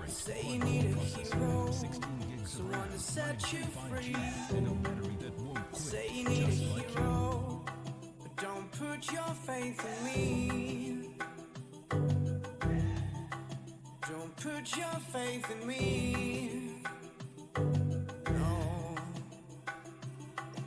Say you need a hero, someone to set you free. Say you need a hero, but don't put your faith in me. Don't put your faith in me. No.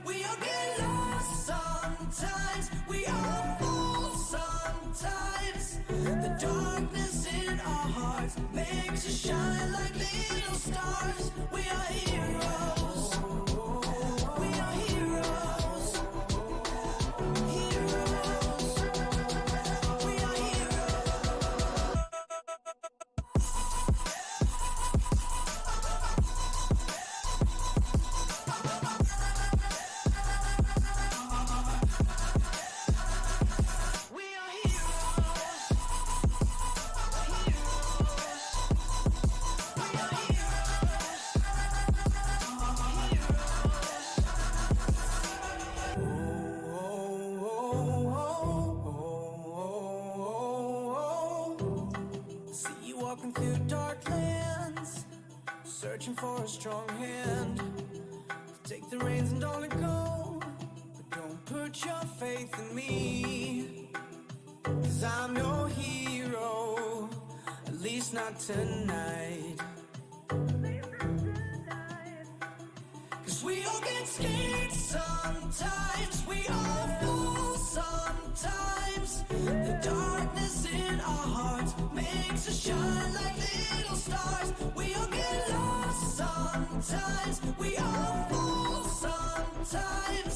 We all get lost sometimes. We all fall sometimes. The darkness in our hearts makes us shine like little stars. We are heroes. We are heroes. Heroes. We are heroes. We are heroes. See you walking through dark lands, searching for a strong hand. Take the reins and don't let go, but don't put your faith in me. 'Cause I'm your hero, at least not tonight. 'Cause we all get scared sometimes, we all fall sometimes. The darkness in our hearts makes us shine like little stars. We all get lost sometimes, we all fall sometimes.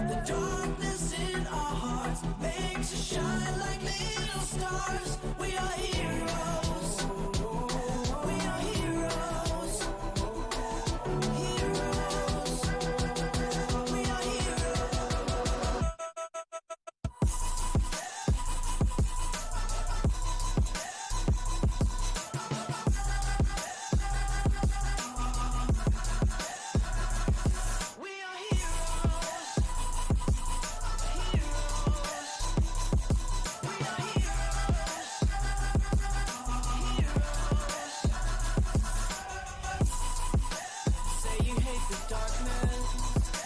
The darkness in our hearts makes us shine like little stars. We are heroes. We are heroes. Heroes. We are heroes. We are heroes. Heroes. We are heroes. Heroes. Say you hate the darkness,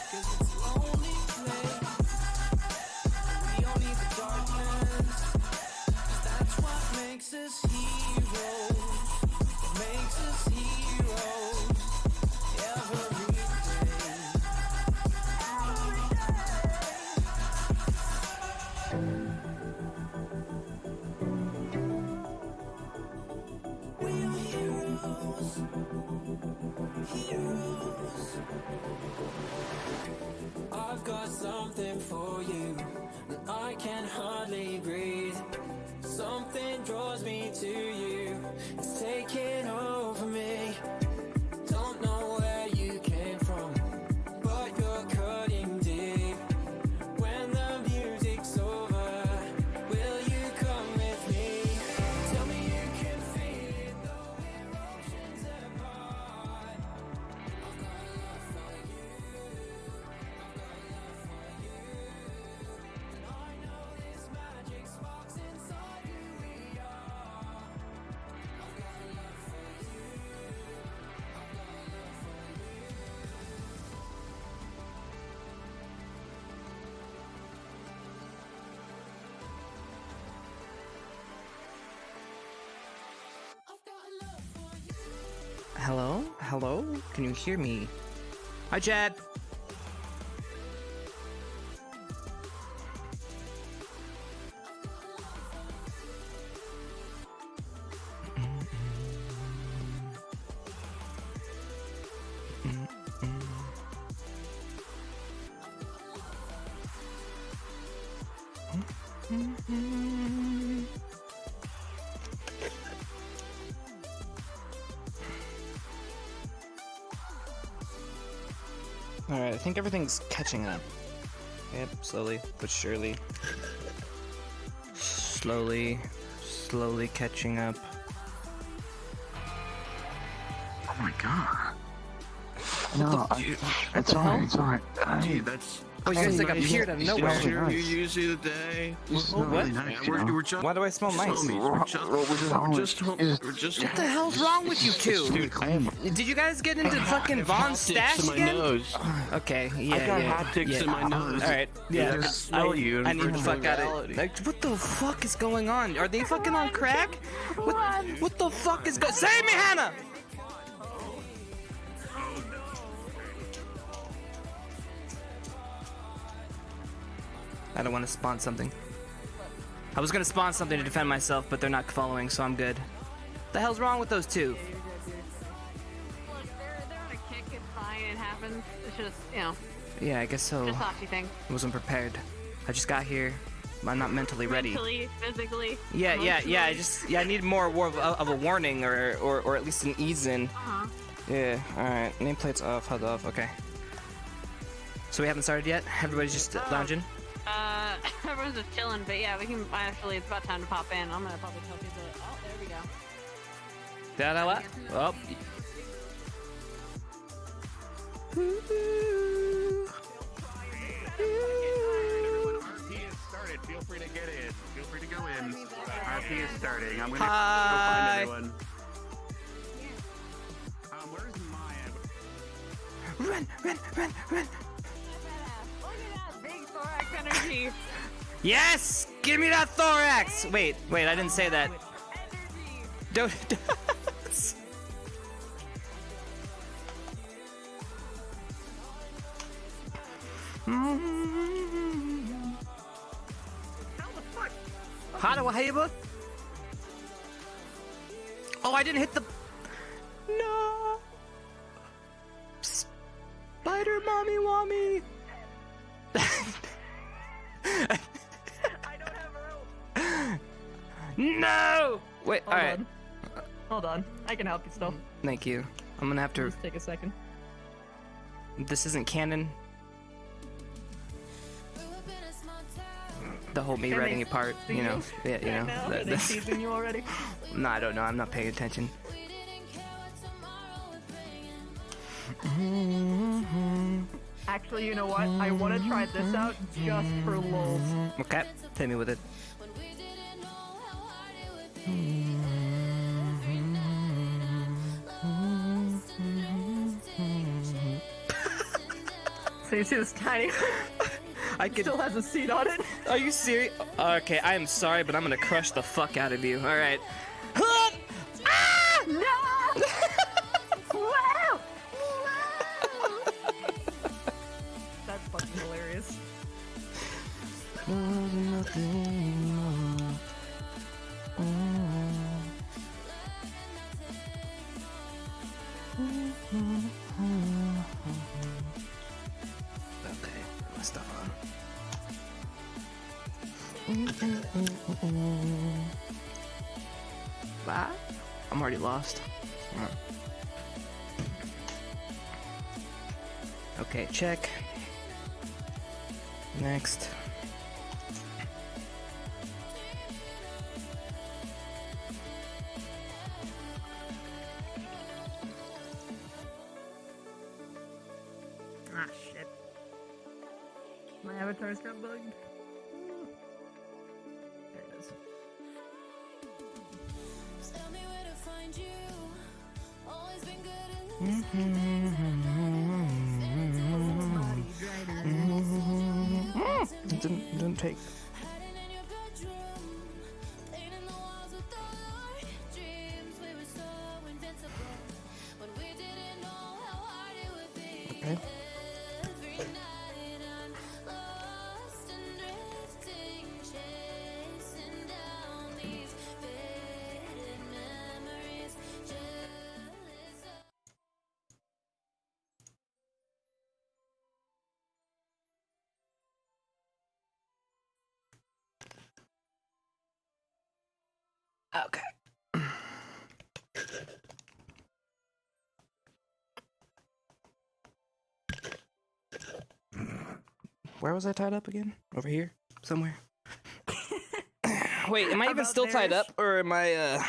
'cause it's a lonely place. We don't need the darkness, 'cause that's what makes us heroes. What makes us heroes every day. We are heroes. Heroes. I've got something for you, and I can hardly breathe. Something draws me to you, it's taking over me. Don't know where you came from, but you're cutting deep. When the music's over, will you come with me? Tell me you can feel it, though we're oceans apart. I've got love for you. I've got love for you. And I know this magic sparks inside who we are. I've got love for you. I've got love for you. I've got love for you. Hello? Hello? Can you hear me? Hi, Chad! Alright, I think everything's catching up. Yep, slowly but surely. Slowly catching up. Oh my god. No, What the it's alright, it's alright. Dude, that's Oh, you guys like nice. appeared out of It's nowhere. nice. New usually the day. It's What? really nice, Yeah, you know? we're just Why do I smell nice? We're just What the hell's wrong with you two? Dude, I have Did you guys get into fucking Von's stash in my again? nose. Okay, yeah, I got yeah. haptics yeah. in my nose. Alright, yeah. I can smell you in I need to virtual fuck out of reality. it. Like, what the fuck is going on? Are they fucking on crack? What the fuck is Save me, Hannah! I don't want to spawn something. I was gonna spawn something to defend myself, but they're not following, so I'm good. The hell's wrong with those two? Look, they're on a kick, it's fine, it happens. It's just, you know, Yeah, I guess so. just Sashi thing. I wasn't prepared. I just got here. I'm not mentally ready. Mentally, physically. Yeah. emotionally. I need more of a warning or at least an ease in. Uh-huh. Yeah. All right. Nameplate's off. HUD off. Okay. So we haven't started yet. Everybody's just lounging. Everyone's just chilling, but yeah, we can actually, it's about time to pop in. I'm gonna probably tell people, oh, there we go. That a lot? Oh. RP is started. Feel free to get in. Feel free to go in. RP is starting. I'm gonna Hi. go find everyone. Where's Maya? Run! Look at that big thorax energy. Yes! Give me that thorax! Wait, I didn't say that. Energy. Don't. How do I hit? Oh, I didn't hit the. No. Spider mommy wommy. I don't have a rope. No. Wait. All right. Hold on. I can help you still. Thank you. I'm gonna have to. Just take a second. This isn't canon. The whole me Can writing they apart, see you know. you Yeah, you know. right now? Are they that's- teasing you already? No, I don't know. I'm not paying attention. Actually, you know what? I want to try this out just for lulz. Okay, hit me with it. So you see this tiny I could. still has a seat on it? Are you serious? Okay, I am sorry, but I'm gonna crush the fuck out of you. All right. Ah! No! Wow! That's fucking hilarious. Okay, put my stuff on. What? I'm already lost. Okay, check. Next. Ah, shit. My avatar's got bugged. There it is. Tell me where to find you. Always been good in Didn't take. hiding in your bedroom, painting the walls with the light. Dreams we were so invincible when we didn't know how hard it would be. Okay. Every night I'm lost and drifting, chasing down these faded memories. Jealous of Okay. Where was I tied up again? Over here? Somewhere? Wait, am I even About still tied there-ish. up? Or am I,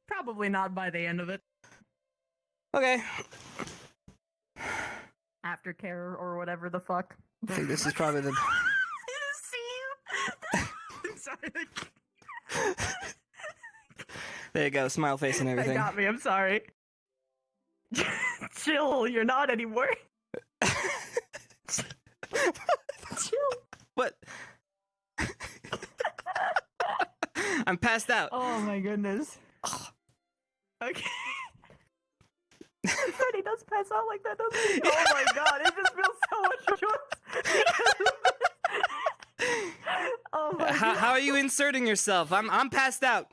Probably not by the end of it. Okay. Ah, aftercare or whatever the fuck. I think this is probably the. See you. I'm sorry. There you go, smile face and That everything. got me. I'm sorry. Chill. You're not anymore. Chill. What? I'm passed out. Oh my goodness. Okay. But he does pass out like that, doesn't he? Oh my god, it just feels so much worse. Oh my god. How are you inserting yourself? I'm passed out.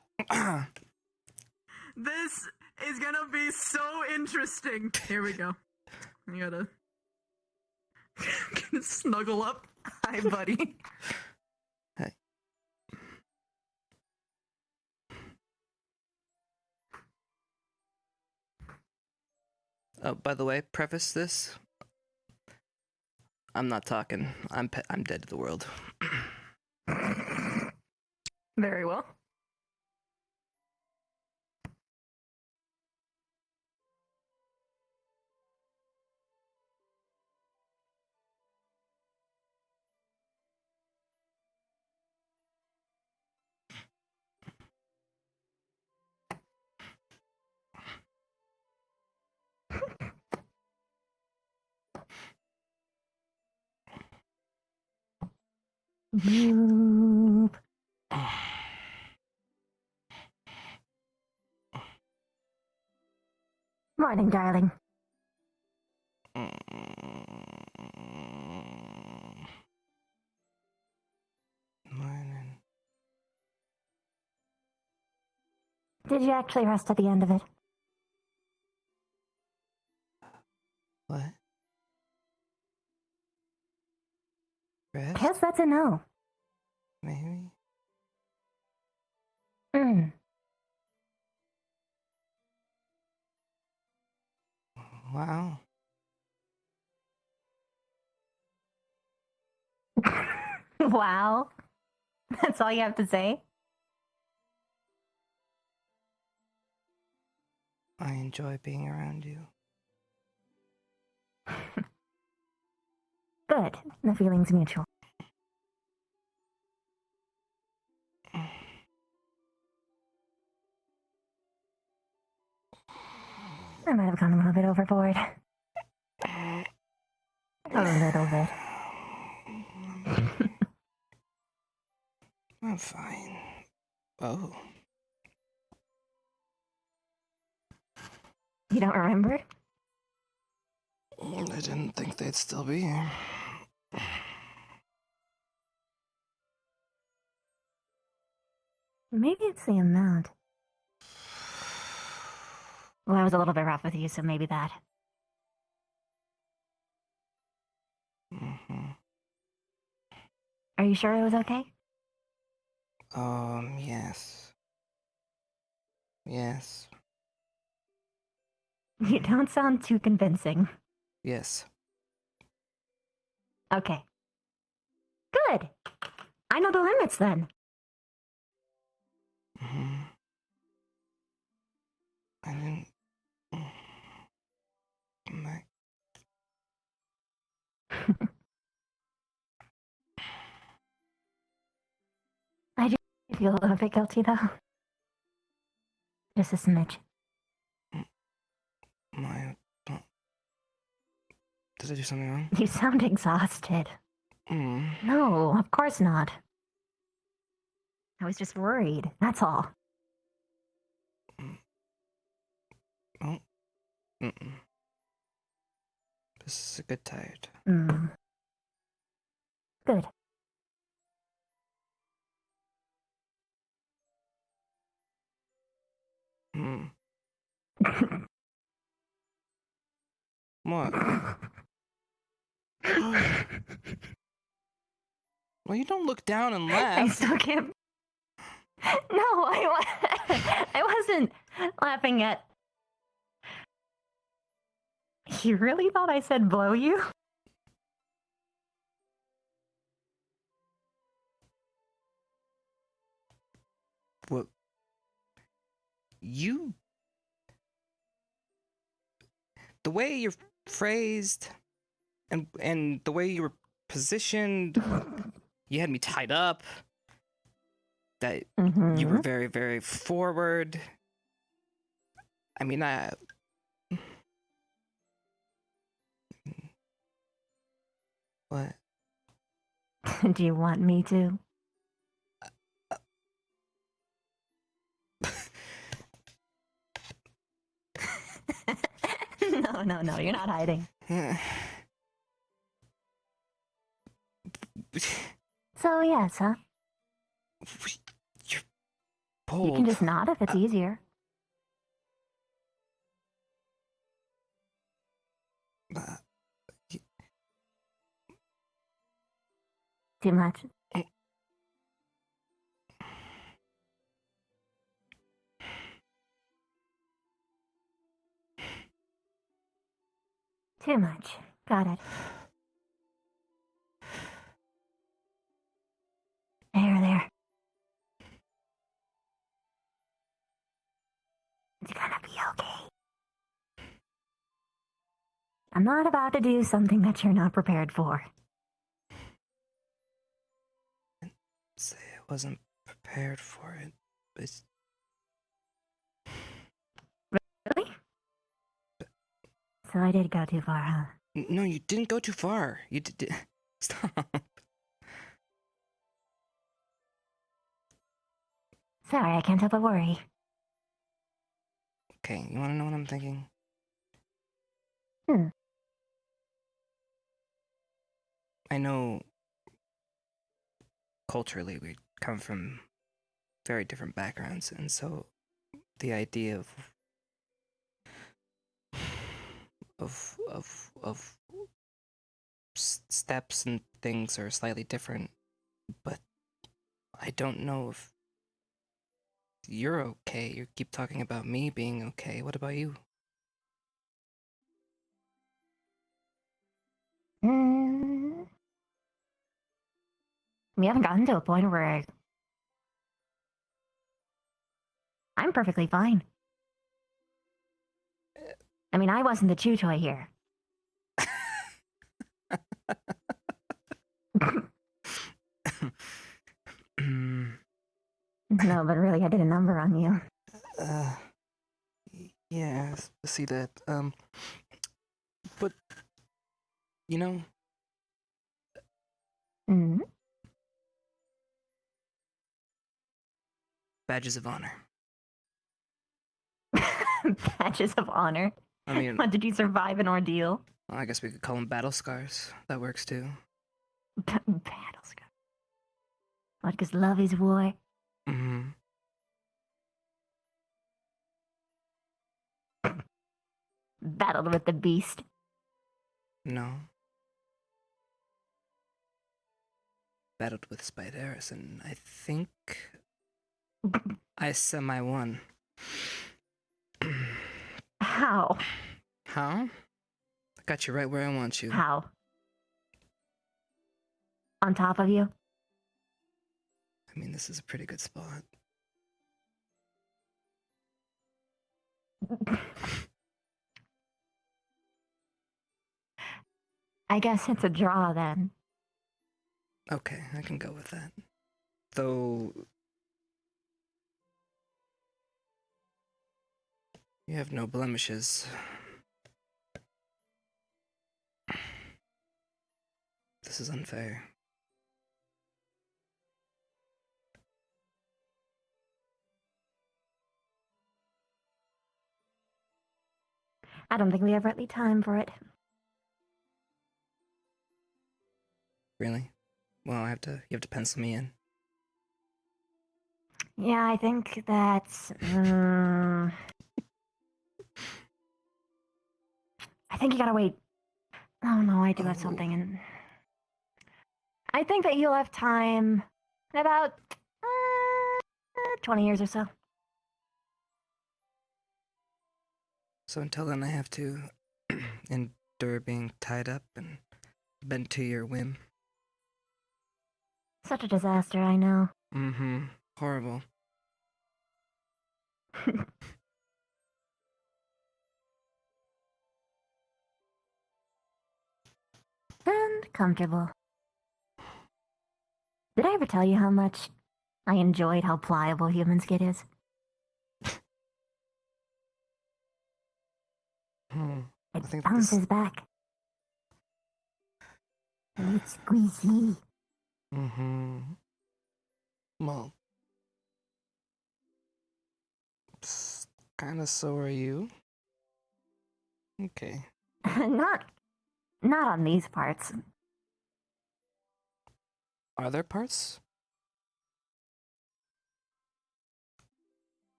This is gonna be so interesting. Here we go. You gotta snuggle up. Hi, buddy. Hey. Oh, by the way, preface this. I'm not talking. I'm dead to the world. Very well. Boop. Morning, darling. Morning. Did you actually rest at the end of it? What? Rest? Guess that's a no. Maybe? Mm. Wow. Wow. That's all you have to say? I enjoy being around you. Good. The feeling's mutual. I might have gone a little bit overboard. A little bit. I'm fine. Oh. You don't remember? I didn't think they'd still be here. Maybe it's the amount. Well, I was a little bit rough with you, so maybe that. Mm-hmm. Are you sure it was okay? Yes. Yes. You don't sound too convincing. Yes. Okay. Good. I know the limits then. Mm-hmm. I didn't... Come back. I do feel a little bit guilty, though. Just a smidge. Did I do something wrong? You sound exhausted. Mm. No, of course not. I was just worried, that's all. Oh. Mm-mm. This is a good tired. Good. What? Well, you don't look down and I laugh. still can't... No, I wasn't laughing at... You really thought I said blow you? What? You... The way you're phrased... and the way you were positioned, you had me tied up. That you were very, very forward. I mean, what? Do you want me to? No, you're not hiding. So, yes, huh? You're You bold. can just nod if it's easier. Too much? Too much. Got it. There. It's gonna be okay. I'm not about to do something that you're not prepared for. Say I wasn't prepared for it, but Really? So I did go too far, huh? no, you didn't go too far. You did. Stop. Sorry, I can't help but worry. Okay, you want to know what I'm thinking? I know culturally we come from very different backgrounds, and so the idea of steps and things are slightly different, but I don't know if you're okay. You keep talking about me being okay. What about you? We haven't gotten to a point where I'm perfectly fine. I mean, I wasn't the chew toy here. No, but really, I did a number on you. Yeah, I see that. But you know, badges of honor. Badges of honor. I mean, What, did you survive an ordeal? I guess we could call them battle scars. That works too. Battle scar. What, because love is war? Mm-hmm. Battled with the beast. No. Battled with Spideris, and I think I semi-won. How? How? I got you right where I want you. How? On top of you? I mean, this is a pretty good spot. I guess it's a draw then. Okay, I can go with that. Though you have no blemishes. This is unfair. I don't think we have really time for it. Really? Well, you have to pencil me in. Yeah, I think that's... I think you gotta wait. Oh no, I do have something, and I think that you'll have time in about 20 years or so. So until then, I have to endure being tied up and bent to your whim. Such a disaster, I know. Mm-hmm. Horrible. and comfortable. Did I ever tell you how much I enjoyed how pliable human skin is? I It think bounces back. And it's squeezy. Well, kind of so are you. Okay. Not on these parts. Are there parts?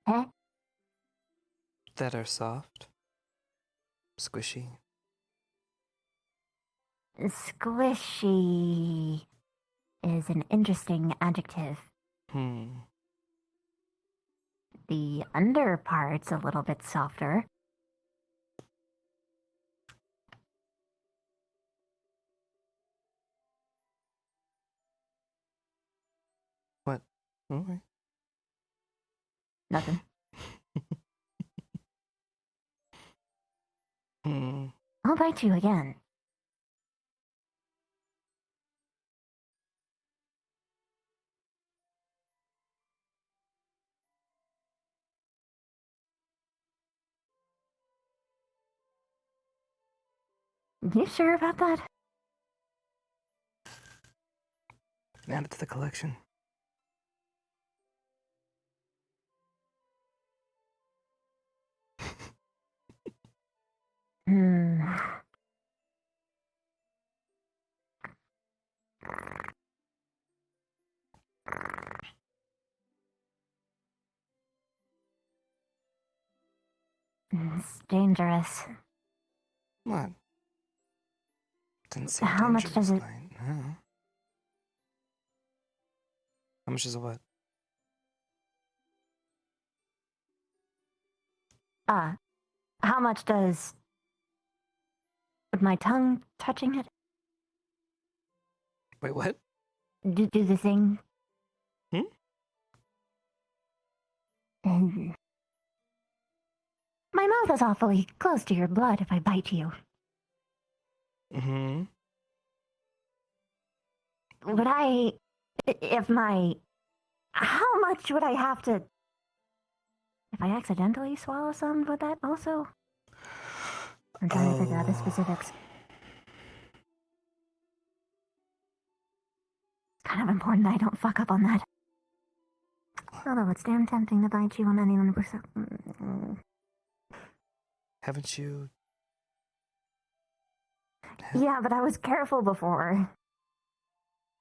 Eh? That are soft? Squishy? Squishy is an interesting adjective. The under part's a little bit softer. What? Okay. Nothing. I'll bite you again. You sure about that? Add it to the collection. It's dangerous. What? Didn't say How much does it... Huh? How much is a what? How much does... With my tongue touching it? Wait, what? Do the thing? And... My mouth is awfully close to your blood if I bite you. Would I... If my... How much would I have to... If I accidentally swallow some, would that also... I'm trying to figure out the specifics. It's kind of important that I don't fuck up on that. Although it's damn tempting to bite you on any 1%. Haven't you... Yeah, but I was careful before.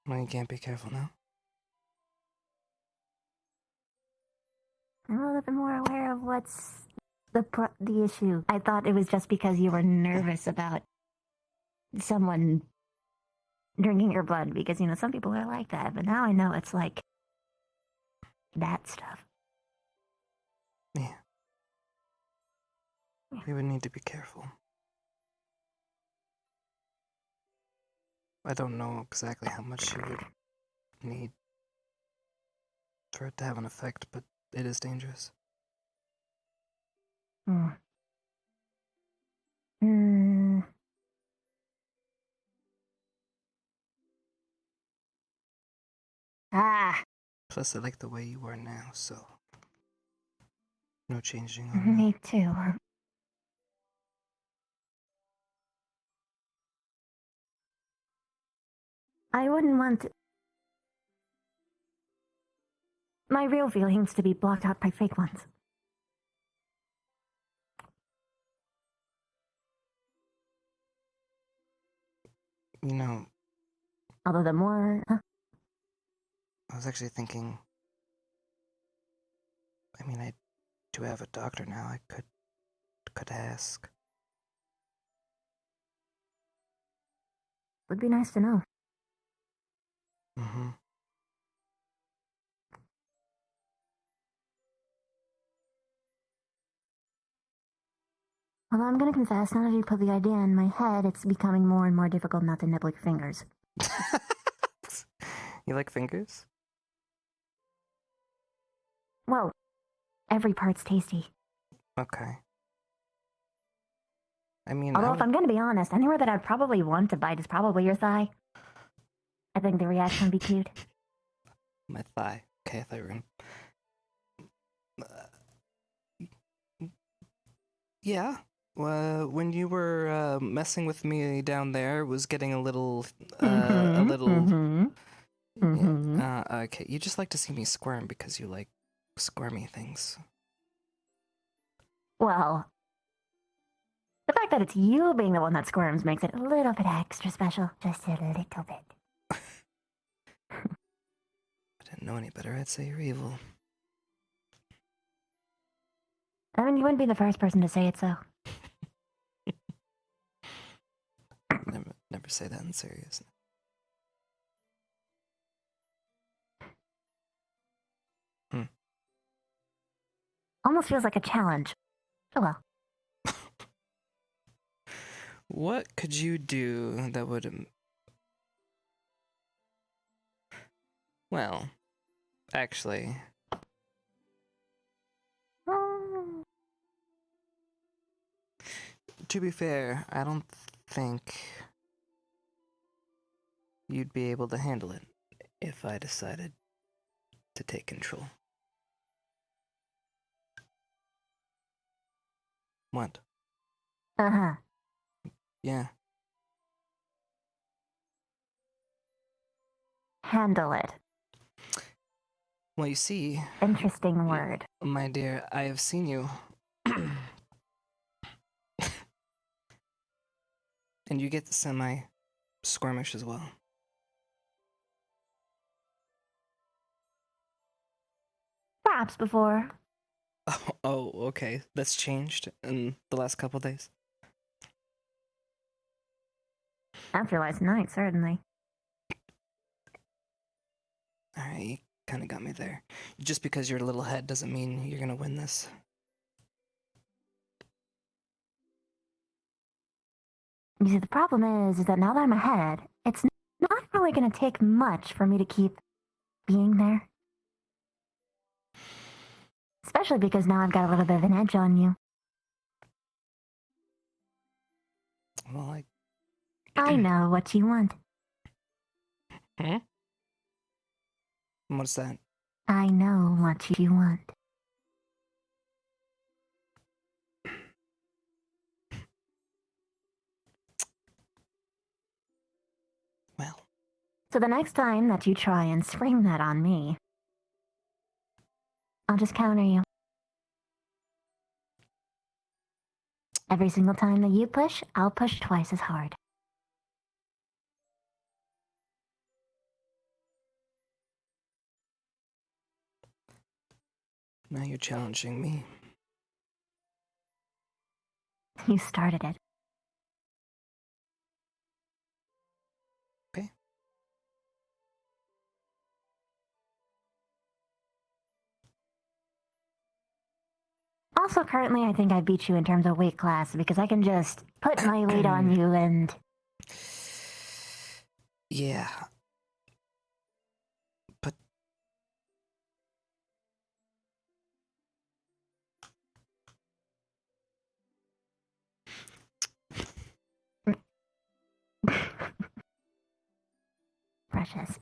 Well, you can't be careful now. I'm a little bit more aware of what's the issue. I thought it was just because you were nervous about someone drinking your blood, because, you know, some people are like that, but now I know it's like that stuff. Yeah. You would need to be careful. I don't know exactly how much you would need for it to have an effect, but it is dangerous. Plus, I like the way you are now, so no changing on that. Me too. I wouldn't want my real feelings to be blocked out by fake ones. You know, Although the more... I was actually thinking, I mean, I do have a doctor now. I could ask. Would be nice to know. Although I'm gonna confess, now that you put the idea in my head, it's becoming more and more difficult not to nibble your fingers. You like fingers? Whoa. Every part's tasty. Okay. I mean, Although, if I'm gonna be honest, anywhere that I'd probably want to bite is probably your thigh. I think the reaction would be cute. my thigh. Okay, I thought you were gonna. Yeah. When you were messing with me down there, it was getting a little. Okay, you just like to see me squirm because you like squirmy things. Well, the fact that it's you being the one that squirms makes it a little bit extra special. Just a little bit. If I didn't know any better, I'd say you're evil. I mean, you wouldn't be the first person to say it, so. Never say that in serious. Almost feels like a challenge. Oh well. What could you do that would... Well, actually... To be fair, I don't think you'd be able to handle it if I decided to take control. What? Uh-huh. Yeah. Handle it. Well, you see, Interesting word. my dear, I have seen you. And you get semi-squirmish as well. Perhaps before. Oh, okay. That's changed in the last couple days. After last night, certainly. Alright, you kind of got me there. Just because you're a little head doesn't mean you're gonna win this. You see, the problem is that now that I'm ahead, it's not really going to take much for me to keep being there. Especially because now I've got a little bit of an edge on you. Well, I know what you want. Hmm? What's that? I know what you want. Well. So the next time that you try and spring that on me, I'll just counter you. Every single time that you push, I'll push twice as hard. Now you're challenging me. You started it. Okay. Also, currently, I think I beat you in terms of weight class because I can just put my weight on you and... Yeah. But... Precious.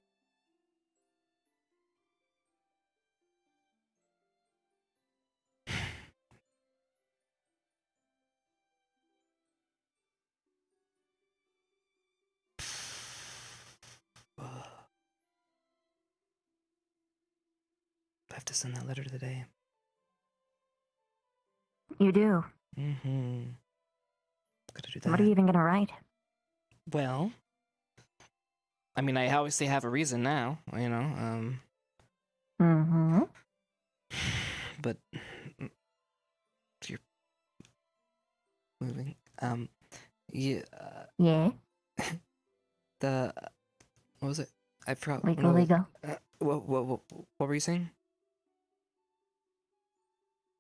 I have to send that letter today. You do. Mm-hmm. Gotta do that. What are you even gonna write? Well, I mean, I obviously have a reason now, you know, Mm-hmm. but you're moving. Yeah. Yeah. What was it? I forgot. Wiggle. What were you saying?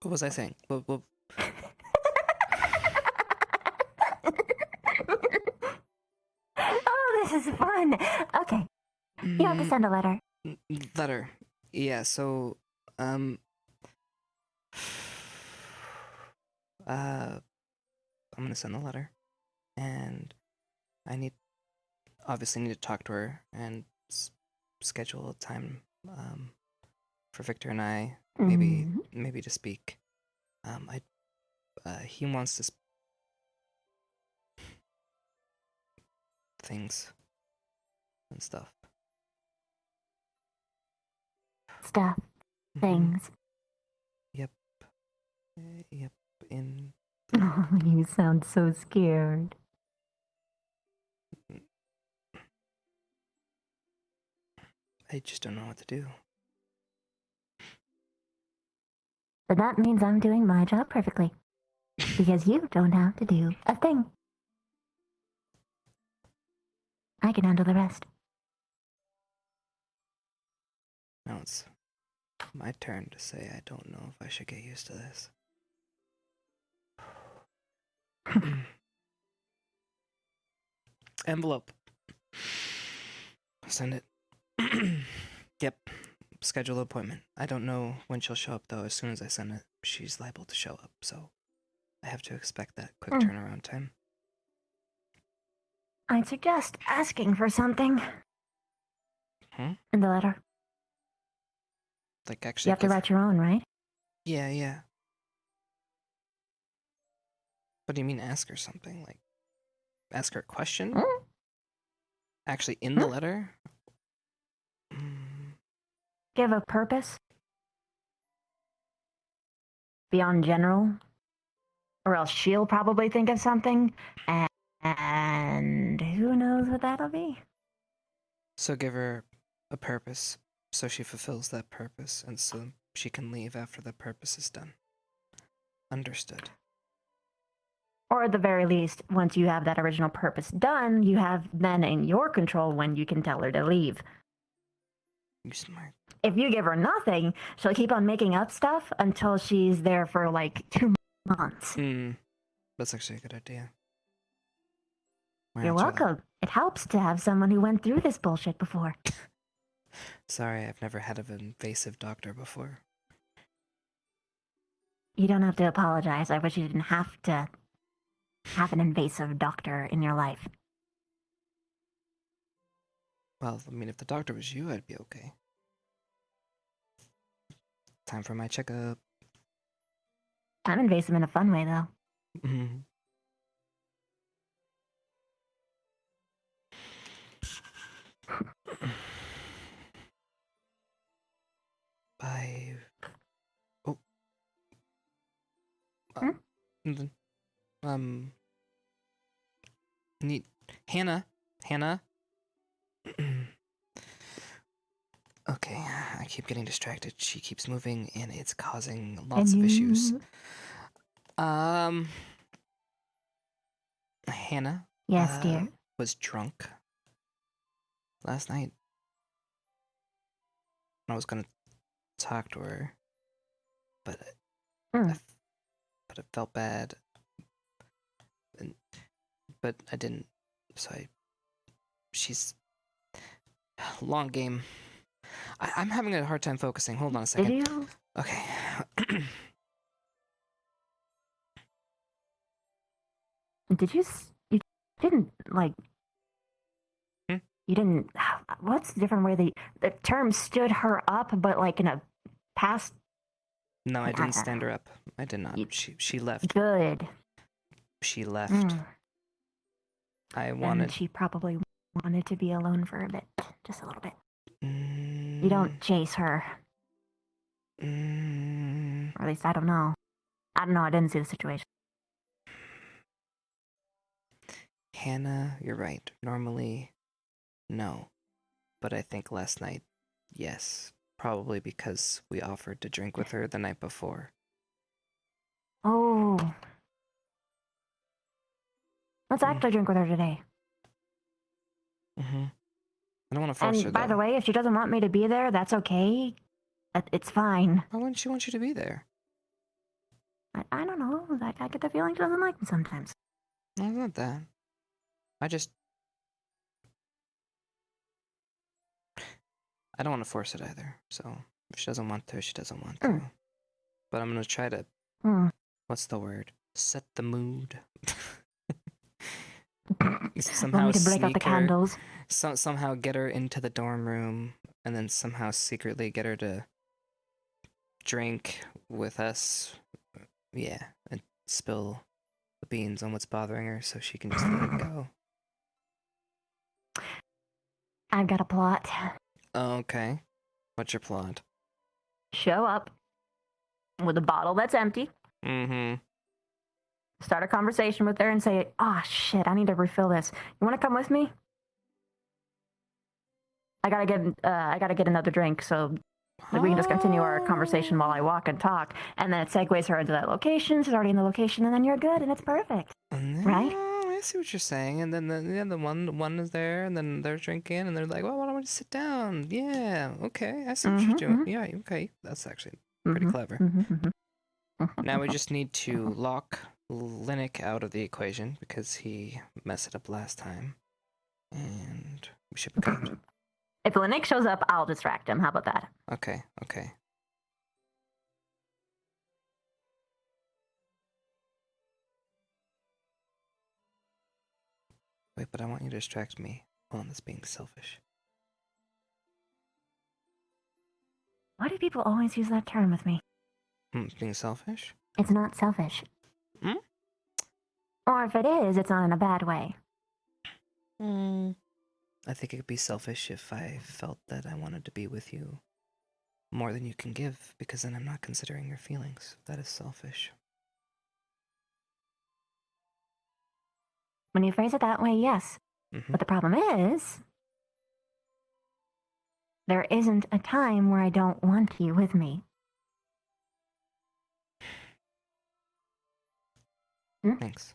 What was I saying? What? Oh, this is fun. Okay. You have to send a letter. Letter. Yeah, so, I'm gonna send the letter. and I obviously need to talk to her and schedule a time for Victor and I maybe to speak. He wants to things and stuff. Stuff, things. Yep. Yep. In. Oh, you sound so scared. I just don't know what to do. But that means I'm doing my job perfectly. Because you don't have to do a thing. I can handle the rest. Now it's my turn to say I don't know if I should get used to this. Envelope. Send it. Yep. Schedule appointment. I don't know when she'll show up, though. As soon as I send it, she's liable to show up, so I have to expect that quick turnaround time. I'd suggest asking for something. In the letter. Like, actually, You have to write your own, right? Yeah. What do you mean, ask her something? Like, ask her a question? Actually, in the letter? Give a purpose. Beyond general. Or else she'll probably think of something. And who knows what that'll be? So give her a purpose, so she fulfills that purpose, and so she can leave after the purpose is done. Understood. Or at the very least, once you have that original purpose done, you have then in your control when you can tell her to leave. You smart. If you give her nothing, she'll keep on making up stuff until she's there for like 2 months. That's actually a good idea. You're welcome. It helps to have someone who went through this bullshit before. Sorry, I've never had an invasive doctor before. You don't have to apologize. I wish you didn't have to have an invasive doctor in your life. Well, I mean, if the doctor was you, I'd be okay. Time for my checkup. I'm invasive in a fun way, though. Oh. Need Hannah. Okay, I keep getting distracted. She keeps moving, and it's causing lots of issues. Hannah. Yes, dear. Was drunk last night. I was gonna talk to her, but it felt bad, but I didn't. So she's long game. I'm having a hard time focusing. Hold on a second. Did you? Okay. Did you? You didn't like. You didn't. What's the different way the term stood her up, but like in a past? No, I didn't stand her up. I did not. She left. Good. She left. I wanted. And she probably wanted to be alone for a bit, just a little bit. You don't chase her. Or at least I don't know. I didn't see the situation. Hannah, you're right. Normally, no. But I think last night, yes. Probably because we offered to drink with her the night before. Oh. Let's actually drink with her today. I don't want to force her, And by the way, if she doesn't want me to be there, that's okay. It's fine. Why wouldn't she want you to be there? I don't know. I get the feeling she doesn't like me sometimes. No, it's not that. I don't want to force it either. So if she doesn't want to, she doesn't want to. But I'm gonna try to. What's the word? Set the mood. Somehow Want me to break out the sneak her, candles? somehow get her into the dorm room, and then somehow secretly get her to drink with us. Yeah, and spill the beans on what's bothering her so she can just let it go. I've got a plot. Okay. What's your plot? Show up with a bottle that's empty. Mm-hmm. Start a conversation with her and say, "Ah, shit, I need to refill this. You want to come with me? I gotta get another drink, so we can just continue our conversation while I walk and talk." And then it segues her into that location. She's already in the location, and then you're good, and it's perfect. Right? I see what you're saying. And then the one is there, and then they're drinking, and they're like, "Well, why don't we just sit down?" Yeah, okay, I see what you're doing. Yeah, okay, that's actually pretty clever. Now we just need to lock Linux out of the equation because he messed it up last time, and we should be good. If Linux shows up, I'll distract him. How about that? Okay. Wait, but I want you to distract me. Oh, that's being selfish. Why do people always use that term with me? Being selfish? It's not selfish. Hmm? Or if it is, it's not in a bad way. I think it could be selfish if I felt that I wanted to be with you more than you can give, because then I'm not considering your feelings. That is selfish. When you phrase it that way, yes. But the problem is, there isn't a time where I don't want you with me. Thanks.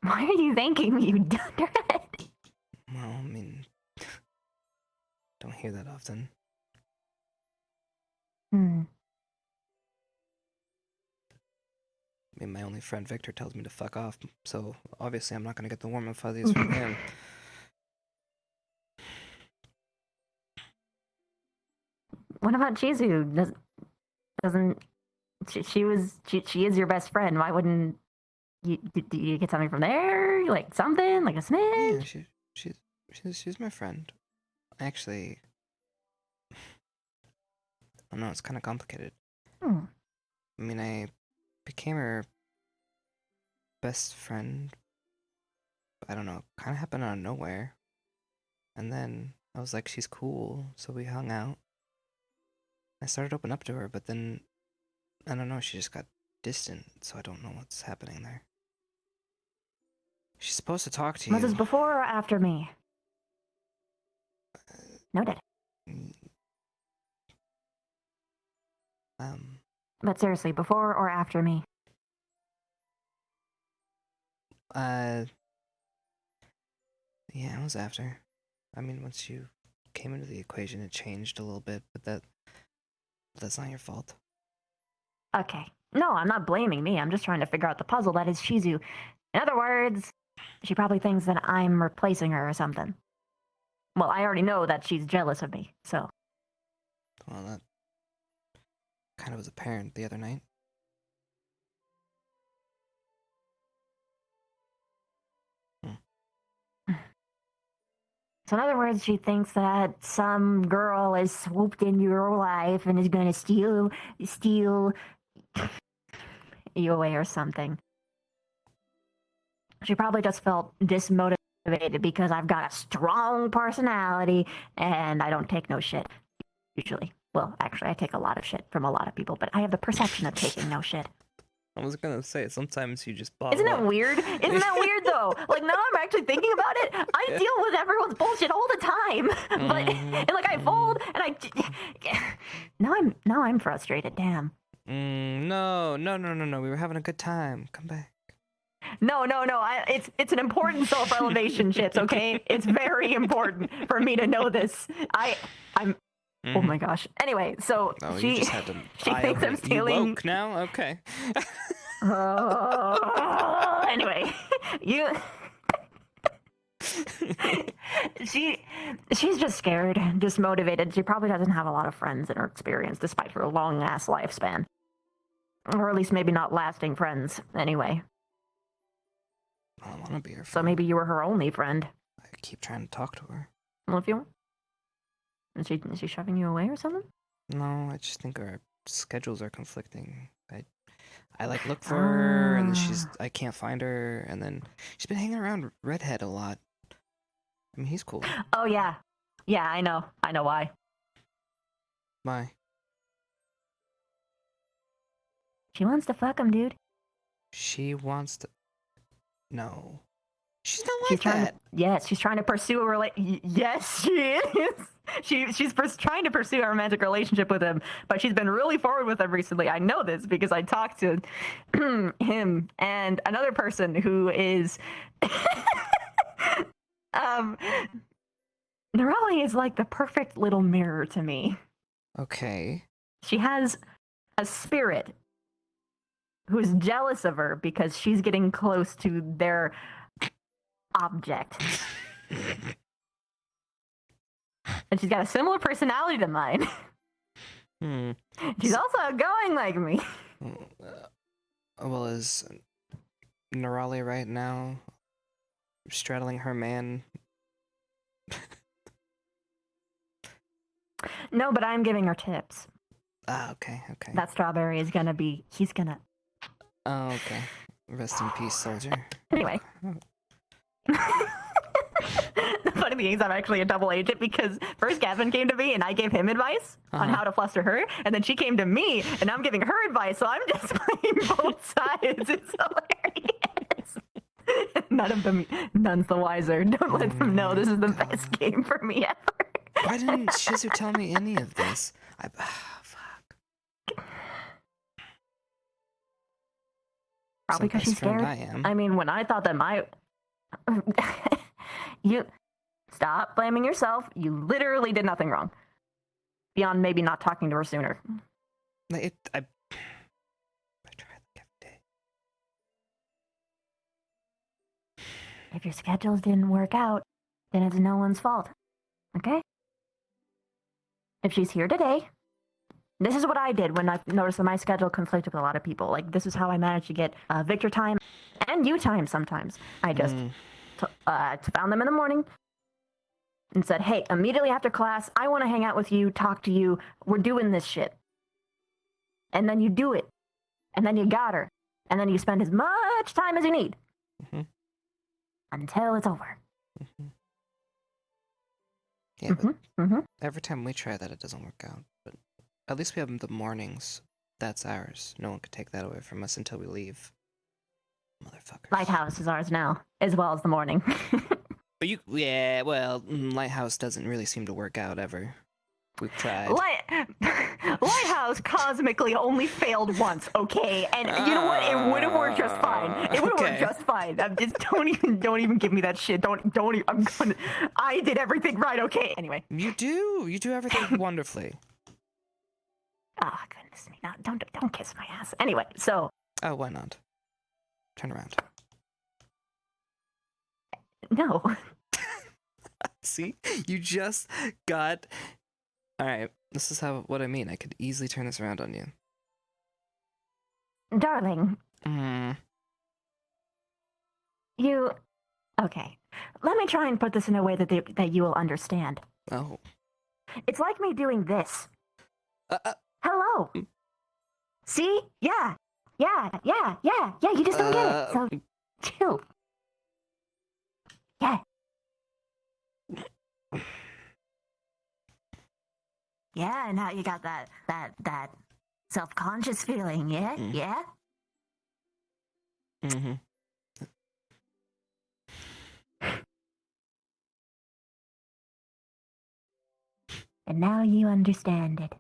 Why are you thanking me, you dunderhead? Well, I mean, don't hear that often. I mean, my only friend Victor tells me to fuck off, so obviously I'm not gonna get the warm and fuzzies from him. What about Chizu? She is your best friend. Why wouldn't you get something from there? Like something, like a smidge? Yeah, she's my friend. Actually, I don't know, it's kind of complicated. I mean, I became her best friend. I don't know, kind of happened out of nowhere. And then I was like, she's cool, so we hung out. I started to open up to her, but then, I don't know, she just got distant, so I don't know what's happening there. She's supposed to talk to you. Was this before or after me? Noted. But seriously, before or after me? Yeah, it was after. I mean, once you came into the equation, it changed a little bit, but that's not your fault. Okay. No, I'm not blaming me. I'm just trying to figure out the puzzle that is Shizu. In other words, she probably thinks that I'm replacing her or something. Well, I already know that she's jealous of me, so. Well, that kind of was apparent the other night. So in other words, she thinks that some girl has swooped into your life and is going to steal you away or something. She probably just felt dismotivated because I've got a strong personality and I don't take no shit, usually. Well, actually, I take a lot of shit from a lot of people, but I have the perception of taking no shit. I was gonna say, sometimes you just bottle Isn't up. that weird? Isn't that weird, though? Like, now I'm actually thinking about it. I deal with everyone's bullshit all the time. But, and like, I fold, and now I'm frustrated, damn. No. We were having a good time. Come back. No. It's an important self-elevation, Chipz, okay? It's very important for me to know this. I'm. Oh my gosh. Anyway, so you just had to she thinks I'm stealing. You woke now? Okay. Anyway, she's just scared, just motivated. She probably doesn't have a lot of friends in her experience, despite her long ass lifespan, or at least maybe not lasting friends. Anyway, I don't want to be her So friend. maybe you were her only friend. I keep trying to talk to her. Well, if you... Is she shoving you away or something? No, I just think our schedules are conflicting. I like look for her, and then I can't find her, and then she's been hanging around Redhead a lot. I mean, he's cool. Oh, yeah. Yeah, I know. I know why. Why? She wants to fuck him, dude. She wants to... No. She's not like She's trying that. to... Yes, she's trying to pursue a Yes, she is. She's trying to pursue a romantic relationship with him, but she's been really forward with him recently. I know this because I talked to him and another person who is Nerali is like the perfect little mirror to me. Okay. She has a spirit who's jealous of her because she's getting close to their object. And she's got a similar personality to mine. She's also outgoing like me. Well, is Nerali right now straddling her man? No, but I'm giving her tips. Ah, okay. That strawberry is gonna be... He's gonna... Oh, okay. Rest in peace, soldier. Anyway. The funny thing is I'm actually a double agent because first Gavin came to me and I gave him advice on how to fluster her, and then she came to me and I'm giving her advice, so I'm just playing both sides. It's hilarious. None's the wiser. Don't let them know this is the best game for me ever. Why didn't Shizu tell me any of this? Fuck. Probably because she's scared. I am. I mean, when I thought that my... You... Stop blaming yourself. You literally did nothing wrong. Beyond maybe not talking to her sooner. I tried like every day. If your schedules didn't work out, then it's no one's fault. Okay? If she's here today, this is what I did when I noticed that my schedule conflicted with a lot of people. Like, this is how I managed to get Victor time and you time sometimes. I just found them in the morning and said, hey, immediately after class, I want to hang out with you, talk to you. We're doing this shit. And then you do it. And then you got her. And then you spend as much time as you need. Until it's over. Yeah, but every time we try that, it doesn't work out. But at least we have the mornings. That's ours. No one could take that away from us until we leave. Motherfuckers. Lighthouse is ours now, as well as the morning. But Lighthouse doesn't really seem to work out ever. We've tried. Lighthouse cosmically only failed once, okay? And you know what? It would have worked just fine. It would have worked just fine. Don't even give me that shit. Don't even, I did everything right, okay? Anyway. You do everything wonderfully. Oh, goodness me. Now, don't kiss my ass. Anyway, so. Oh, why not? Turn around. No. See? You just got... Alright, this is what I mean. I could easily turn this around on you. Darling. You... Okay. Let me try and put this in a way that you will understand. Oh. It's like me doing this. Hello. See? Yeah. You just don't get it. So, chill. Yeah. Yeah, now you got that self-conscious feeling, yeah? Yeah? And now you understand it.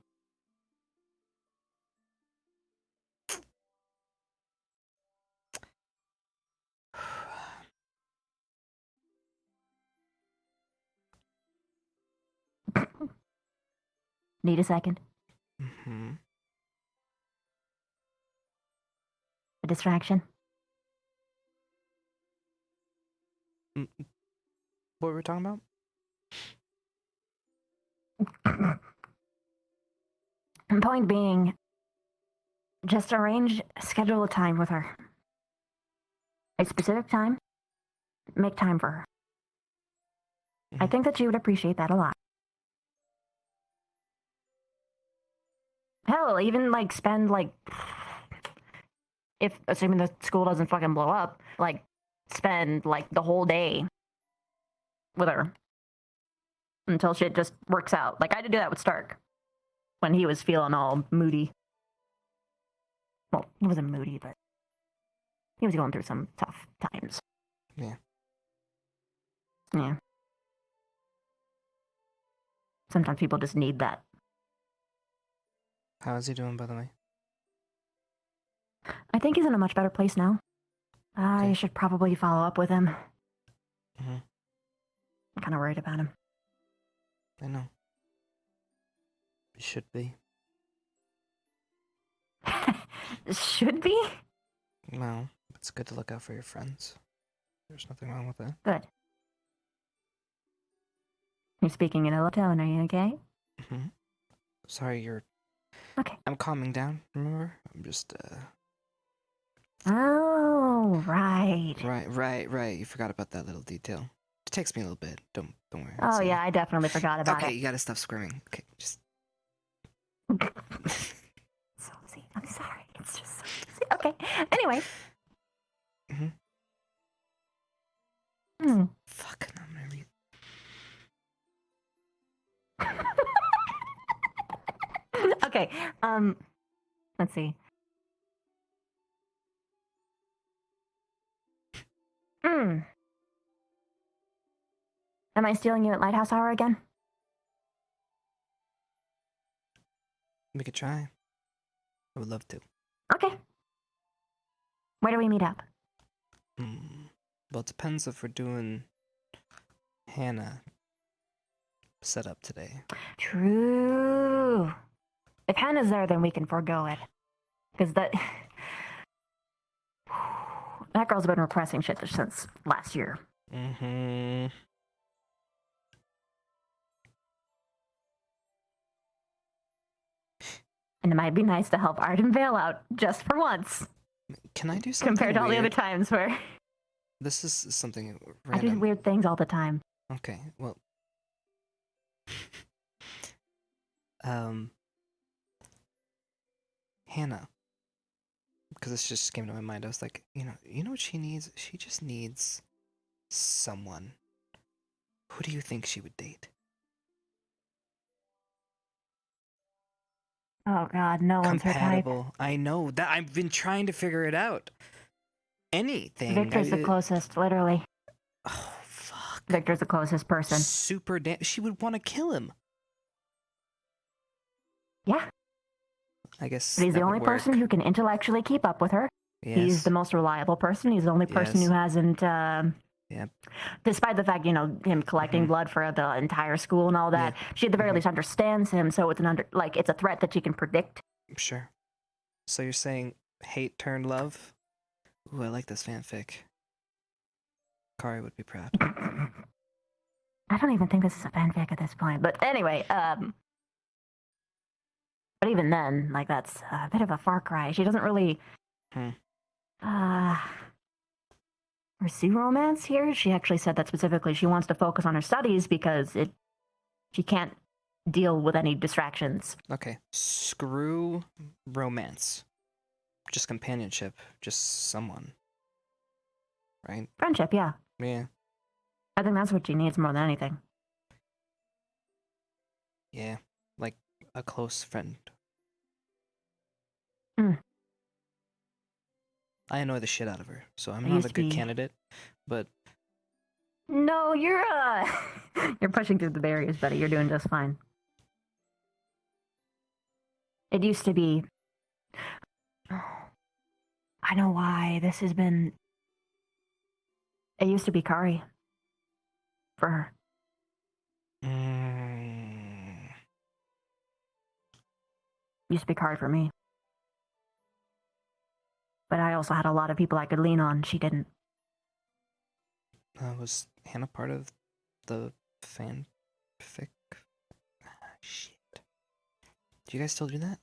Need a second? A distraction? What were we talking about? Point being, just schedule a time with her. A specific time, make time for her. I Mhm. think that she would appreciate that a lot. Hell, even like spend like, if assuming the school doesn't fucking blow up, like spend like the whole day with her until shit just works out. Like I had to do that with Stark when he was feeling all moody. Well, he wasn't moody, but he was going through some tough times. Yeah. Yeah. Sometimes people just need that. How is he doing, by the way? I think he's in a much better place now. I Okay. should probably follow up with him. Mhm. I'm kind of worried about him. I know. It should be. Should be? Well, it's good to look out for your friends. There's nothing wrong with that. Good. You're speaking in a low tone, are you okay? Hmm. Sorry, you're... Okay. I'm calming down, remember? I'm just, Oh, right. Right. You forgot about that little detail. It takes me a little bit. Don't worry. Oh, yeah, I definitely forgot about Okay, it. you gotta stop squirming. Okay, just... Susie, I'm sorry. It's just so easy. Okay. Anyway. Mhm. Hmm. Fuck, I'm gonna read... Okay. Let's see. Hmm. Am I stealing you at Lighthouse Hour again? We could try. I would love to. Okay. Where do we meet up? Well, it depends if we're doing Hannah setup today. True. If Hannah's there, then we can forego it. Because that girl's been repressing shit since last year. Mm-hmm. And it might be nice to help Arden Vale out just for once. Can I do something Compared to all the other weird? times where This is something I do random. weird things all the time. Okay, well... Hannah. Because this just came to my mind. I was like, you know what she needs? She just needs someone. Who do you think she would date? Oh god, no one's her type. Compatible. I know that. I've been trying to figure it out. Anything. Victor's the closest, literally. Oh fuck. Victor's the closest person. Super damn. She would want to kill him. Yeah. I guess. But he's that the would only work. person who can intellectually keep up with her. Yes. He's the most reliable person. He's the only person Yes. who hasn't, Yep. despite the fact, him collecting Mhm. blood for the entire school and all that, she at the very Mhm. least understands him, so it's it's a threat that she can predict. Sure. So you're saying hate turned love? Ooh, I like this fanfic. Kari would be proud. I don't even think this is a fanfic at this point. But anyway, but even then, like, that's a bit of a far cry. She doesn't really pursue romance here. She actually said that specifically. She wants to focus on her studies because she can't deal with any distractions. Okay. Screw romance. Just companionship. Just someone. Right? Friendship, yeah. Yeah. I think that's what she needs more than anything. Yeah. Like a close friend. Mm. I annoy the shit out of her, so I'm I not used a to good be- candidate, but No, you're you're pushing through the barriers, buddy. You're doing just fine. It used to be. I know why this has been. It used to be Kari. For her. Used to be Kari for me. But I also had a lot of people I could lean on. She didn't. was Hannah part of the fanfic? Shit. Do you guys still do that?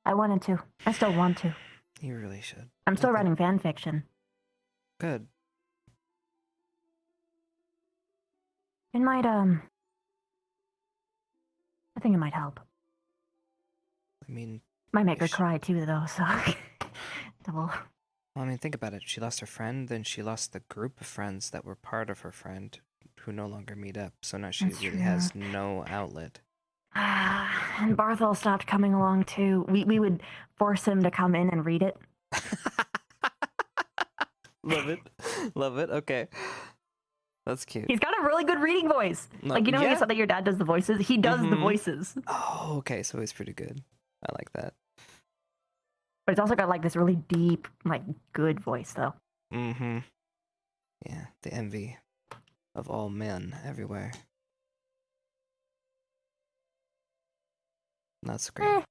I wanted to. I still want to. You really should. I'm still Okay. writing fan fiction. Good. It might, I think it might help. I mean, Might make her Ish. cry too, though, so. Double. well, I mean, think about it. She lost her friend, then she lost the group of friends that were part of her friend, who no longer meet up. So now she That's really true. has no outlet. And Barthol stopped coming along too. We would force him to come in and read it. Love it. Love it. Okay. That's cute. He's got a really good reading voice. No, Like, you know when yeah. you said that your dad does the voices? He does the Mhm. voices. Oh, okay. So he's pretty good. I like that. But it's also got like this really deep, like good voice though. Mm-hmm. Yeah, the envy of all men everywhere. That's great. Eh.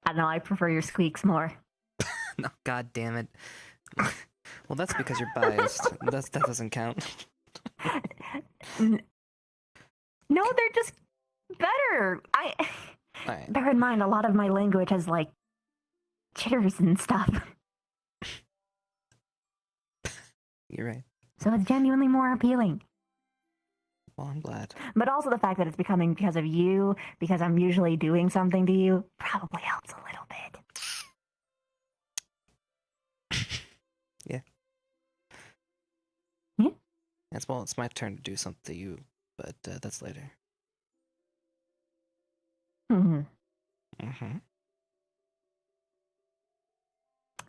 I don't know, I prefer your squeaks more. No, god damn it. Well, that's because you're biased. That doesn't count. No, they're just better. Alright. Bear in mind, a lot of my language has like chitters and stuff. You're right. So it's genuinely more appealing. Well, I'm glad. But also the fact that it's becoming because of you, because I'm usually doing something to you, probably helps a little bit. Yeah. Yeah? It's my turn to do something to you, but that's later. Mm-hmm. Mm-hmm.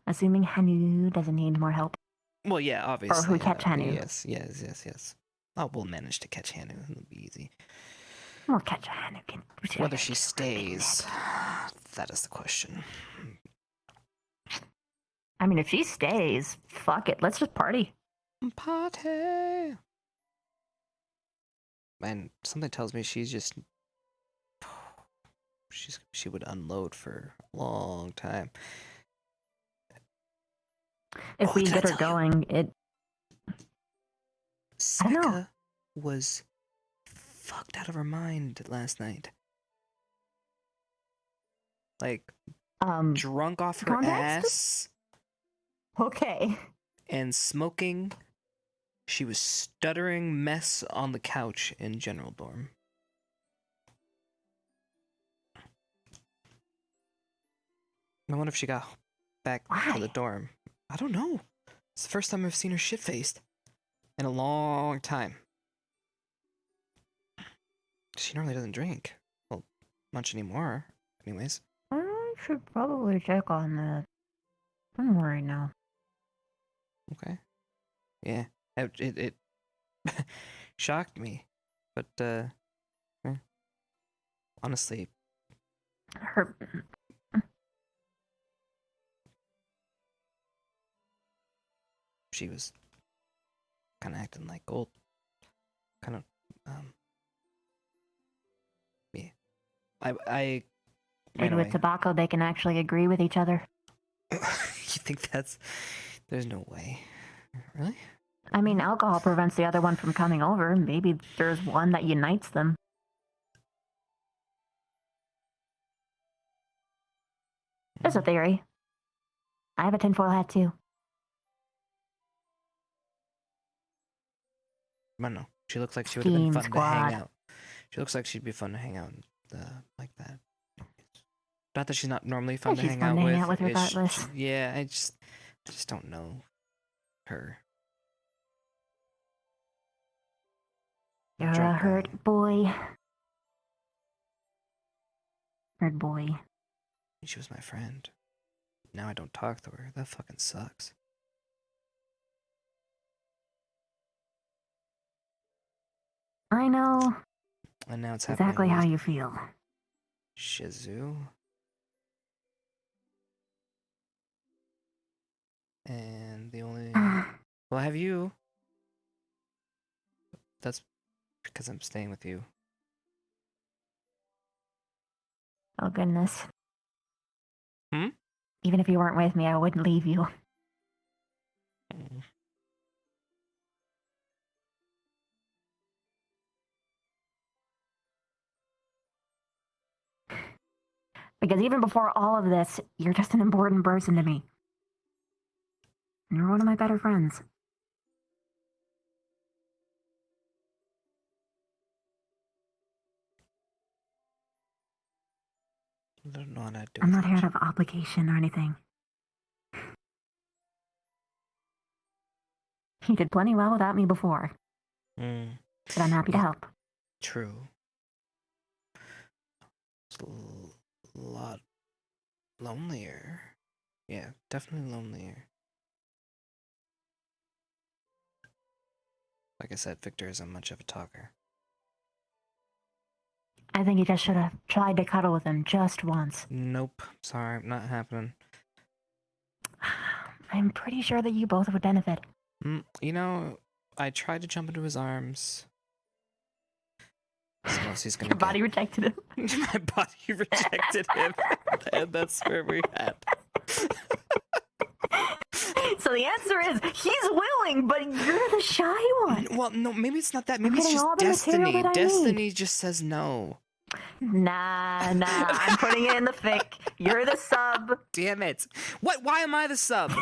Assuming Hanu doesn't need more help. Well, yeah, obviously. we catch Hanu. Yes. Oh, we'll manage to catch Hanu. It'll be easy. We'll catch a Hanu. Whether she stays, that is the question. I mean, if she stays, fuck it. Let's just party. Party! And something tells me she would unload for a long time. If Oh, we did I get her tell you? going, it. I don't know. Seneca was fucked out of her mind last night. Like, drunk off her context? ass Okay. and smoking. She was stuttering mess on the couch in general dorm. I wonder if she got back to the Why? dorm. I don't know. It's the first time I've seen her shit-faced in a long time. She normally doesn't drink. Well, much anymore, anyways. I should probably check on that. I'm worried now. Okay. Yeah. It shocked me. But, honestly, Her. she was kind of acting like gold. Kind of, yeah. I ran Maybe with away. tobacco, they can actually agree with each other. You think there's no way. Really? I mean, alcohol prevents the other one from coming over. Maybe there's one that unites them. Just a theory. I have a tinfoil hat too. I don't know. She looks like she would have been Steam fun to hang squad. out. She looks like she'd be fun to hang out like that. Not that she's not normally fun to she's hang fun out to with. hang out with it's regardless. yeah, I just don't know her. You're a Drunk guy. hurt boy. Hurt boy. She was my friend. Now I don't talk to her. That fucking sucks. I know And now it's exactly happening how with you feel. Shizu. And the only well, I have you. That's because I'm staying with you. Oh, goodness. Hmm? Even if you weren't with me, I wouldn't leave you. Mm. Because even before all of this, you're just an important person to me. You're one of my better friends. I don't know how to do I'm with not here much. out of obligation or anything. You did plenty well without me before, Mm, but I'm happy to help. true. It's a lot lonelier. Yeah, definitely lonelier. Like I said, Victor isn't much of a talker. I think you just should have tried to cuddle with him just once. Nope. Sorry, not happening. I'm pretty sure that you both would benefit. You know, I tried to jump into his arms. That's the most he's gonna Your body rejected him. get. My body rejected him. And that's where we're at. So the answer is, he's willing, but you're the shy one. Well, no, maybe it's not that. Maybe it's getting just all the material destiny. that I need. Destiny just says no. Nah, I'm putting it in the fic. You're the sub. Damn it. What? Why am I the sub?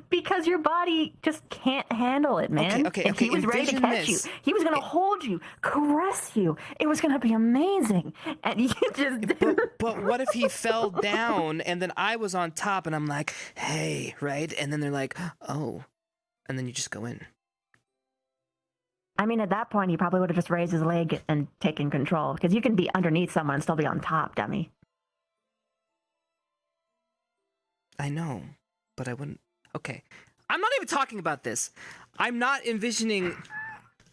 Because your body just can't handle it, man. Okay, If he was ready to envision catch this. you, he was gonna hold you, caress you. It was gonna be amazing. And you just didn't. But what if he fell down and then I was on top and I'm like, hey, right? And then they're like, oh. And then you just go in. I mean, at that point, he probably would have just raised his leg and taken control. Because you can be underneath someone and still be on top, dummy. I know, but I wouldn't. Okay. I'm not even talking about this. I'm not envisioning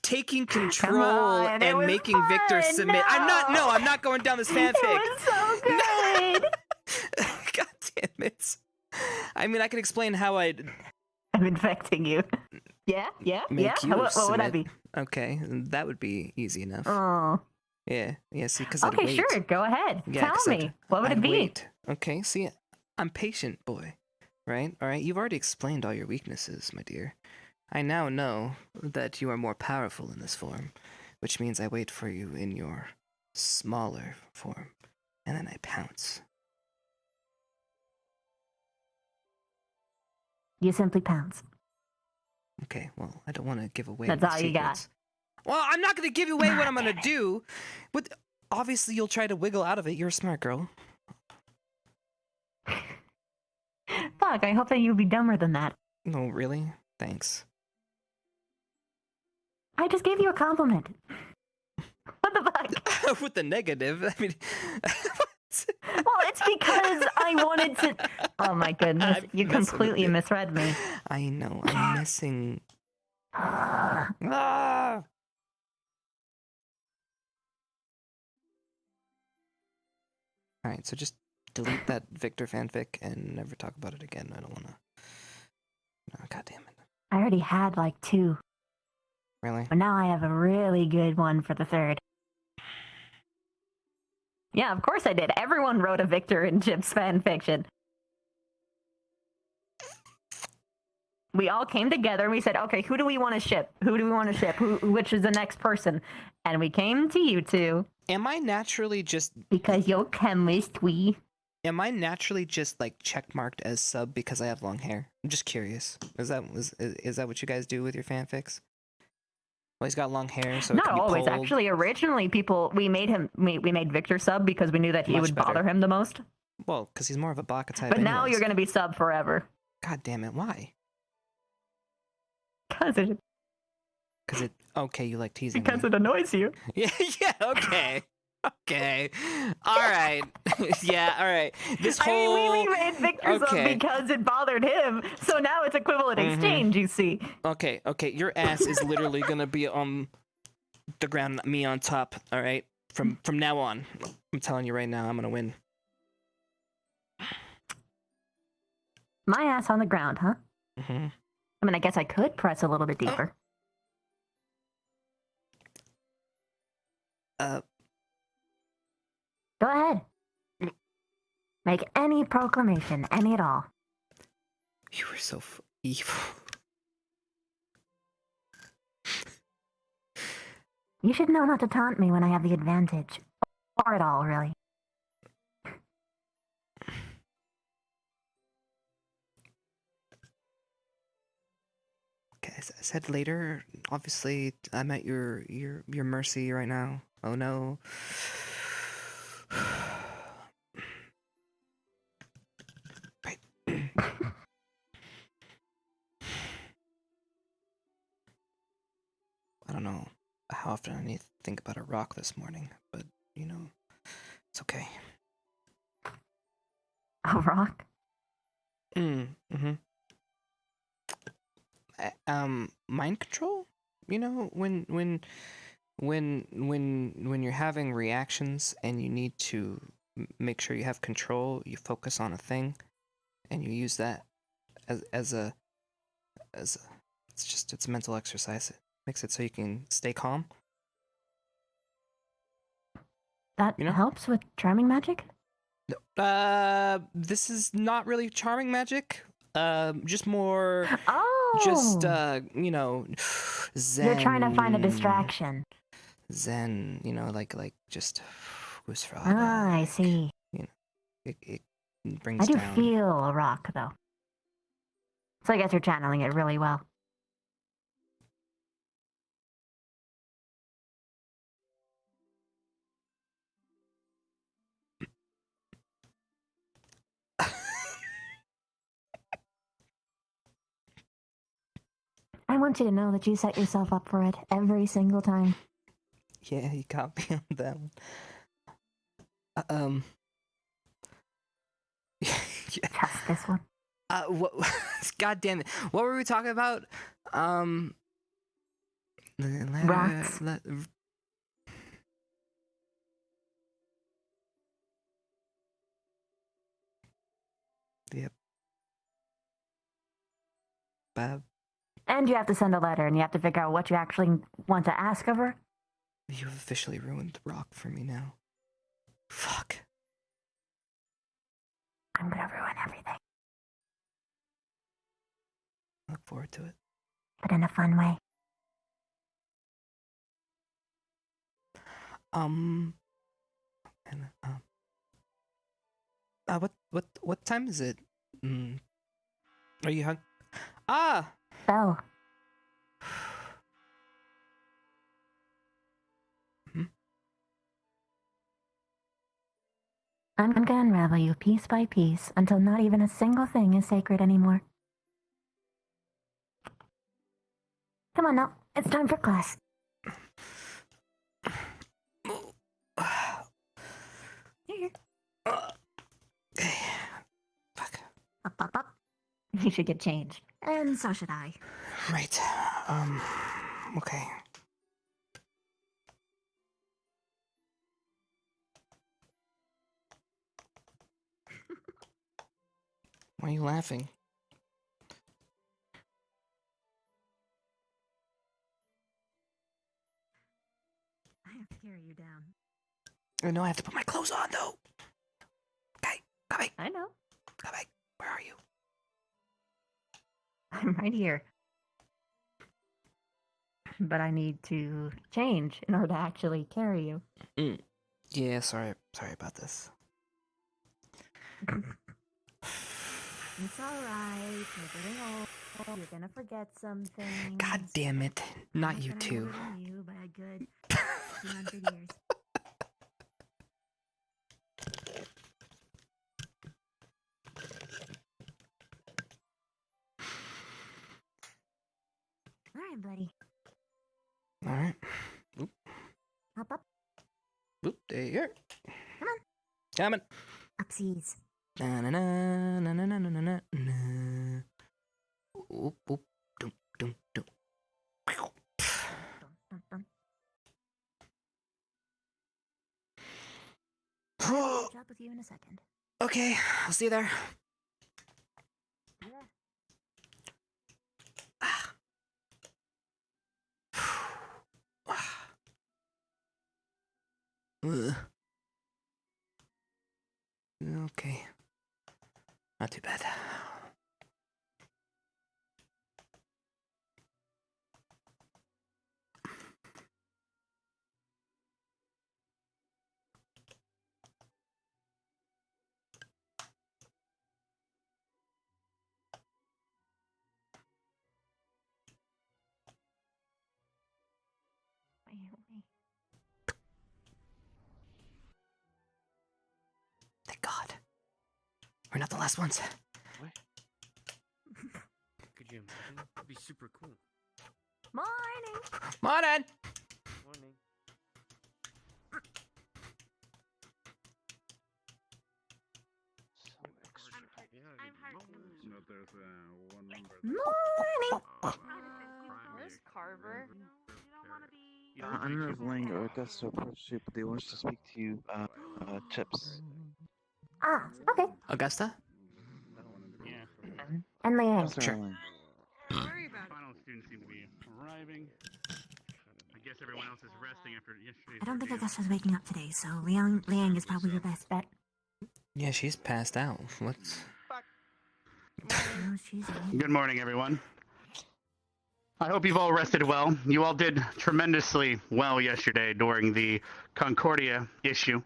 taking control on, it and was making Victor fun, submit. no. I'm not going down this fanfic. It was so good. God damn it. I mean, I can explain how I'd I'm infecting you. Yeah. make you What would that submit. be? Okay, that would be easy enough. Oh. Yeah, see, because I'd Okay, wait. sure. Go ahead. Yeah, Tell 'cause me. What would I'd it be? wait. Okay, see, I'm patient, boy. Right? All right, you've already explained all your weaknesses, my dear. I now know that you are more powerful in this form, which means I wait for you in your smaller form, and then I pounce. You simply pounce. Okay, well, I don't want to give away That's my all you got. secrets. Well, I'm not going to give away what I'm going to do. But obviously, you'll try to wiggle out of it. You're a smart girl. Fuck, I hope that you'd be dumber than that. No, really? Thanks. I just gave you a compliment. What the fuck? With the negative, I mean... Well, it's because I wanted to... Oh my goodness, I'm you messing with completely you. misread me. I know, I'm missing... Ah! Alright, so just delete that Victor fanfic and never talk about it again. I don't want to... No, God damn it. I already had like 2, Really? but now I have a really good one for the 3rd. Yeah, of course I did. Everyone wrote a Victor and Chipz fan fiction. We all came together and we said, okay, who do we want to ship? Which is the next person? And we came to you two. Am I naturally just... Because you're chemistry. Am I naturally just, like, checkmarked as sub because I have long hair? I'm just curious. Is that what you guys do with your fanfics? Well, he's got long hair, so it Not can be always. pulled. Actually, originally we made Victor sub because we knew that he Much would better. bother him the most. Well, because he's more of a baka type But now anyways. you're going to be sub forever. God damn it, why? Because it Okay, you like teasing because me. it annoys you. Yeah, okay. Okay. Alright. Yeah, alright. This whole... I mean, we made Victor sub Okay. because it bothered him. So now it's equivalent exchange, you see. Okay, your ass is literally gonna be on the ground, me on top, alright? From now on. I'm telling you right now, I'm gonna win. My ass on the ground, huh? Mm-hmm. I mean, I guess I could press a little bit deeper. Go ahead. Make any proclamation, any at all. You were so evil. You should know not to taunt me when I have the advantage. Or at all, really. I said later. Obviously, I'm at your mercy right now. Oh no. Right. I don't know how often I need to think about a rock this morning, but you know, it's okay. A rock? Mm-hmm. Mind control? You know, when you're having reactions and you need to make sure you have control, you focus on a thing, and you use that as a it's a mental exercise. It makes it so you can stay calm. That You know? helps with charming magic? This is not really charming magic. Just more. Oh! Just you know, zen. You're trying to find a distraction. Zen, you know, like just Ah, I see. You know, it brings I do down. feel a rock, though. So I guess you're channeling it really well. I want you to know that you set yourself up for it every single time. Yeah, you got me on that one. Yeah. Just this one. What? God damn it! What were we talking about? Rocks. Yep. Bab. And you have to send a letter, and you have to figure out what you actually want to ask of her. You've officially ruined the rock for me now. Fuck. I'm gonna ruin everything. Look forward to it. But in a fun way. And what time is it? Are you hung? Ah. Belle. I'm gonna unravel you piece by piece until not even a single thing is sacred anymore. Come on now, it's time for class. Here. Fuck. Up. You should get changed. And so should I. Right. Okay. Why are you laughing? I have to carry you down. I know I have to put my clothes on though. Okay, come back. I know. Come back. Where are you? I'm right here. But I need to change in order to actually carry you. Yeah, sorry about this. It's alright. You're getting old. You're gonna forget something. God damn it. Not you too. You by a good 200 years. Alright, buddy. Alright. Oop. Hop up. Oop, there you are. Come on. Coming. Upsies. Na na na na na na na na na. Oop oop. Dum dum dum. Dun, dun. I'll catch up with you in a second. Okay, I'll see you there. Yeah. Ugh. Okay. Not too bad. Thank God. We're not the last ones. What? Could you imagine? That'd be super cool. Morning. Morning! Morning. I'm hard. But there's one number. Morning. Where's Carver? I'm revealing Augusta approached you, but they want to speak to you, Chipz. Ah, okay. Augusta? Yeah. And Leanne. Sure. Worry about it. Final students seem to be arriving. I guess everyone else is resting after yesterday's I don't think ordeal. Augusta's waking up today, so Liang is probably your best bet. Yeah, she's passed out. What's... No, she's Good morning, everyone. I hope you've all rested well. You all did tremendously well yesterday during the Concordia issue.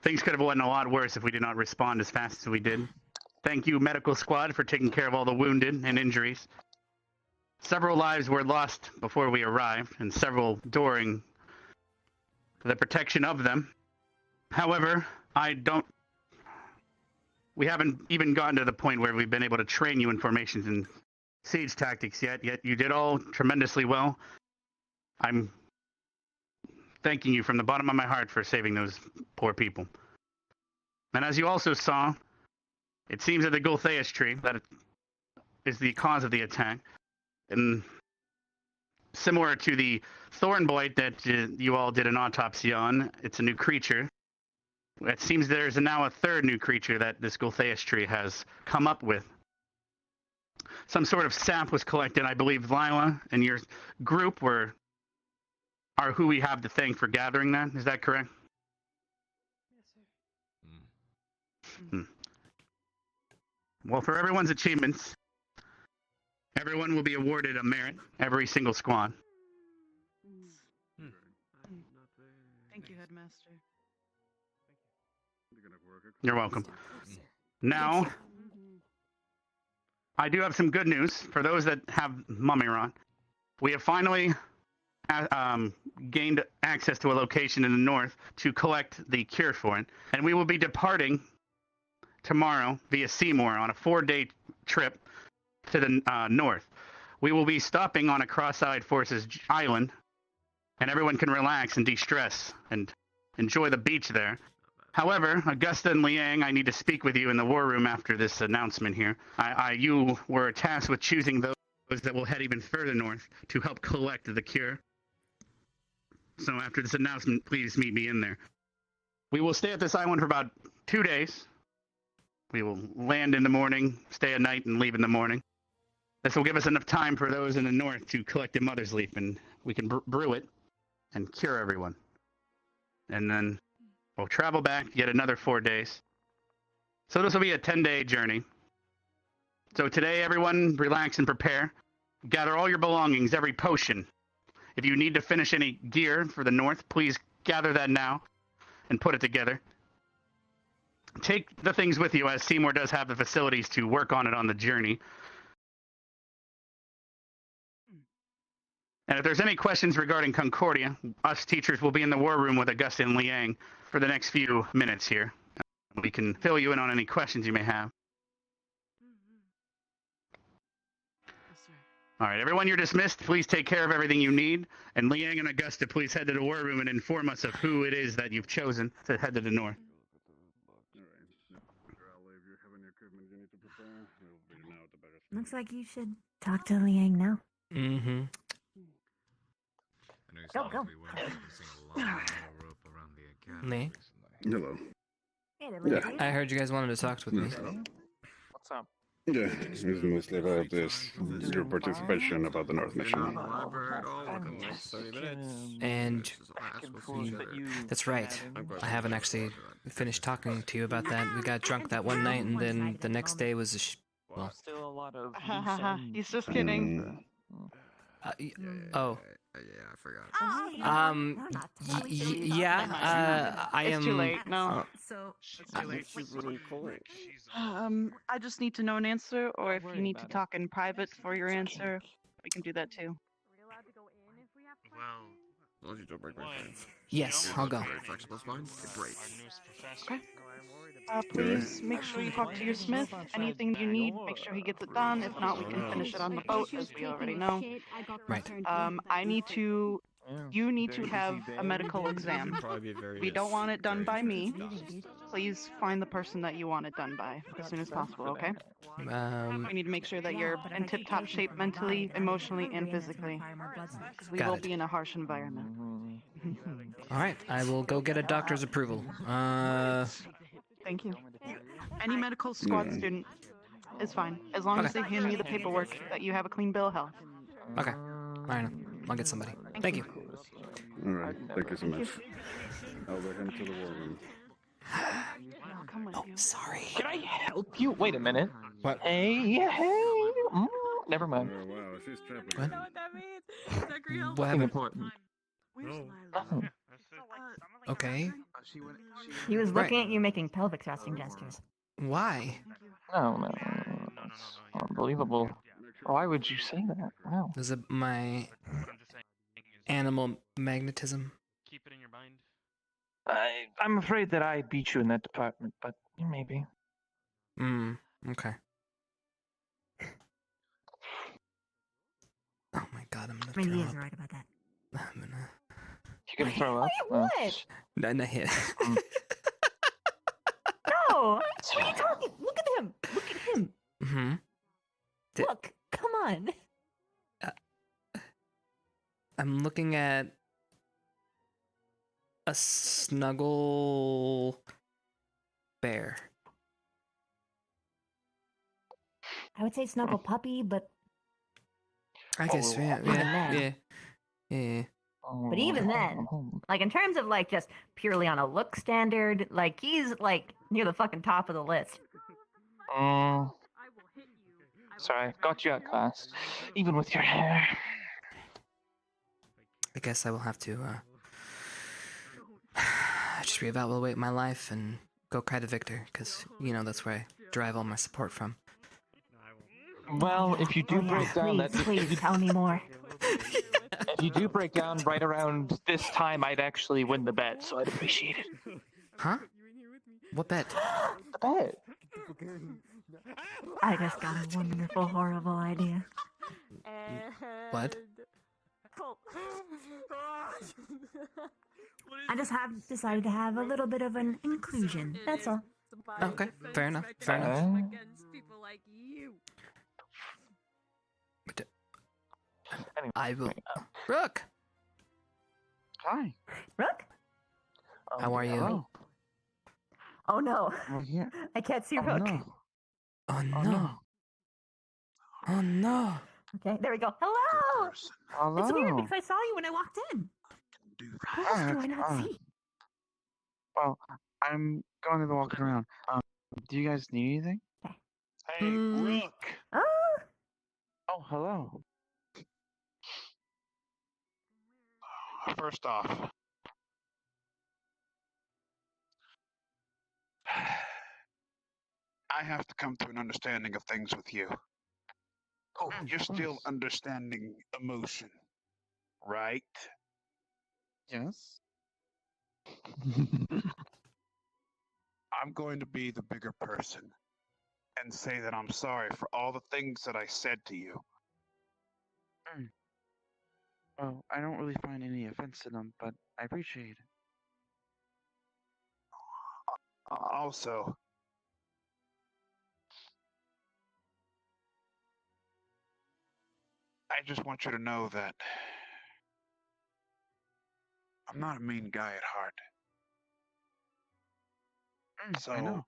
Things could have went a lot worse if we did not respond as fast as we did. Thank you, medical squad, for taking care of all the wounded and injuries. Several lives were lost before we arrived, and several during the protection of them. However, we haven't even gotten to the point where we've been able to train you in formations and siege tactics yet you did all tremendously well. I'm thanking you from the bottom of my heart for saving those poor people. And as you also saw, it seems that the Gultheus tree that is the cause of the attack, and similar to the Thornblight that you all did an autopsy on, it's a new creature. It seems there's now a third new creature that this Gultheus tree has come up with. Some sort of sap was collected. I believe Lila and your group are who we have to thank for gathering that. Is that correct? Yes, sir. Well, for everyone's achievements, everyone will be awarded a merit, every single squad. Thank you, Headmaster. You're welcome. Now, I do have some good news for those that have Mummiron. We have finally gained access to a location in the north to collect the cure for it, and we will be departing tomorrow via Seymour on a 4-day trip to the north. We will be stopping on a Cross-Eyed Forces island, and everyone can relax and de-stress and enjoy the beach there. However, Augusta and Liang, I need to speak with you in the war room after this announcement here. You were tasked with choosing those that will head even further north to help collect the cure. So after this announcement, please meet me in there. We will stay at this island for about 2 days. We will land in the morning, stay at night, and leave in the morning. This will give us enough time for those in the north to collect the Mother's Leaf, and we can brew it and cure everyone. And then we'll travel back yet another 4 days. So this will be a 10-day journey. So today, everyone, relax and prepare. Gather all your belongings, every potion. If you need to finish any gear for the north, please gather that now and put it together. Take the things with you, as Seymour does have the facilities to work on it on the journey. And if there's any questions regarding Concordia, us teachers will be in the war room with Augusta and Liang for the next few minutes here. We can fill you in on any questions you may have. Yes, sir. All right, everyone, you're dismissed. Please take care of everything you need. And Liang and Augusta, please head to the war room and inform us of who it is that you've chosen to head to the north. Looks like you should talk to Liang now. Mm-hmm. Go. Liang? Hello. Hey there, Yeah. lady. I heard you guys wanted to talk with me. What's up? Yeah, it's mostly about your participation about the North mission. And that's right. I haven't actually finished talking to you about that. We got drunk that one night, and then the next day was well. Still a lot of. He's just kidding. Oh. Yeah, I forgot. I am. It's too late. No. So, I just need to know an answer, or if you need to talk in private for your answer, we can do that too. Well, As long as you don't break my phone. Yes, I'll go. Very flexible spine. It breaks. Okay. Please make sure you talk to your smith. Anything you need, make sure he gets it done. If not, we can finish it on the boat, as we already know. Right. You need to have a medical exam. We don't want it done by me. Please find the person that you want it done by as soon as possible, okay? We need to make sure that you're in tip-top shape mentally, emotionally, and physically. Because we Got will it. be in a harsh environment. All right, I will go get a doctor's approval. Thank you. Any medical squad student is fine, as long as they hand me the paperwork that you have a clean bill of health. Okay. All right, I'll get somebody. Thank you. All right, thank you so much. I'll let him to the war room. I'll come with you. Sorry. Can I help you? Wait a minute. What? Hey. Never mind. Oh wow, she's trapping. What? What that means? Zachary, help What me. happened? Important. Where's Okay. He was looking at you making pelvic thrusting gestures. Why? No. It's unbelievable. Why would you say that? Wow. Is it my animal magnetism? Keep it in your mind. I'm afraid that I beat you in that department, but maybe. Okay. Oh my god, I'm gonna Maybe he throw is up. right about that. I'm gonna... You can throw up. What? Not hit. No! What are you talking? Look at him! Look at him! Mm-hmm. Look! Come on! I'm looking at a snuggle bear. I would say snuggle puppy, but I guess, yeah. but even then, like in terms of like just purely on a look standard, like he's like near the fucking top of the list. Sorry, got you at class. Even with your hair. I guess I will have to just reevaluate my life and go cry to Victor, because, you know, that's where I derive all my support from. Well, if you do break down please tell me more. If you do break down right around this time, I'd actually win the bet, so I'd appreciate it. Huh? What bet? The bet. I just got a wonderful, horrible idea. What? I just have decided to have a little bit of an inclusion. That's all. Okay, fair enough. Fair enough. Against people like you. But, I will. Rook! Hi. Rook? How are you? Hello. Oh no. I'm here. I can't see Oh, Rook. no. Oh no. Oh no. Okay, there we go. Hello! Hello. It's weird because I saw you when I walked in. How else do I not see? Well, I'm going to be walking around. Do you guys need anything? Hey, Rook! Oh, hello. First off, I have to come to an understanding of things with you. Oh, you're still understanding emotion, right? Yes. I'm going to be the bigger person and say that I'm sorry for all the things that I said to you. Well, I don't really find any offense in them, but I appreciate it. Also, I just want you to know that I'm not a mean guy at heart. So, I know.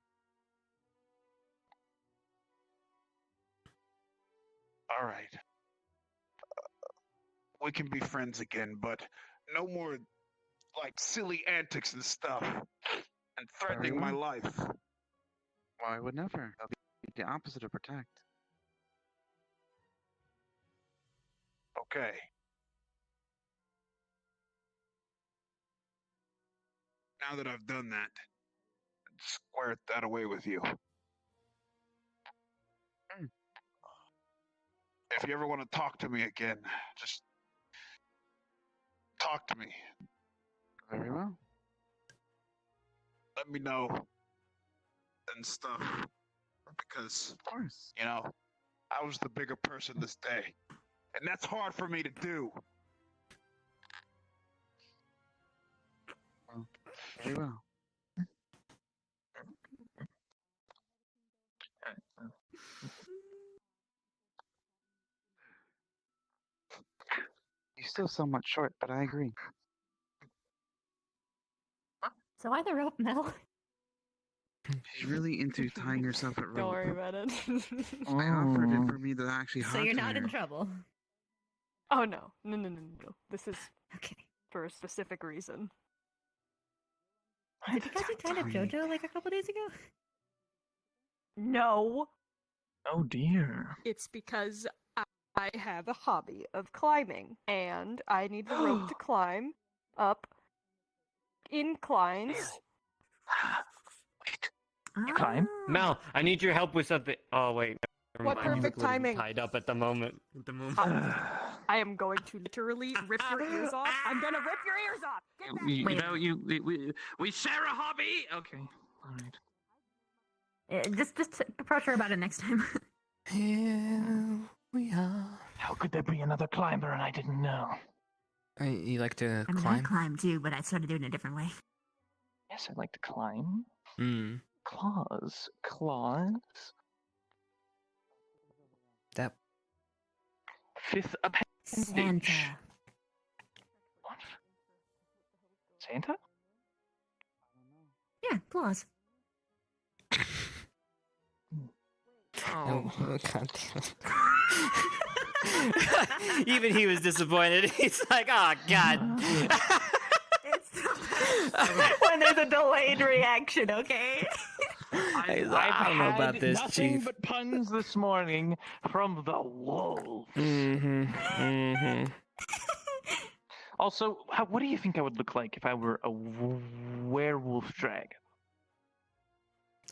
all right. We can be friends again, but no more like silly antics and stuff and threatening my well. life. Well, I would never. I'll be the opposite of protect. Okay. Now that I've done that, square that away with you. If you ever want to talk to me again, just talk to me. Very well. Let me know and stuff. Because, Of course. you know, I was the bigger person this day. And that's hard for me to do. Well, very well. You're still somewhat short, but I agree. So why the rope, Mel? She's really into tying herself at rope. Don't worry about it. I offered it for me to actually So hard you're to not her. in trouble. Oh no. No. This is Okay. for a specific reason. Is it because you tied up JoJo like a couple days ago? No. Oh dear. It's because I have a hobby of climbing, and I need the rope to climb up inclines. Climb? Mel, I need your help with something. Oh wait. never What mind. I'm perfect literally timing. Tied up at the moment. I am going to literally rip your ears off. I'm gonna rip your ears off. Get back. You know, we share a hobby. Okay. All right. Just approach her about it next time. Here we are. How could there be another climber and I didn't know? You like to I mean, I climb? climb too, but I started doing it a different way. Yes, I like to climb. Hmm. Claws. That. Fifth appendage. Santa. What? Santa? Yeah, claws. Oh, God damn it. Even he was disappointed. He's like, oh, God. When there's a delayed reaction, okay? I don't know about this, nothing Chief. but puns this morning from the wolves. Also, what do you think I would look like if I were a werewolf dragon?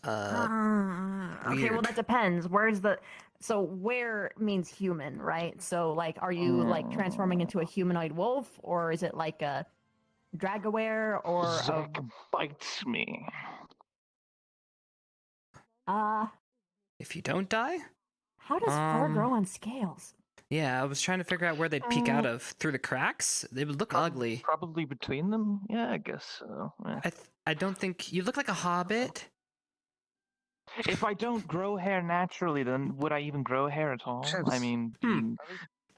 Okay, well that depends. So where means human, right? So like, are you like transforming into a humanoid wolf, or is it like a dragaware, or Zack bites me. If you don't die? How does fur grow on scales? Yeah, I was trying to figure out where they'd peek out of. Through the cracks? They would look ugly. Probably between them? Yeah, I guess so. I don't think... You look like a hobbit. If I don't grow hair naturally, then would I even grow hair at all? Chipz. I mean,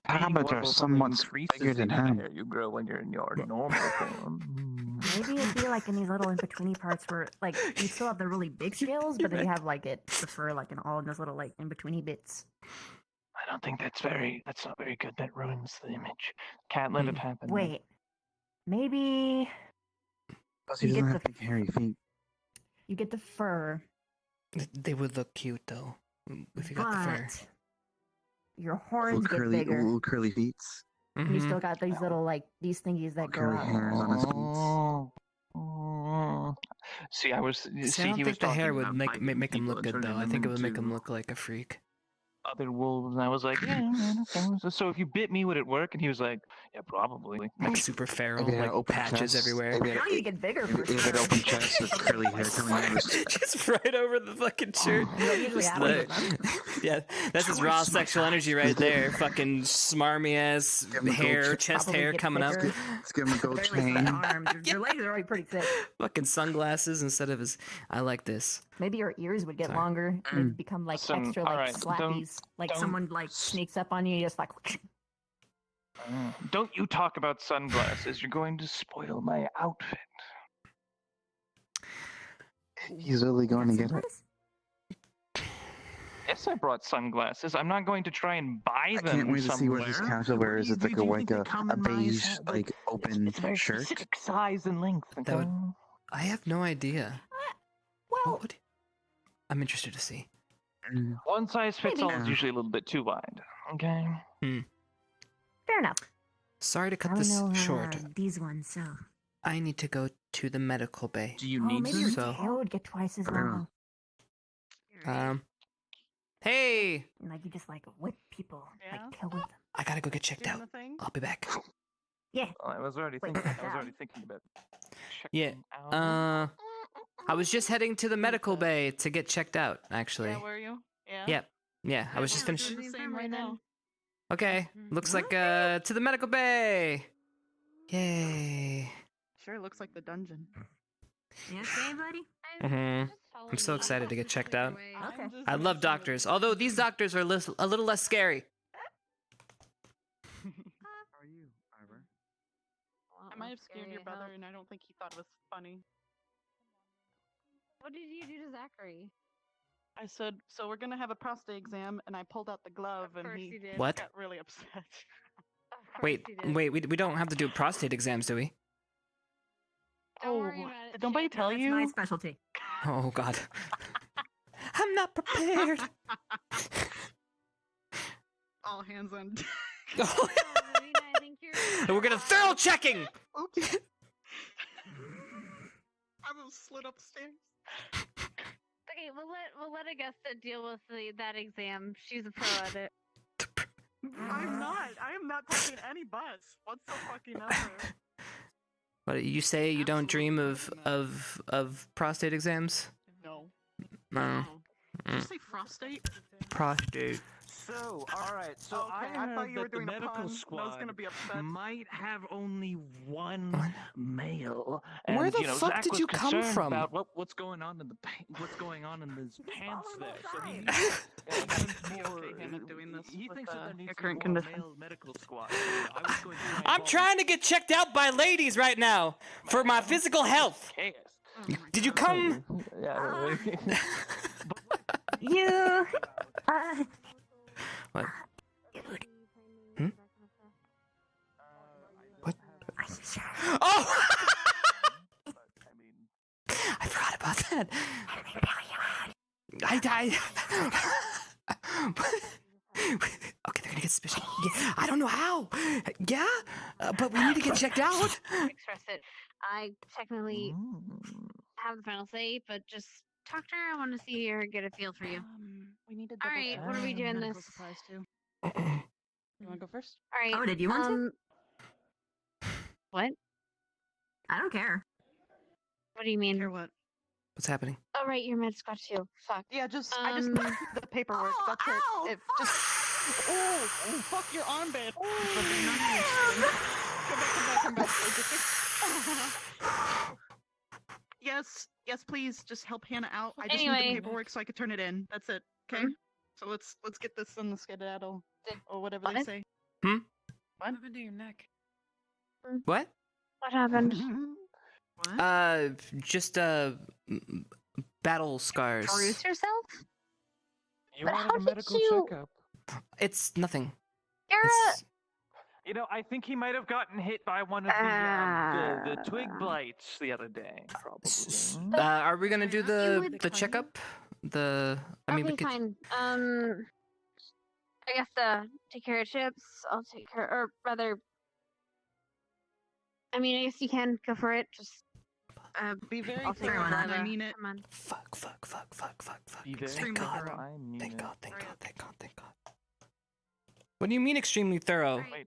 Hobbits are somewhat bigger than him. hair you grow when you're in your normal form. Maybe it'd be like in these little in-betweeny parts where like you still have the really big scales, but then you have like the fur like in all in those little like in-betweeny bits. I don't think that's not very good. That ruins the image. Can't let it happen. Wait, maybe Plus, he doesn't have big hairy feet. you get the fur, They would look cute, though, if you got the fur. but your horns get bigger. Little curly feet. And you still got these little like these thingies that grow Curly out. hairs on his feet. See, I was. See, I don't think the hair would make him look good, though. I think it would make him look like a freak. Other wolves, and I was like, yeah, man, okay. So if you bit me, would it work? And he was like, yeah, probably. Like super feral, Maybe an like open patches chest. everywhere. Maybe Now you get bigger for If it open chest with curly hair coming out of his Just right over the fucking shirt. usually Just have like- them. yeah, that's his raw sexual energy right there. Fucking smarmy ass Give him a hair, gold chest Probably hair get coming up. bigger. Let's give him a gold Barely the chain. arms. Your legs are already pretty thick. Fucking sunglasses instead of his. I like this. Maybe your ears would get Sorry. longer. They'd become like Listen, extra like alright, slappies. Like don't- someone like sneaks up on you, you just like. Don't you talk about sunglasses. You're going to spoil my outfit. He's really going to get it. Yes, I brought sunglasses. I'm not going to try and buy I them can't wait to see what this somewhere. casual wear is. It's like a beige, like open It's very shirt. specific size and length. That Okay? would- I have no idea. Well, I'm interested to see. One size fits all is Maybe. usually a little bit too wide. Okay. fair enough. Sorry to I cut only this know short. these ones, so. I need to go to the medical bay. Do you Oh, need maybe your So- tail would get twice as Girl. long. Hey, And like you just like whip people, Yeah? like kill with them. I gotta go get checked Doing out. the thing? I'll be back. Yeah. Oh, I was already thinking. About. Yeah. I was just heading to the medical bay to get checked out. Actually. Yeah, were you? Yeah. Yep. Yeah. I was just Doing finishing. the same right now. Okay. Looks like to the medical bay. Yay. Sure looks like the dungeon. You okay, buddy? I'm so excited to get checked out. Okay. I love doctors, although these doctors are a little less scary. How are you, Ivor? I might have scared your brother, and I don't think he thought it was funny. What did you do to Zachary? I said, so we're gonna have a prostate exam, and I pulled out the glove, and he What? got really upset. Wait, we don't have to do prostate exams, do we? Did nobody tell you? My specialty. Oh God. I'm not prepared. All hands on deck. We're gonna thorough checking. Oops. I almost slid upstairs. Okay, we'll let Augusta deal with that exam. She's a pro at it. I'm not. I am not taking any bus. What's so fucking ever? What you say? You don't dream of prostate exams? No. No. Did you say prostate? Prostate. So, all right. So Okay, I I thought heard you were that the doing a medical pun. I was squad gonna be upset. might have only one male. And, Where the you know, fuck Zach did was you come concerned from? About what's going on in what's going on in his pants there. So he doing this he with, thinks that there your needs to current be more condition. male medical squad. So I was going to I'm trying to get checked out by ladies right now for my physical health. Did you come? Yeah. You. What? Hmm? What? Oh! I forgot about that. Okay, they're gonna get suspicious. Yeah, I don't know how. Yeah, but we need to get checked out. Express it. I technically have the final say, but just talk to her. I want to see her get a feel for you. We need to. All right, what are we doing medical this? supplies too. You want to go first? All right. Oh, did you want to? What? I don't care. What do you mean? Care what? What's happening? Oh, right, your med squad too. Fuck. Yeah, I just the paperwork. That's it. It just. Oh, fuck your armband. Come back. Yes, please. Just help Hannah out. I just need the paperwork so I could turn it in. That's it. Okay. So let's get this on the skedaddle or whatever they say. Hmm? What happened to your neck? What? What happened? Just battle scars. Bruise yourself? You But wanted how a did medical you- checkup. It's nothing. You're It's- You know, I think he might have gotten hit by one of the twig blights the other day. Probably. Are we gonna do the checkup? I mean, we Okay, could. fine. I guess take care of Chipz. I'll take care, or rather, I mean, I guess you can go for it. Just be very I'll take thorough. care of And I mean it. Come on. Fuck. Be very Thank God. thorough. I mean Thank it. God. What do you mean extremely thorough? Wait,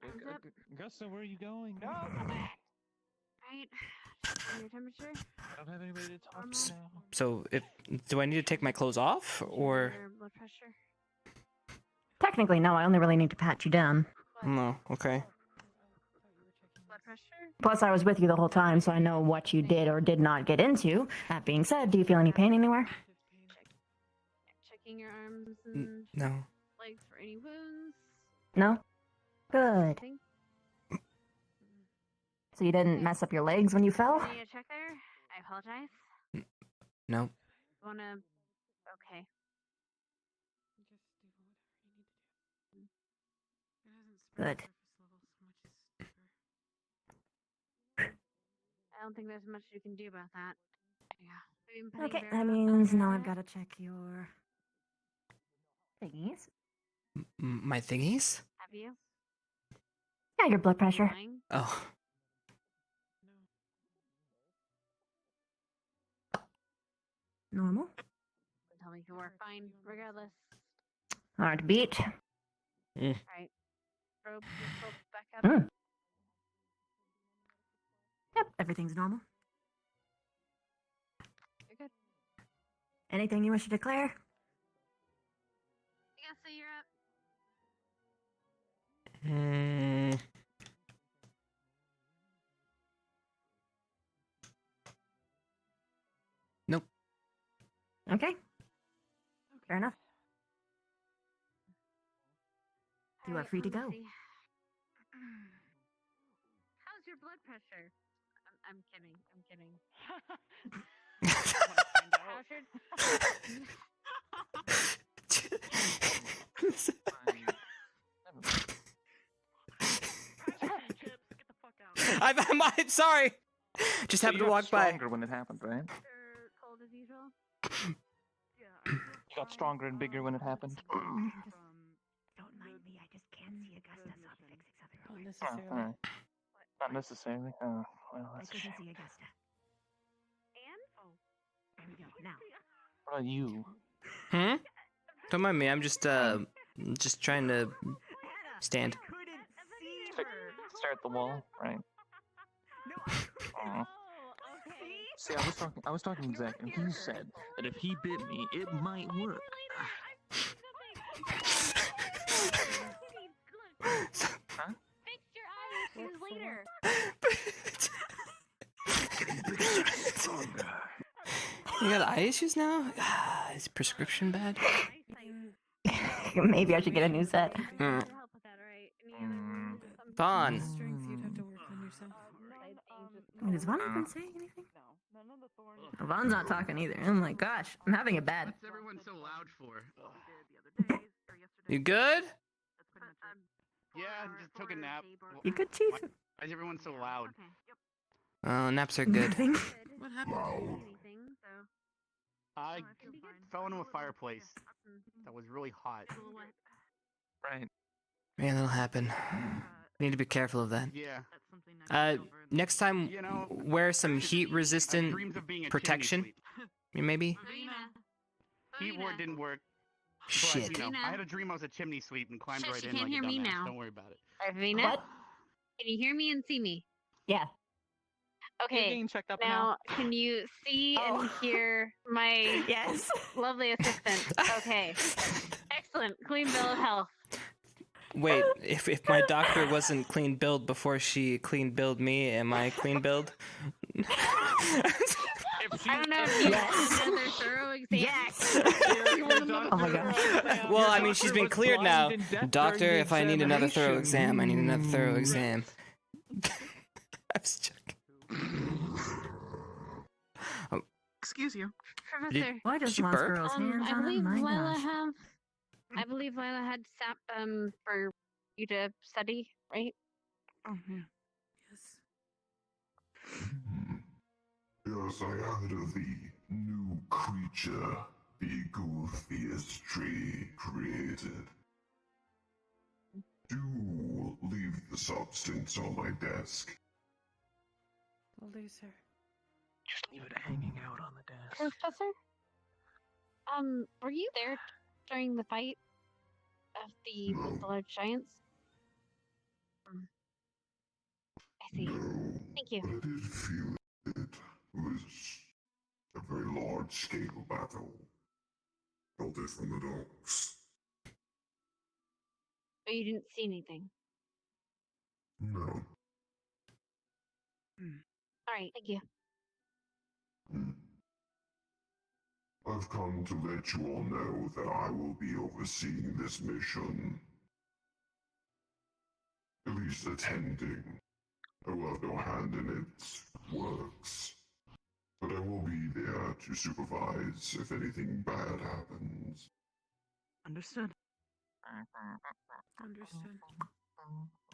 Augusta, where are you going? No, Right. Just your temperature. I don't have anybody to talk to now. So, do I need to take my clothes off, or Your blood pressure. Technically, no. I only really need to pat you down. no? Okay. Blood pressure. Plus, I was with you the whole time, so I know what you did or did not get into. That being said, do you feel any pain anywhere? Checking your arms and No. legs for any wounds. No? Good. Anything? So you didn't mess up your legs when you fell? Need a check there? I apologize. No. Wanna? Okay. Good. I don't think there's much you can do about that. Yeah. Have you been petting Okay, Vera that up? means now I've got to check your thingies. My thingies? Have you? Yeah, your blood pressure. Lying? Oh. Normal. Tell me you were fine, regardless. Heartbeat. Alright. Rope back up. Mm. everything's normal? You're good. Anything you wish to declare? Yeah, so you're up. Nope. Okay. Fair enough. You are Alright, free to let me go. see. How's your blood pressure? I'm kidding. I'm kidding. I'm sorry. Just happened to walk by. Stronger when it happened, right? Cold as usual. You got stronger and bigger when it happened. Don't mind me, I just can't see Augusta, so I'm fixing something real quick. Oh, alright. Not necessarily. Oh, well, I that's a couldn't shame. see Augusta. And? Oh. There we go. Now. What about you? Don't mind me. I'm just trying to stand. Stare at the wall, right? See, I was talking to Zach, and he said that if he bit me, it might work. Huh? Fix your eye issues later. You got eye issues now? Is prescription bad? Maybe I should get a new set. Vaughn. Does Vaughn even say anything? Vaughn's not talking either. Oh my gosh, I'm having it bad. What's everyone so loud for? You good? Yeah, just took a nap. You good, Chief? Why is everyone so loud? Oh, naps are good. What happened? I fell into a fireplace that was really hot. Right. Man, that'll happen. Need to be careful of that. Yeah. Next time, wear some heat-resistant Dreams of being a protection. chimney Maybe. Heat ward didn't work. But, Shit. you know, I had a dream I was a chimney sweep and climbed Shit, right she in can't like hear a me dumbass. now. Don't worry about it. Arvina? What? Can you hear me and see me? Yeah. Okay. You're getting checked up now, can you see and hear my Yes. lovely assistant? Okay. Excellent. Clean bill of health. Wait, if my doctor wasn't clean billed before she clean billed me, am I clean billed? I don't know if you did another thorough exam. Yes. Oh my god. Well, I mean, she's been cleared now. Doctor, if I need another thorough exam, I need another thorough exam. I'm just joking. Excuse you. Professor. Why does she Moss burp? Girl's hands I on believe my Lila gosh. have. I believe Lila had sap for you to study, right? Oh yeah. Yes, I added the new creature the goofiest tree created. Do leave the substance on my desk. Loser. Just leave it hanging out on the desk. Professor? Were you there during the fight of with the large giants? I see. No, Thank you. but I did feel it was a very large-scale battle. Felt it from the docks. But you didn't see anything. No. Alright, thank you. I've come to let you all know that I will be overseeing this mission. At least attending. I will have no hand in its works. But I will be there to supervise if anything bad happens. Understood. Understood.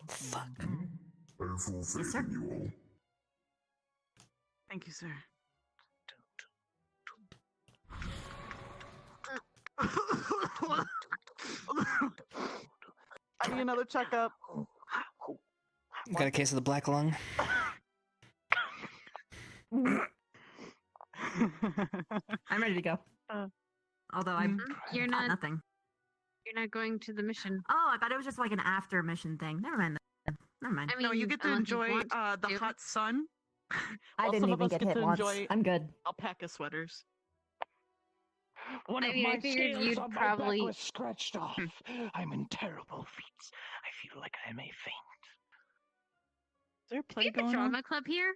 Fuck. I have full faith sir. in you all. Thank you, sir. I need another checkup. Got a case of the black lung? I'm ready to go. Although I've You're got not nothing. You're not going to the mission. Oh, I thought it was just like an after mission thing. Never mind. Never mind. I mean, No, you get to unless you enjoy want the to. hot sun I While didn't some of even us get get hit to once. enjoy I'm good. alpaca sweaters. One I of mean, I my figured scales you'd on my probably- back was scratched off. I'm in terrible feats. I feel like I may faint. Is there a Do play we have a going on? drama club here?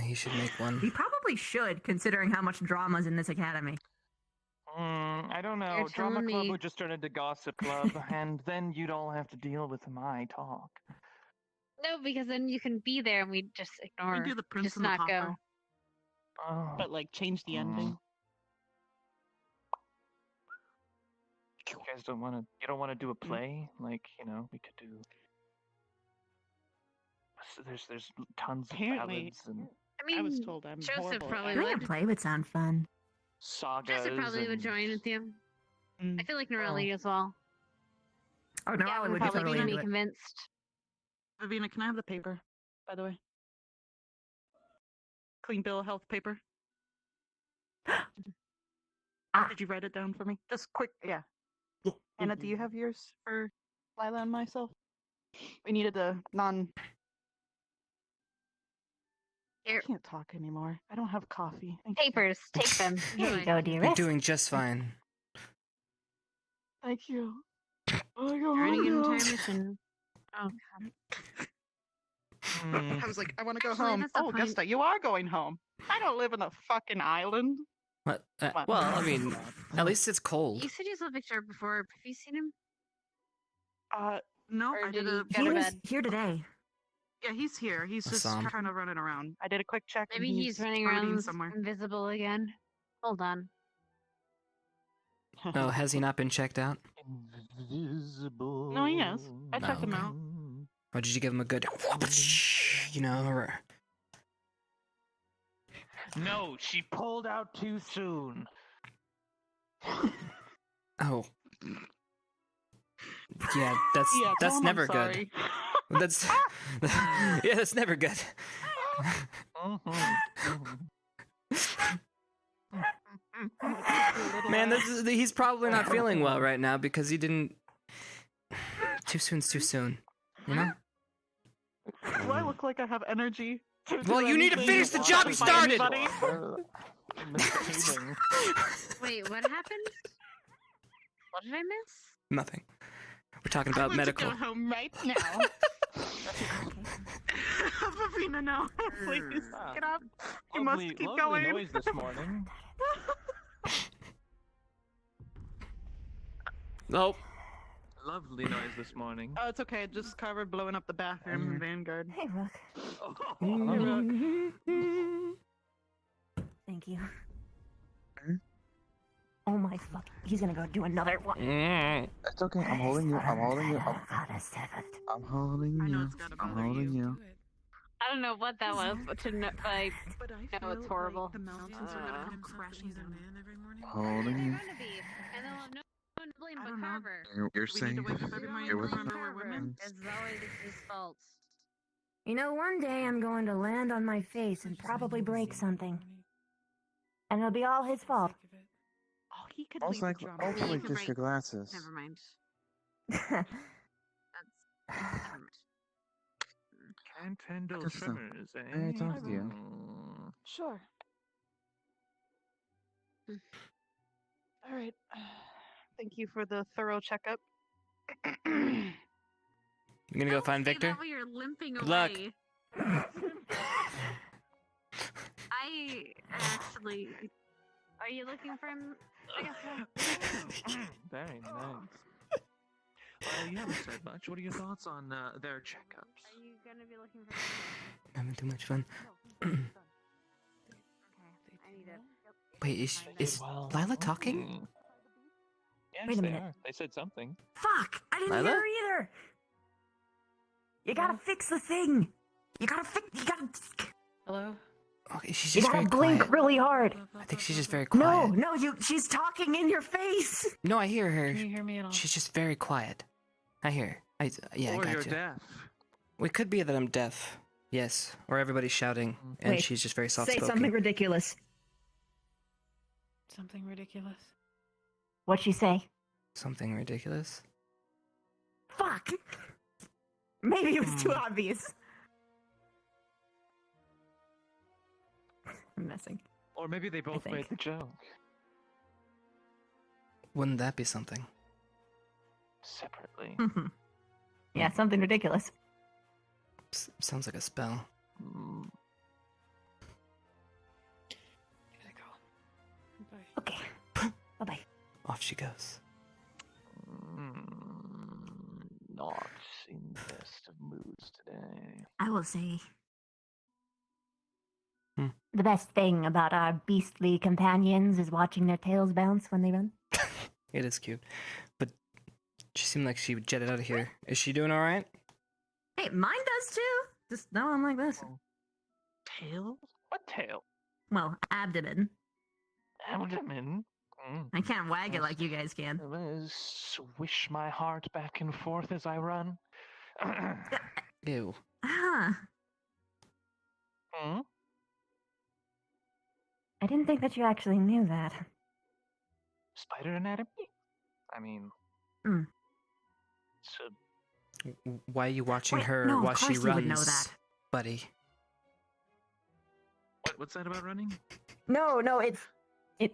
You should make one. We probably should, considering how much drama's in this academy. I don't know. You're Drama telling club me- would just turn into gossip club, and then you'd all have to deal with my talk. No, because then you can be there and we just ignore. We do the Prince just and the not go. Pauper. Oh. But like change the ending. You guys don't want to. You don't want to do a play, like we could do. There's tons Apparently- of ballads and I mean, I was told I'm Joseph horrible at probably Doing a would. play would sound fun. sagas. Joseph probably would and- join with you. I feel like Norelli as well. Oh, Yeah, Norelli would probably totally gonna do be it. convinced. Vivina, can I have the paper, by the way? Clean bill of health paper. Did you write it down for me? Just quick, yeah. Anna, do you have yours for Lila and myself? We needed a non. I can't talk anymore. I don't have coffee. Thank you. Papers, take them. Here you Enjoy. go, You're dearest. doing just fine. Thank you. Oh, you're Running an hungry. entire mission. Oh god. I was like, I want to go Actually, home. that's the Oh, point. Augusta, you are going home. I don't live in a fucking island. What? What? Well, I mean, at least it's cold. You said you saw Victor before. Have you seen him? No, Or I did did a. he go He to was bed? here today. Yeah, he's here. He's I just saw him. kind of running around. I did a quick check. Maybe and he's running partying around somewhere. invisible again. Hold on. Oh, has he not been checked out? Invisible. No, he is. I checked him okay. out. Or did you give him a good, or... No, she pulled out too soon. Oh. Yeah, that's Yeah, tell that's him I'm never good. sorry. That's yeah, that's never good. Man, he's probably not feeling well right now because he didn't. Too soon's too soon, you know. Do I look like I have energy? Well, you need to finish the job you started. Wait, what happened? What did I miss? Nothing. We're talking about I want medical. to go home right now. Vivina, no, please get up. You must keep lovely going. noise this morning. Oh. Lovely noise this morning. Oh, it's okay. Just Carver blowing up the bathroom in Vanguard. Hey, Rook. Thank you. Oh my fuck. He's gonna go do another one. It's okay. I'm holding you. I'm holding you. I'm holding you. I'm holding you. I don't know what that was, but to know, like, But I no, it's feel horrible. Like the mountains are gonna come crashing down. Holding you. Gonna be, and they'll have no one to blame I but don't know. Carver. You're We need saying to wake up every morning you're and with remember we're women. It's always his fault. You know, one day I'm going to land on my face and probably break something. And it'll be all his fault. Oh, he could Most lead the likely, drama. hopefully, You can just your glasses. Never mind. Can't handle Just, tremors, eh? I talked to you. Sure. All right. Thank you for the thorough checkup. You gonna go find Say Victor? that while you're limping Good luck. away. I actually. Are you looking for him? I guess. Very nice. You haven't said much. What are your thoughts on their checkups? Are you gonna be looking for him? Having too much fun. Okay, I need it. Wait, is Lila talking? Yes, Wait a they minute. are. They said something. Fuck! I didn't Lila? hear her either! You gotta fix the thing! You gotta Hello? Okay, she's You just gotta very blink quiet. really hard! I think she's just very No, quiet. she's talking in your face! No, I hear her. Can you hear me at all? She's just very quiet. I hear. Yeah, Or I you're got you. deaf. It could be that I'm deaf. Yes, or everybody's shouting, and Wait, she's just very soft Say spoken. something ridiculous. Something ridiculous. What'd she say? Something ridiculous. Fuck! Maybe it was too obvious. I'm messing. Or maybe they both made the joke. Wouldn't that be something? Separately. Yeah, something ridiculous. Sounds like a spell. Okay. Bye-bye. Off she goes. Not in the best of moods today. I will say. The best thing about our beastly companions is watching their tails bounce when they run. It is cute. But she seemed like she jetted out of here. Is she doing alright? Hey, mine does too. Just no, I'm like this. Tail? What tail? Well, abdomen. Abdomen? I can't wag it like you guys can. Swish my heart back and forth as I run. Ew. Ah. I didn't think that you actually knew that. Spider anatomy? I mean... So... Why are you watching her no, while of she course you would know runs, that. buddy? What's that about running? No, it's... It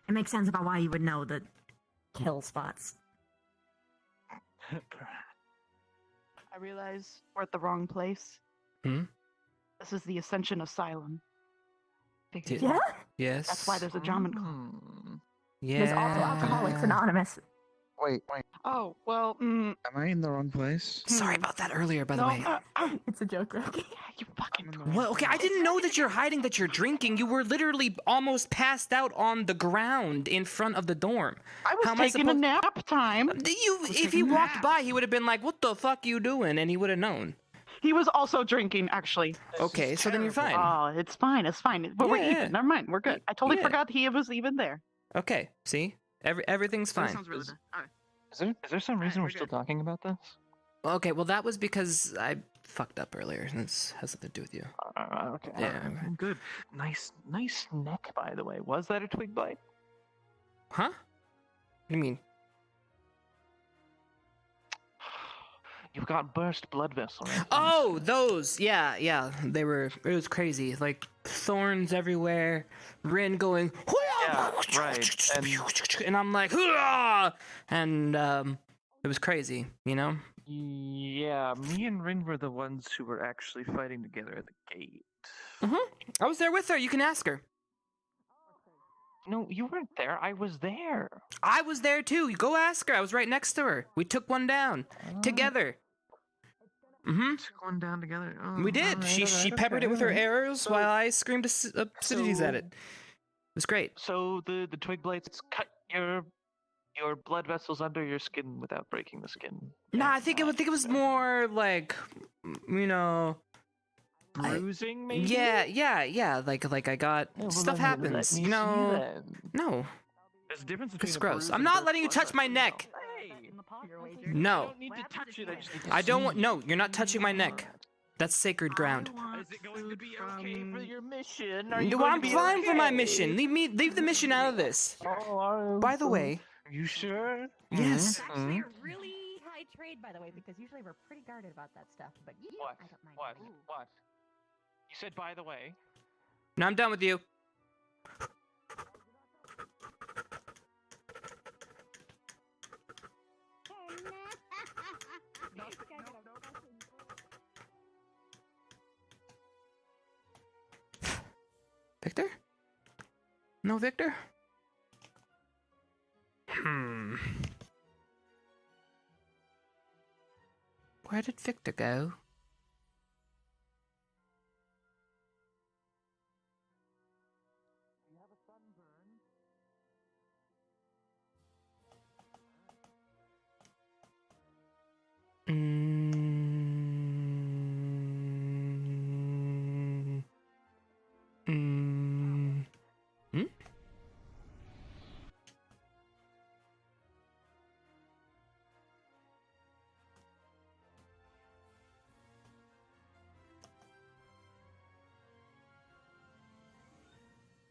makes sense about why you would know the kill spots. I realize we're at the wrong place. This is the Ascension Asylum. Yeah? Yes. That's why there's a Jamin Club. Yeah. There's also Alcoholics Anonymous. Wait. Oh, well, Am I in the wrong place? Sorry about that earlier, by the way. It's a joke, Rocky. You fucking Well, okay, I didn't know that you're hiding that you're drinking. You were literally almost passed out on the ground in front of the dorm. I was taking a nap time. If he walked by, he would have been like, "What the fuck you doing?" And he would have known. He was also drinking, actually. Okay, so then you're fine. Oh, it's fine. But we're Yeah. even. Never mind. We're good. I totally Yeah. forgot he was even there. Okay, see? Everything's fine. Sounds really good. All right. Is there some reason we're still talking about this? Okay, well that was because I fucked up earlier. This has nothing to do with you. Okay. Yeah. Good. Nice neck, by the way. Was that a twig bite? Huh? What do you mean? You've got burst blood vessel. Right? Oh, those. Yeah. It was crazy. Like thorns everywhere. Rin going. Yeah, right. And I'm like, "Hurrah!" And it was crazy, you know? Yeah, me and Rin were the ones who were actually fighting together at the gate. I was there with her. You can ask her. No, you weren't there. I was there. I was there too. You go ask her. I was right next to her. We took one down together. Took one down together. Oh, We did. alright, She alright, peppered it with her okay. arrows while I screamed obscenities at it. It was great. So the twig blades cut your blood vessels under your skin without breaking the skin. Nah, I think it was more like, you know, bruising, maybe. Yeah. Like I got stuff happens, you know. No. There's a difference It's between gross. I'm not letting you touch my neck. No. I don't need to touch it. I just need to I don't see want. No, you're not touching my neck. That's sacred ground. Is it going to be okay for your mission? No, I'm fine for my mission. Leave the mission out of this. By the way. Are you sure? Yes. It's actually a really high trade, by the way, because usually we're pretty guarded about that stuff. But you, What? I don't mind. What? You said by the way. No, I'm done with you. Victor? No, Victor? Where did Victor go?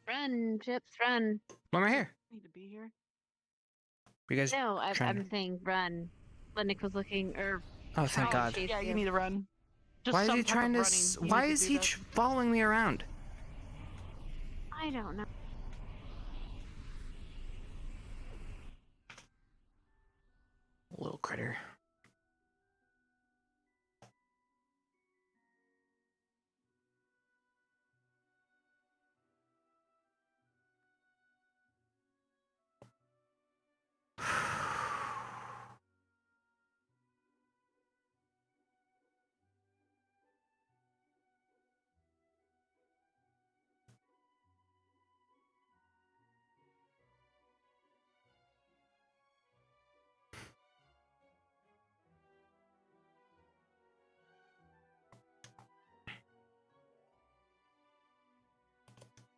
Run, Chipz, run. I'm right here. Need to be here. You guys No, trying I'm saying run. Lennick was looking, or... Oh, thank God. Yeah, you need to run. Just Why is some he type trying of to? running. You Why need is to he do that. following me around? I don't know. Little critter.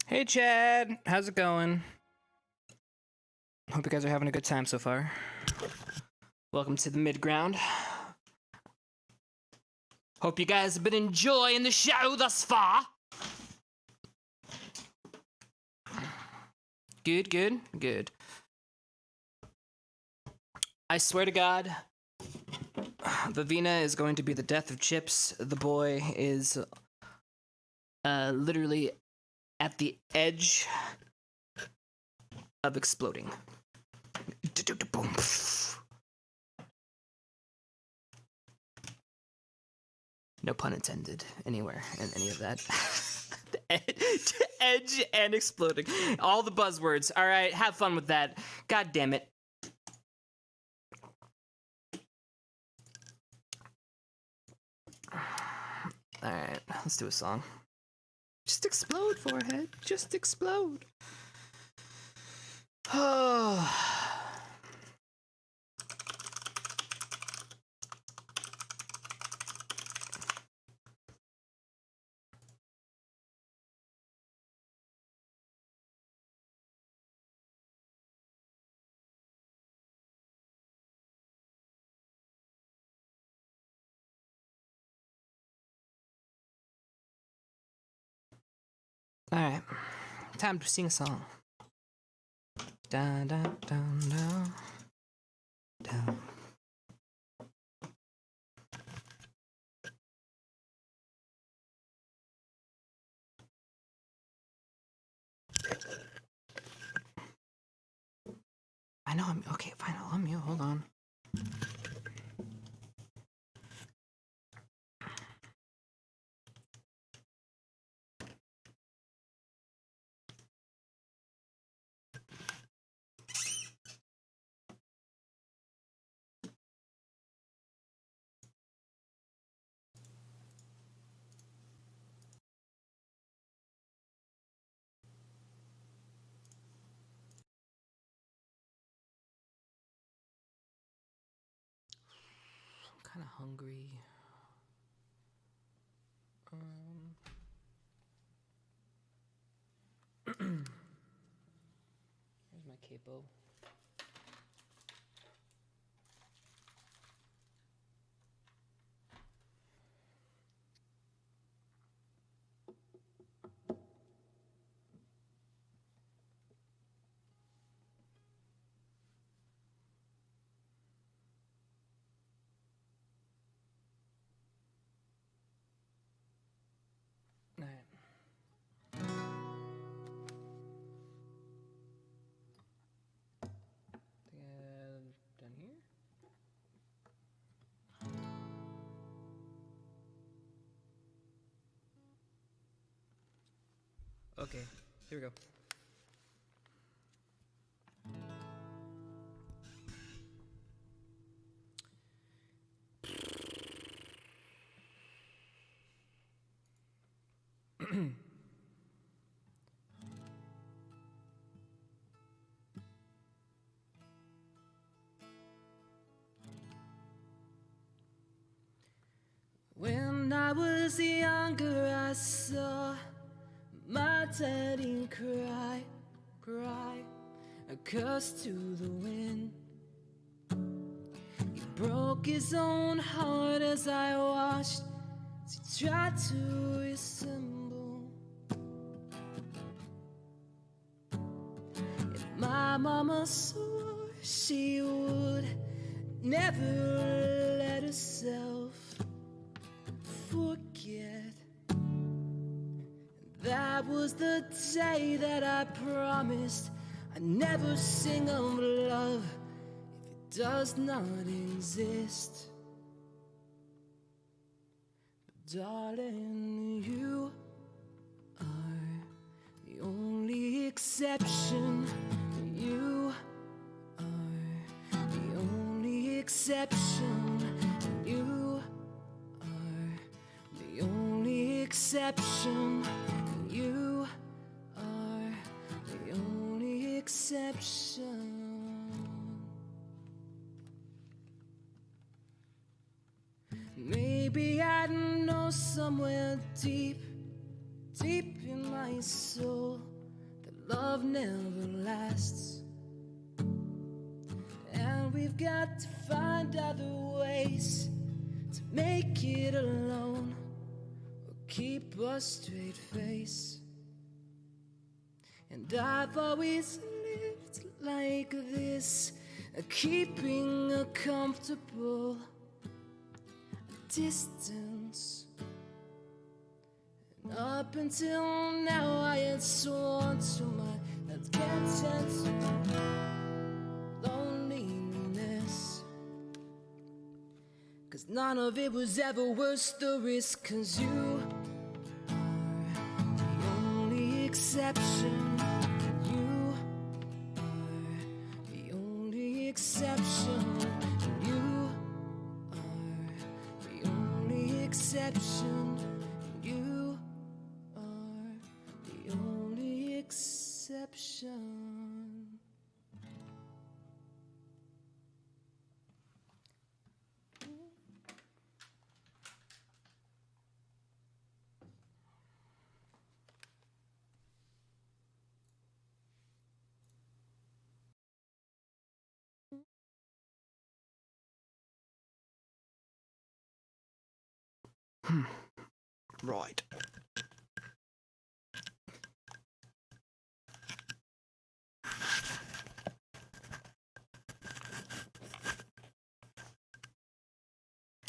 Hey Chad, how's it going? Hope you guys are having a good time so far. Welcome to the mid-ground. Hope you guys have been enjoying the show thus far. Good, good, good. I swear to God, Vivina is going to be the death of Chipz. The boy is literally at the edge of exploding. No pun intended anywhere in any of that. Edge and exploding. All the buzzwords. All right, have fun with that. God damn it. All right, let's do a song. Just explode, forehead. Just explode. Oh. All right, time to sing a song. Down, down, down, down, down. I know I'm okay. Fine, I'll unmute. Hold on. I'm kind of hungry. Where's my capo? All right. Done here. Okay, here we go. When I was younger, I saw my daddy cry, cry, a curse to the wind. He broke his own heart as I watched as he tried to reassemble. And my mama swore she would never let herself forget. that was the day that I promised I'd never sing of love if it does not exist. But darling, you are the only exception. You are the only exception. You are the only exception. You are the only exception. Maybe I know somewhere deep, deep in my soul that love never lasts. And we've got to find other ways to make it alone or keep a straight face. And I've always lived like this, keeping a comfortable distance. And up until now I had sworn to my content loneliness, 'cause none of it was ever worth the risk. 'Cause you are the only exception. You are the only exception. You are the only exception. You are the only exception. Right.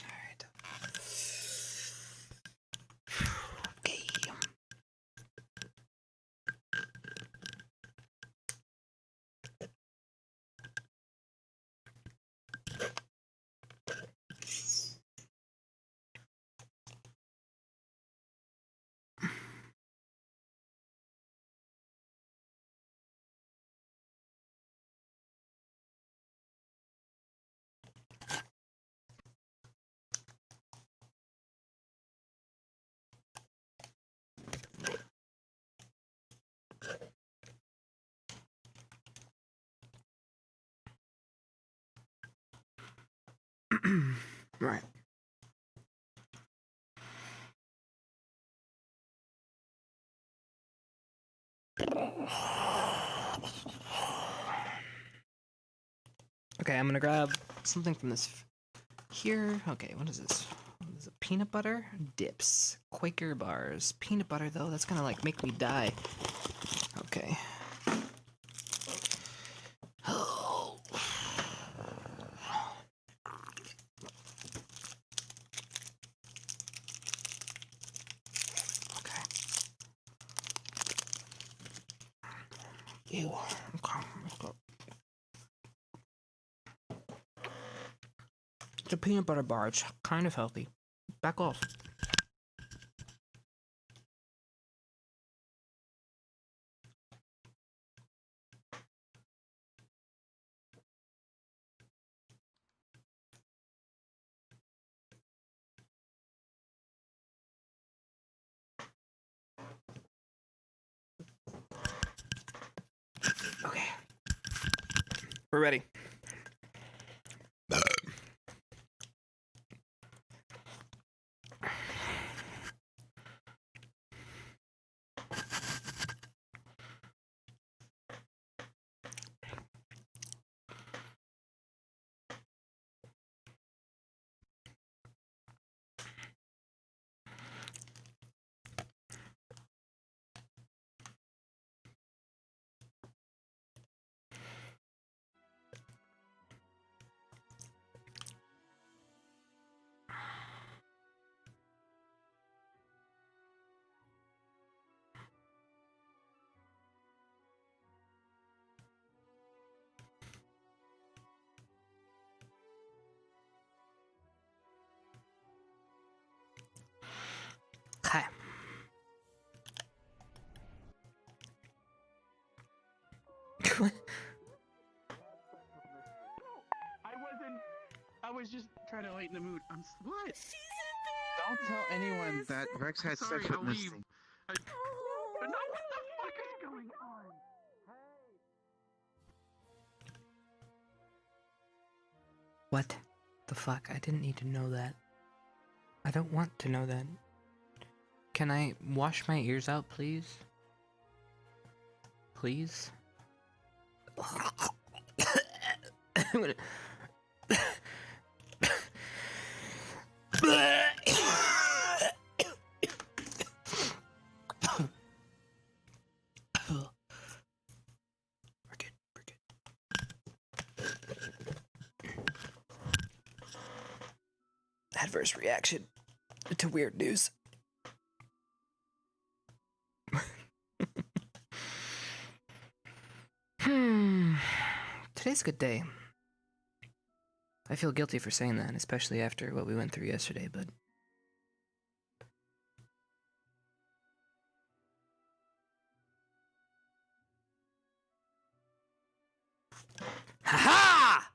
Alright. Okay. Right. Okay, I'm gonna grab something from this here. Okay, what is this? What is it? Peanut butter dips, Quaker bars. Peanut butter though, that's gonna like make me die. Okay. Oh. Okay. Ew. Okay, let's go. It's a peanut butter bar. It's kind of healthy. Back off. Okay. We're ready. was just trying to lighten the mood. What? Don't tell anyone that Rex had Sorry, sex with I'll Misty. leave. No, what the fuck is going on? What the fuck? I didn't need to know that. I don't want to know that. Can I wash my ears out, please? Please? I'm gonna... Adverse reaction to weird news. Today's a good day. I feel guilty for saying that, especially after what we went through yesterday, but... Ha-ha!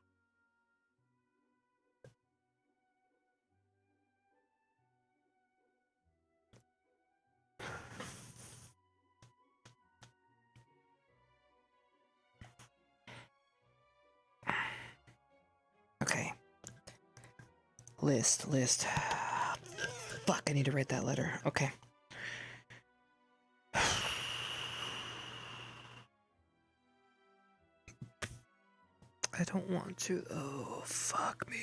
Okay. List. Fuck, I need to write that letter. Okay. I don't want to. Oh, fuck me.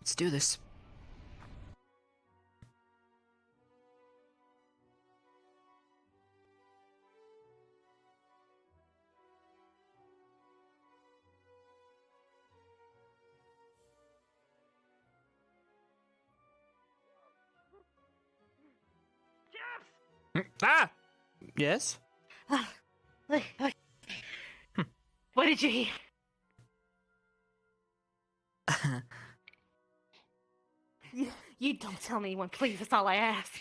Let's do this. Ah! Yes? Look. What did you hear? You don't tell me anyone, please. That's all I ask.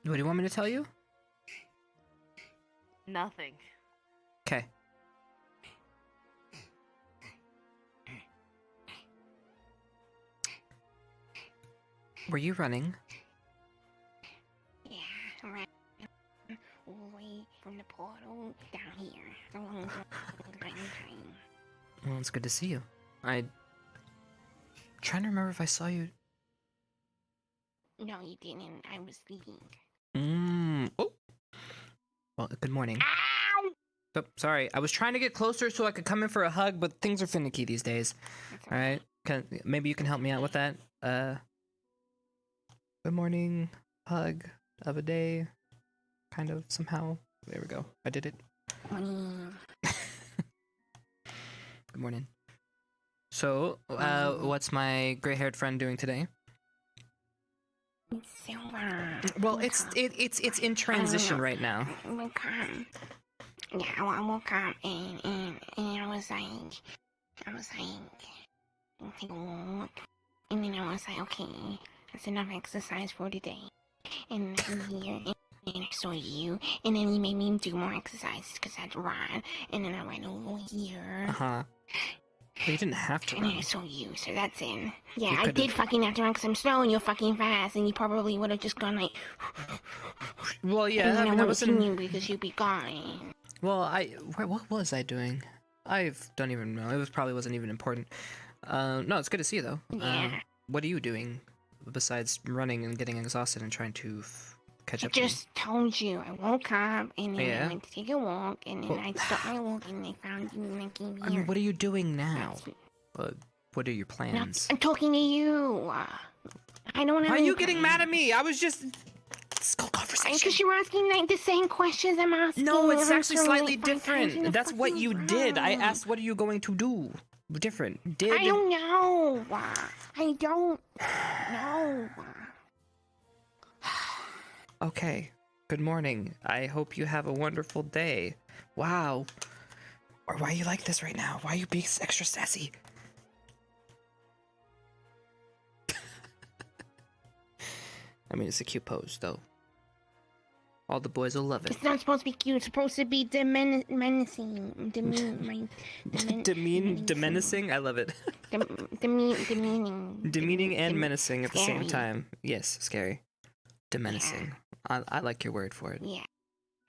What do you want me to tell you? Nothing. Okay. Were you running? Yeah, I'm right all the way from the portal down here. So long as I'm right in time. Well, it's good to see you. I'm trying to remember if I saw you. No, you didn't. I was sleeping. Oh. Well, good morning. Ow! Oh, sorry. I was trying to get closer so I could come in for a hug, but things are finicky these days. All right. Maybe you can help me out with that. Good morning. Hug of a day. Kind of, somehow. There we go. I did it. Good morning. So, what's my gray-haired friend doing today? Silver. Well, it's in transition right now. Yeah, I woke up and I was like, I'll take a walk, and then I was like, okay, that's enough exercise for today. And I'm here, and I saw you, and then you made me do more exercises because I had to run, and then I went over here. Well, you didn't have to And then run. I saw you, so that's it. Yeah, You I could've- did fucking have to run because I'm slow and you're fucking fast, and you probably would have just gone like. Well, yeah, and then I mean, I would've wasn't. seen you because you'd be gone. Well, what was I doing? I don't even know. Probably wasn't even important. No, it's good to see you though. Yeah. What are you doing besides running and getting exhausted and trying to catch I up? to me? just told you I woke up and then Yeah? I went to take a walk and then Well- I stopped my walk and I found you and I came here. I mean, what are you doing now? What are your plans? I'm talking to you. I don't know. Why are you getting mad at me? I was just. It's called conversation. Because you're asking like the same questions I'm asking. No, it's I'm actually answering, slightly like, 5 times in different. a That's what fucking you did. I row. asked, what are you going to do? Different. I don't know. I don't know. Okay. Good morning. I hope you have a wonderful day. Wow. Or why are you like this right now? Why are you being extra sassy? I mean, it's a cute pose, though. All the boys will love it. It's not supposed to be cute. It's supposed to be menacing. Demenacing? I love it. Demeaning. Demeaning and menacing at the same Scary. time. Yes, scary. Demenacing. I like your word for it. Yeah.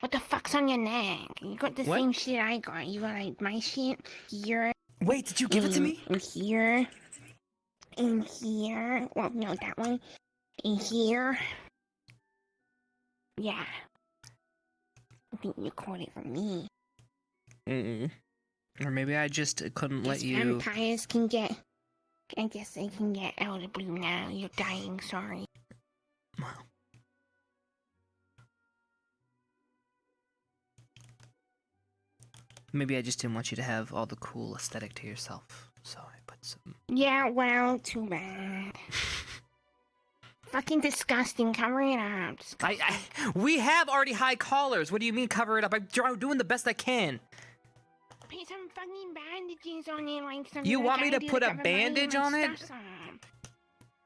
What the fuck's on your neck? You got the What? same shit I got. You got like my shit here. Wait, did you give it to me? And here. And here. Well, no, that one. And here. Yeah. I think you caught it from me. Or maybe I just couldn't let Guess you. vampires can get. I guess they can get out of the blue now. You're dying, sorry. Wow. Maybe I just didn't want you to have all the cool aesthetic to yourself, so I put some. Yeah, well, too bad. Fucking disgusting. Cover it up. We have already high collars. What do you mean cover it up? I'm doing the best I can. Put some fucking bandages on it, like some. You want me to guy put a cover my bandage on it? stuff up.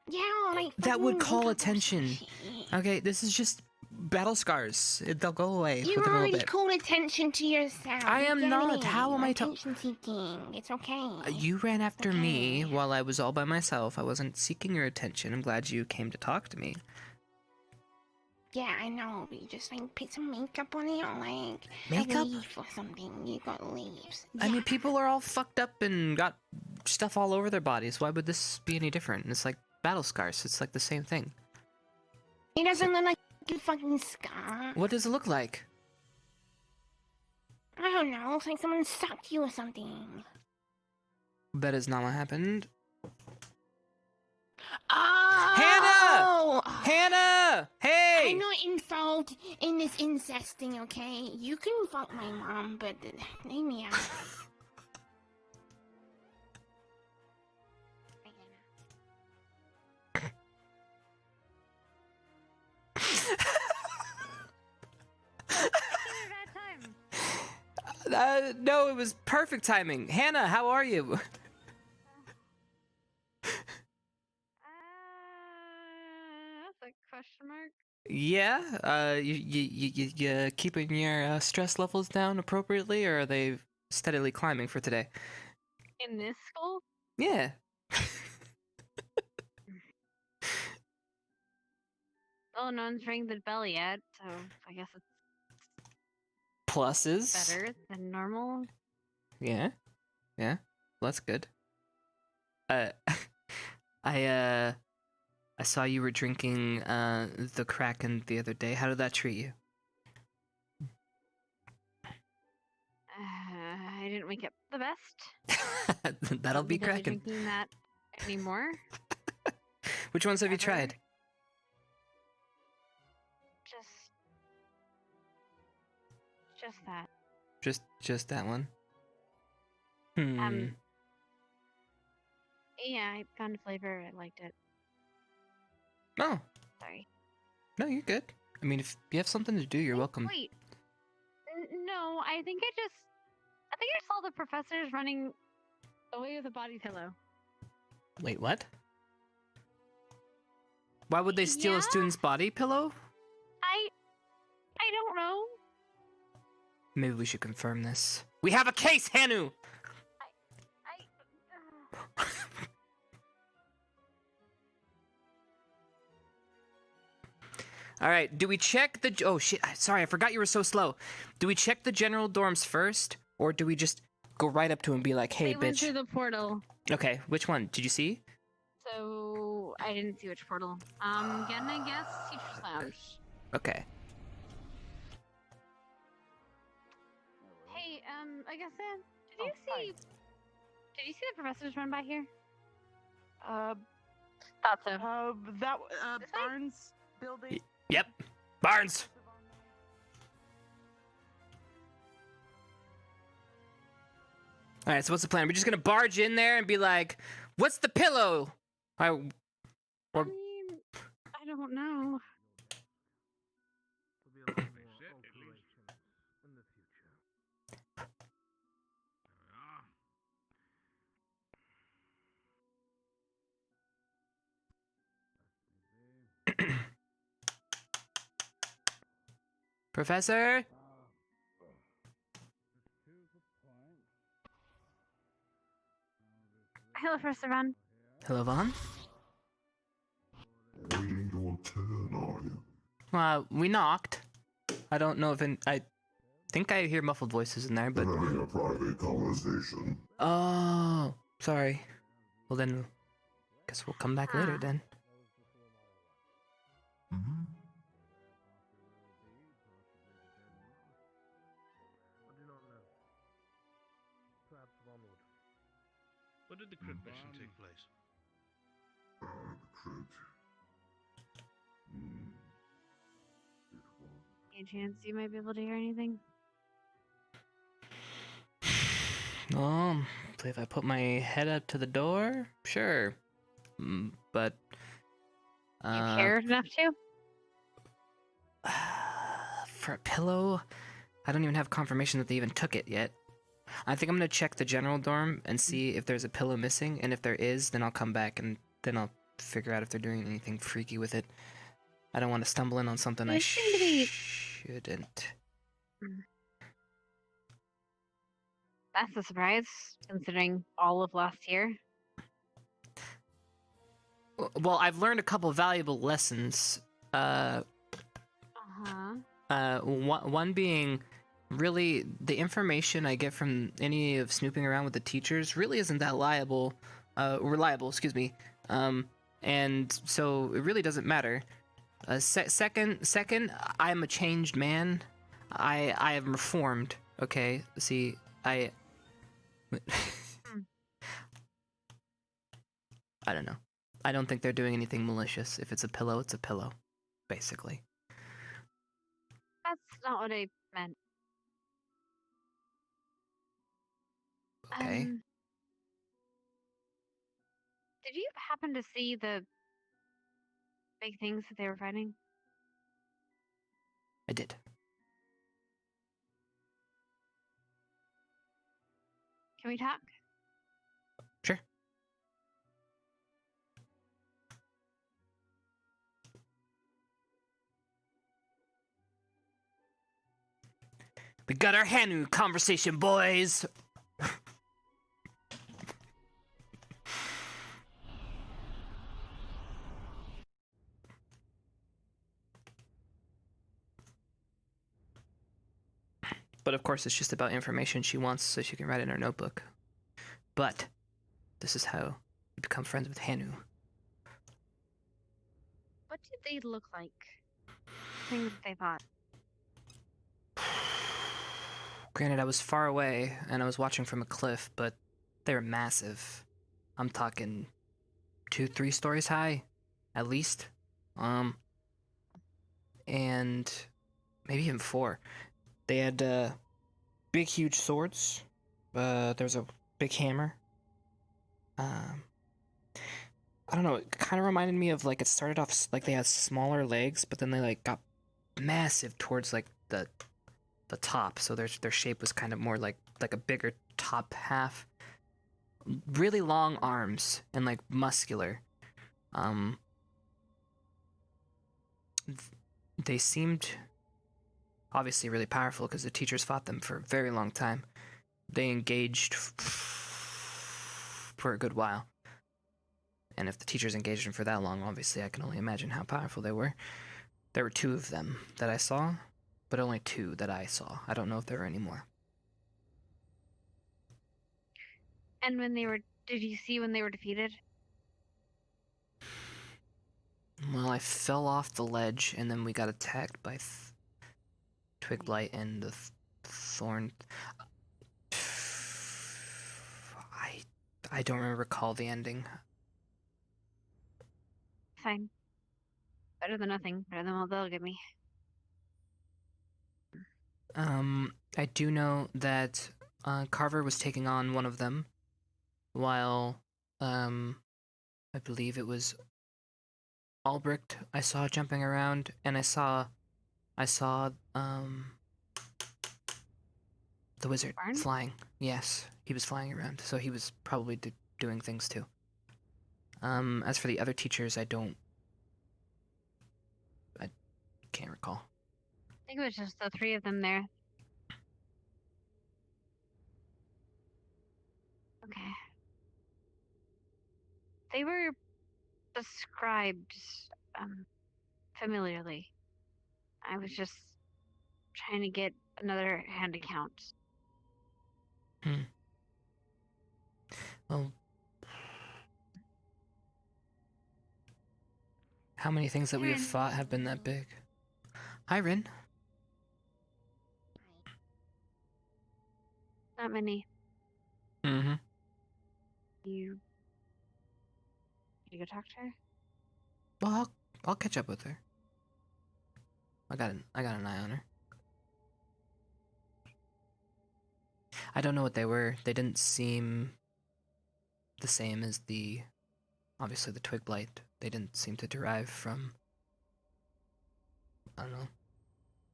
Yeah, like That would fucking call look up attention. some shit. Okay, this is just battle scars. They'll go away You with a little already bit. called attention to yourself. I You am get not. it. How am I attention seeking? It's okay. You ran after me while I was all by myself. I wasn't seeking your attention. I'm glad you came to talk to me. Yeah, I know, but you just like put some makeup on it, or like Makeup? a leaf or something. You got leaves. I mean, people are all fucked up and got stuff all over their bodies. Why would this be any different? It's like battle scars. It's like the same thing. It doesn't look like a fucking scar. What does it look like? I don't know. Looks like someone sucked you or something. That is not what happened. Oh! Hannah! Hannah! Hey! I'm not involved in this incest thing, okay? You can fuck my mom, but leave me out. No, it was perfect timing. Hannah, how are you? That's a question mark. Yeah, you keeping your stress levels down appropriately, or are they steadily climbing for today? In this school? Yeah. Well, no one's ringed the bell yet, so I guess it's Pluses. better than normal. Yeah. Yeah. Well, that's good. I saw you were drinking the Kraken the other day. How did that treat you? I didn't wake up the best. That'll be Don't Kraken. drinking that anymore. Which ones have you tried? Just that. Just that one. Yeah, I found a flavor. I liked it. Oh. Sorry. No, you're good. I mean, if you have something to do, you're welcome. Wait. No, I think I saw the professors running away with a body pillow. Wait, what? Why would they steal a student's body pillow? I don't know. Maybe we should confirm this. We have a case, Hanu! Alright, do we check the... Oh, shit. Sorry, I forgot you were so slow. Do we check the general dorms first? Or do we just go right up to him and be like, hey, They went bitch? through the portal. Okay, which one? Did you see? So I didn't see which portal. Gonna guess Teacher's Lounge. Okay. Hey, I guess did you see the professors run by here? Thought so. Barnes building. Yep. Barnes! Alright, so what's the plan? We're just gonna barge in there and be like, what's the pillow? I mean, I don't know. Professor? Hello, Professor Ron. Hello, Vaughn? Waiting your turn, are you? We knocked. I don't know if I think I hear muffled voices in there, but... I'm having a private conversation. Oh, sorry. Well then, guess we'll come back later then. Mm-hmm. When did the crypt mission take place? The crypt. Any chance you might be able to hear anything? If I put my head up to the door, sure. But You cared enough to? for a pillow, I don't even have confirmation that they even took it yet. I think I'm gonna check the general dorm and see if there's a pillow missing, and if there is, then I'll come back and then I'll figure out if they're doing anything freaky with it. I don't want to stumble in on something I shouldn't. That's a surprise, considering all of last year. Well, I've learned a couple valuable lessons. One being, really, the information I get from any of snooping around with the teachers really isn't that reliable, excuse me. And so it really doesn't matter. Second, I'm a changed man. I am reformed. Okay, see, I don't know. I don't think they're doing anything malicious. If it's a pillow, it's a pillow, basically. That's not what I meant. Okay. Did you happen to see the big things that they were fighting? I did. Can we talk? Sure. We got our Hanu conversation, boys! But of course, it's just about information she wants so she can write in her notebook. But this is how you become friends with Hanu. What did they look like? Things that they thought. Granted, I was far away and I was watching from a cliff, but they were massive. I'm talking 2-3 stories high, at least. And maybe even 4. They had big, huge swords. There was a big hammer. I don't know. It kind of reminded me of, like, it started off like they had smaller legs, but then they like got massive towards like the top. So their shape was kind of more like a bigger top half. Really long arms and like muscular. They seemed obviously really powerful because the teachers fought them for a very long time. They engaged for a good while. And if the teachers engaged them for that long, obviously I can only imagine how powerful they were. There were 2 of them that I saw, but only 2 that I saw. I don't know if there were any more. And did you see when they were defeated? Well, I fell off the ledge, and then we got attacked by Twig Blight and the Thorn. I don't recall the ending. Fine. Better than nothing. Better than what they'll give me. I do know that Carver was taking on one of them, while I believe it was Albrecht I saw jumping around, and I saw the wizard flying. Yes, he was flying around, so he was probably doing things too. As for the other teachers, I can't recall. think it was just the three of them there. Okay. They were described familiarly. I was just trying to get another hand account. Well, how many things that we have fought have been that big? Hi, Rin. Not many. Mm-hmm. You go talk to her? Well, I'll catch up with her. I got an eye on her. I don't know what they were. They didn't seem the same as obviously the twig blight. They didn't seem to derive from, I don't know,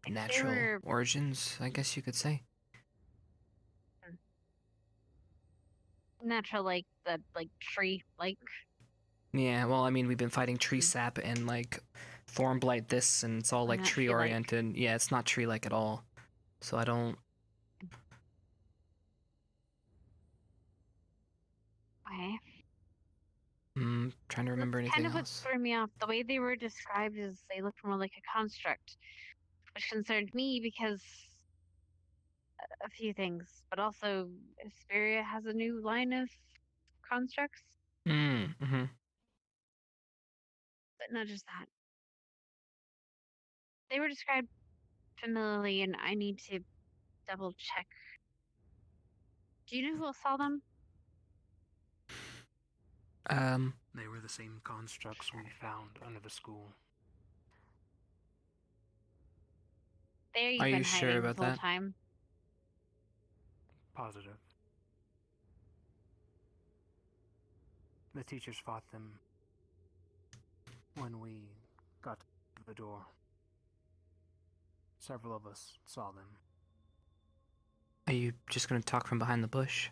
natural origins, I guess you could say. Natural, like the tree, like. Yeah, well, I mean, we've been fighting tree sap and thorn blight this, and it's all like tree oriented. Yeah, it's not tree like at all. So I don't. Okay. Trying to remember anything Kind of else. what threw me off. The way they were described is they looked more like a construct, which concerned me because a few things, but also Asperia has a new line of constructs. Mm-hmm. But not just that. They were described familiarly, and I need to double check. Do you know who else saw them? They were the same constructs we found under the school. There you've Are been you hiding sure this about whole that? time. Positive. The teachers fought them when we got to the door. Several of us saw them. Are you just gonna talk from behind the bush?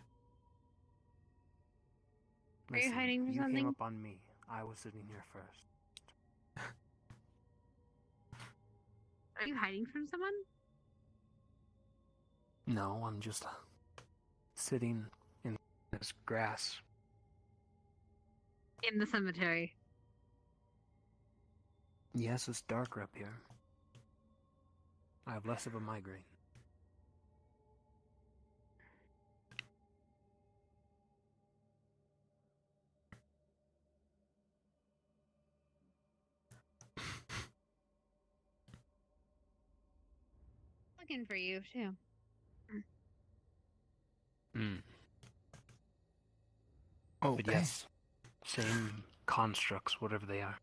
Are you hiding from you something? came up on me. I was sitting here first. Are you hiding from someone? No, I'm just sitting in this grass. In the cemetery. Yes, it's darker up here. I have less of a migraine. Looking for you, too. Oh, but yes, same constructs, whatever they are.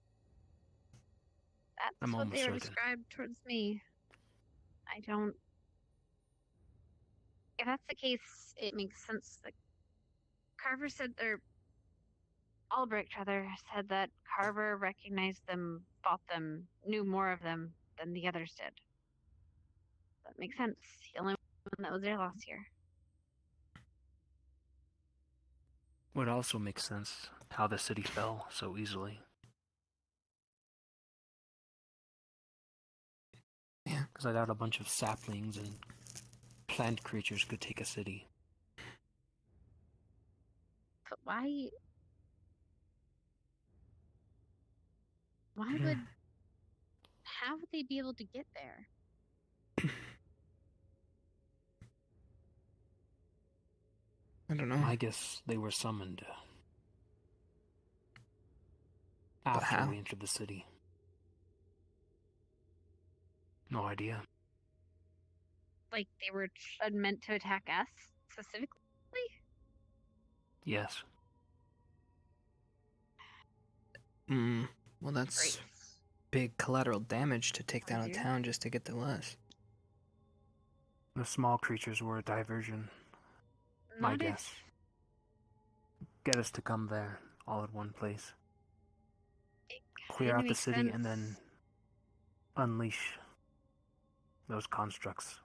That's I'm what almost they were certain. described towards me. I don't... If that's the case, it makes sense. That Carver said they're... Albrecht, rather, said that Carver recognized them, fought them, knew more of them than the others did. That makes sense. The only one that was there last year. Would also make sense how the city fell so easily. Yeah. Because I doubt a bunch of saplings and plant creatures could take a city. But why... Why would... How would they be able to get there? I don't know. I guess they were summoned But after how? we entered the city. No idea. Like they were meant to attack us specifically? Yes. Well, that's big collateral damage to take down a town just to get to us. The small creatures were a diversion. My guess. Get us to come there, all at one place. Clear out the city and then unleash those constructs.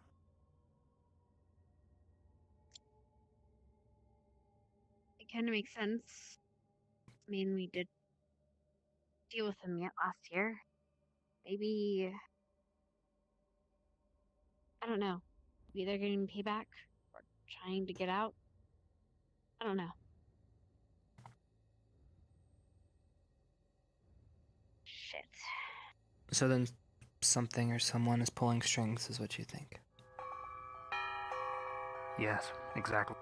It kind of makes sense. I mean, we did deal with them yet last year. Maybe I don't know. Maybe they're getting payback or trying to get out. I don't know. Shit. So then something or someone is pulling strings is what you think? Yes, exactly.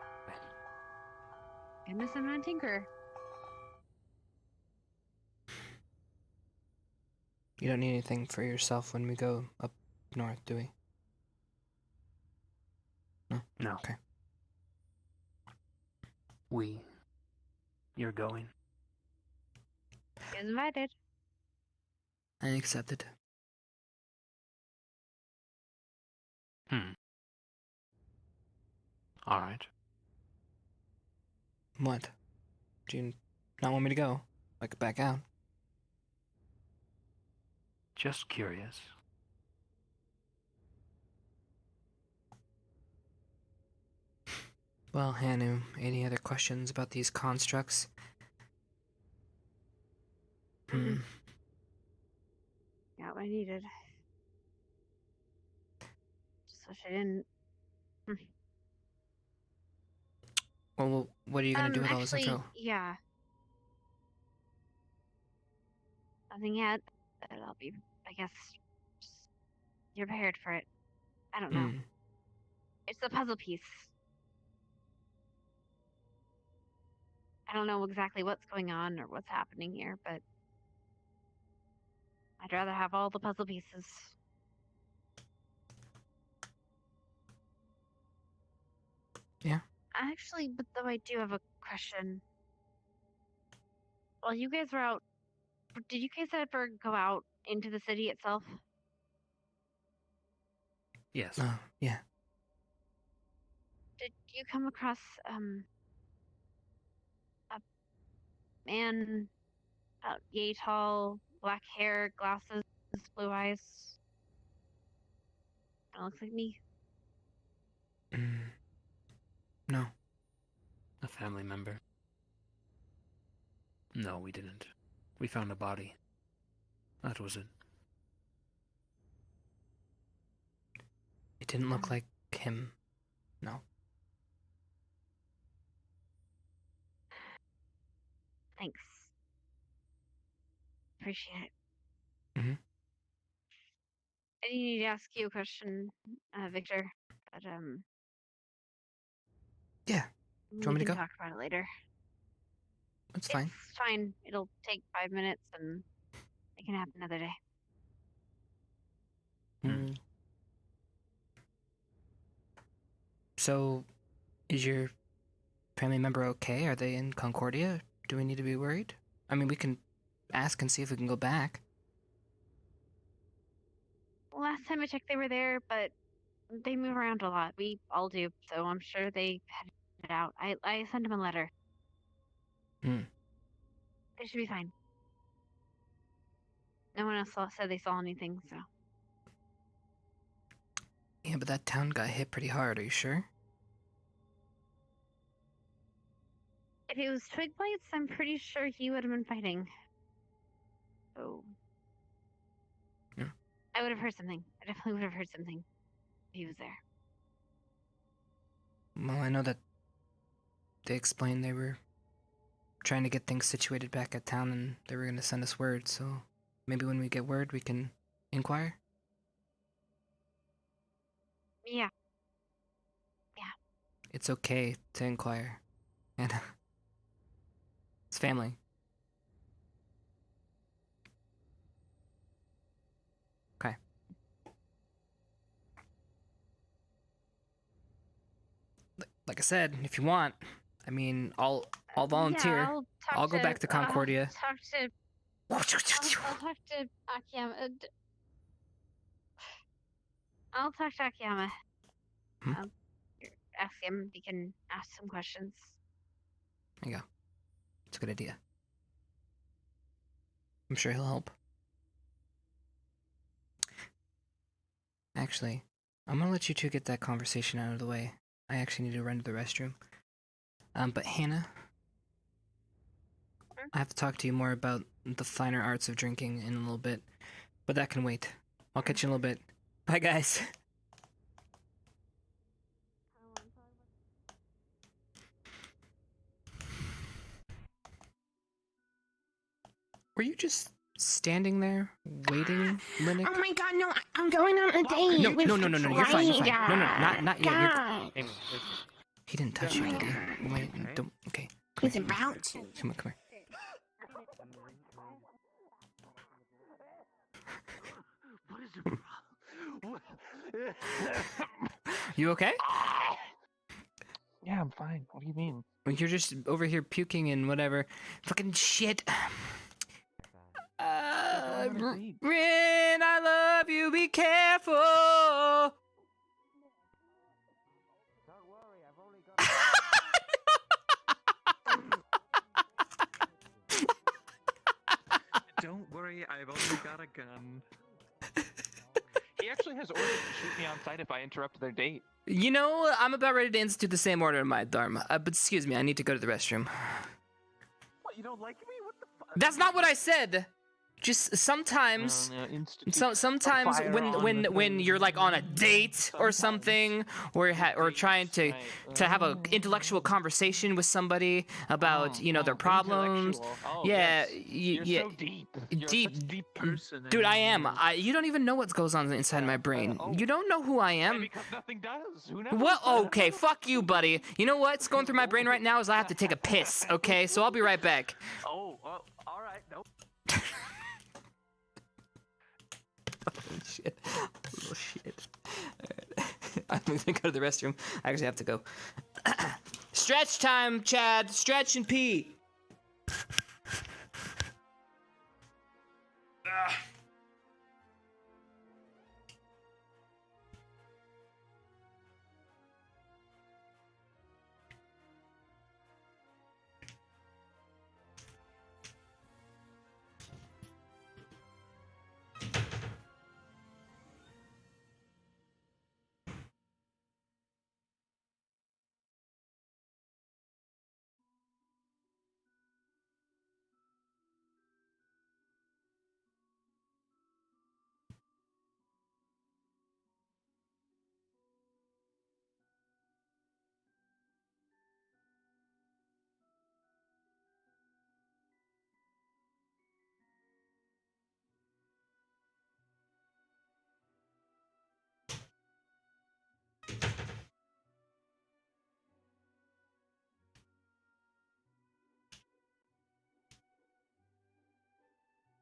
I miss him on Tinker. You don't need anything for yourself when we go up north, do we? No? No. Okay. You're going. Is invited. I accepted. Alright. What? Do you not want me to go? Like, back out? Just curious. Well, Hanu, any other questions about these constructs? Got what I needed. Just wish I didn't. Well, what are you gonna do with all this Actually, info? yeah. Nothing yet, but I'll be, I guess, you're prepared for it. I don't know. It's a puzzle piece. I don't know exactly what's going on or what's happening here, but I'd rather have all the puzzle pieces. Yeah. Actually, but though I do have a question. While you guys were out, did you guys ever go out into the city itself? Yes. Yeah. Did you come across, a man, yay tall, black hair, glasses, blue eyes? That looks like me. No. A family member. No, we didn't. We found a body. That was it. It didn't look like him. No. Thanks. Appreciate it. I need to ask you a question, Victor, but Yeah. Do you want me to we go? can talk about it later. That's fine. It's fine. It'll take 5 minutes, and it can happen another day. So, is your family member okay? Are they in Concordia? Do we need to be worried? I mean, we can ask and see if we can go back. Last time I checked, they were there, but they move around a lot. We all do, so I'm sure they headed out. I sent them a letter. They should be fine. No one else said they saw anything, so. Yeah, but that town got hit pretty hard, are you sure? If it was Twig Blights, I'm pretty sure he would have been fighting. So. Yeah. I would have heard something. I definitely would have heard something if he was there. Well, I know that they explained they were trying to get things situated back at town and they were going to send us word, so maybe when we get word we can inquire? Yeah. It's okay to inquire. And it's family. Okay. Like I said, if you want, I mean, I'll volunteer. Yeah, I'll go back to Concordia. I'll talk to Akiyama. I'll talk to Akiyama. I'll ask him if he can ask some questions. There you go. It's a good idea. I'm sure he'll help. Actually, I'm gonna let you two get that conversation out of the way. I actually need to run to the restroom. But Hannah, I have to talk to you more about the finer arts of drinking in a little bit. But that can wait. I'll catch you in a little bit. Bye, guys. Were you just standing there waiting, Linux? Oh my god, no, I'm going on a date. No, with no, you're fine, you're fine. Ryder. No, not yet. God. He didn't touch you, did he? Wait, don't. Okay. He's about to. Come here. You okay? Yeah, I'm fine. What do you mean? You're just over here puking and whatever. Fucking shit. Rin, I love you. Be careful. Don't worry, I've only got a gun. He actually has orders to shoot me on sight if I interrupt their date. You know, I'm about ready to institute the same order in my Dharma. But excuse me, I need to go to the restroom. What, you don't like me? What the fuck? That's not what I said. Just sometimes, sometimes when you're like on a date or something, or trying to have an intellectual conversation with somebody about their problems. Yeah, You're so deep. You're such a deep person. Dude, I am. You don't even know what goes on inside my brain. You don't know who I am. Because nothing does. Who knows? Well, okay, fuck you, buddy. You know what's going through my brain right now is I have to take a piss. Okay, so I'll be right back. Oh, all right. Nope. Shit. Oh, shit. Alright. I'm gonna go to the restroom. I actually have to go. Stretch time, Chad. Stretch and pee.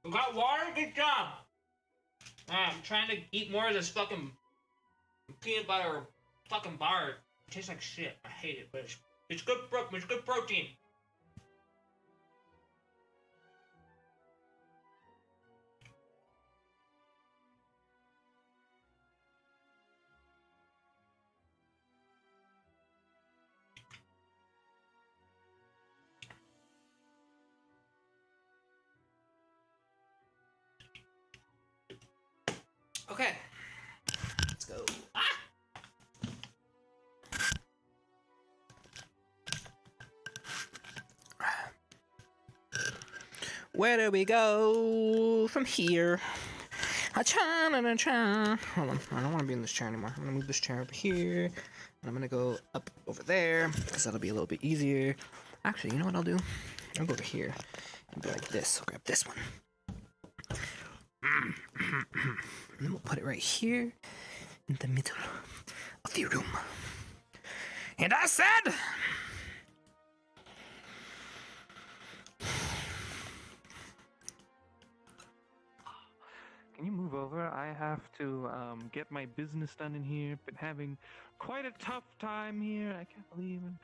We got water? Good job. I'm trying to eat more of this fucking peanut butter fucking bar. It tastes like shit. I hate it, but it's good. It's good protein. Okay. Let's go. Ah! Where do we go from here? Hold on. I don't want to be in this chair anymore. I'm going to move this chair over here. And I'm going to go up over there, because that'll be a little bit easier. Actually, you know what I'll do? I'll go over here and be like this. I'll grab this one. And then we'll put it right here in the middle of the room. And I said... Can you move over? I have to get my business done in here. Been having quite a tough time here. I can't believe it.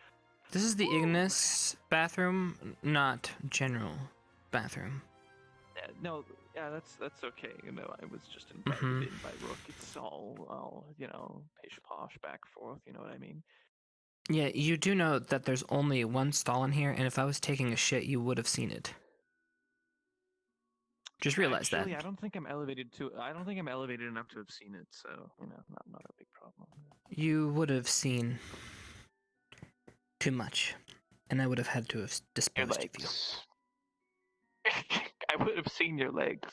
This is the Ignis bathroom, not general bathroom. No, yeah, that's okay. You know, I was just invited in by Rook. It's all pish posh back forth. You know what I mean? Yeah, you do know that there's only one stall in here, and if I was taking a shit, you would have seen it. Just realize Actually, that. I don't think I'm elevated enough to have seen it. So not a big problem. You would have seen too much, and I would have had to have disposed of you. I would have seen your legs.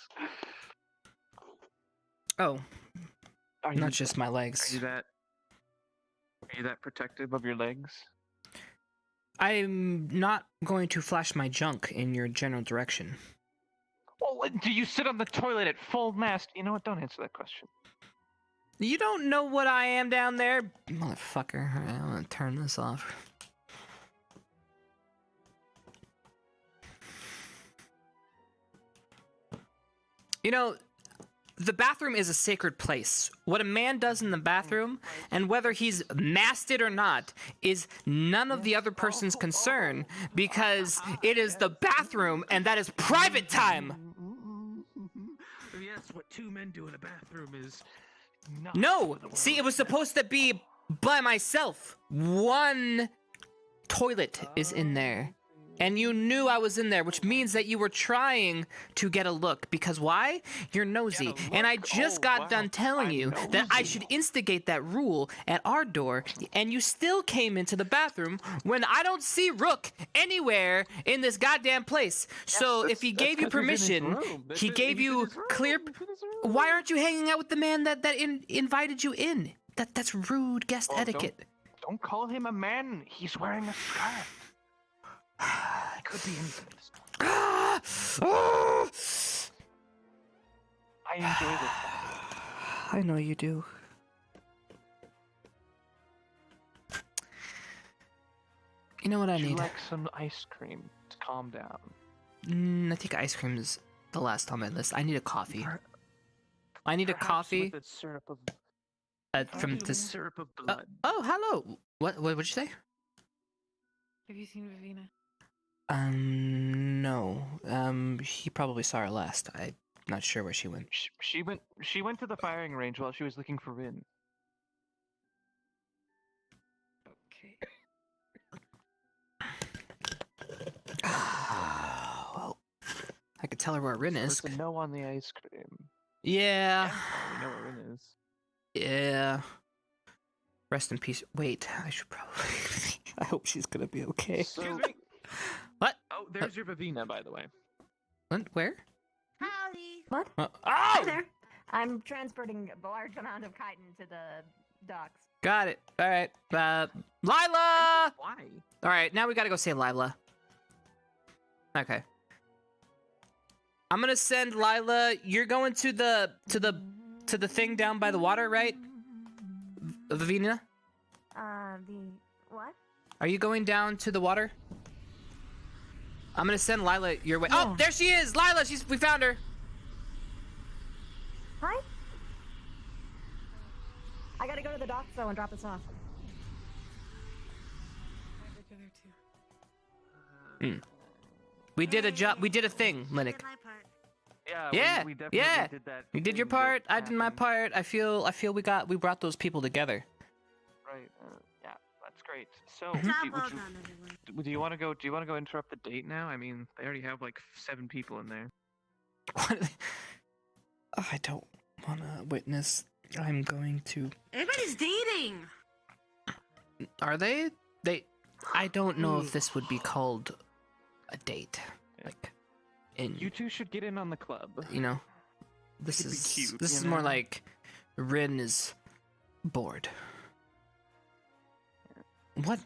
Oh, not just my legs. Are you that protective of your legs? I'm not going to flash my junk in your general direction. Do you sit on the toilet at full mast? You know what? Don't answer that question. You don't know what I am down there, motherfucker. Alright, I'm gonna turn this off. You know, the bathroom is a sacred place. What a man does in the bathroom, and whether he's masted or not, is none of the other person's concern, because it is the bathroom, and that is private time! Yes, what two men do in a bathroom is... No! See, it was supposed to be by myself. One toilet is in there. And you knew I was in there, which means that you were trying to get a look. Because why? You're nosy. And I just got done telling you that I should instigate that rule at our door, and you still came into the bathroom when I don't see Rook anywhere in this goddamn place. So if he gave you permission, he gave you clear... Why aren't you hanging out with the man that invited you in? That's rude guest etiquette. Don't call him a man. He's wearing a scarf. It could be anything. I enjoy this. I know you do. You know what I need? Would you like some ice cream to calm down? I think ice cream is the last on my list. I need a coffee. I need a coffee. With syrup of... from this syrup of blood. Oh, hello. What'd you say? Have you seen Vivina? No. He probably saw her last. I'm not sure where she went. She went to the firing range while she was looking for Rin. Okay. Well, I could tell her where Rin is. There's a no on the ice cream. Yeah. We know where Rin is. Yeah. Rest in peace. Wait, I should probably... I hope she's gonna be okay. Excuse me. What? Oh, there's your Vivina, by the way. Where? Howdy. What? Oh! Hi there. I'm transporting a large amount of chitin to the docks. Got it. All right. Lila! Why? All right, now we gotta go save Lila. Okay. I'm gonna send Lila. You're going to the thing down by the water, right? Vivina? The what? Are you going down to the water? I'm gonna send Lila your way. Oh, there she is! Lila, we found her. Hi. I gotta go to the docks though and drop this off. We did a job. We did a thing, Linux. Yeah. We definitely did that. You did your part. I did my part. I feel we brought those people together. Right. Yeah, that's great. So, do you want to go? Do you want to go interrupt the date now? I mean, they already have like 7 people in there. I don't want to witness. I'm going to. Everybody's dating. Are they? I don't know if this would be called a date. Like, you two should get in on the club. You know, this is cute, this is more like Rin is bored. What?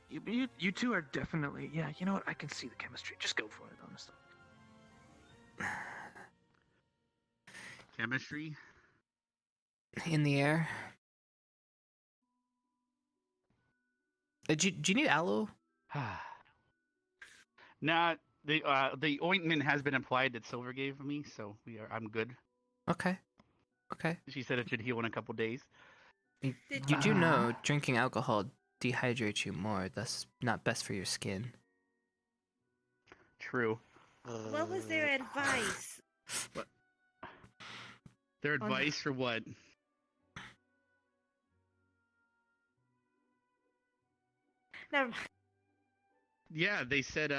You two are definitely, yeah, you know what, I can see the chemistry. Just go for it, honestly. Chemistry? In the air. Do you need aloe? Nah, the ointment has been applied that Silver gave me, so I'm good. Okay. She said it should heal in a couple days. You do know drinking alcohol dehydrates you more. That's not best for your skin. True. What was their advice? What? Their advice for what? Never. Yeah, they said,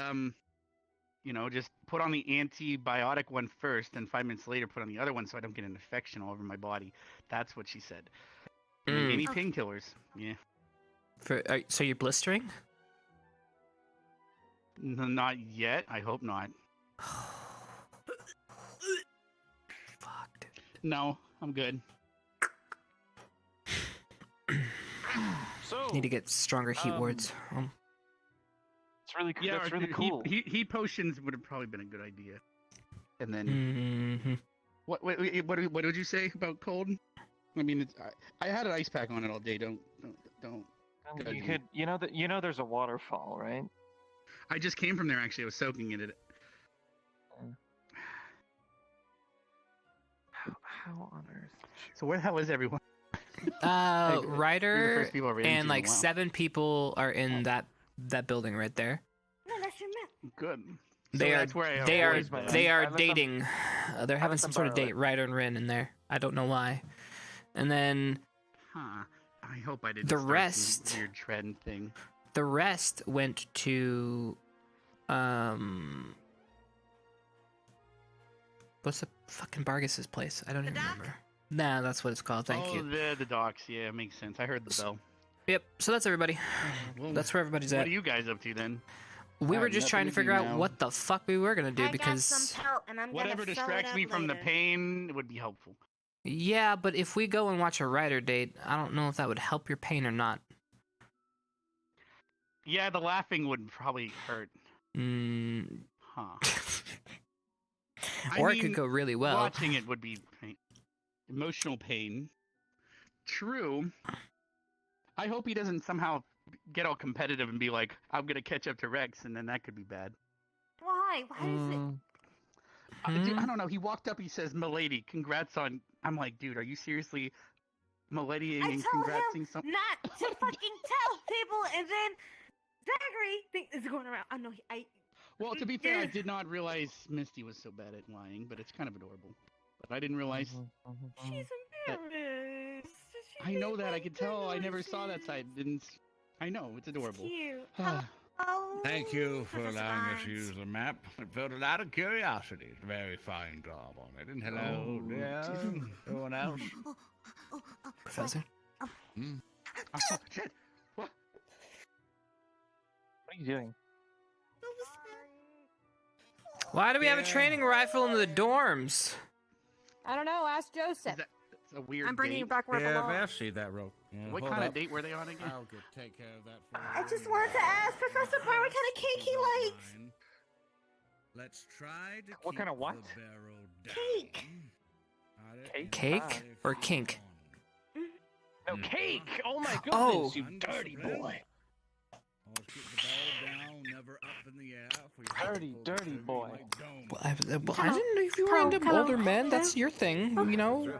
just put on the antibiotic one first, and 5 minutes later put on the other one so I don't get an infection all over my body. That's what she said. And they gave me painkillers. Yeah. So you're blistering? Not yet. I hope not. Fuck, dude. No, I'm good. So need to get stronger heat wards. It's really cool. Yeah, that's really cool. Heat potions would have probably been a good idea. and then what did you say about cold? I mean, I had an ice pack on it all day. Don't. You could, there's a waterfall, right? I just came from there. Actually, I was soaking in it. How on earth? So where the hell is everyone? Ryder people I ran and into like in a while. 7 people are in that building right there. No, that's your map. Good. They So are that's where they are I let them- dating. They're having let some them sort of borrow date. it. Ryder and Rin in there. I don't know why. And then Huh. I hope I didn't The start rest- some weird trend thing. the rest went to what's the fucking Bargis's place? I don't even remember. Nah, that's what it's called. Thank you. The docks. Yeah, makes sense. I heard the bell. Yep. So that's everybody. Well, That's where everybody's What at. are you guys up to then? We I were have just nothing trying to to do figure out now. what the fuck we were gonna do I got because some pelt, and I'm Whatever gonna sell it distracts up me from the later. pain would be helpful. yeah, but if we go and watch a Ryder date, I don't know if that would help your pain or not. Yeah, the laughing would probably hurt. Huh. Or it could go really well. Watching it would be emotional pain. True. I hope he doesn't somehow get all competitive and be like, I'm gonna catch up to Rex, and then that could be bad. Why? Why is it? Dude, I don't know. He walked up, he says, "Milady, congrats on." I'm like, dude, are you seriously miladying I and told congratsing him something? not to fucking tell people, and then Zachary is going around. I know. Well, to be fair, I did not realize Misty was so bad at lying, but it's kind of adorable. But I didn't realize. She's embarrassed. I know that. I could tell. I never saw that side. I know. It's adorable. Cute. Oh. Thank you for Professor allowing us to Barnes. use the map. It felt a lot of curiosity. It's a very fine job on it. And hello, everyone else. Professor? Hmm? Oh, shit. What? What are you doing? Why do we have a training rifle in the dorms? I don't know. Ask Joseph. That's a weird I'm bringing date. it back where it Yeah, belongs. I see that rope. Yeah, What hold kind up. of date were they on again? I'll take care of that for you. I just wanted to ask Professor Parr what kind of cake he likes. Let's try to What keep kind of what? the barrel down. Cake. Cake or kink? No, cake! Oh my goodness, Oh. you dirty boy. Always keep the barrel down, never up in the air. For your Dirty boy. Well, I didn't know if you were into older men. That's your thing, you know.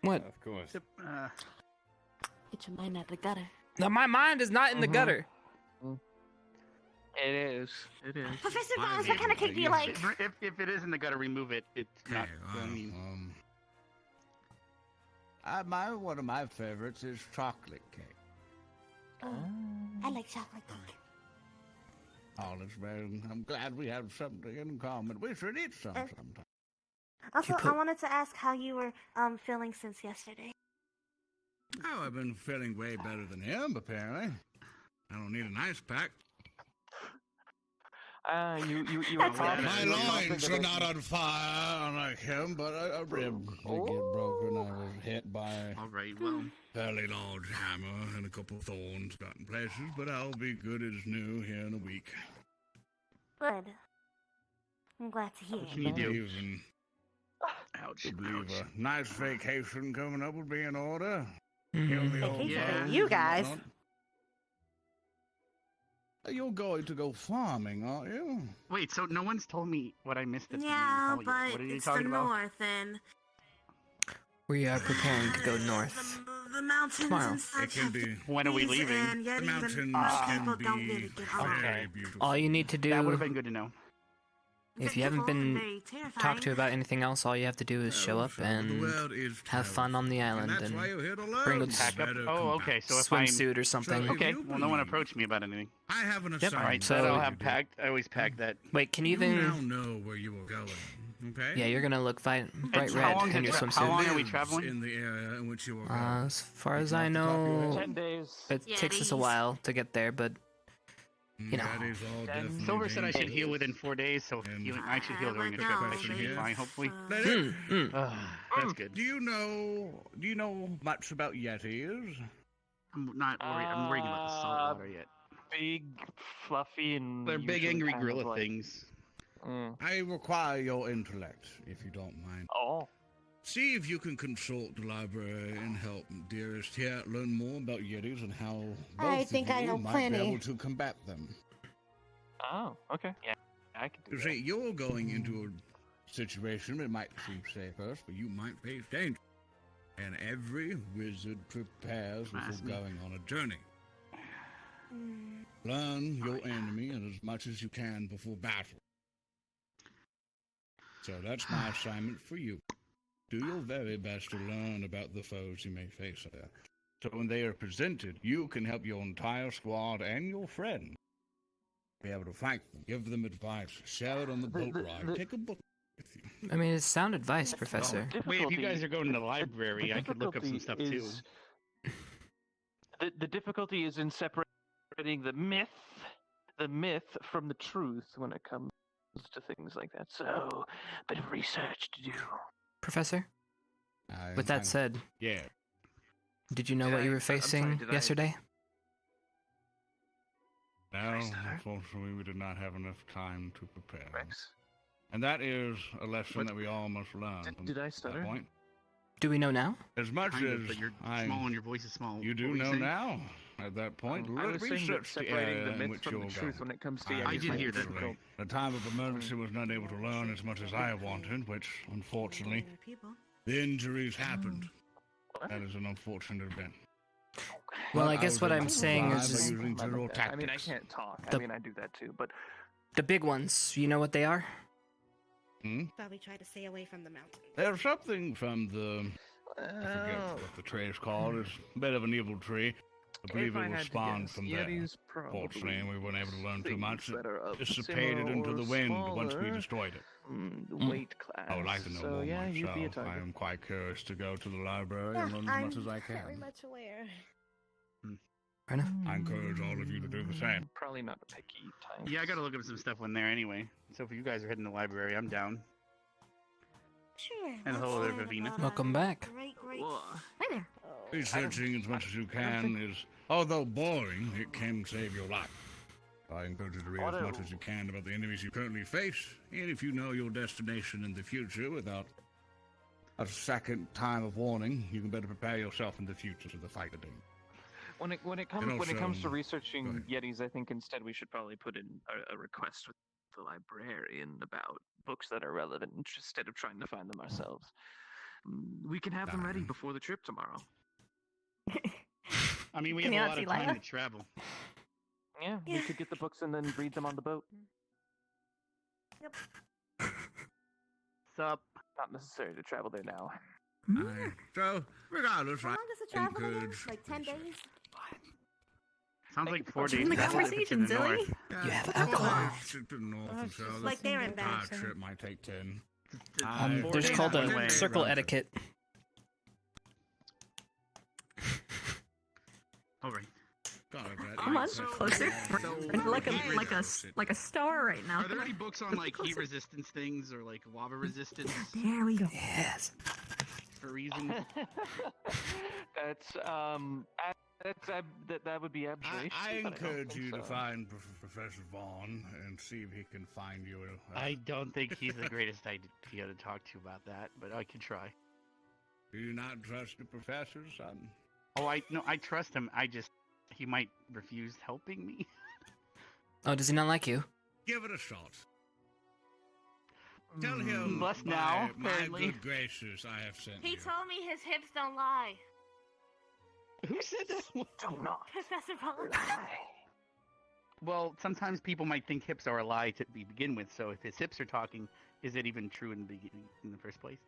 What? Of course. Get your mind out the gutter. No, my mind is not in the gutter. It is. It is. Professor Barnes, what kind of cake do you like? If it is in the gutter, remove it. It's not. I mean, one of my favorites is chocolate cake. Oh, I like chocolate cake. All is well. I'm glad we have something in common. We should eat some sometime. Also, I wanted to ask how you were feeling since yesterday. Oh, I've been feeling way better than him, apparently. I don't need an ice pack. You My loins are not on fire unlike him, but a rib did get broken. I was hit by all right, well, fairly large hammer and a couple of thorns got in places, but I'll be good as new here in a week. Good. I'm glad to hear. What can you do? Even Ouch. I believe a nice vacation coming up would be in order. Vacation for you guys. You're going to go farming, aren't you? Wait, so no one's told me what I missed at the Yeah, beginning of the call yet. but What are you it's the talking about? north and We are preparing to go north. the mountains Tomorrow. and such. It can have be. When are we trees, leaving? And yet The even mountains most can people don't be really get along. very beautiful. All you need to That would have do, been good to know. if you haven't been talked to about anything else, all you have to do is show up and have fun on the island That's why you're here to learn. bring a Pack up. Oh, okay. So if swimsuit or something. Okay. Well, no one approached me about anything. I have an Yep. assignment. All right. So- So I'll have packed. I always pack that. Wait, can you You now even? know where you are going. Okay. Yeah, you're gonna look bright How red long in your how swimsuit. long are we Lives traveling? in the area in which you are going. As far as You I can off the top of your know, head. 10 days. it Yeah, takes us a these- while to get there, but you know. That is all definitely Silver said I should dangerous. heal within 4 days, so I should heal during a trip. I should be fine, hopefully. That's good. Do you know much about Yetis? I'm not worried. I'm worried about the salt water yet. Big, fluffy, and They're big, usually angry kind of gorilla like- things. I require your intellect, if you don't mind. Oh. See if you can consult the library and help dearest here learn more about Yetis and how both think of I you know might plenty. be able to combat them. Oh, okay. Yeah, I can do You that. see, you're going into a situation that might seem safe first, but you might face danger. And every wizard prepares before going on a journey. Learn your enemy and as much as you can before battle. So that's my assignment for you. Do your very best to learn about the foes you may face there. So when they are presented, you can help your entire squad and your friends be able to fight them, give them advice, share it on the boat ride, take a book with you. I mean, it's sound advice, Professor. Wait, if you guys are going to the library, I could look up some stuff too. The difficulty is in separating the myth from the truth when it comes to things like that. So, a bit of research to do. Professor? With that said, yeah. Did you know what you were facing yesterday? No, unfortunately, we did not have enough time to prepare. And that is a lesson that we all must learn. Did I stutter? Point. Do we know now? As much Kind as of, but you're I'm, small and your voice is small. You do What were know saying? now. At that point, I was saying that research the separating area the in myth which from you're the truth going. when it comes to I did hear that. Unfortunately, the time of emergency was not able to learn as much as I wanted, which, unfortunately, the injuries happened. That is an unfortunate event. Well, But I guess was what able I'm to saying survive is by using general I mean, I tactics. can't talk. The- I mean, I do that too, but the big ones, you know what they are? Probably try to stay away from the mountain. There's something from the... I forget what the tree is called. It's a bit of an evil tree. I believe it was spawned from there. Fortunately, and we weren't able to learn too much. It dissipated into the wind once we destroyed it. weight class. I would like to know so, more yeah, you'd be a myself. I target. am quite curious to go to the library and learn as much as I can. Very much aware. Fair enough. I encourage all of you to do the same. Probably not a picky type. Yeah, I gotta look up some stuff when there anyway. So if you guys are heading to the library, I'm down. Sure. And hello there, Vivina. Welcome back. Great. Hi there. Researching as much as you can is, although boring, it can save your life. I encourage you to read as much as you can about the enemies you currently face, and if you know your destination in the future without a second time of warning, you can better prepare yourself in the future to the fight again. When it comes to researching Yetis, I think instead we should probably put in a request with the librarian about books that are relevant instead of trying to find them ourselves. We can have them ready before the trip tomorrow. I mean, we Can have you a not lot see of time Lila? to travel. Yeah, we could get the books and then read them on the boat. Yep. Sup? Not necessary to travel there now. So, regardless, How long does the travel again? Like 10 days? Sounds like 4 days. Join the to the conversation, silly. north. You have alcohol. To the north and south. Like there and back. Our trip might take 10. There's days called one way. a circle etiquette. All right. Come on, closer. We're like a star right now. Are there any books on like heat resistance things or like lava resistance There we go. Yes. for reasons? That would be abjuration. I but don't encourage think you to so. find Professor Vaughn and see if he can find you. I don't think he's the greatest idea to talk to about that, but I could try. Do you not trust the professor, son? Oh, I trust him. He might refuse helping me. Oh, does he not like you? Give it a shot. Tell him Less by now, my apparently. good graces I have sent He you. told me his hips don't lie. Who said that? Do not. Professor Vaughn. Well, sometimes people might think hips are a lie to begin with, so if his hips are talking, is it even true in the beginning, in the first place?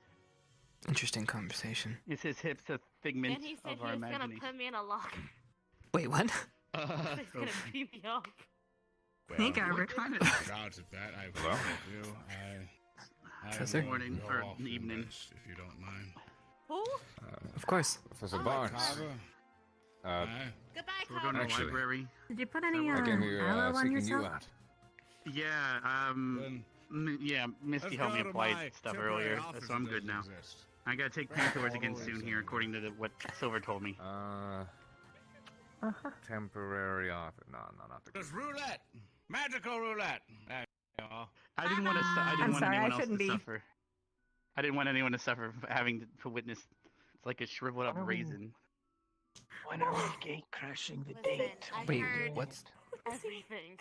Interesting conversation. Is his hips a figment Then he said of he our was gonna imagination? put me in a locker. Wait, what? He's gonna beat me up. Hey, Garber. What kind of... Regards at that, I will you. Professor? Morning go or off in evening. this, if you don't mind. Who? Of course. Professor Oh, Barnes. Carver? Uh, Goodbye, We're going to the Actually- library. Did you put any I came here aloe on seeking you yourself? out. Yeah, Then Misty let's helped me go to apply my stuff temporary earlier, office so I'm that good now. doesn't exist. I gotta take painkillers again soon here, according to what Silver told me. Temporary office. No, not the. There's roulette! Magical roulette! I didn't want to. I didn't I'm want sorry, I anyone else shouldn't to be. suffer. I didn't want anyone to suffer for having to witness. It's like a shriveled up raisin. When are we gate crashing the date? Wait, what's? Everything.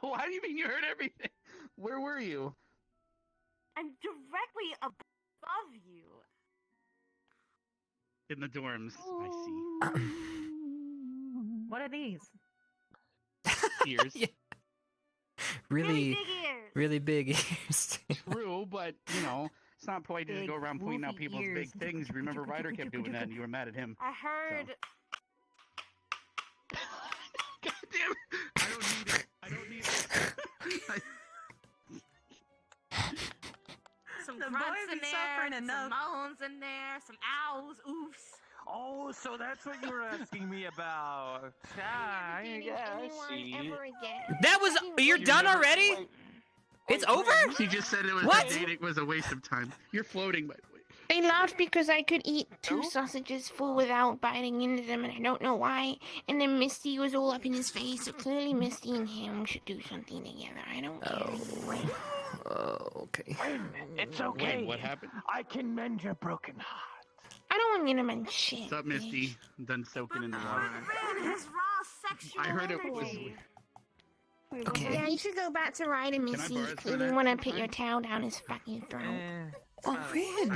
Why do you mean you heard everything? Where were you? I'm directly above you. In the dorms. I see. What are these? Ears. Yeah. Really big ears. True, but you know, it's not polite to just go around pointing out people's big things. Remember, Ryder kept doing that, and you were mad at him. I heard. God damn it! I don't need it. I don't need it. Some The grunts boys in be there, suffering some enough. moans in there, some owls, oofs. Oh, so that's what you were asking me about. Ah, yeah, I see. That was. You're done already? It's over? She just said it was What? It was a waste of time. You're floating, by the way. They laughed because I could eat 2 sausages full without biting into them, and I don't know why. And then Misty was all up in his face, so clearly Misty and him should do something together. I don't care. Oh, okay. Wait a minute, it's okay. Wait, what happened? I can mend your broken heart. I don't want you to mend shit. What's up, Misty? I'm done soaking in the water. His raw sexual I heard it was. energy. Okay. Yeah, you should go back to riding Missy. borrow You didn't want to put your towel down his fucking throat. Oh, Rin.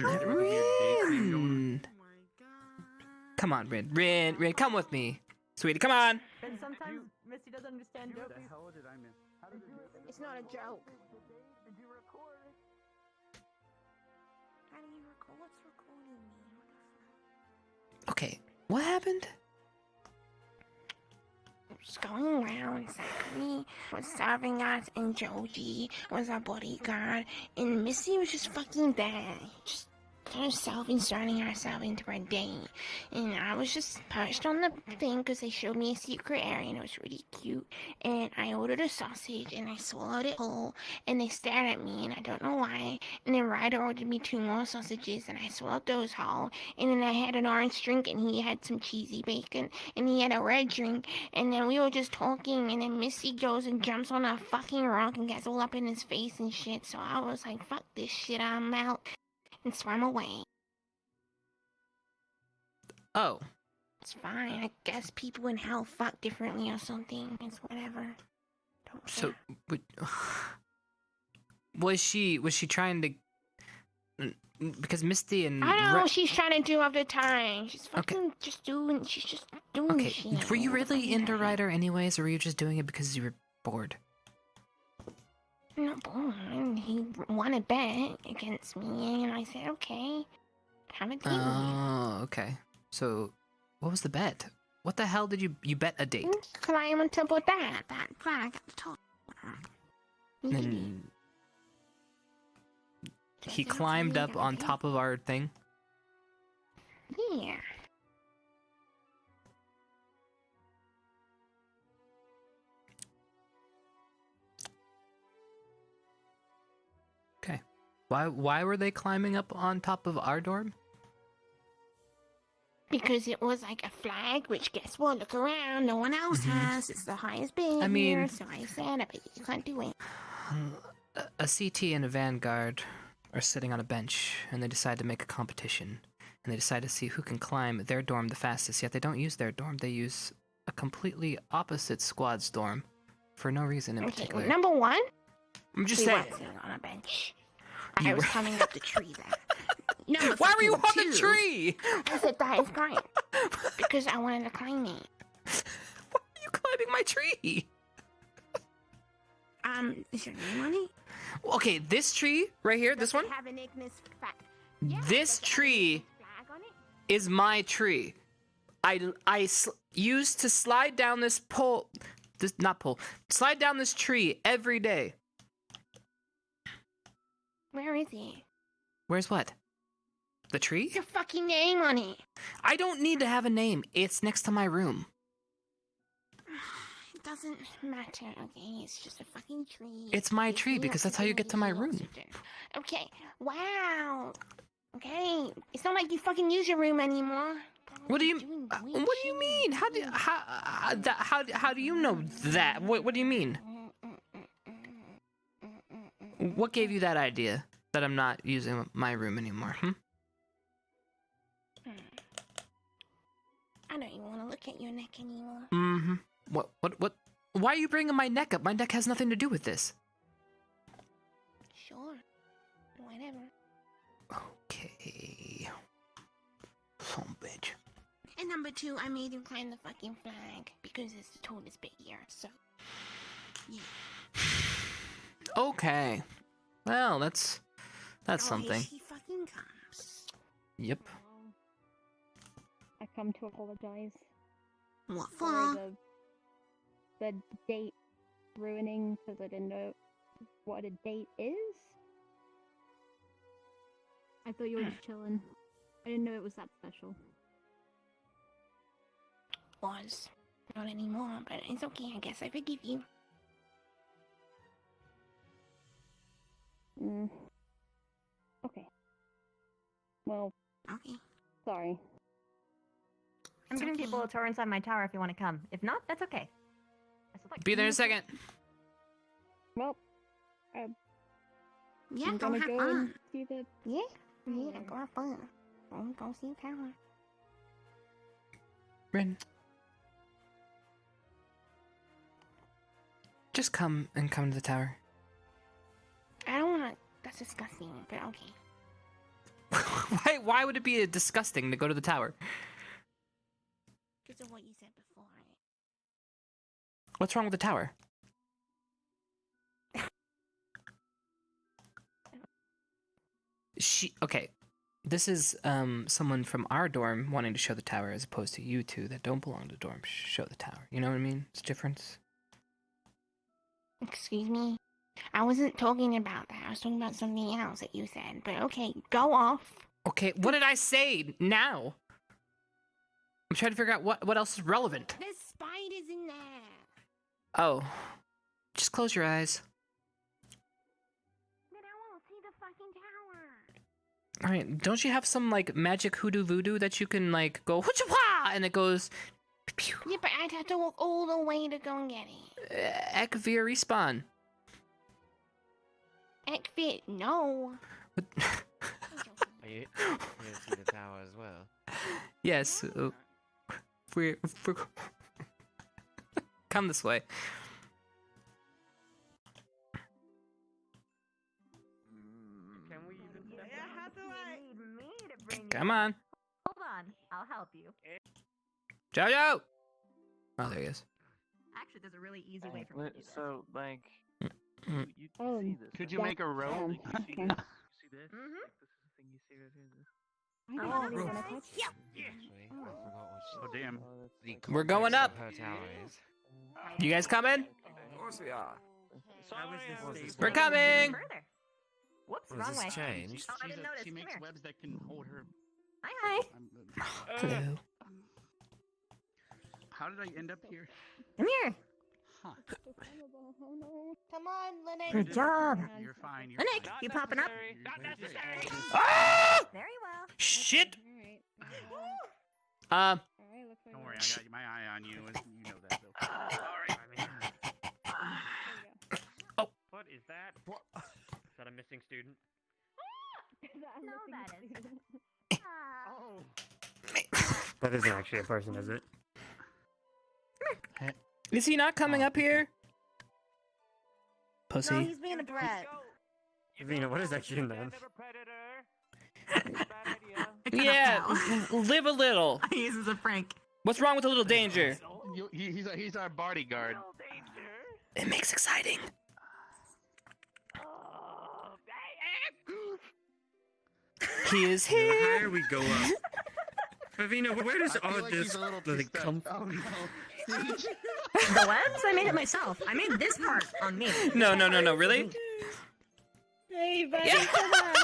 Come on, Rin. Rin, come with me. Sweetie, come on. And sometimes Misty doesn't understand jokes. hell did I miss? How did you miss? It's not a joke. Did you record it? How do you record? What's recording me? Okay, what happened? Just going around. Zachary was serving us, and Joji was our bodyguard, and Missy was just fucking there. Just herself inserting herself into our day. And I was just perched on the thing because they showed me a secret area and it was really cute. And I ordered a sausage and I swallowed it whole, and they stared at me and I don't know why. And then Ryder ordered me 2 more sausages and I swallowed those whole. And then I had an orange drink and he had some cheesy bacon, and he had a red drink, and then we were just talking, and then Missy goes and jumps on a fucking rock and gets all up in his face and shit. So I was like, fuck this shit, I'm out. And swam away. Oh. It's fine. I guess people in hell fuck differently or something. It's whatever. Don't So, was she trying to? Because Misty and I don't know what she's trying to do all the time. She's fucking She's just doing okay. shit. Were you really into Ryder anyways, or were you just doing it because you were bored? I'm not bored. He won a bet against me, and I said, okay. Have a date. Oh, okay. So, what was the bet? What the hell did you bet a date? Climb on top of that flag at the top. And he climbed up on top of our thing? Yeah. Okay. Why were they climbing up on top of our dorm? Because it was like a flag, which guess what? Look around, no one else has. It's the highest bid I mean- here, so I said, I bet you can't do it. A CT and a Vanguard are sitting on a bench, and they decide to make a competition. And they decide to see who can climb their dorm the fastest, yet they don't use their dorm. They use a completely opposite squad's dorm for no reason in Okay, particular. well, number one, I'm just we saying. weren't sitting on a bench. I was climbing up the tree there. Number Why were you on fucking the two, tree? I said the highest climb. Because I wanted to climb it. Why are you climbing my tree? Is your name on it? Okay, this tree right here, this one, Have an ignis fact. this tree Flag on it? is my tree. I used to slide down this pole, slide down this tree every day. Where is it? Where's what? The tree? Your fucking name on it. I don't need to have a name. It's next to my room. It doesn't matter, okay? It's just a fucking tree. It's my tree because that's how you get to my room. Okay, wow. Okay, it's not like you fucking use your room anymore. What do you mean? How do you know that? What do you mean? What gave you that idea that I'm not using my room anymore? I don't even want to look at your neck anymore. What? Why are you bringing my neck up? My neck has nothing to do with this. Sure. Whatever. Okay. Son of a bitch. And number 2, I made him climb the fucking flag because it's the tallest bit here, so. Yeah. Okay. Well, that's something. He fucking comes. Yep. I come to apologize. What for? The date ruining because I didn't know what a date is. I thought you were just chilling. I didn't know it was that special. Was. Not anymore, but it's okay, I guess I forgive you. Okay. Well. Okay. Sorry. I'm giving people a tour inside my tower if you want to come. If not, that's okay. Be there in a second. Well, yeah, I'm go gonna have go fun. and see the. Yeah, go have fun. Go see the tower. Rin. Just come to the tower. I don't wanna. That's disgusting, but okay. Why would it be disgusting to go to the tower? Because of what you said before. What's wrong with the tower? Okay. This is someone from our dorm wanting to show the tower as opposed to you two that don't belong to the dorm show the tower. You know what I mean? It's a difference. Excuse me? I wasn't talking about that. I was talking about something else that you said. But okay, go off. Okay, what did I say now? I'm trying to figure out what else is relevant. There's spiders in there. Oh. Just close your eyes. But I won't see the fucking tower. Alright, don't you have some, like, magic hoodoo voodoo that you can, like, go hoo-cha-wah, and it goes... Pew. Yeah, but I'd have to walk all the way to go and get it. Ekvir respawn. Ekvir, no. Are you gonna see the tower as well? Yes. We're come this way. Can we even How do I need me to bring Come on. Hold on, I'll help you. Jojo! Oh, there he is. Actually, there's a really easy way for me to do this. So, like, Mm. you Oh, see this. Could you make a rope? You see okay. this? See this? Mhm. Like, this is the thing you see right here. This. I don't really want to touch it. Actually, I forgot what Oh, damn. the We're going context up. of her tower is. You guys coming? Of course we are. We're coming! Further. Whoops, Was wrong this way. changed? Oh, I didn't notice. She Come makes here. webs that can hold her. Hi. Hello. How did I end up here? Come here. Huh. Come on, Lene. Good job. You're fine. You're Nick, fine. you popping up? Not necessary. Ah! Very well. Shit! Alright, looks like Don't worry, I got my eye on you. You know that, though. Alright. What is that? Is that a missing student? No, that isn't. Oh. That isn't actually a person, is it? Is he not coming up here? Pussy. No, he's being a brat. Vina, what is actually in there? Yeah, live a little. He uses a prank. What's wrong with a little danger? He's our bodyguard. It makes exciting. He is The here. higher we go up. Vina, where does all this like come from? The webs? I made it myself. I made this part on me. No, really? Hey, buddy, Yeah. come on.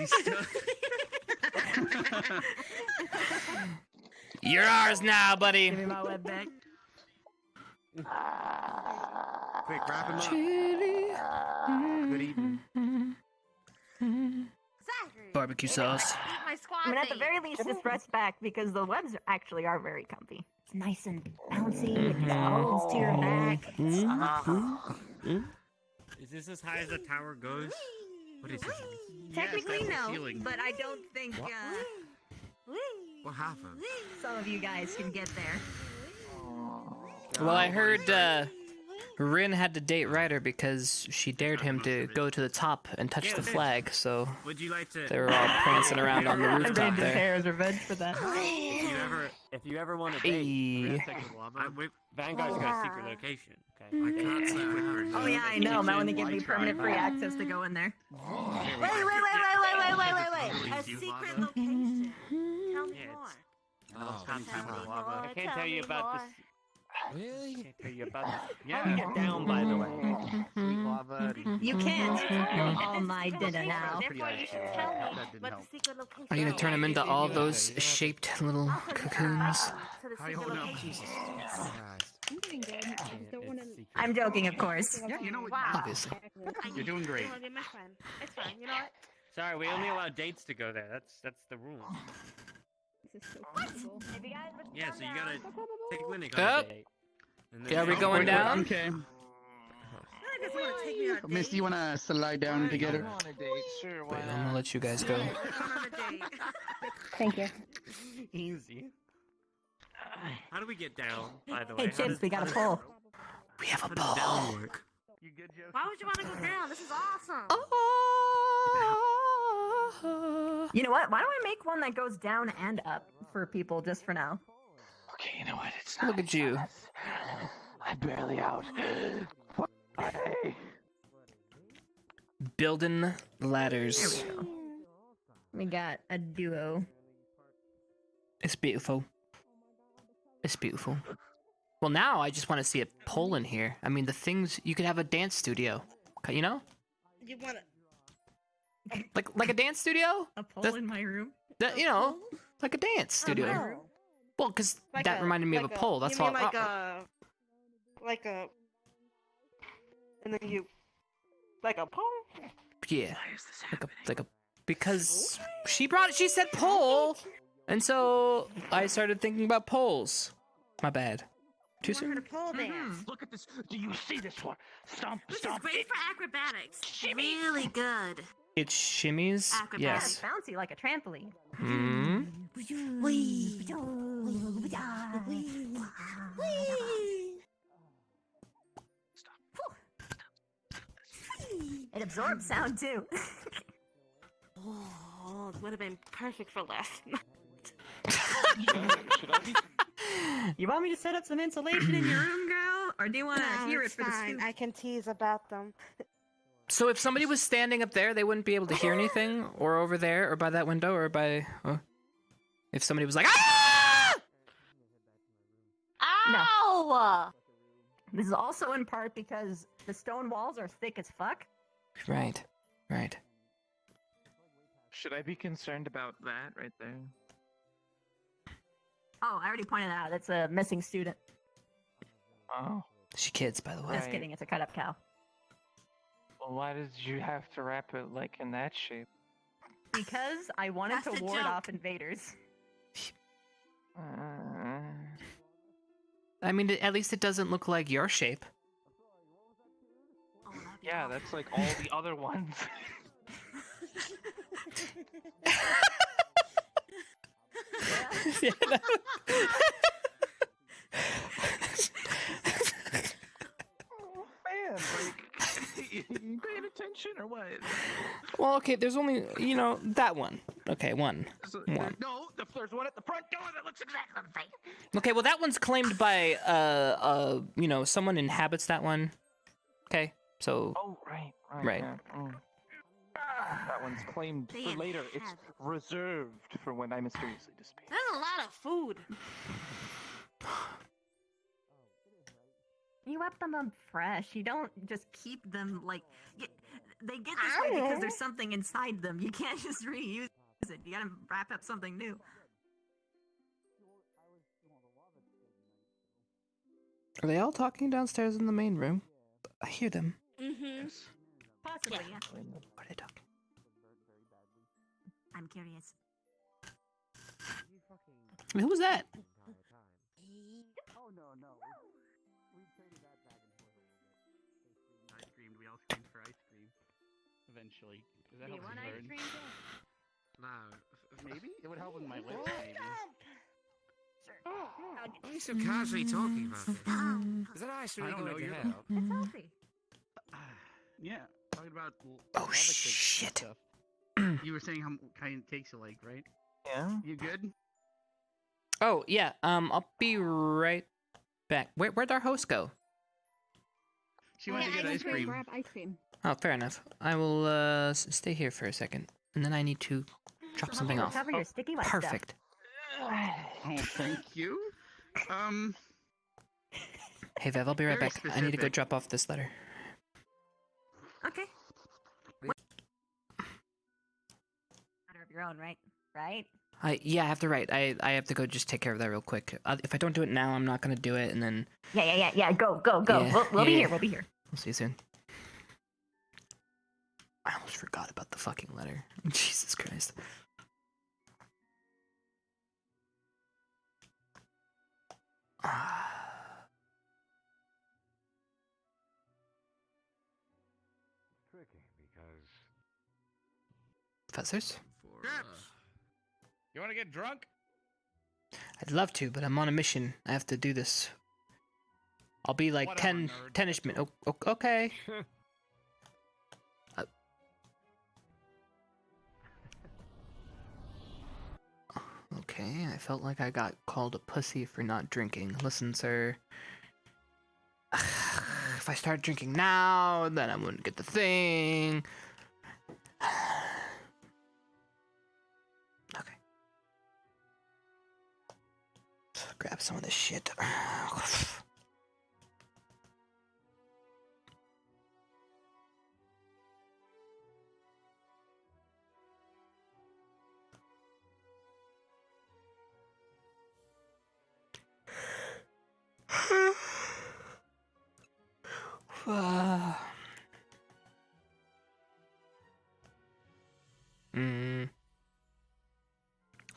Is he still? You're ours now, buddy. Give me my web back. Quick, wrap him up. Good evening. Barbecue sauce. My squad I mean, at the thing. very least, this rest back because the webs actually are very comfy. It's nice and bouncy. It just holds to your back. Is this as high as the tower goes? What is this? Technically, that's the no, ceiling. but I don't think What happened? some of you guys can get there. Well, I heard Rin had to date Ryder because she dared him to go to the top and touch the flag, so Would you like to? they were all prancing around on the rooftop His there. hair is revenge for that. If you ever want to date, Hey. Vanguard's got a secret location. Okay. I can't see Oh yeah, I know. Melanie gave me permanent free access to go in there. Wait. A secret location. Tell me more. I can't tell you about this. Really? I can't tell you about this. Yeah. How do we get down, by the way? Sweet lava. You can't. You're all my dinner now. Therefore, you should tell me what the secret location Are you gonna turn him into all those shaped little cocoons? to the How do you secret hold up? location. I'm doing good. I just don't want to. I'm joking, of course. Yeah, you know what? Wow. Obviously. You're doing great. You wanna be my friend. It's fine. You know what? Sorry, we only allow dates to go there. That's the rule. This is so possible. If you guys would Yeah, so you gotta take Winnick Yep. on a date. And then Yeah, are we going down? Okay. Miss, do you want to slide down together? On a date, sure. Why Wait, I'm gonna let you guys go. Thank you. Easy. How do we get down, by the Hey, way? Chipz, we got a poll. We have a How does down work? You good, Joe? Why would you want to go down? This is awesome. You know what? Why don't I make one that goes down and up for people just for now? Okay, you know what? It's not. Look at you. I'm barely out. Hey. Building ladders. There we go. We got a duo. It's beautiful. It's beautiful. Well, now I just want to see a pole in here. I mean, the things you could have a dance studio. Okay, you know, You want to? like a dance studio. A pole That- in my room. That you know, like a dance studio. Oh. Well, because Like that reminded me of a pole. That's you all. mean like a, and then you, like a pole. Yeah, like a because she said pole, and so I started thinking about poles. My bad. Too You want her soon. to pole dance. Look at this. Do you see this one? Stomp, This is stomp. great for acrobatics. Really good. It shimmies. Yes. Bouncy like a trampoline. Hmm. It absorbs sound too. Oh, it would have been perfect for last night. Should I be? You want me to set up some insulation in your room, girl? Or do you want to hear it it's for the fine. scoop? I can tease about them. So if somebody was standing up there, they wouldn't be able to hear anything, or over there, or by that window, or by. If somebody was like, ah! No. This is also in part because the stone walls are thick as fuck. Right. Right. Should I be concerned about that right there? Oh, I already pointed out. That's a missing student. Oh. She kids, by the way. Just kidding. It's a cut up cow. Well, why did you have to wrap it like in that shape? Because I wanted That's to the ward joke. off invaders. I mean, at least it doesn't look like your shape. Oh, that'd be Yeah, awful. that's like all the other ones. Yeah, no. Man, like, you paying attention or what? Well, okay, there's only, that one. Okay, one. One. No, there's one at the front door that looks exactly the same. Okay, well, that one's claimed by, someone inhabits that one. Okay, so. Oh, right. Right. Yeah. That one's claimed They for later. It's inhabit. reserved for when I mysteriously disappear. There's a lot of food. You whip them up fresh. You don't just keep them like. They get this way because there's something inside them. You can't just reuse it. You gotta wrap up something new. Are they all talking downstairs in the main room? I hear them. Mm-hmm. Possibly, yeah. What are they talking? I'm curious. Who was that? Oh no. We traded that back and forth. I screamed. We else screams for ice cream. Eventually. 'Cause that Do you helps want me ice burn. cream, Jack? No. Maybe? It would help with my lips, maybe. Why are you so casually talking about this? Is that actually I don't know, going to you're- help? It's healthy. Yeah, talking about Oh, lava cakes and shit. stuff. You were saying how kind of cakes you like, right? Yeah. You good? Oh, yeah, I'll be right back. Where'd our host go? She went to get ice cream. Grab ice cream. Oh, fair enough. I will, stay here for a second. And then I need to drop something off. Cover your sticky white stuff. Perfect. Oh, thank you. Hey, Vev, I'll be right Very back. I need to go specific. drop off this letter. Okay. Matter of your own, right? Right? Yeah, I have to write. I have to go just take care of that real quick. If I don't do it now, I'm not gonna do it, and then... Yeah. Go. Yeah, We'll be yeah. here. We'll be here. We'll see you soon. I almost forgot about the fucking letter. Jesus Christ. Tricky because. Professors? You want to get drunk? I'd love to, but I'm on a mission. I have to do this. I'll be like Whatever, 10-ish minutes. Oh, okay. Okay, I felt like I got called a pussy for not drinking. Listen, sir. If I start drinking now, then I wouldn't get the thing. Okay. Grab some of this shit.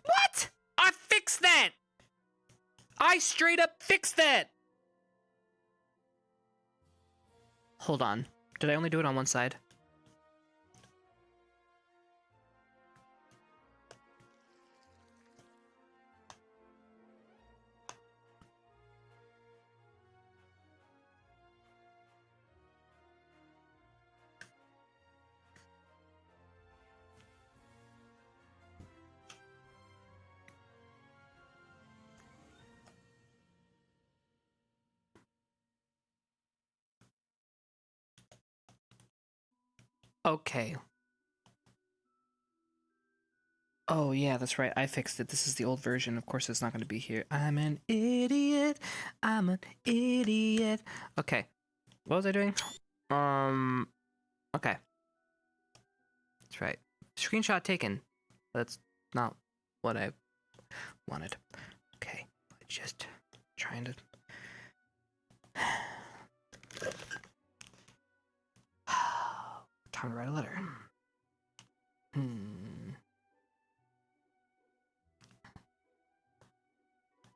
What? I fixed that! I straight up fixed that! Hold on. Did I only do it on one side? Okay. Oh, yeah, that's right. I fixed it. This is the old version. Of course, it's not going to be here. I'm an idiot. I'm an idiot. Okay. What was I doing? Okay. That's right. Screenshot taken. That's not what I wanted. Okay. Just trying to... Time to write a letter.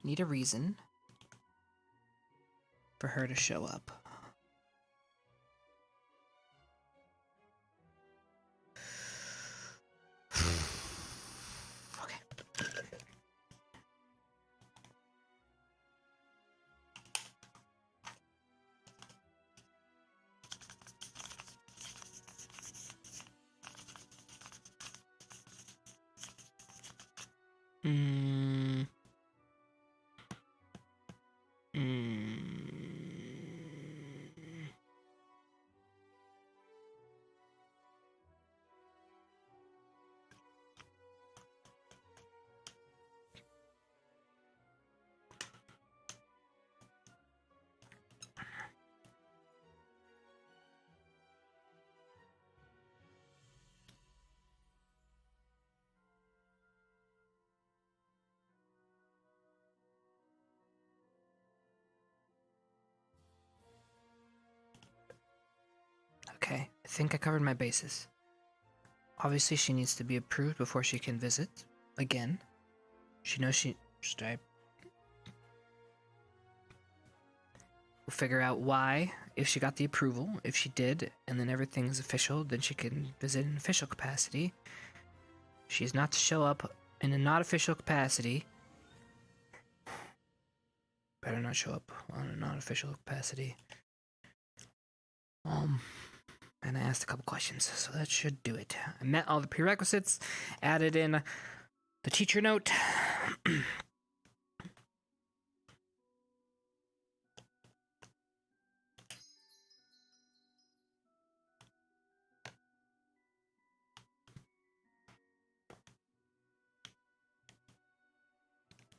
Need a reason for her to show up. Okay. Okay, I think I covered my bases. Obviously, she needs to be approved before she can visit. Again. She knows she... Should I... We'll figure out why, if she got the approval. If she did, and then everything's official, then she can visit in official capacity. She is not to show up in a not official capacity. Better not show up on a not official capacity. And I asked a couple questions, so that should do it. I met all the prerequisites, added in the teacher note.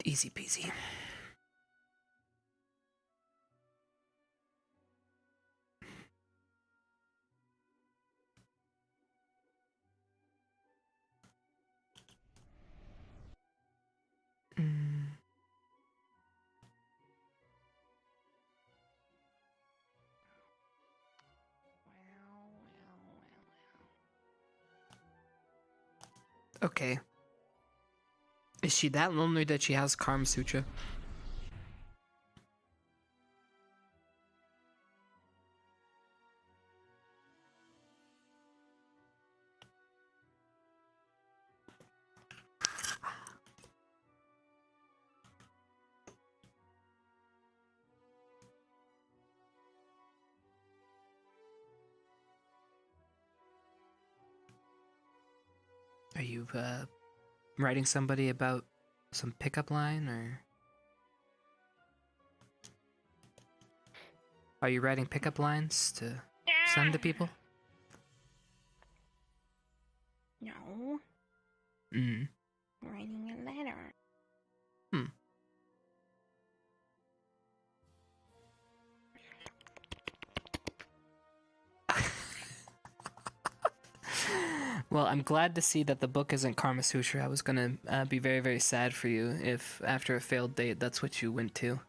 Easy peasy. Okay. Is she that lonely that she has Karma Sutra? Are you writing somebody about some pickup line, or are you writing pickup lines to send to people? No. Mm. Writing a letter. Well, I'm glad to see that the book isn't Karma Sutra. I was gonna be very, very sad for you if, after a failed date, that's what you went to.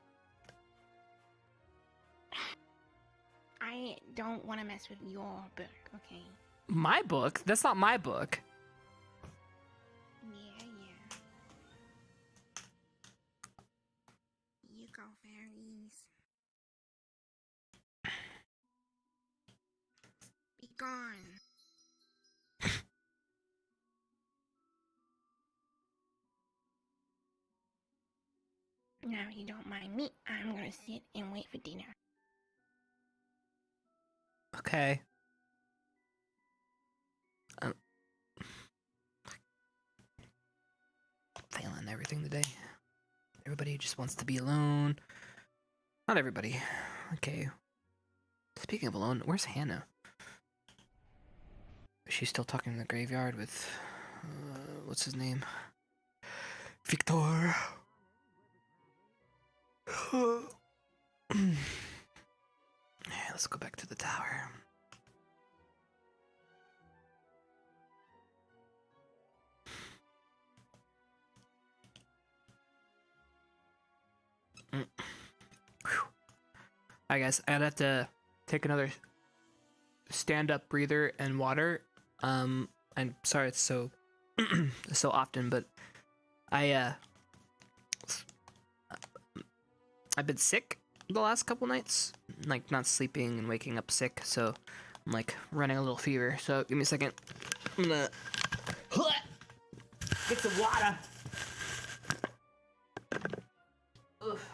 I don't want to mess with your book, okay? My book? That's not my book. Yeah. You go, fairies. Be gone. Now, if you don't mind me, I'm gonna sit and wait for dinner. Okay. Failing everything today. Everybody just wants to be alone. Not everybody. Okay. Speaking of alone, where's Hannah? Is she still talking in the graveyard with... what's his name? Victor. Yeah, let's go back to the tower. Alright guys, I'd have to take another stand-up breather and water. I'm sorry it's so so often, but I've been sick the last couple nights, like not sleeping and waking up sick, so I'm like running a little fever. So give me a second. I'm gonna get some water. Oof.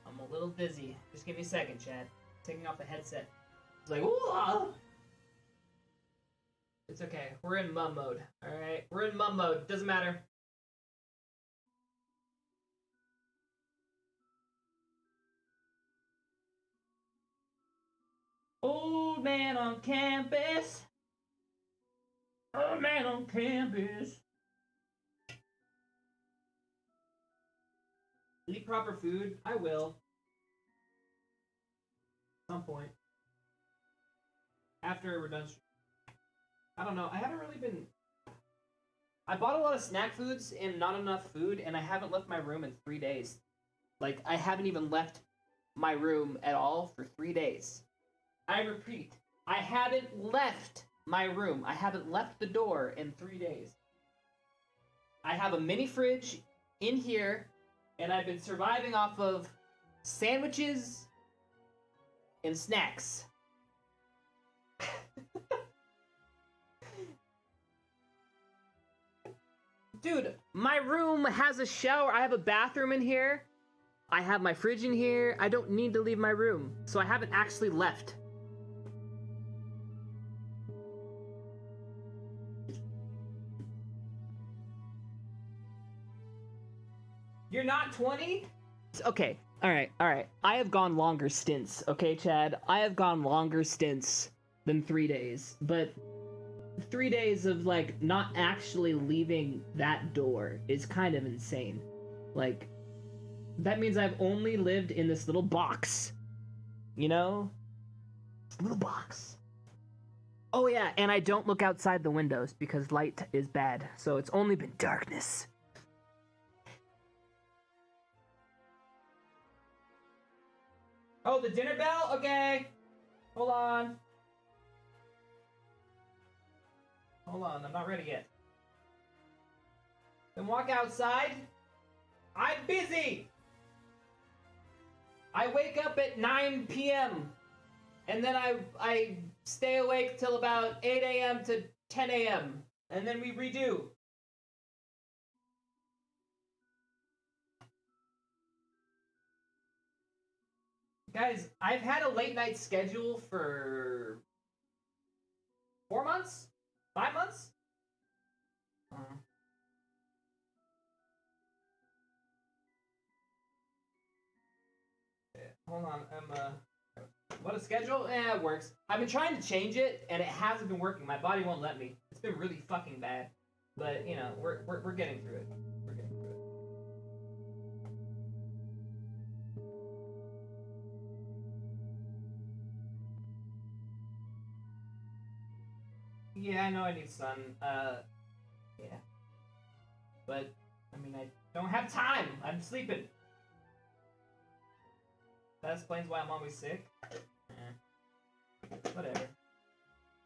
I'm a little dizzy. Just give me a second, Chad. Taking off the headset. It's like, ooh! It's okay. We're in mum mode. Alright? We're in mum mode. Doesn't matter. Old man on campus. Old man on campus. Eat proper food. I will. At some point. After we're done. I don't know. I haven't really been... I bought a lot of snack foods and not enough food, and I haven't left my room in 3 days. Like, I haven't even left my room at all for 3 days. I repeat, I haven't left my room. I haven't left the door in 3 days. I have a mini fridge in here, and I've been surviving off of sandwiches and snacks. Dude, my room has a shower. I have a bathroom in here. I have my fridge in here. I don't need to leave my room, so I haven't actually left. You're not 20? Okay, alright. I have gone longer stints, okay, Chad? I have gone longer stints than 3 days, but 3 days of, like, not actually leaving that door is kind of insane. Like, that means I've only lived in this little box. You know? This little box. Oh yeah, and I don't look outside the windows because light is bad, so it's only been darkness. Oh, the dinner bell? Okay. Hold on. Hold on, I'm not ready yet. Then walk outside. I'm busy! I wake up at 9 p.m. and then I stay awake till about 8 a.m. to 10 a.m. and then we redo. Guys, I've had a late night schedule for 4 months? 5 months? Hold on, what a schedule? It works. I've been trying to change it, and it hasn't been working. My body won't let me. It's been really fucking bad. But, you know, we're getting through it. We're getting through it. Yeah, I know I need sun. Yeah. But, I mean, I don't have time. I'm sleeping. That explains why I'm always sick. Whatever.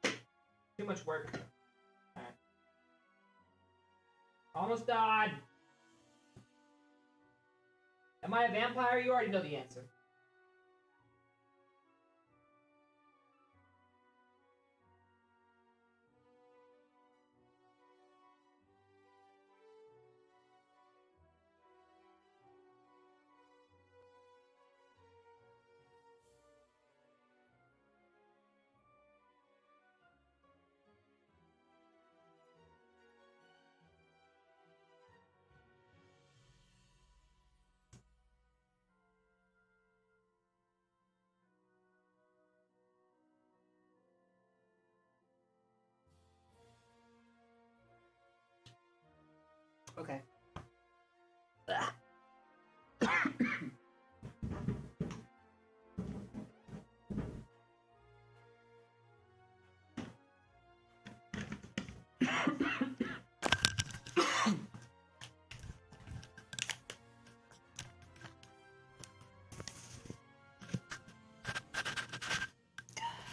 Too much work. Alright. Almost done! Am I a vampire? You already know the answer. Okay.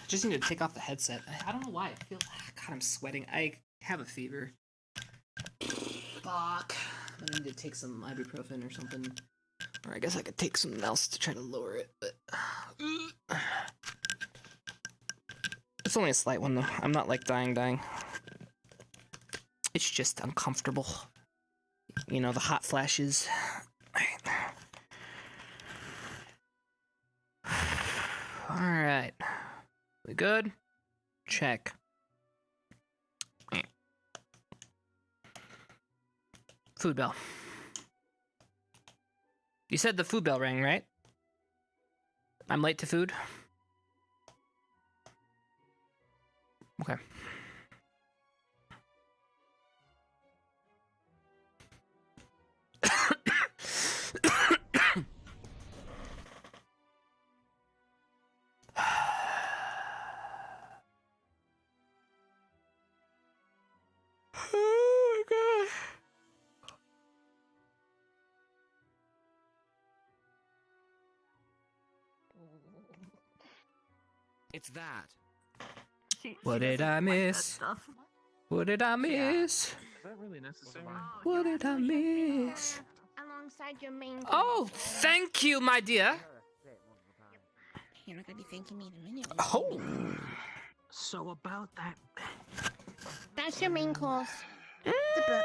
Just need to take off the headset. I don't know why. I feel... God, I'm sweating. I have a fever. Fuck. I need to take some ibuprofen or something. Or I guess I could take something else to try to lower it, but... It's only a slight one, though. I'm not, like, dying. It's just uncomfortable. You know, the hot flashes. Alright. We good? Check. Food bell. You said the food bell rang, right? I'm late to food? Okay. It's that. What did I miss? What did I miss? Is that really necessary? What did I miss? Alongside your main. Oh, thank you, my dear. You're not gonna be thanking me in a minute. Oh. So about that. That's your main course. The book.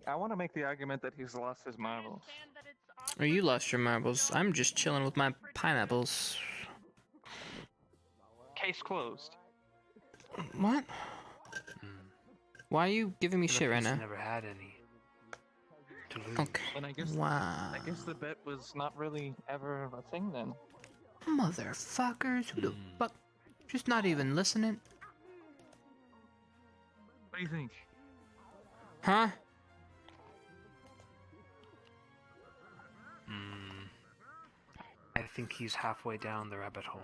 I want to make the argument that he's lost his marbles. Oh, you lost your marbles. I'm just chilling with my pineapples. Case closed. What? Why are you giving me shit right now? Never had any. Okay. And I guess, Wow. I guess the bet was not really ever a thing then. Motherfuckers, who the fuck? Just not even listening. What do you think? Huh? I think he's halfway down the rabbit hole.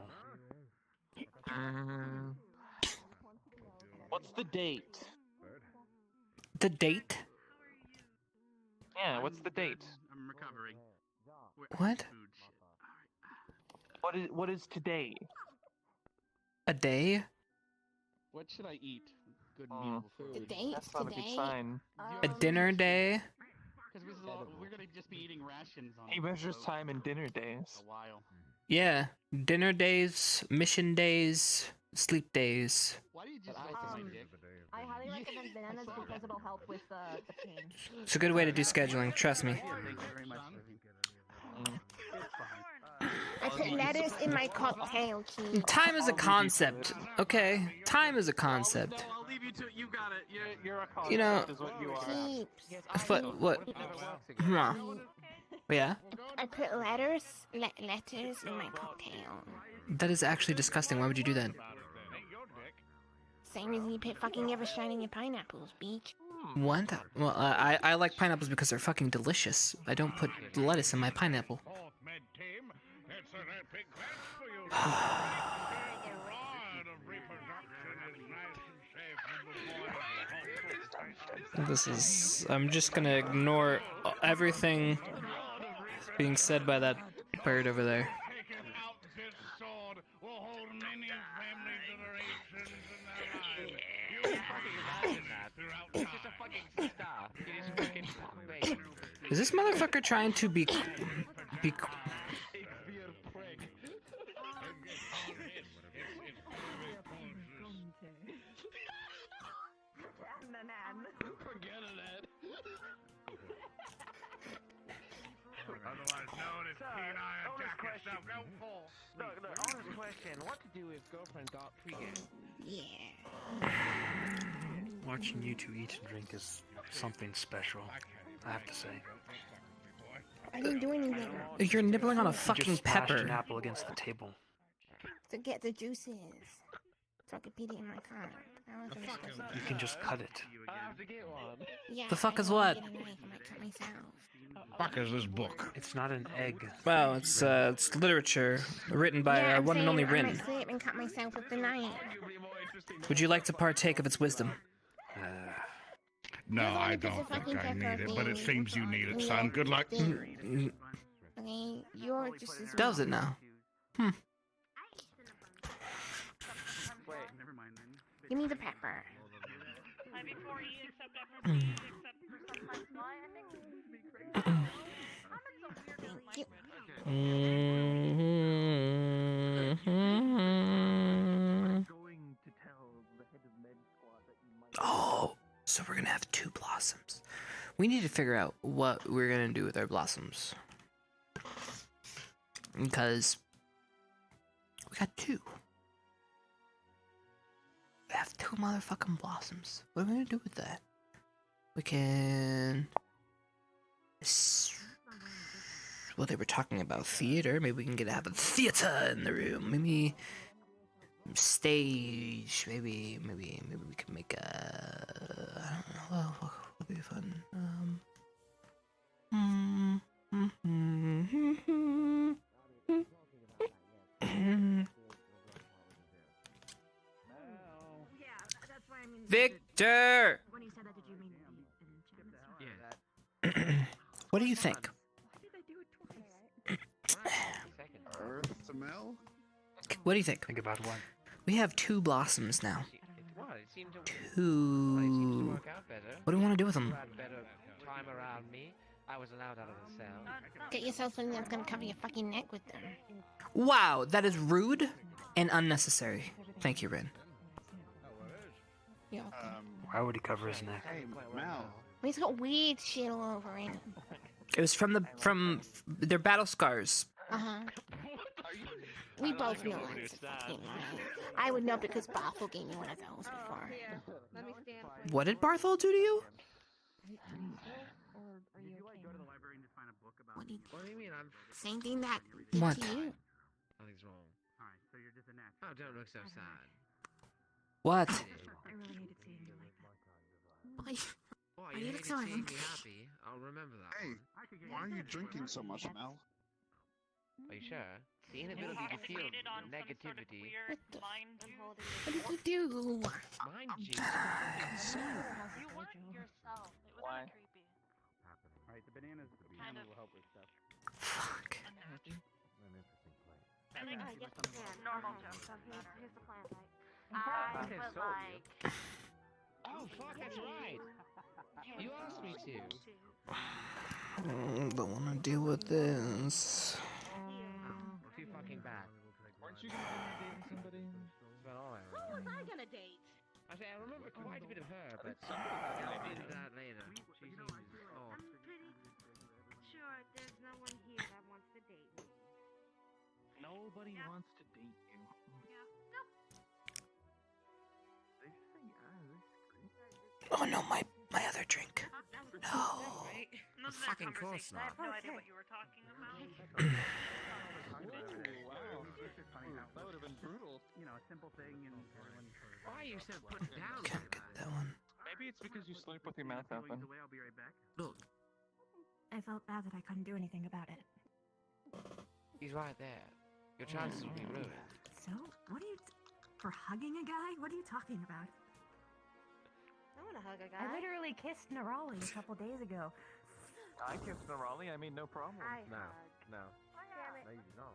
What's the date? The date? Yeah, what's the date? I'm recovering. What? What is today? A day? What should I eat? Good meal food. The date That's not a good today. sign. A dinner day? Because we're gonna just be eating rations on. He measures time in dinner days. A while. Yeah. Dinner days, mission days, sleep days. Why do you just look at my dick? I highly recommend bananas because it'll help with the pain. It's a good way to do scheduling, trust me. Thank you very much. I put letters in my cocktail key. Time is a concept, okay? Time is a concept. I'll leave you to it. You got it. You're a concept You know, is what you are. but what? Huh. Yeah? I put letters in my cocktail. That is actually disgusting. Why would you do that? Same as you put fucking ever shining your pineapples, beach. What? Well, I like pineapples because they're fucking delicious. I don't put lettuce in my pineapple. This is... I'm just gonna ignore everything being said by that bird over there. Is this motherfucker trying to be... Otherwise known as P&I attack yourself. Go full. Look, honest question. What to do if girlfriend got pregame? Yeah. Watching you two eat and drink is something special, I have to say. I didn't do anything. You're nibbling on a You fucking just smashed pepper. an apple against the table. To get the juices. So I could beat it in my car. You can just cut it. I have to get one. Yeah, The fuck I is wanna what? get a knife, I might cut myself. Fuck is this book? It's not an egg. Wow, it's literature written by Yeah, our I'm one and saying only I Rin. might slip and cut myself with the knife. Would you like to partake of its wisdom? No, I There's only don't think fucking I need pepper it, but it thing. seems you need it, Yeah, son. Good luck. thing. Okay, you're just as Does it now? Hmm. Wait, never mind then. Give me the pepper. Thank you. Oh, so we're gonna have 2 blossoms. We need to figure out what we're gonna do with our blossoms. Because we got 2. We have 2 motherfucking blossoms. What are we gonna do with that? We can... Well, they were talking about theater. Maybe we can have a theater in the room. Maybe stage. Maybe we can make a... I don't know. Well, what would be fun? Victor! What do you think? What do you think? Think about what? We have 2 blossoms now. Well, it seemed to 2. work out better. What do we want to do with them? You had better time around me. I was allowed out of the cell. Get yourself something that's gonna cover your fucking neck with them. Wow, that is rude and unnecessary. Thank you, Rin. Why would he cover his neck? Hey, Mal. He's got weird shit all over him. It was from their battle scars. Uh-huh. We both know it's fucking lying. I would know because Barthel gave me one of those before. What did Barthol do to you? What do you mean? I'm Same thing that did What? to you. Nothing's wrong. Alright, so you're just an actor. Oh, don't look so sad. What? I really hated seeing you like that. Why you you hated look so seeing me angry? happy? I'll remember that. Hey, why are you drinking so much, Mel? Are you sure? The inability to feel negativity. What did you do? Mind juice. You weren't yourself. It was Why? creepy. Alright, the bananas will help with stuff. Fuck. I think yes, it's you can. normal Okay, jokes. so here's the plan, right? I I can would solve you. like... Oh, fuck, that's right. You asked me to. Don't want to deal with this. Well, too fucking bad. Weren't you gonna be dating somebody? Well, all Who was I gonna date? I say I remember quite a bit of her, but Somebody got I'll married. do that later. She seems off. I'm pretty sure there's no one here that wants to date me. Nobody wants to date you. Oh no, my other drink. No. Of fucking course I not. have no idea what you were talking about. Wow. That would have been brutal. You know, a simple thing and Why are you so put down? Can't get that one. Maybe it's because you sleep with your mouth open. I'll be right back. Look, I felt bad that I couldn't do anything about it. he's right there. Your chances will be ruined. So, what are you... for hugging a guy? What are you talking about? I want to hug a guy. I literally kissed Nerali a couple days ago. I kissed Nerali, I made no problem. No. Damn it. No, you do not.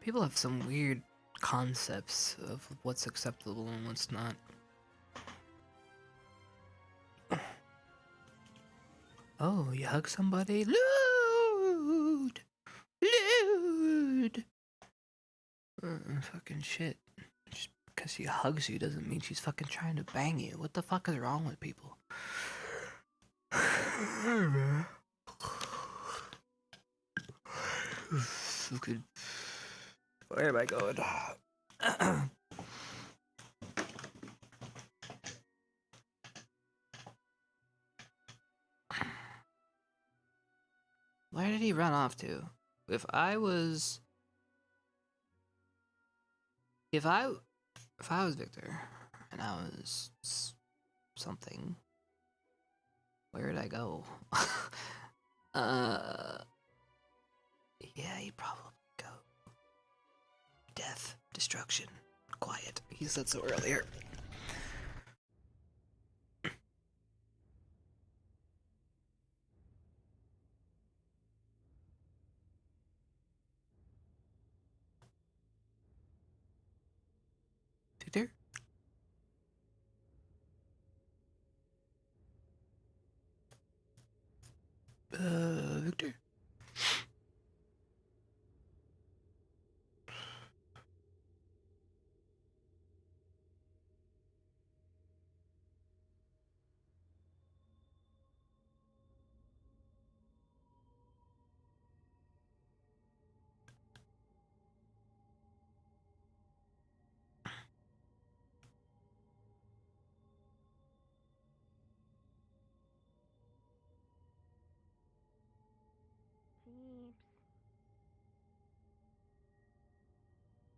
People have some weird concepts of what's acceptable and what's not. Oh, you hug somebody? Lewd! Lewd! Fucking shit. Just because she hugs you doesn't mean she's fucking trying to bang you. What the fuck is wrong with people? Fucking... Where am I going? Where did he run off to? If I was Victor and I was something, where did I go? Yeah, he'd probably go death, destruction, quiet. He said so earlier. Victor? Victor?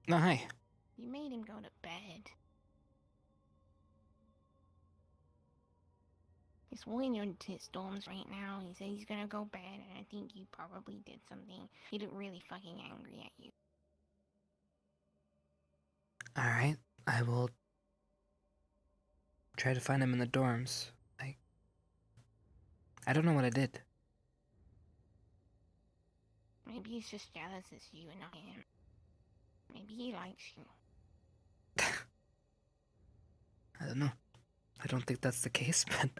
Chipz. No, hi. You made him go to bed. He's walking into his dorms right now. He said he's gonna go bed, and I think you probably did something. He looked really fucking angry at you. Alright, I will try to find him in the dorms. I don't know what I did. Maybe he's just jealous it's you and not him. Maybe he likes you. I don't know. I don't think that's the case, but...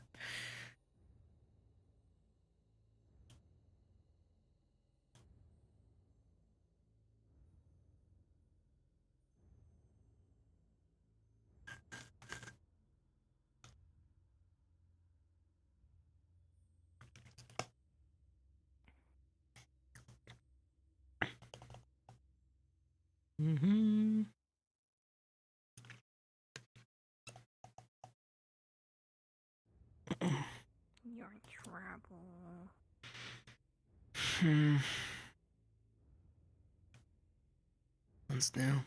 Mm-hmm. You're in trouble. What's new?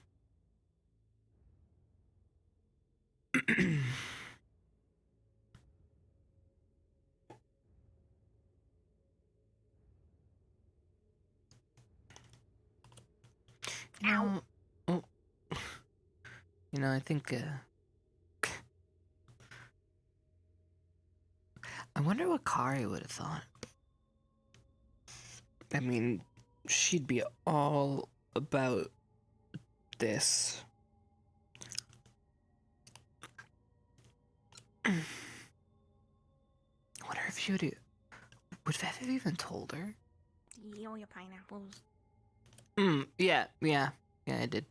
Ow. Oh, I think, I wonder what Kari would have thought. I mean, she'd be all about this. I wonder if she would Vev have even told her? Yo, your pineapples. Yeah, I did.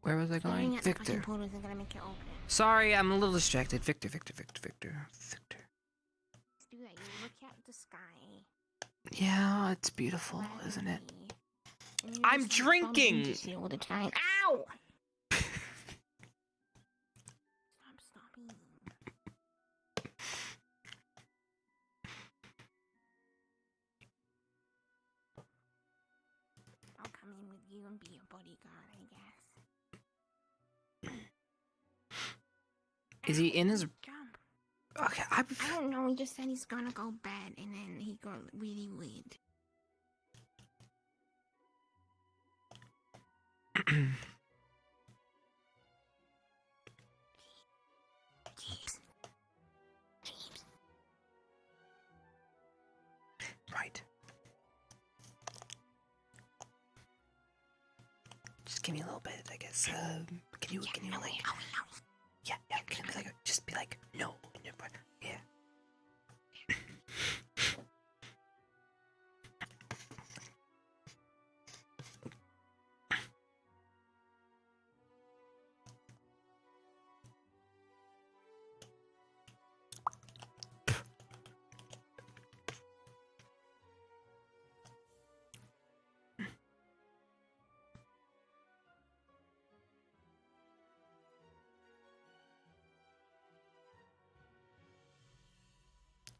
Where was I going? Victor. Sorry, I'm a little distracted. Victor. Let's do that. You look at the sky. Yeah, it's beautiful, isn't it? And you I'm just, like, bump drinking! into shit all the time. Ow! Stop eating. I'll come in with you and be your bodyguard, I guess. Is he in his... Jump. Okay, I don't know, he just said he's gonna go bad and then he got really weird. Right. Just give me a little bit, I guess. Can you like... Yeah, can you just be like, no. Yeah.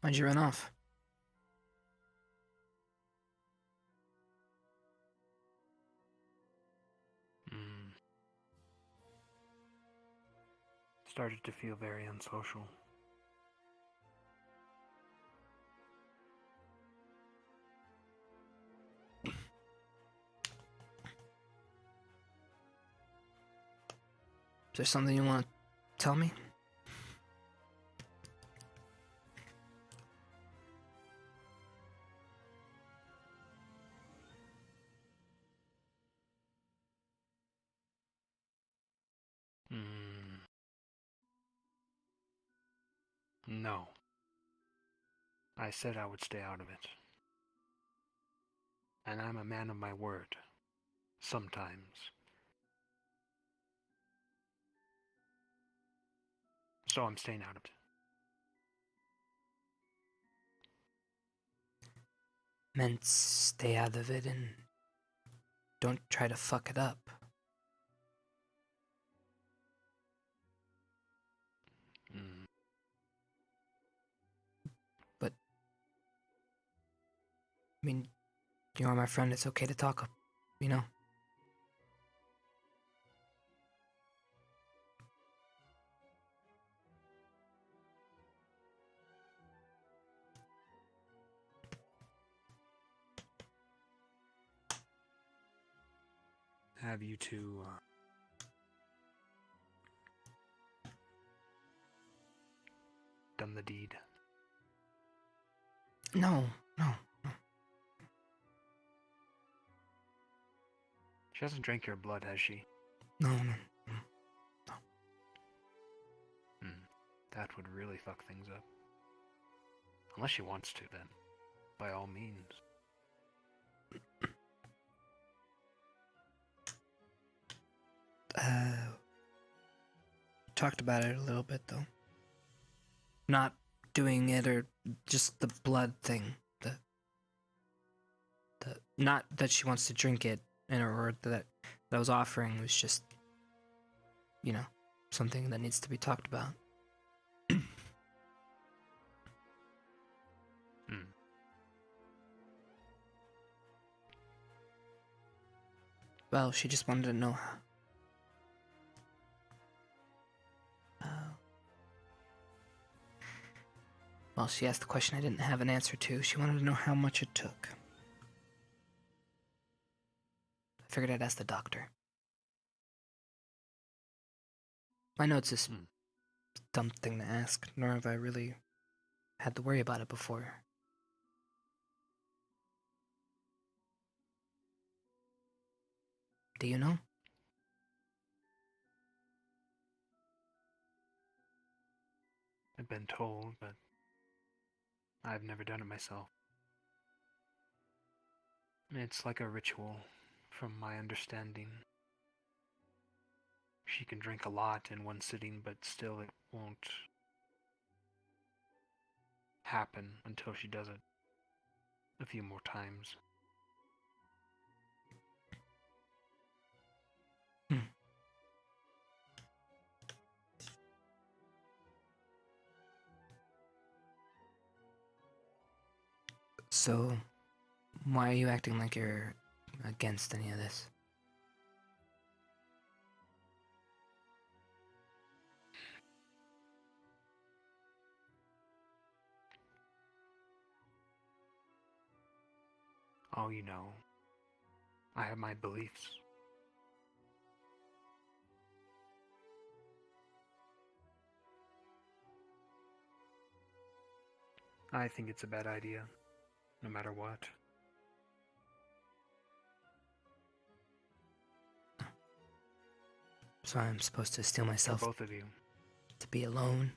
Why'd you run off? Started to feel very unsocial. Is there something you want to tell me? No. I said I would stay out of it. And I'm a man of my word. Sometimes. So I'm staying out of it. Meant stay out of it and don't try to fuck it up. But, I mean, you are my friend, it's okay to talk, you know? Have you two, done the deed? No. She hasn't drank your blood, has she? No. That would really fuck things up. Unless she wants to, then. By all means. Talked about it a little bit, though. Not doing it, or just the blood thing. Not that she wants to drink it, or that I was offering. It was just, something that needs to be talked about. Well, she just wanted to know how. Well, she asked the question I didn't have an answer to. She wanted to know how much it took. I figured I'd ask the doctor. I know it's this dumb thing to ask, nor have I really had to worry about it before. Do you know? I've been told, but I've never done it myself. It's like a ritual, from my understanding. She can drink a lot in one sitting, but still it won't happen until she does it a few more times. So, why are you acting like you're against any of this? Oh, you know, I have my beliefs. I think it's a bad idea, no matter what. So I'm supposed to steel myself For both of you. To be alone?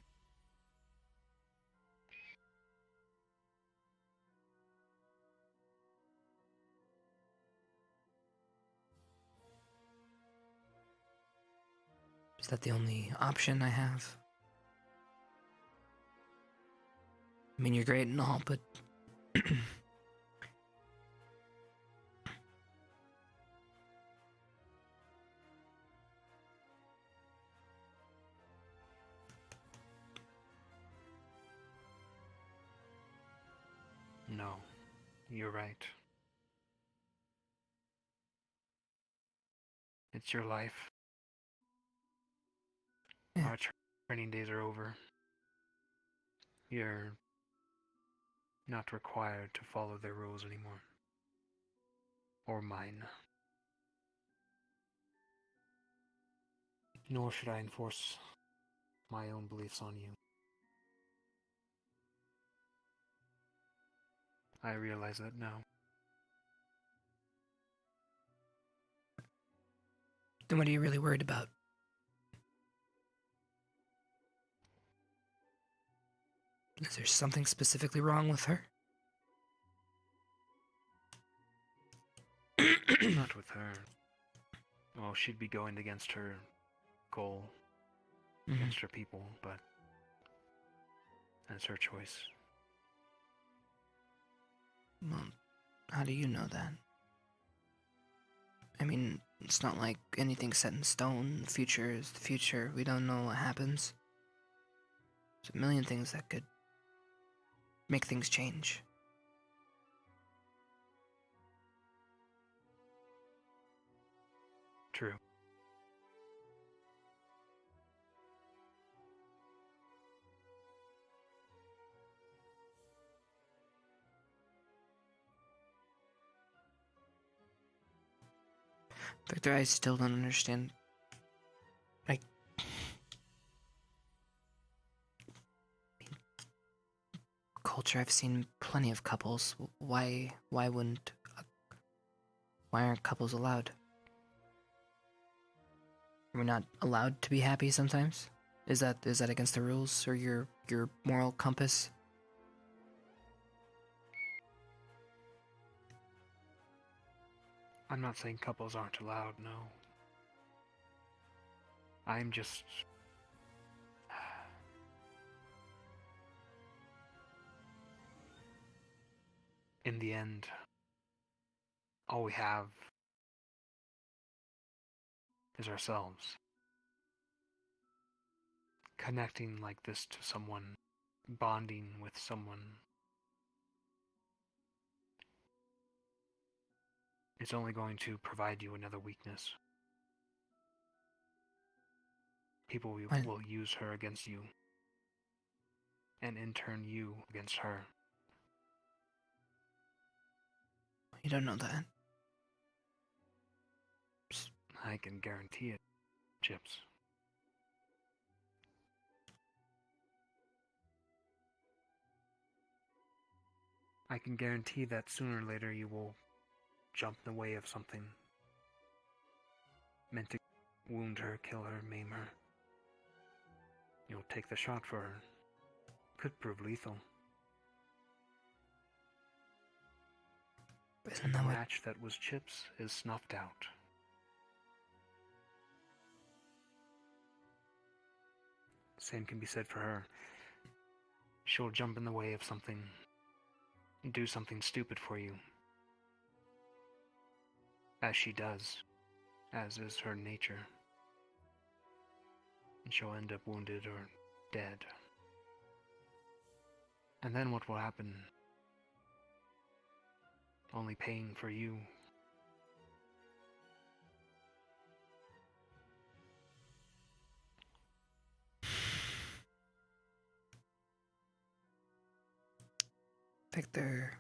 Is that the only option I have? I mean, you're great and all, but... No, you're right. It's your life. Yeah. Our training days are over. You're not required to follow their rules anymore. Or mine. Nor should I enforce my own beliefs on you. I realize that now. Then what are you really worried about? Is there something specifically wrong with her? Not with her. Well, she'd be going against her goal, against her people, but that's her choice. Well, how do you know that? I mean, it's not like anything's set in stone. The future is the future. We don't know what happens. There's a million things that could make things change. True. Victor, I still don't understand. Like, culture, I've seen plenty of couples. Why aren't couples allowed? Are we not allowed to be happy sometimes? Is that against the rules or your moral compass? I'm not saying couples aren't allowed, no. I'm just... In the end, all we have is ourselves. Connecting like this to someone, bonding with someone, it's only going to provide you another weakness. People will use her against you, and in turn you against her. You don't know that. I can guarantee it, Chipz. I can guarantee that sooner or later you will jump in the way of something meant to wound her, kill her, maim her. You'll take the shot for her. Could prove lethal. Isn't The that match that was Chipz is snuffed out. Same can be said for her. She'll jump in the way of something, do something stupid for you. As she does, as is her nature. And she'll end up wounded or dead. And then what will happen? Only pain for you. Victor.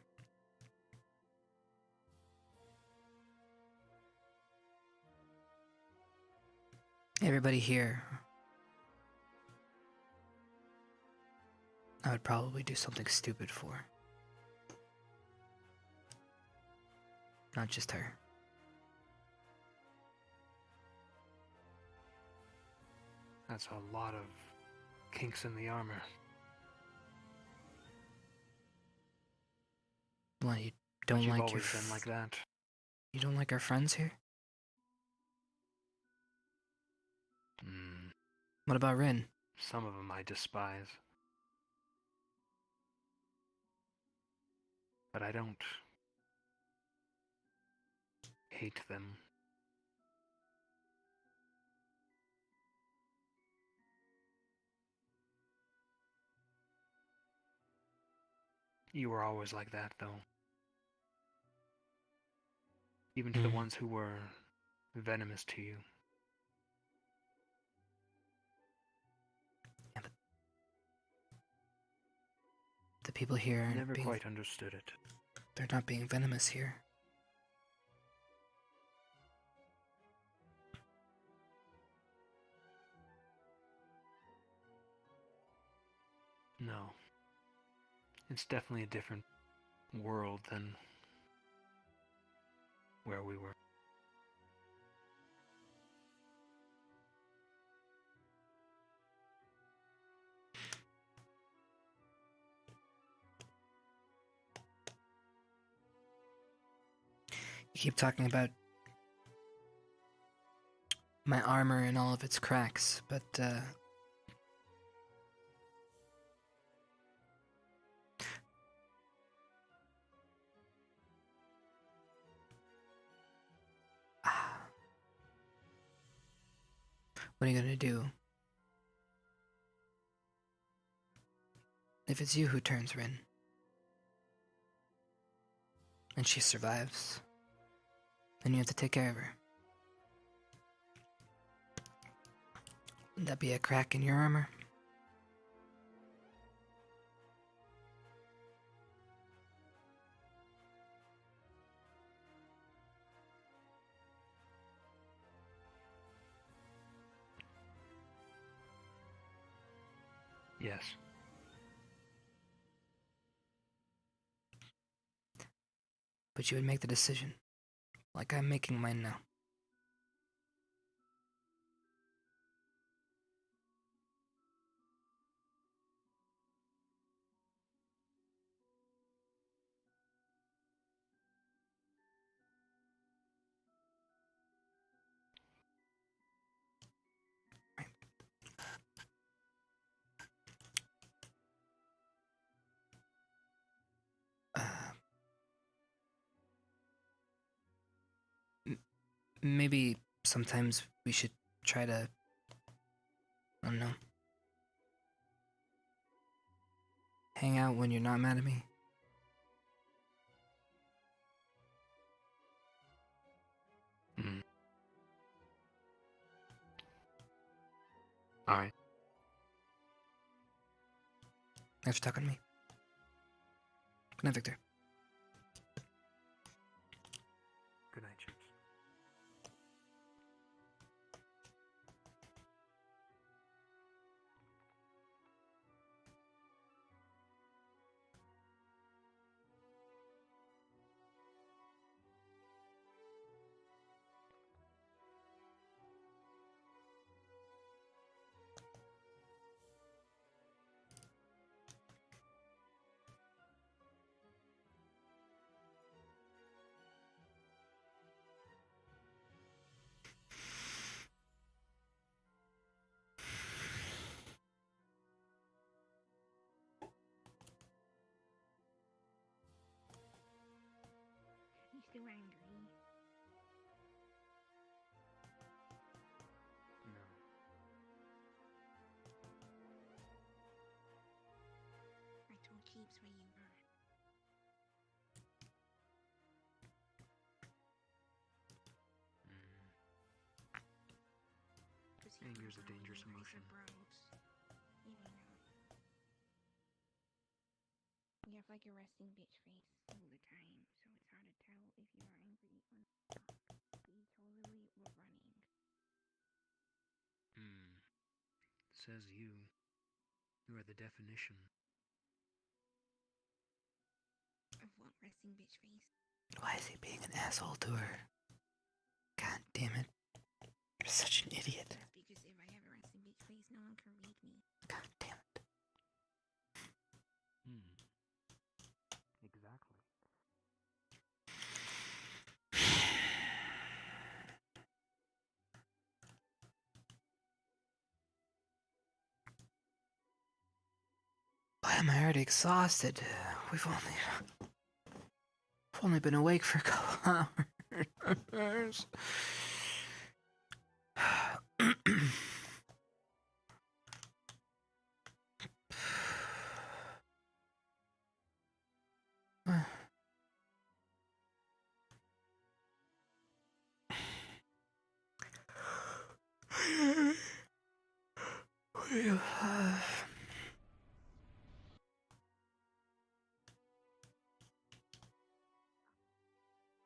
Everybody here. I would probably do something stupid for. Not just her. That's a lot of kinks in the armor. Well, you don't You've like always been like that. You don't like our friends here? What about Rin? Some of them I despise. But I don't hate them. You were always like that, though. Even to the ones who were venomous to you. Yeah, but the people here aren't Never quite understood it. They're not being venomous here. No. It's definitely a different world than where we were. You keep talking about my armor and all of its cracks, but what are you gonna do? If it's you who turns Rin, and she survives, then you have to take care of her. Would that be a crack in your armor? Yes. But you would make the decision, like I'm making mine now. maybe sometimes we should try to, I don't know, hang out when you're not mad at me. Alright. Thanks for talking to me. Good night, Victor. Good night, Chipz. You still angry? No. I told Chipz where you were. Anger's a dangerous emotion. You know. You have like a resting bitch face all the time, so it's hard to tell if you are angry or not. We totally were running. Says you. You are the definition. Of what resting bitch face? Why is he being an asshole to her? God damn it. You're such an idiot. That's because if I have a resting bitch face, no one can read me. God damn it. Exactly. Why am I already exhausted? We've only been awake for a couple hours.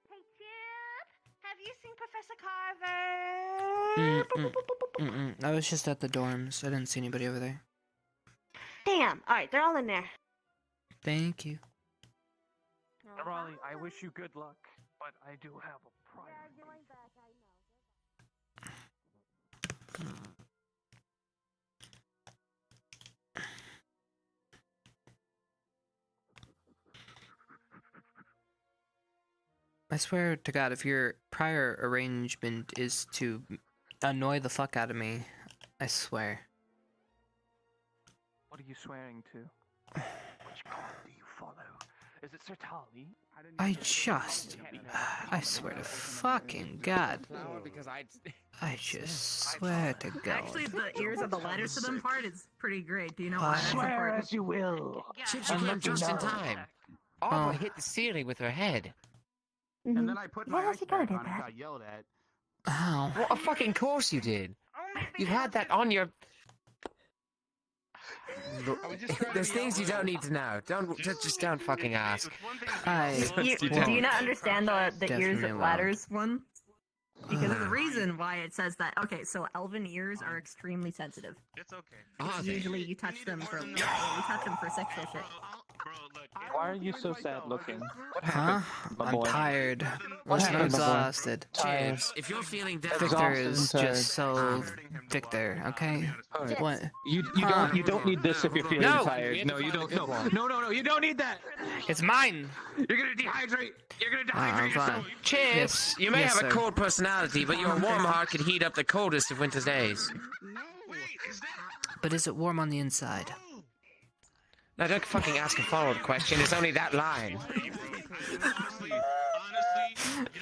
Hey, Chip! Have you seen Professor Carver? I was just at the dorms. I didn't see anybody over there. Damn! Alright, they're all in there. Thank you. Raleigh, I wish you good luck, but I do have a priority. I swear to God, if your prior arrangement is to annoy the fuck out of me, I swear. What are you swearing to? Which god do you follow? Is it Sir Tali? I swear to fucking God. I just swear to God. Actually, the ears of the letters to them part is pretty great. Do you know why that's Swear important? as you will. Chipz, you came just in time. Alba hit the ceiling with her head. And then I put my ice pack on and got yelled at. Ow. Well, of fucking course you did. You had that on your... There's things you don't need to know. Just don't fucking ask. Do you not understand the ears of won't. ladders one? Because there's a reason why it says that. Okay, so elven ears are extremely sensitive. It's okay. Usually you touch them for you touch them for sexual shit. Why are you so sad looking? What Huh? happened, my I'm boy? tired. What I'm happened, my boy? exhausted. Chipz, if you're feeling down... Victor is just so Victor, okay? What? You don't need this if you're feeling tired. No, you don't. No, you don't need that. It's mine. You're gonna dehydrate. You're gonna I'm dehydrate fine. yourself. Chipz, Yes. you may Yes, have a sir. cold personality, but your warm heart could heat up the coldest of winter's days. But is it warm on the inside? Now, don't fucking ask a follow-up question. It's only that line.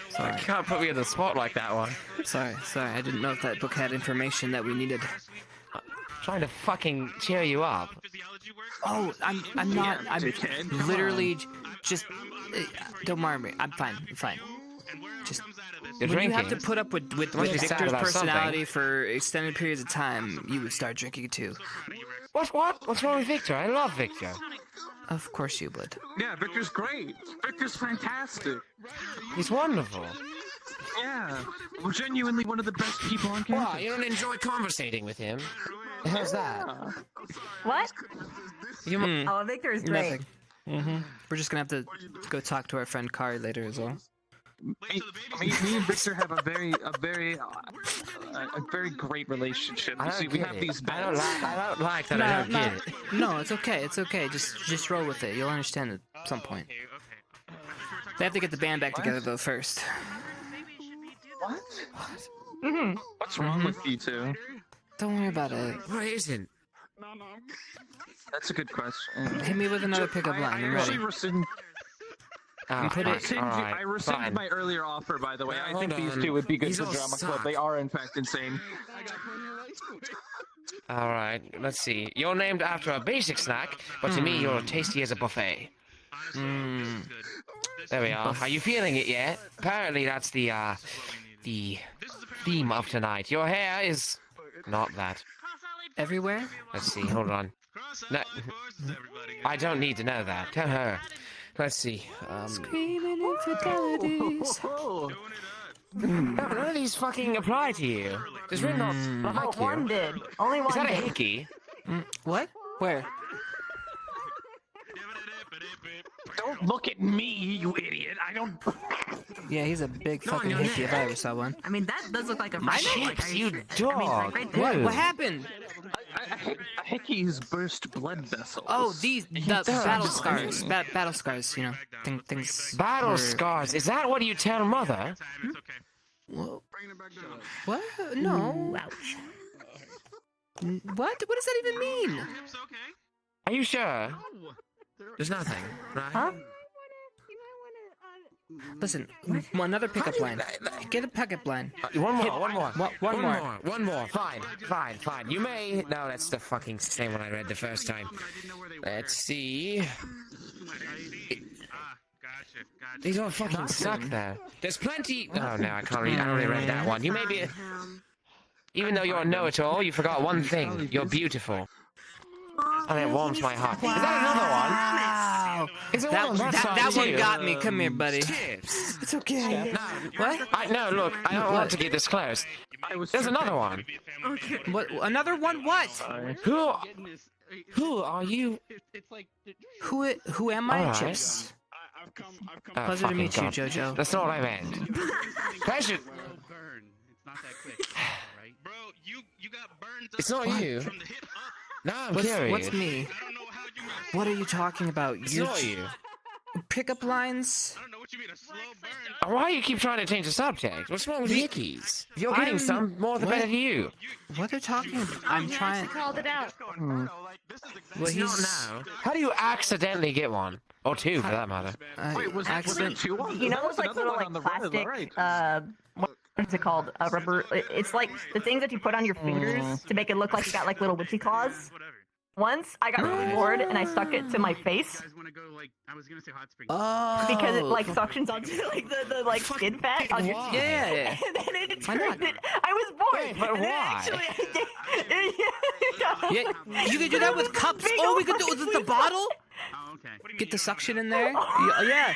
Sorry. You can't put me on the spot like that one. Sorry. I didn't know if that book had information that we needed. Trying to fucking cheer you up. Oh, I'm not. I'm literally just. Don't mind me. I'm fine. Just. You're when drinking. you have to put up with Must be sad Victor's about personality for extended periods of time, you would start drinking too. What? What's wrong with Victor? I love Victor. Of course you would. Yeah, Victor's great. Victor's fantastic. He's wonderful. Yeah, we're genuinely one of the best people on campus. Wow, you don't enjoy conversating with him? How's that? What? Oh, Victor is great. Nothing. We're just gonna have to go talk to our friend Kari later as well. Me and Victor have a very great relationship. You see, we have these bets. I don't like that. I don't get it. No, it's okay. It's okay. Just roll with it. You'll understand at some point. They have to get the band back together though first. What? What's wrong with you two? Don't worry about it. What isn't? That's a good question. Hit me with another pickup line. I'm ready. I rescind my earlier offer, by the way. I think these two would be good for Drama Club. They are, in fact, insane. Alright, let's see. You're named after a basic snack, but to me you're tasty as a buffet. There we are. Are you feeling it yet? Apparently that's the theme of tonight. Your hair is not that. Everywhere? Let's see, hold on. No, I don't need to know that. Tell her. Let's see. Screaming infidelities. None of these fucking apply to you. There's really not like you. One did. Only one Is that a did. hickey? What? Where? Don't look at me, you idiot. I don't... Yeah, he's a big fucking hickey if I ever saw one. I mean, that does look like a Chipz, you dog. I mean, like right there. What happened? Hickeys burst blood vessels. Oh, the battle scars. Battle scars, you know. Things. Battle scars? Is that what you tell Mother? What? No. Ouch. What? What does that even mean? Are you sure? There's nothing, right? Huh? Listen, another pickup line. Get a pickup line. One more. One more. Fine. You may... No, that's the fucking same one I read the first time. Let's see... These all fucking suck there. There's plenty... Oh, no, I can't read. I already read that one. You may be... Even though you're a know-it-all, you forgot one thing. You're beautiful. And it warms my heart. Is that another one? Wow. Is it That one too? got me. Come here, buddy. Chipz. It's okay. What? No, look, I don't want to get this close. There's another one. Okay. What? Another one? What? Who are you? Who am I, All right. Chipz? Oh, Pleasure to meet you, fucking God. Jojo. That's not what I meant. Pleasure. It's not you. No, I'm curious. What's me? What are you talking about? It's not you. Pickup lines? Why do you keep trying to change the subject? What's wrong with hickeys? If you're getting some, more the better for you. What are you talking about? I'm trying. Called it out. Well, It's not now. How do you accidentally get one? Or two, for that matter. Wait, was there two ones? You know those like little like plastic what's it called? Rubber. It's like the things that you put on your fingers to make it look like you got like little witchy claws. Once I got really bored and I stuck it to my face. Oh. Because it like suctions onto like the like skin fat on your skin. Yeah. And then it turned it. I was bored. But and then why? actually, Yeah, you can do that with cups. Oh, we could do it with the bottle. Get the suction in there. Yeah.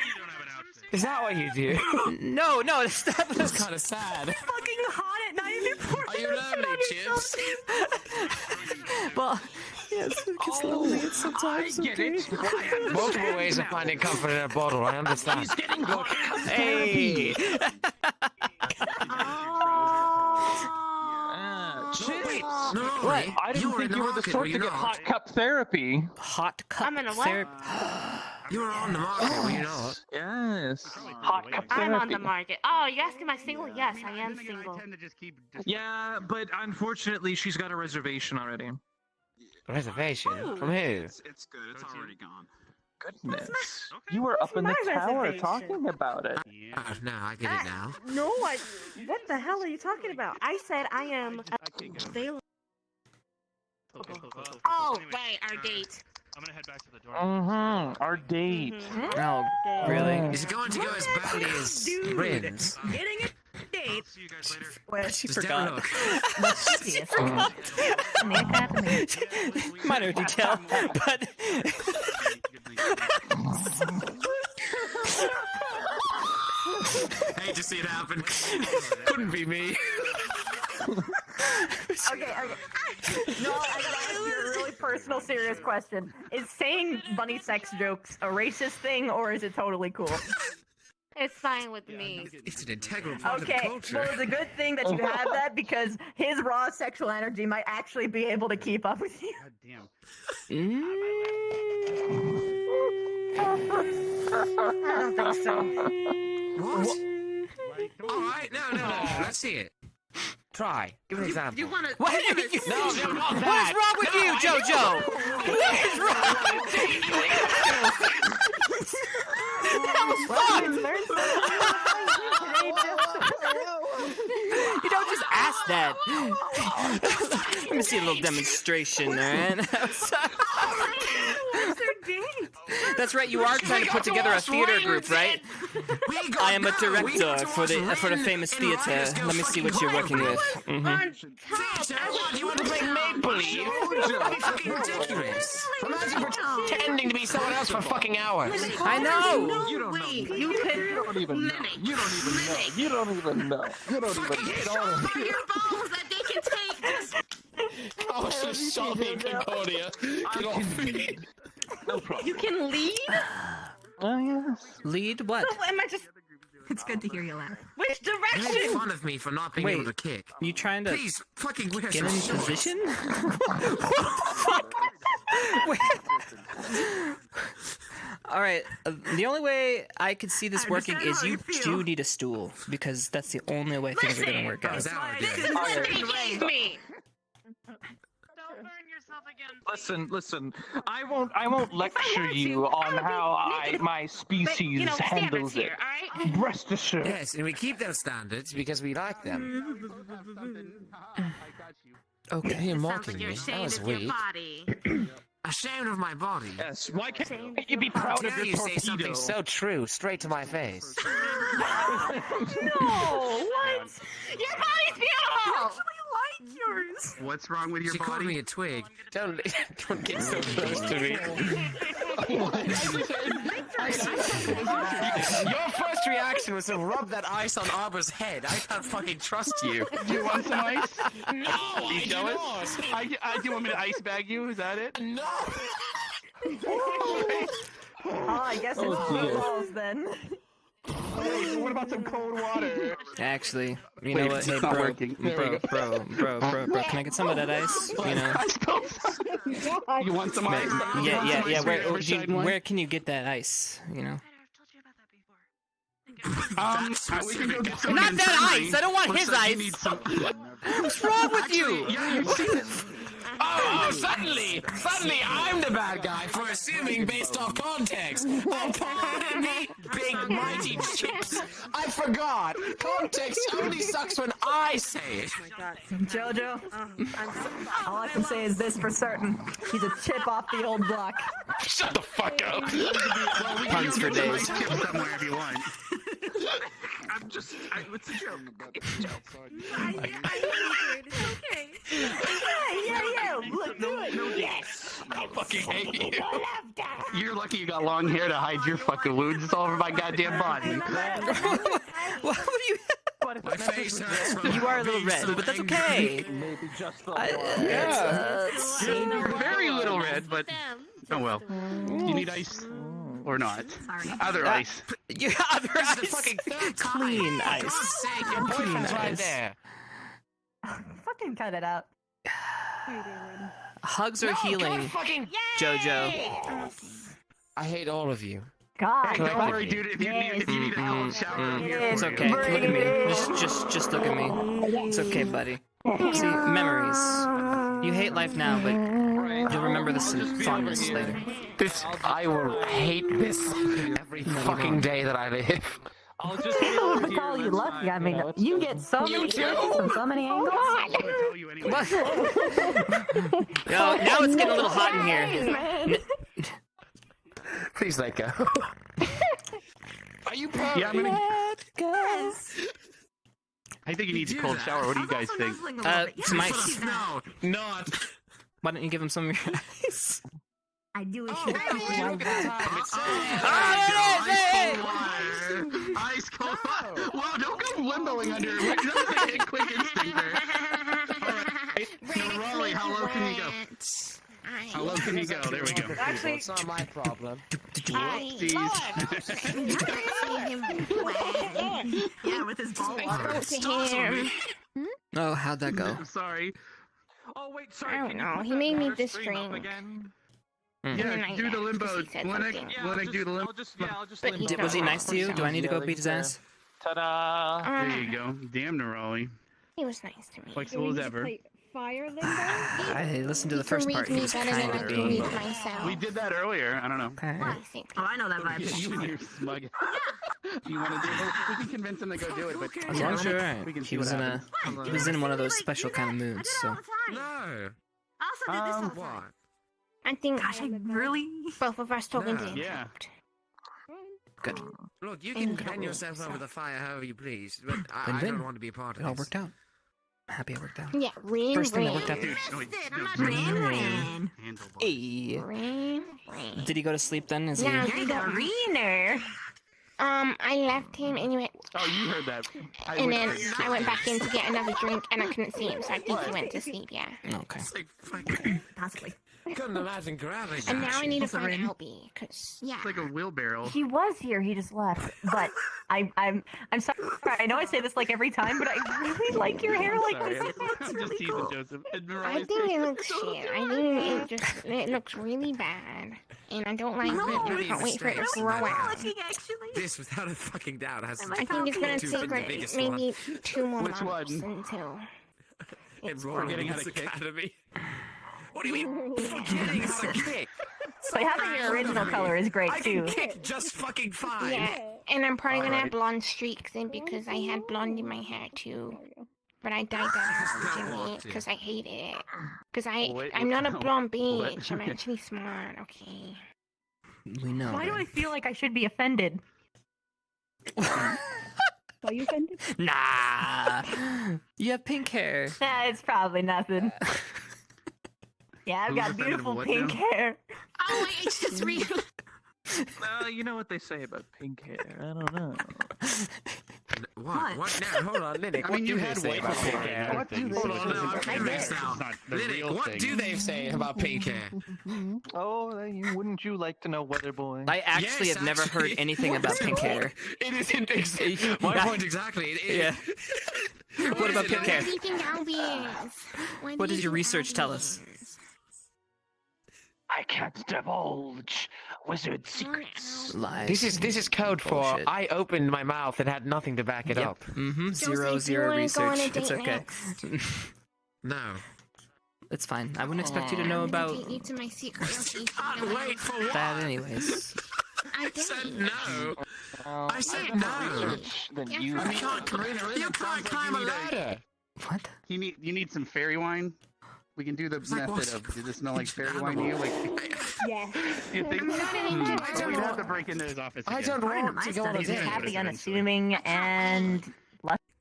Is that what you do? No, that's kind of sad. It's fucking hot at night and you're pouring Are you lonely, Chipz? Well, yes, it gets lonely sometimes. I get it. Multiple ways of finding comfort in a bottle, I understand. He's getting hot. Hey. Chipz. No, What? I didn't think you were the sort to get hot cup therapy. Hot cup I'm in a what? therapy. You were on the market, were you not? Yes. Hot cup therapy. I'm on the market. Oh, you asking my single? Yes, I am single. Yeah, but unfortunately, she's got a reservation already. Reservation? From who? It's good. It's already gone. goodness. You were up in the my tower reservation. talking about it. Oh, no, I get it now. No, what the hell are you talking about? I said I am available. Oh, right, our date. I'm gonna head back to the door. Our date. Oh, really? Is it going to go as badly as Rin's? Getting a date. See you guys later. Well, she Does forgot. Derek Minor detail, but hate to see it happen. Couldn't be me. Okay. No, I gotta ask you a really personal, serious question. Is saying bunny sex jokes a racist thing, or is it totally cool? It's fine with me. It's an integral part of the Okay, culture. well, it's a good thing that you have that because his raw sexual energy might actually be able to keep up with you. God damn. I don't think so. What? Alright, no. Let's see it. Try. Give an example. You wanna? what? No, not What that. is wrong with you, JoJo? What is wrong with you? That was fun. You don't just ask that. Let me see a little demonstration, man. That's right. You are trying to put together a theater group, right? I am a director for the famous theater. Let me see what you're working with. You want to play Make Believe? That's fucking ridiculous. Imagine pretending to be someone else for fucking hours. I know. You don't know. You You don't even know. You don't even know. You don't even know. You don't even know. Your balls that they can take. Oh, so sorry, Concordia. Get off me. No problem. You can lead. Oh, yes. Lead what? So am I just? It's good to hear you laugh. Which You make direction? fun of me for not being Wait. able to kick. You trying to Please, fucking wear get some in shorts. position? What the fuck? All right. The only way I could see this I working understand is how you you feel. do need a stool because that's the only way things are gonna work out. Is that what I did? Me. Don't burn yourself again. Listen. I won't lecture you on how my species handles it. Here, all right? Rest assured. Yes, and we keep those standards because we like them. Okay. You're Sounds mocking like you're me. That ashamed was of your weak. body. Ashamed of my body. Yes. Why can't you be How proud of dare your you say something torpedo? so true straight to my face? No, what? Your body's beautiful. Like yours. What's wrong with your She called body? me a twig. Don't get so close to me. Your first reaction was to rub that ice on Arbor's head. I can't fucking trust you. Do you want some ice? No, I do not. Do you want me to ice bag you? Is that it? No. Oh, I guess it's dear. balls then. Wait, what about some cold water? Actually, you Wait, know what? it's Hey, not bro, working. There we bro, can I get some of that ice? You know. I spilled some. You want some ice? Yeah. Riverside one? Where can you get that ice? You know. We can go get some Not in that Sunday. ice! I don't want Looks his like you ice! need some- What's wrong with you? Yeah, you've seen it. Oh, suddenly I'm the bad guy for assuming based off context. Oh, pardon me, big mighty Chipz. I forgot. Context only sucks when I say it. Jojo, all I can say is this for certain. He's a chip off the old block. Shut the fuck up. Puns for days. Somewhere if you want. It's a joke. It's a joke. It's okay. Yeah. Look, do it. Yes. I fucking hate you. You're lucky you got long hair to hide your fucking wounds. It's all over my goddamn body. What would you? My face hurts from You are a little being red, so but that's angry. okay. Maybe just the You're very little red, but oh well. You need ice or not? Other ice. You other This is the ice. fucking third time. Clean For ice. God's sake, your boyfriend's right ice. there. Fucking cut it out. Hugs are No, healing, God fucking Jojo. I hate all of you. God. Hey, don't worry, dude. If you need a cold shower, I'm here It's for okay. you. Look at me. Just look at me. It's okay, buddy. See, memories. You hate life now, but You'll remember this in fondness later. I will hate this every fucking day that I live. I'll just People would call you lucky. I mean, you get so many kills from so many angles. What? Yo, now it's getting a little hot in here. Please let go. Are you proud? Yeah, I think he needs a cold shower. What do you guys think? Some ice. No, not. Why don't you give him some of your ice? I do wish Oh, you hey, like that. Ice cold water. Whoa, don't go limboing under it. That was a quick instinct there. Alright. Now, Raleigh, how low can you go? How low can you go? There we go. Actually, it's not my problem. Yeah, with his ball I spoke to him. Oh, how'd that go? I'm sorry. Oh wait, sorry. I don't know. He made me this drink. Yeah, do the limbo. Lennox, do the limbo. I'll just But limbo. Was he nice to you? Do I need to go beat his ass? Ta-da! There you go. Damn, Nerali. He was nice to me. Flexible as ever. Fire limbo? I listened to the He first can part. read He me was better kind than I of can being. read myself. We did that earlier. I don't know. Okay. Oh, I know that vibe. You and your smug. You want to do it? We can convince him to go do it, but As long as you're alright. we can see He was what in happens. he was in one of those special kind of moods. So No. Also did this all the What? time. I think Gosh, I really. both of us talking to him. Yeah. good. Look, you can bend yourself over the fire however you please, but I Win-win. don't want to be a part of It all this. worked out. I'm happy it worked out. Yeah, rain, First thing that rain. worked out. Dude, I'm not Rain. Hey. Rain, rain. Did he go to sleep then? Is he? Now, You're the arena. I left him and he went, Oh, you heard that. and then I went back in to get another drink and I couldn't see him, so I think he went to sleep, yeah. Okay. It's like fucking. Possibly. Couldn't imagine grabbing And that now I shit. need to Also find rain. Albie, because, yeah. It's like a wheelbarrow. Oh. He was here. He just left. But I'm sorry. I know I say this like every time, but I really like your hair like Sorry, this. It's I'm just really teasing cool. Joseph. I think it looks shit. I think it looks really bad. And I don't like No, it. I can't wait for it to it's grow not. out. Looking, actually. This, without a fucking doubt, has I think it's gonna to take be the like biggest maybe 2 more Which months one? until. enrolled getting in how this to kick? academy. What do you mean? Getting how to kick? But having your original color is great I too. can kick just fucking fine. Yeah, and I'm probably gonna have Alright. blonde streaks in because I had blonde in my hair too. But I dyed that originally because I hate it. Because I'm not a blonde bitch. I'm actually smart. Okay. We know. Why do I right? feel like I should be offended? Are you offended? Nah. You have pink hair. Nah, it's probably nothing. Yeah, I've Who's got offended beautiful what pink now? hair. Oh, wait, it's just real. You know what they say about pink hair. I don't know. What? What now? Hold on, Linux. I What mean, do you they had say white about before. pink hair? What do they Hold on, no, say? I'm mixed It's out. not the Linux, real what thing. do they say about pink hair? Oh, wouldn't you like to know, Weather Boy? I actually Yes, have never heard actually. anything about pink hair. It isn't my Yeah. point exactly. It is. Yeah. What about pink Where hair? do you think Albie is? Where What do does you your think research tell Albie us? is? I can't divulge wizard secrets. Lies. This is code for Bullshit. I opened my mouth and had nothing to back it Yep. up. Mm-hmm. Joseph, Zero do you wanna go on a research. It's date okay. next? No. It's fine. I wouldn't expect you to I'm know gonna about take you to my secret location. Can't wait for what? that anyways. I said did. no. I said Yeah. no. Then Yeah, you. for I real. can't. You can't climb a ladder. What? You need some fairy wine. We can do the like, method what? of. Does it smell like fairy wine to you? Like, Yes. you think? I'm not an introvert. We'd have to break into his office. I again. don't Part of want my to go on a studies is date. happy, eventually. unassuming, and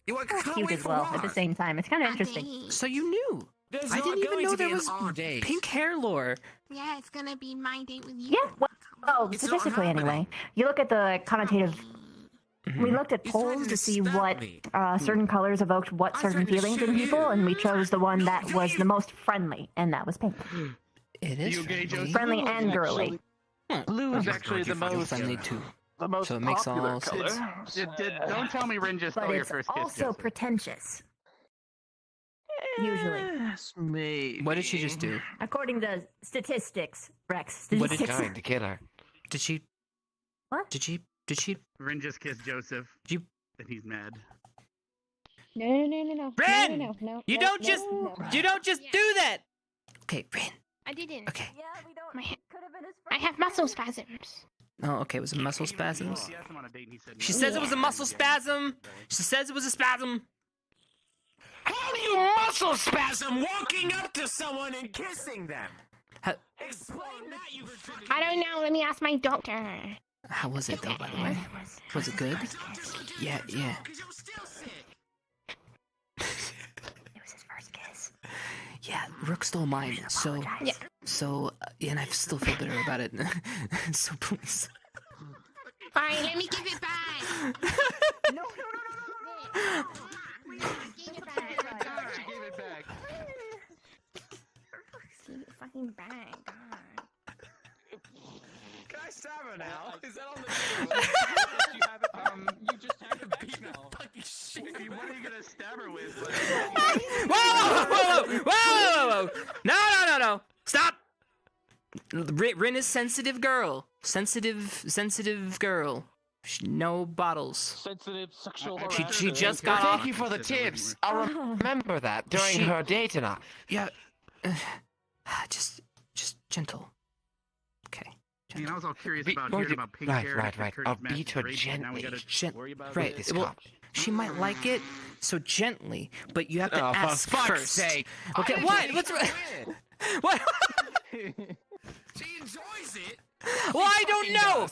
You can't cute wait as for well what? at the same time. It's kind of A interesting. date. So you knew? There's I not didn't even going know to be there an was odd date. pink hair lore. Yeah, it's gonna be my date with you. Yeah, well, It's not statistically happening. anyway. You look at the commentative. We looked at You polls threatened to to see stab what me. certain colors evoked what I certain threatened to feelings shoot in people, you. and we chose the one that you was the even- most friendly, and that was pink. It is You okay, friendly. Joseph? Friendly and girly. Blue's Oh, actually the God, most Friendly too. the So it makes popular all color. sense. Don't tell me Rin just But stole your it's first kiss. also Joseph. pretentious. Usually. Yes, maybe. What did she just do? According to statistics, Rex. What did Statistics. Going to kill her. Did she? What? Did she? Rin just kissed Joseph. You- And he's mad. No. Ren! No. You no, don't no, just no. you don't just do that. Okay, Rin. I didn't. Okay. Yeah, we don't. I have muscle spasms. Oh, okay. It was a muscle spasms. She asked him on a date and he said She no. says it was a muscle spasm. She says it was a spasm. How do you muscle spasm walking up to someone and kissing them? Explain that, you fucking... I don't know. Let me ask my doctor. How was it though, by the way? Was it good? Yeah, yeah. Yeah, Rook stole mine, so and I still feel bitter about it. So please. Fine, let me give it back. No. Give it back. She gave it back. Give it fucking back. God. Can I stab her now? Is that on the video? You have it. You just have to beat now. Fucking shit. What are you gonna stab her with? Whoa! No! Stop! Rin is sensitive girl. Sensitive girl. No bottles. Sensitive sexual She harassment. just got off. Thank you for the tips. I'll remember that during her day tonight. Yeah. Just gentle. Okay. I mean, I was all curious Be- about wait, hearing about pink right, hair. right, after right. Kurt's I'll massive beat her rape, and now we gently. gotta Worry about Right. this Well, cop. she might like it, so gently, but you have to Oh, for ask fuck's first. sake. Okay, I what? didn't What's think wrong? she What? She enjoys it. Well, I don't know.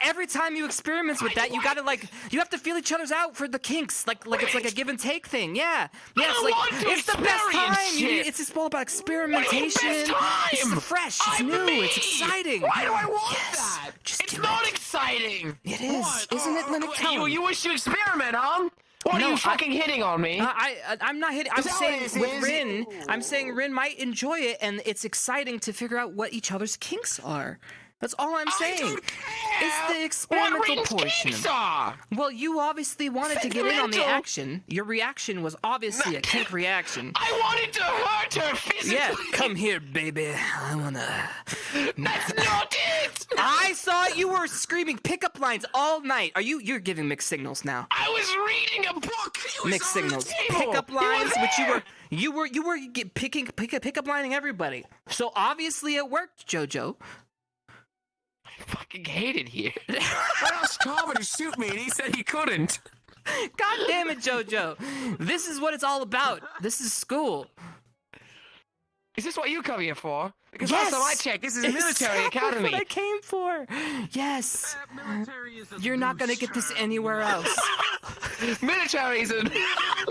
Every time you experiment with that, you gotta you have to feel each other's out for the kinks, like it's like a give and take thing. Yeah, it's like it's the best time. It's just all about experimentation. It's fresh. It's new. It's exciting. Why do I want Yes. that? Just It's do not it. exciting. It is, isn't it, Linux? Tell him. You wish to experiment, huh? What No, are you fucking hitting on me? I'm not hitting. I'm Is that saying what it with is? Rin, I'm saying Rin might enjoy it, and it's exciting to figure out what each other's kinks are. That's all I'm saying. It's the experimental Rin's portion. kinks are? Well, you obviously wanted to get in on the Segmental. action. Your reaction was obviously a kink reaction. I wanted to hurt her physically. Yeah, come here, baby. I wanna. That's not it. I saw you were screaming pickup lines all night. You're giving mixed signals now. I was reading a book. It was Mixed on the signals, table. pickup It was lines, which there. you were pickup lining everybody. So obviously it worked, JoJo. I fucking hate it here. I asked Carver to shoot me, and he said he couldn't. God damn it, JoJo. This is what it's all about. This is school. Is this what you come here for? Because Yes! last time I checked, this is a military Exactly academy. what I came for. Yes. You're not gonna get this anywhere else. Military is a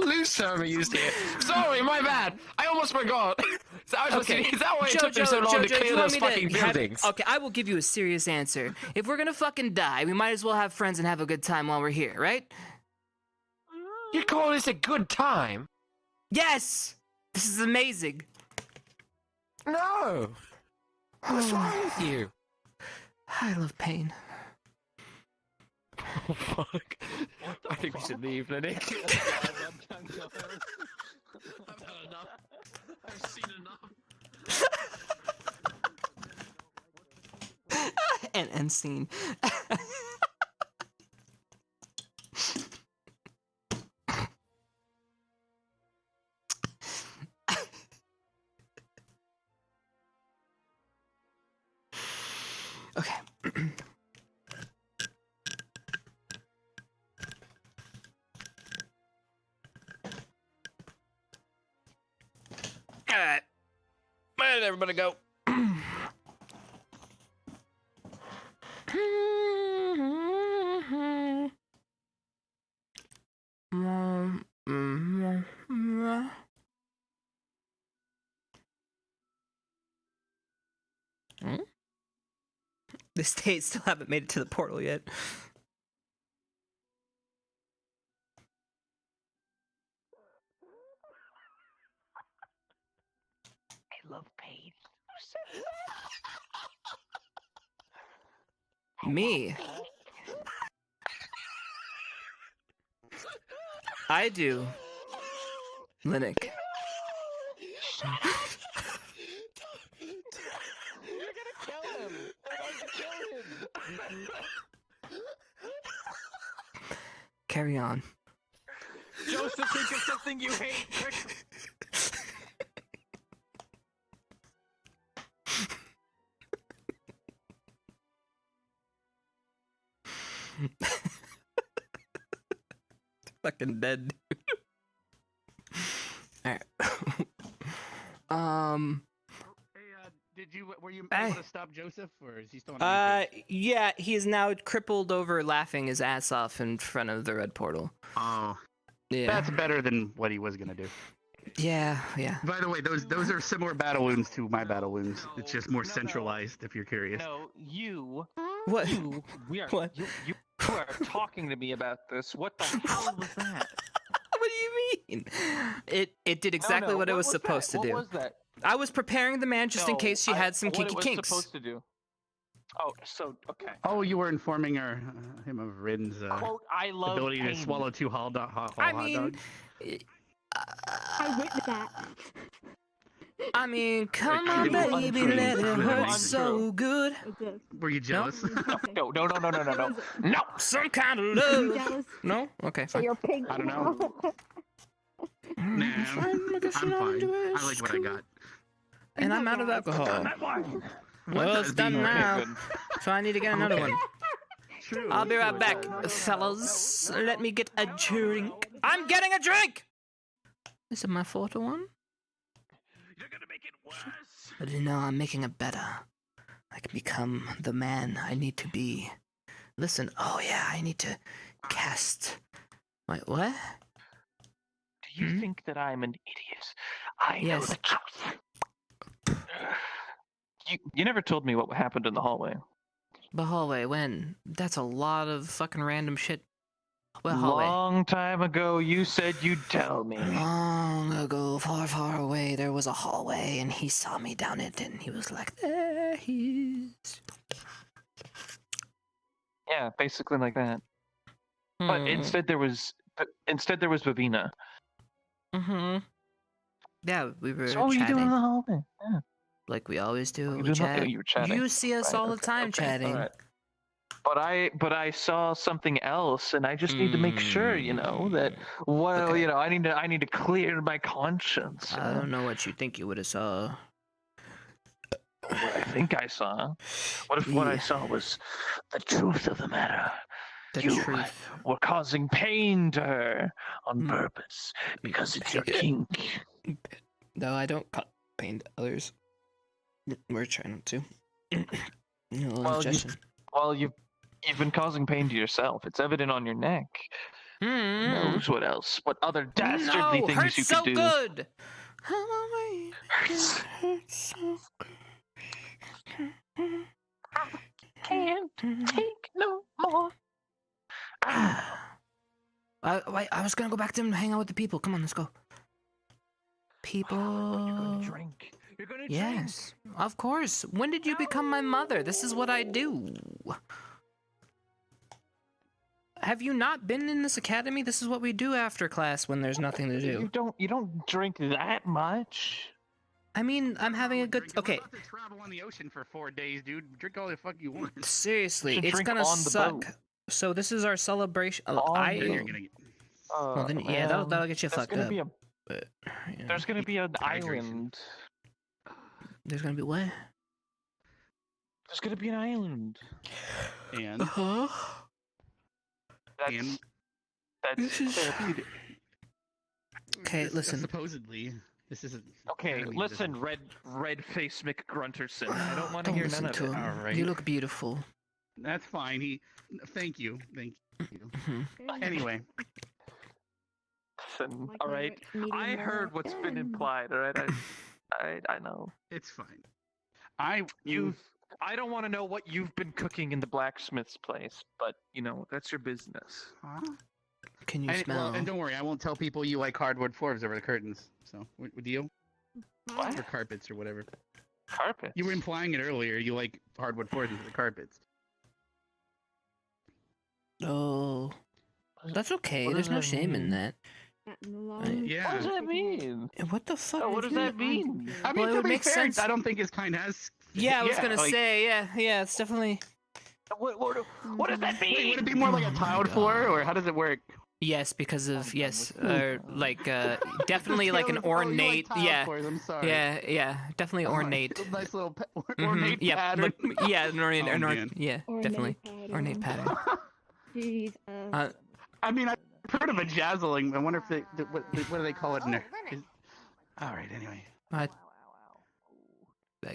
loose term we used here. Sorry, my bad. I almost forgot. So I was Okay, is that why it took them so long to if clear you want those me to fucking buildings? Okay, I will give you a serious answer. If we're gonna fucking die, we might as well have friends and have a good time while we're here, right? You call this a good time? Yes! This is amazing. No. What's wrong with you? I love pain. Oh, fuck. I think we should leave, Lenny. I've had enough. I've seen enough. And end scene. Okay. Alright. Where did everybody go? The state still haven't made it to the portal yet. I love pain. Me. I do. Linux. You're gonna kill him. I'm gonna kill him. Carry on. Joseph, think of something you hate. Quick. Fucking dead. Alright. Were you able to stop Joseph, or is he still on the Yeah, he is now crippled over, laughing his ass off in front of the red portal. Oh. Yeah. That's better than what he was gonna do. Yeah, yeah. By the way, those are similar battle wounds to my battle wounds. It's just more centralized, if you're curious. No, you. What? You. We are. What? You are talking to me about this. What the hell was that? What do you mean? It did exactly what it was supposed to do. What was that? I was preparing the man just in case she had some kinky what kinks. What it was supposed to do? Oh, so okay. Oh, you were informing him of Rin's Quote, I love ability pain. to swallow 2 hot dogs. I witnessed that. I mean, come on, baby, let it hurt so good. Were you jealous? No. No. Some kind of You love. jealous? No? Okay, So fine. you're pink. I don't know. Nah, I'm fine. I like what I got. And I'm out of alcohol. Well, it's done now. So I need to get another one. True. I'll be right back, fellas. Let me get a drink. I'm getting a drink! Is it my fourth one? You're gonna make it worse. But no, I'm making it better. I can become the man I need to be. Listen, oh yeah, I need to cast... Wait, what? Do you think that I'm an idiot? I know the truth. You never told me what happened in the hallway. The hallway, when? That's a lot of fucking random shit. What hallway? Long time ago, you said you'd tell me. Long ago, far, far away, there was a hallway, and he saw me down it, and he was like, there he is. Yeah, basically like that. But instead there was Vivina. Mm-hmm. Yeah, we were So what were you chatting. doing in the hallway? Yeah. Like we always do. You We do chat. nothing, you were chatting. You see us Right, all the okay, time okay, chatting. alright. But I saw something else, and I just need to make sure, that I need to clear my conscience. I don't know what you think you would have saw. What I think I saw. What if what I saw was the truth of the matter? The You truth. were causing pain to her on purpose because it's your kink. No, I don't cause pain to others. We're trying not to. You've been causing pain to yourself. It's evident on your neck. Who knows what else? What other dastardly things hurts you so could do? good. Hurts. so Can't take no more. Wait, I was gonna go back to him and hang out with the people. Come on, let's go. People. You're gonna drink. You're gonna drink. Yes, of course. When did you become my mother? This is what I do. Have you not been in this academy? This is what we do after class when there's nothing to do. You don't drink that much. I mean, I'm having a good. Okay. You're about to travel on the ocean for 4 days, dude. Drink all the fuck you want. Seriously, You should it's drink gonna on the suck. boat. So this is our celebration. Then you're gonna get... Well, then, yeah, that'll get you fucked up. But, There's gonna be an island. There's gonna be what? There's gonna be an island. And That's therapeutic. Okay, listen. Supposedly, this isn't. Okay, listen, red face McGrunterson. I don't want to Don't hear listen none of to it. him. All right. You look beautiful. That's fine. Thank you. Anyway. Listen, all right. I heard what's been implied. All right, I know. It's fine. I don't want to know what you've been cooking in the blacksmith's place, but that's your business. Huh? Can you smell? Well, and don't worry, I won't tell people you like hardwood floors over the curtains. So, deal? What? Or carpets or whatever. Carpets? You were implying it earlier. You like hardwood floors instead of carpets. Oh, that's okay. There's no shame in that. Yeah. What does that mean? What the fuck? What does that mean? I mean, Well, it to would be make fair, sense. I don't think his kind has. Yeah, I was gonna like- say, yeah, it's definitely. What does that mean? Wait, would it be more like a tiled floor, or how does it work? Yes, because of or like definitely like an ornate. Oh, you like tiled Yeah, floors, I'm sorry. yeah, definitely ornate. Nice little Mhm, ornate yeah, pattern. yeah, an ornate, Oh, man. yeah, definitely ornate pattern. Jesus. I mean, I've heard of a jazzling. I wonder if they what do they call it in there? All right. Anyway. What? Why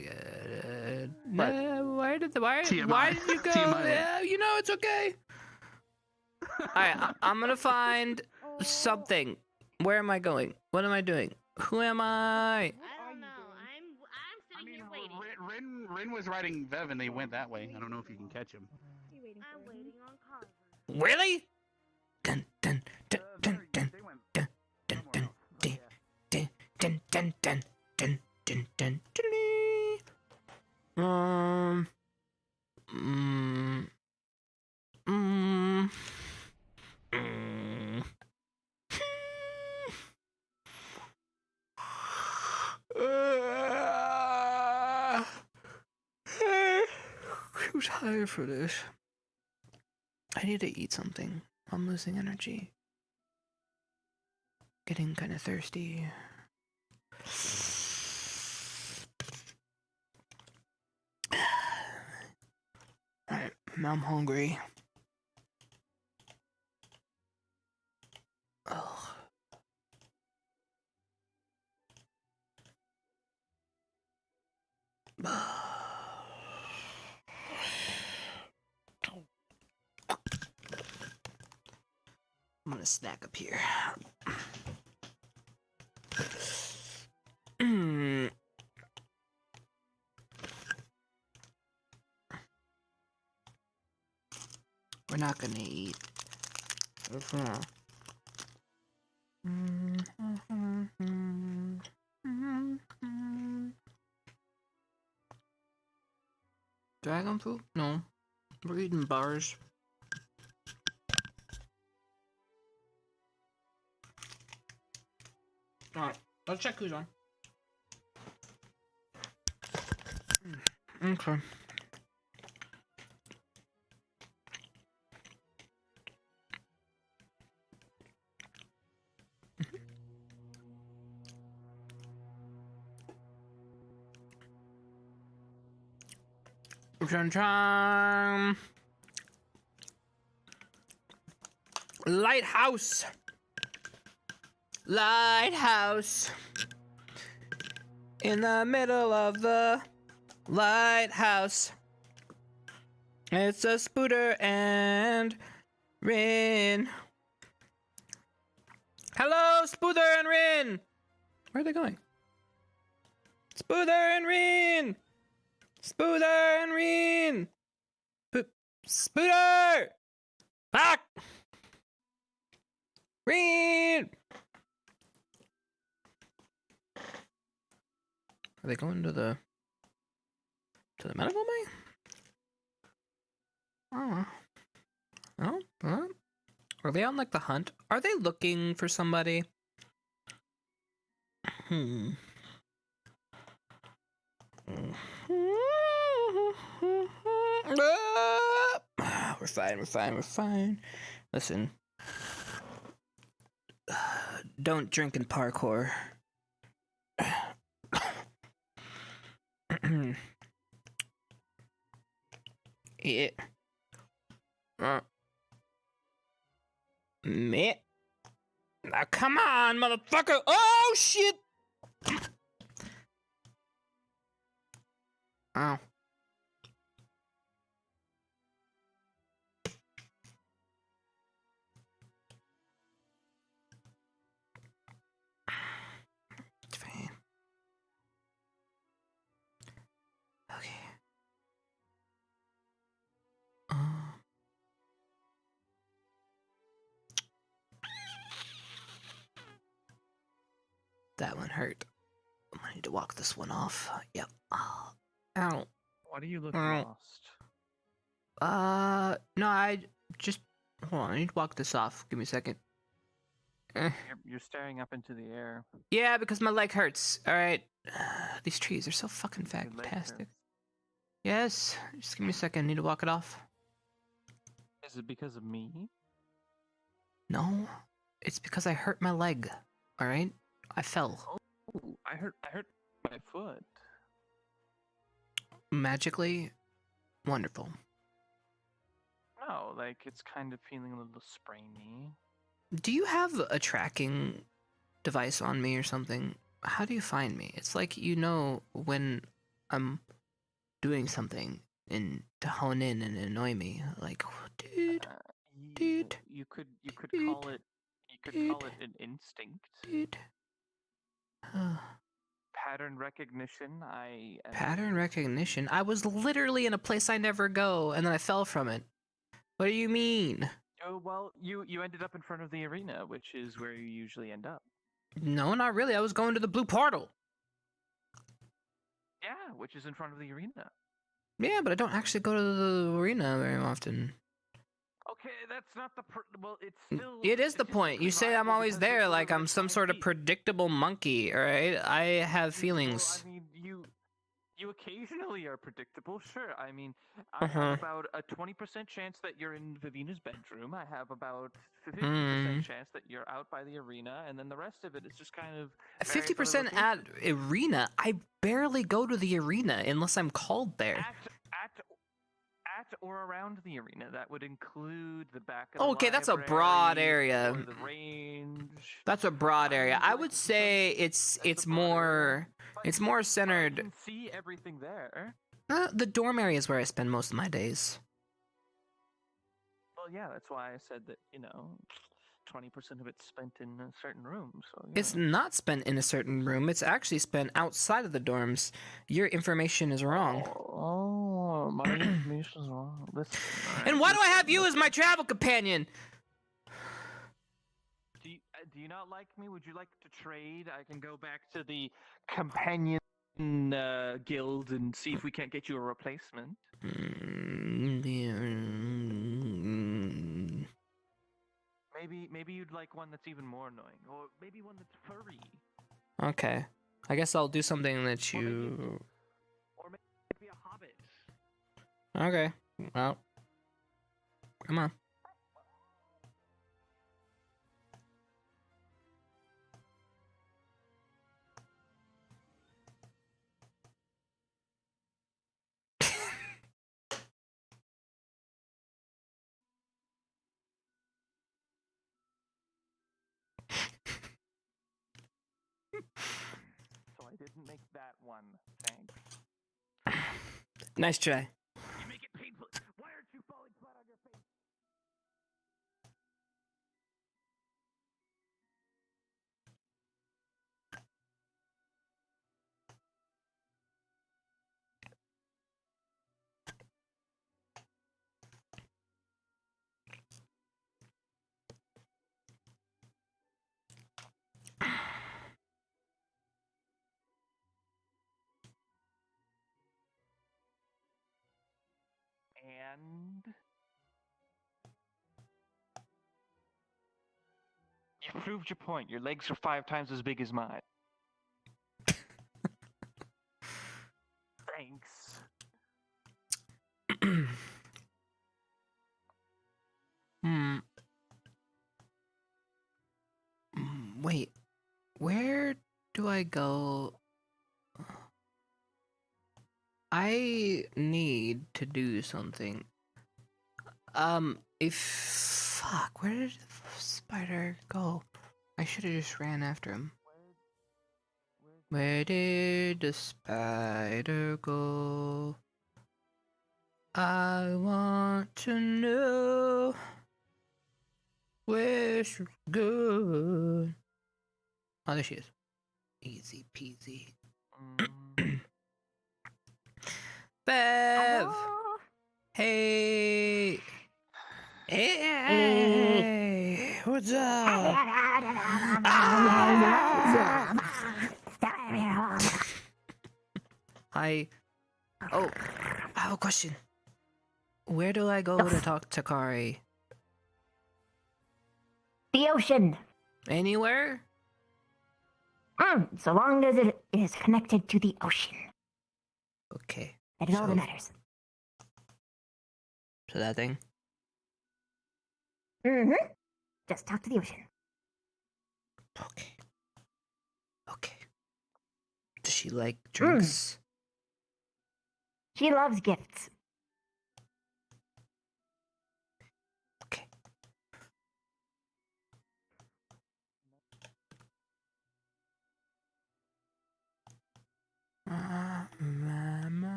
did you go? TMI. You know, it's okay. Alright, I'm gonna find something. Where am I going? What am I doing? Who am I? I don't know. I'm sitting here waiting. Rin was riding Vev and they went that way. I don't know if you can catch him. I'm waiting on Carver. Really? Dun dun dun dun dun dun dun dun dun dun dun dun dun dun dun dun dun. I'm tired for this. I need to eat something. I'm losing energy. Getting kind of thirsty. Alright, now I'm hungry. Ugh. I'm gonna snack up here. We're not gonna eat. Dragon food? No. We're eating bars. Alright, let's check who's on. Okay. Time. Lighthouse. Lighthouse. In the middle of the lighthouse. It's a Spooter and Rin. Hello, Spooter and Rin. Where are they going? Spooter and Rin. Spooter and Rin. Spooter. Back. Rin. Are they going to the medical bay? Oh. Oh, huh? Are they on like the hunt? Are they looking for somebody? We're fine. Listen. Don't drink in parkour. Yeah. Meh. Now come on, motherfucker! Oh shit! Ow. It's fine. Okay. That one hurt. I need to walk this one off. Yep. Oh. Ow. Why do you look Ow. lost? No, I just... Hold on, I need to walk this off. Give me a second. You're staring up into the air. Yeah, because my leg hurts. Alright. These trees are so fucking fantastic. Yes. Just give me a second. I need to walk it off. Is it because of me? No. It's because I hurt my leg. Alright? I fell. Oh, I hurt my foot. Magically? Wonderful. know. Like, it's kind of feeling a little sprainy. Do you have a tracking device on me or something? How do you find me? It's like you know when I'm doing something and to hone in and annoy me. Like, dude, dude, You could dude, call it an instinct. dude. Pattern recognition. Pattern recognition. I was literally in a place I never go, and then I fell from it. What do you mean? Oh well, you ended up in front of the arena, which is where you usually end up. No, not really. I was going to the blue portal. Yeah, which is in front of the arena. Yeah, but I don't actually go to the arena very often. Okay, that's not the well. It's still. It is the point. You say I'm always there, like I'm some sort of predictable monkey. All right, I have feelings. Well, I mean, you occasionally are predictable. Sure. I mean, I have about a 20% chance that you're in Vivina's bedroom. I have about 50% chance that you're out by the arena, and then the rest of it is just kind of 50% at arena. I barely go to the arena unless I'm called there. At or around the arena. That would include the back of the Okay, that's a broad area. or the range. That's a broad area. I would say it's more centered. You can see everything there. The dorm area is where I spend most of my days. Well, yeah, that's why I said that, 20% of it's spent in a certain room. So It's not spent in a certain room. It's actually spent outside of the dorms. Your information is wrong. Oh, my information is wrong. Listen, and why do I have you as my travel companion? Do you not like me? Would you like to trade? I can go back to the companion guild and see if we can't get you a replacement. Maybe you'd like one that's even more annoying, or maybe one that's furry. Okay, I guess I'll do something that you. Or maybe a hobbit. Okay, well, come on. So I didn't make that one. Thanks. Nice try. You make it painful. Why aren't you falling flat on your face? And you proved your point. Your legs are 5 times as big as mine. Thanks. Wait, where do I go? I need to do something. Fuck, where did the spider go? I should have just ran after him. Where did the spider go? I want to know where she's good. Oh, there she is. Easy peasy. Bev! Hello? Hey! Hey! What's up? Hi. Oh, I have a question. Where do I go to talk to Kari? The ocean. Anywhere? So long as it is connected to the ocean. Okay. That is all that matters. So that thing? Just talk to the ocean. Okay. Okay. Does she like drinks? She loves gifts.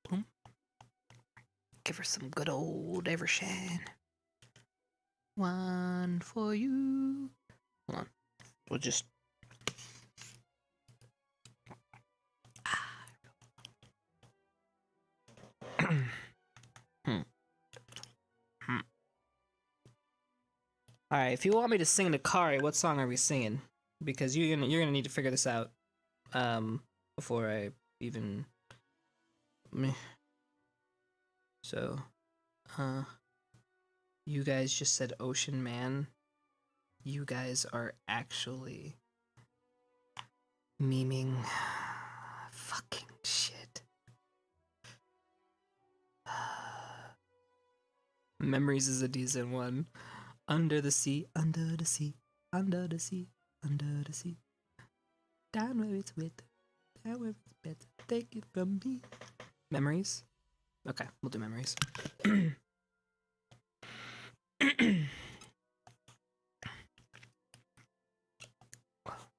Boom. Give her some good old VRChat. One for you. Hold on. We'll just. All right. If you want me to sing to Kari, what song are we singing? Because you're gonna need to figure this out. Before I even. So, you guys just said Ocean Man. You guys are actually memeing. Fucking shit. Memories is a decent one. Under the sea, under the sea, under the sea, under the sea. Down where it's wet, down where it's better. Take it from me. Memories? Okay, we'll do memories.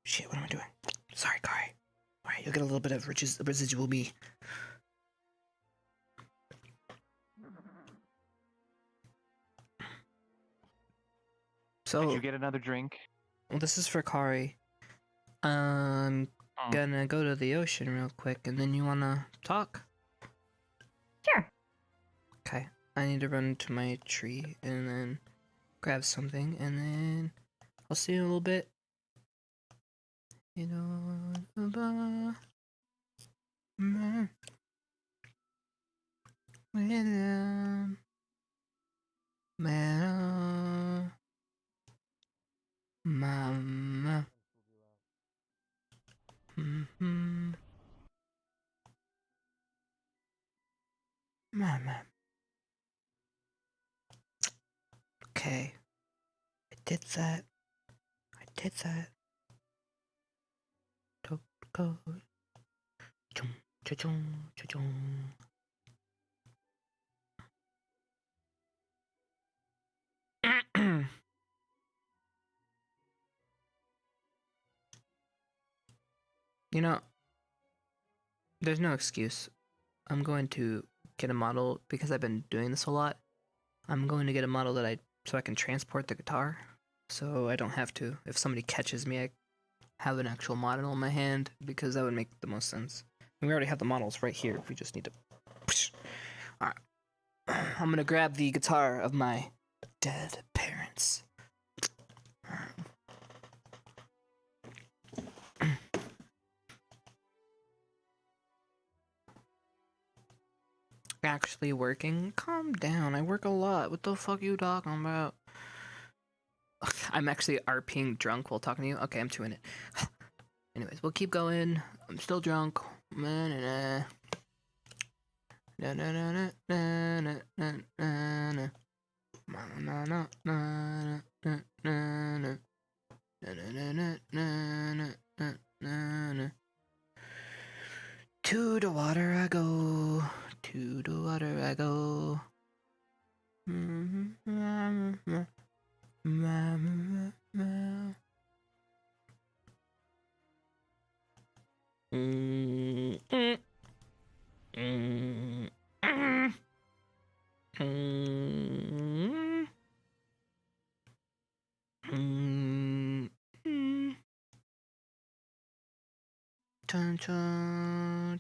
Shit, what am I doing? Sorry, Kari. Alright, you'll get a little bit of residual me. So, did you get another drink? Well, this is for Kari. I'm gonna go to the ocean real quick, and then you wanna talk? Sure. Okay, I need to run to my tree and then grab something, and then I'll see you in a little bit. You know, Mama. Mama. Okay. I did that. I did that. Go. Chum, cha-chum, cha-chum. You know, there's no excuse. I'm going to get a model because I've been doing this a lot. I'm going to get a model so I can transport the guitar, so I don't have to. If somebody catches me, I have an actual model in my hand because that would make the most sense. And we already have the models right here. We just need to. All right. I'm gonna grab the guitar of my dead parents. Actually working? Calm down. I work a lot. What the fuck are you talking about? I'm actually RPing drunk while talking to you. Okay, I'm doing it. Anyways, we'll keep going. I'm still drunk. To the water I go. To the water I go. Chun chun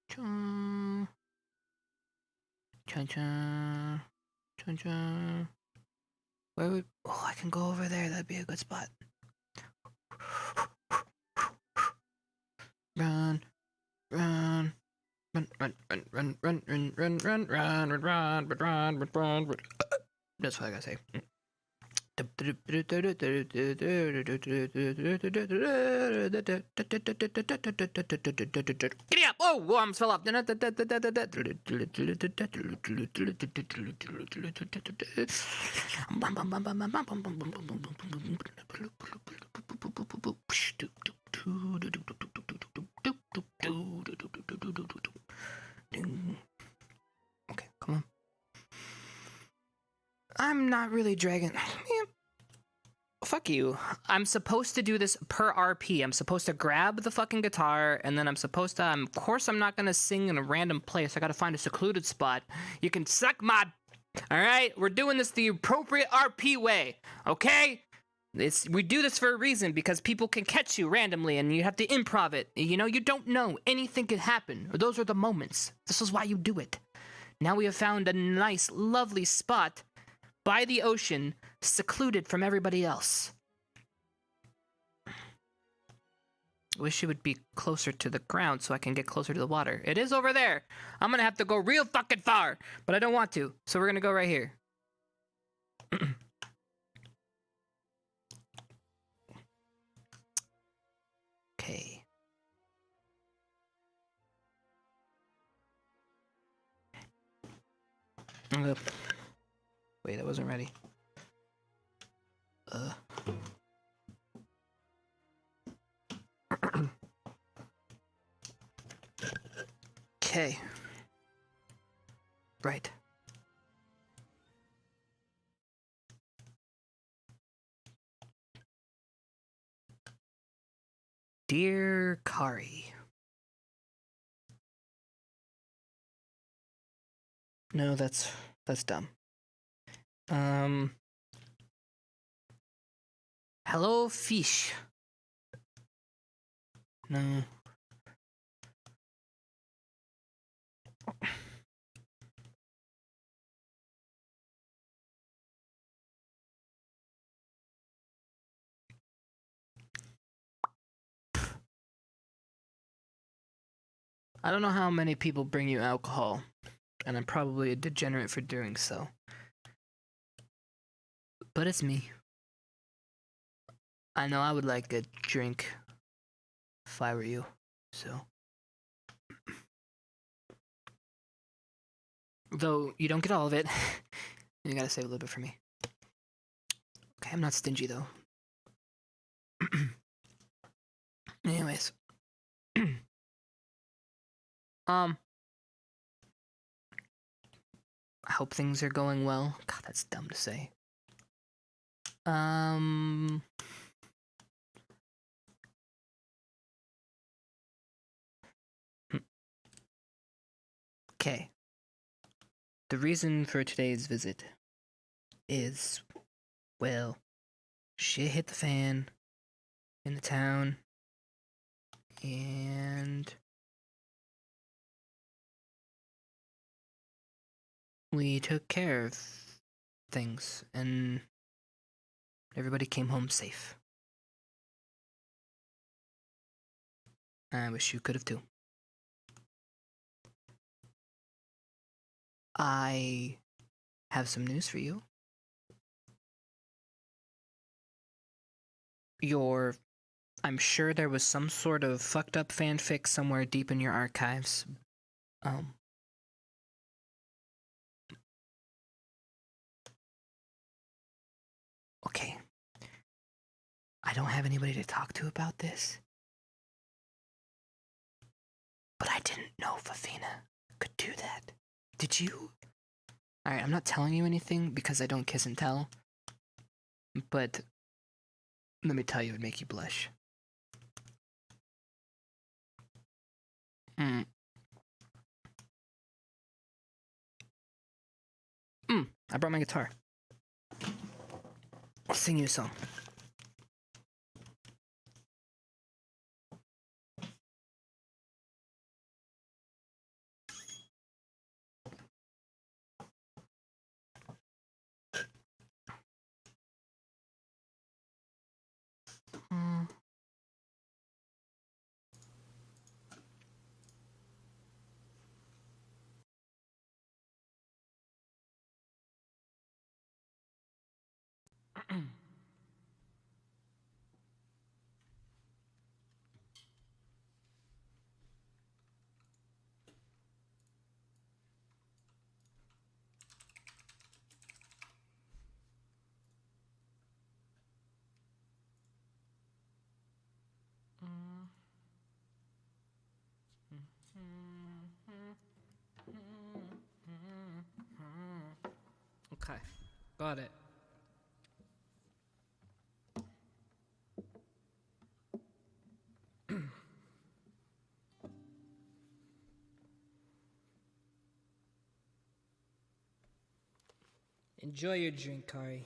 chun chun chun chun chun. Where would I can go over there? That'd be a good spot. Run, run, run, run, run, run, run, run, run, run, run, run, run, run, run. That's what I gotta say. Giddy up! Oh, I almost fell off. Okay, come on. I'm not really dragging. Man, fuck fuck you. I'm supposed to do this per RP. I'm supposed to grab the fucking guitar, and then I'm supposed to, of course I'm not gonna sing in a random place. I gotta find a secluded spot. You can suck my, alright? We're doing this the appropriate RP way, okay? We do this for a reason, because people can catch you randomly, and you have to improv it. You know, you don't know. Anything could happen. Those are the moments. This is why you do it. Now we have found a nice, lovely spot by the ocean, secluded from everybody else. Wish it would be closer to the ground so I can get closer to the water. It is over there. I'm gonna have to go real fucking far, but I don't want to, so we're gonna go right here. Okay. Wait, I wasn't ready. Okay. Right. Dear Kari. No, that's dumb. Hello, fish. No. I don't know how many people bring you alcohol, and I'm probably a degenerate for doing so. But it's me. I know I would like a drink if I were you, so. Though you don't get all of it, you gotta save a little bit for me. Okay, I'm not stingy though. Anyways. I hope things are going well. God, that's dumb to say. Okay. The reason for today's visit is, well, shit hit the fan in the town, and we took care of things, and everybody came home safe. I wish you could have too. I have some news for you. I'm sure there was some sort of fucked up fanfic somewhere deep in your archives. Okay. I don't have anybody to talk to about this. But I didn't know Fafina could do that. Did you? Alright, I'm not telling you anything because I don't kiss and tell. But let me tell you, it would make you blush. I brought my guitar. I'll sing you a song. Okay, got it. Enjoy your drink, Kari.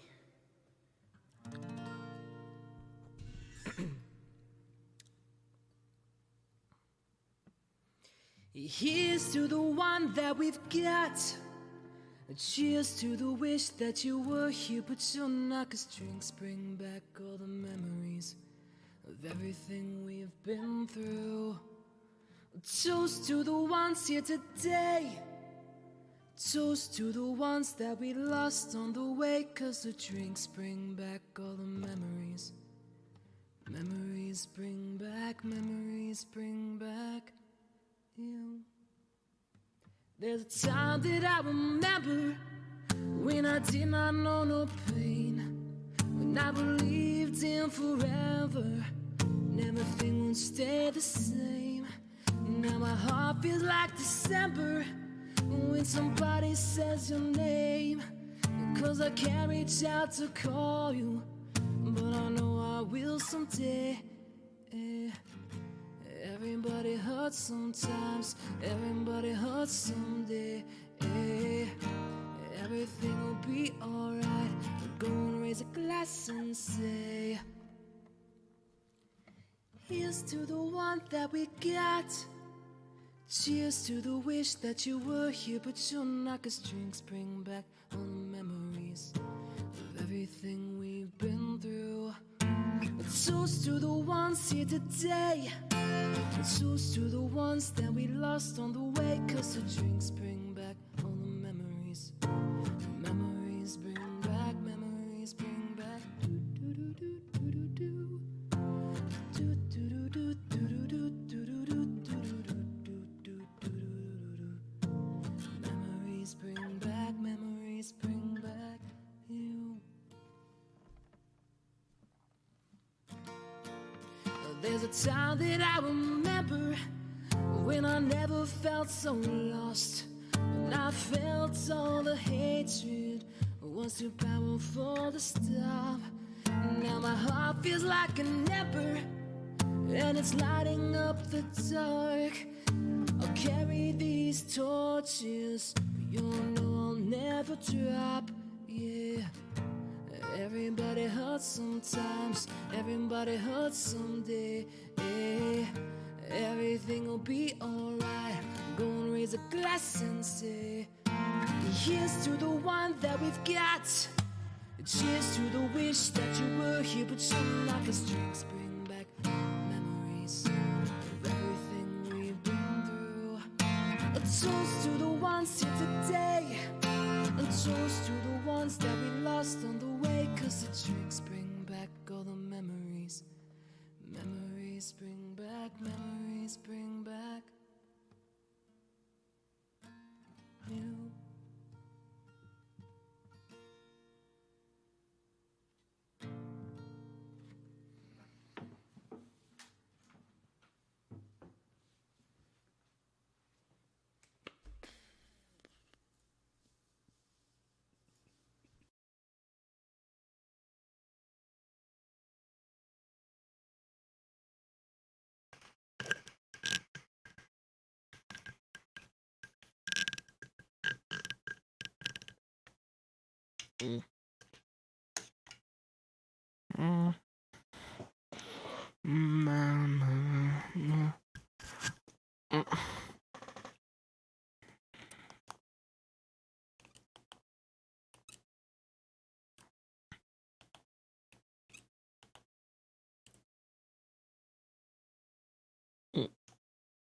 Here's to the one that we've got. Cheers to the wish that you were here, but you're not, 'cause drinks bring back all the memories of everything we've been through. Toast to the ones here today. Toast to the ones that we lost on the way, 'cause the drinks bring back all the memories. Memories bring back you. There's a time that I remember when I did not know no pain, when I believed in forever and everything would stay the same. Now my heart feels like December when somebody says your name, 'cause I can't reach out to call you, but I know I will someday. Everybody hurts sometimes, everybody hurts someday. Everything will be alright. Go and raise a glass and say, here's to the one that we got. Cheers to the wish that you were here, but you're not, 'cause drinks bring back all the memories of everything we've been through. Toast to the ones here today. Toast to the ones that we lost on the way, 'cause the drinks bring back all the memories. Memories bring back, memories bring back. Memories bring back, memories bring back you. There's a time that I remember when I never felt so lost, when I felt all the hatred was too powerful to stop. Now my heart feels like an ember and it's lighting up the dark. I'll carry these torches, but you'll know I'll never drop. Yeah. Everybody hurts sometimes, everybody hurts someday. Everything will be alright. Go and raise a glass and say, here's to the one that we've got. Cheers to the wish that you were here, but you're not, 'cause drinks bring back memories of everything we've been through. A toast to the ones here today. A toast to the ones that we lost on the way, 'cause the drinks bring back all the memories. Memories bring back, memories bring back you.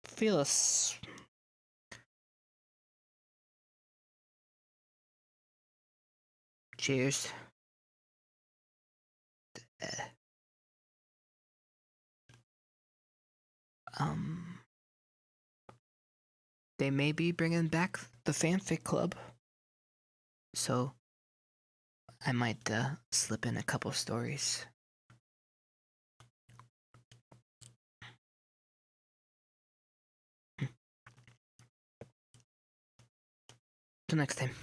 Phyllis. Cheers. They may be bringing back the fanfic club, so I might slip in a couple stories. Till next time.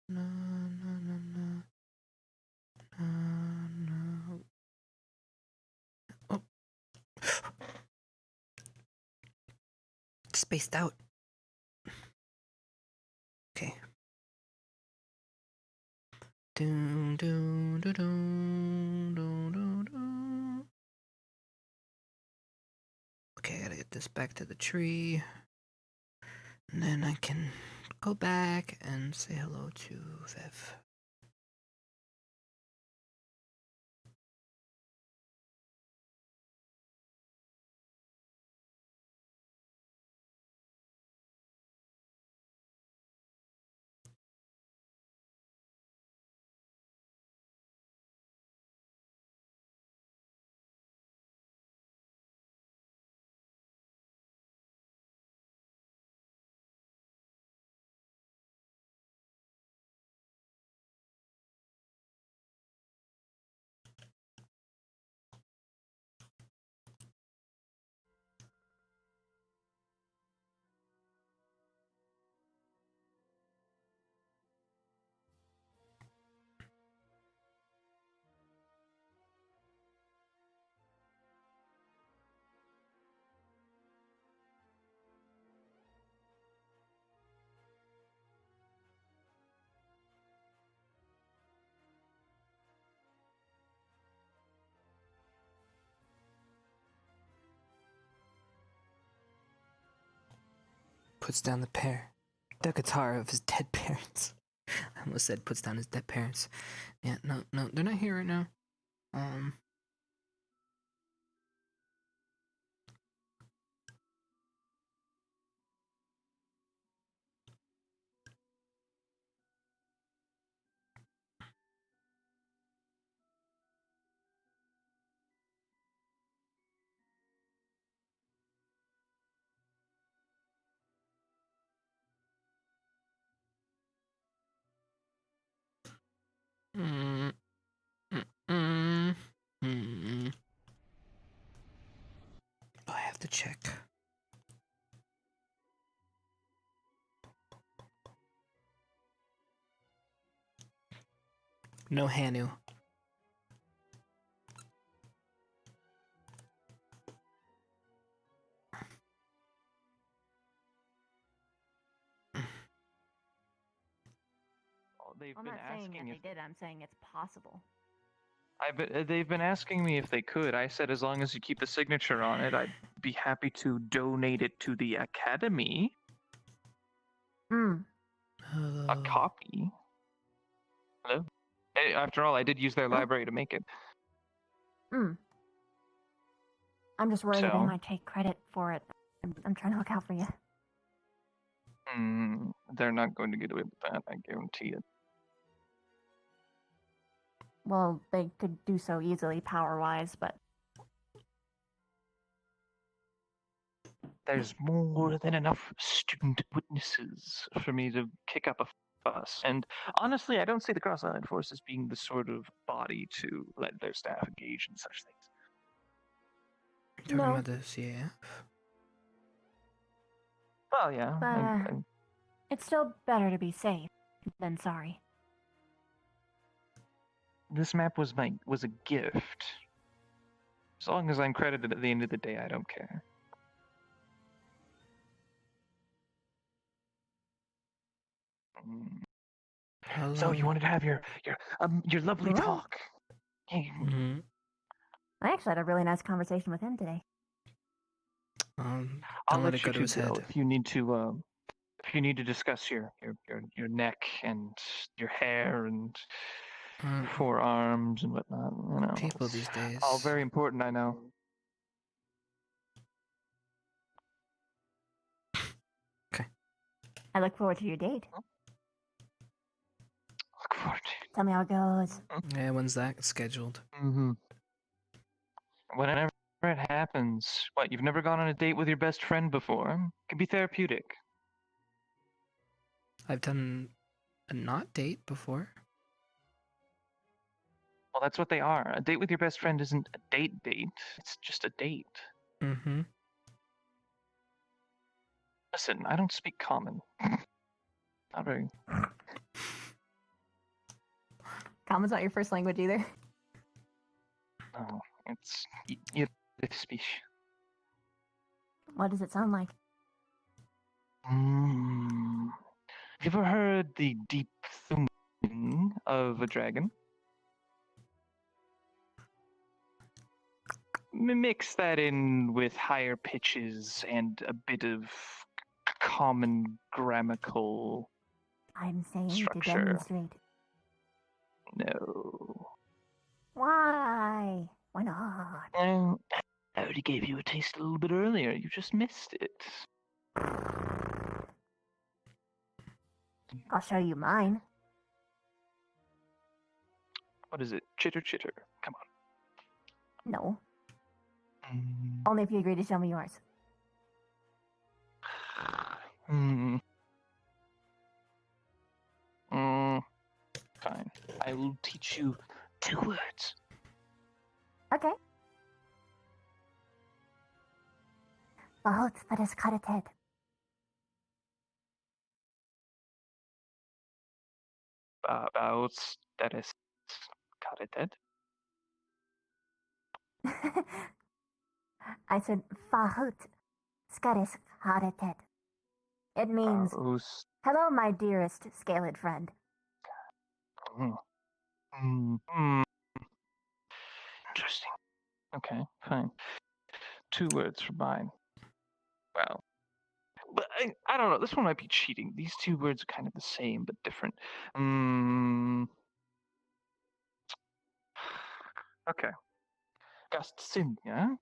No, no, no, no. No. Oh. Spaced out. Okay. Doom, doom, doom, doom, doom, doom, doom. Okay, I gotta get this back to the tree. And then I can go back and say hello to Viv. Puts down the guitar of his dead parents. I almost said puts down his dead parents. Yeah, no, they're not here right now. I have to check. No Hanu. They've I'm been not saying asking that if they did. I'm saying it's possible. they've been asking me if they could. I said as long as you keep the signature on it, I'd be happy to donate it to the academy. A copy. Hello. After all, I did use their library to make it. I'm just worried they So? might take credit for it. I'm trying to look out for you. They're not going to get away with that. I guarantee it. Well, they could do so easily power-wise, but... There's more than enough student witnesses for me to kick up a fuss. And honestly, I don't see the Cross Island Force as being the sort of body to let their staff engage in such things. Talking about this, yeah. Well, yeah. But, it's still better to be safe than sorry. This map was a gift. As long as I'm credited at the end of the day, I don't care. Hello. So you wanted to have your lovely talk. I actually had a really nice conversation with him today. Don't I'll let let it go you to two his go head. if you need to discuss your neck and your hair and forearms and whatnot. You know, People these days. all very important, I know. I look forward to your date. Look forward to it. Tell me how it goes. Yeah, when's that scheduled? Whenever it happens. What, you've never gone on a date with your best friend before? It can be therapeutic. I've done a not date before. Well, that's what they are. A date with your best friend isn't a date. It's just a date. Listen, I don't speak common. Not very. Common's not your first language either. No, it's speech. What does it sound like? Mm. Have you ever heard the deep thumping of a dragon? Mix that in with higher pitches and a bit of common grammatical I'm saying structure. to demonstrate. No. Why? Why not? I already gave you a taste a little bit earlier. You just missed it. I'll show you mine. What is it? Chitter chitter. Come No. on. Only if you agree to show me yours. Fine. I will teach you 2 words. Okay. Bahut Fadeskarated. About that is carreted. I said Fahut Skadeskarated. It means, hello, my dearest scaled friend. Interesting. Okay, fine. 2 words for mine. Well, but I don't know. This one might be cheating. These 2 words are kind of the same but different. Okay. Gastinia.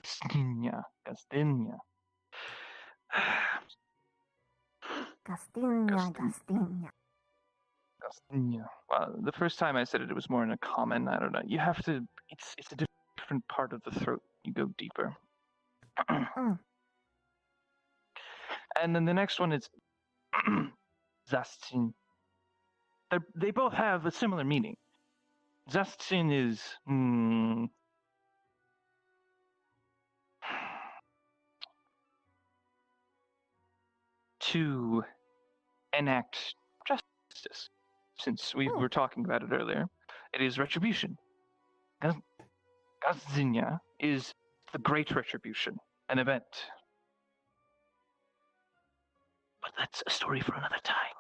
Gastinia. Gastinia. Gastinia. Gastinia. Well, the first time I said it, it was more in a common. I don't know. You have to. It's a different part of the throat. You go deeper. And then the next one is Zastin. They both have a similar meaning. Zastin is to enact justice. Since we were talking about it earlier, it is retribution. Gazinya is the great retribution, an event. But that's a story for another time.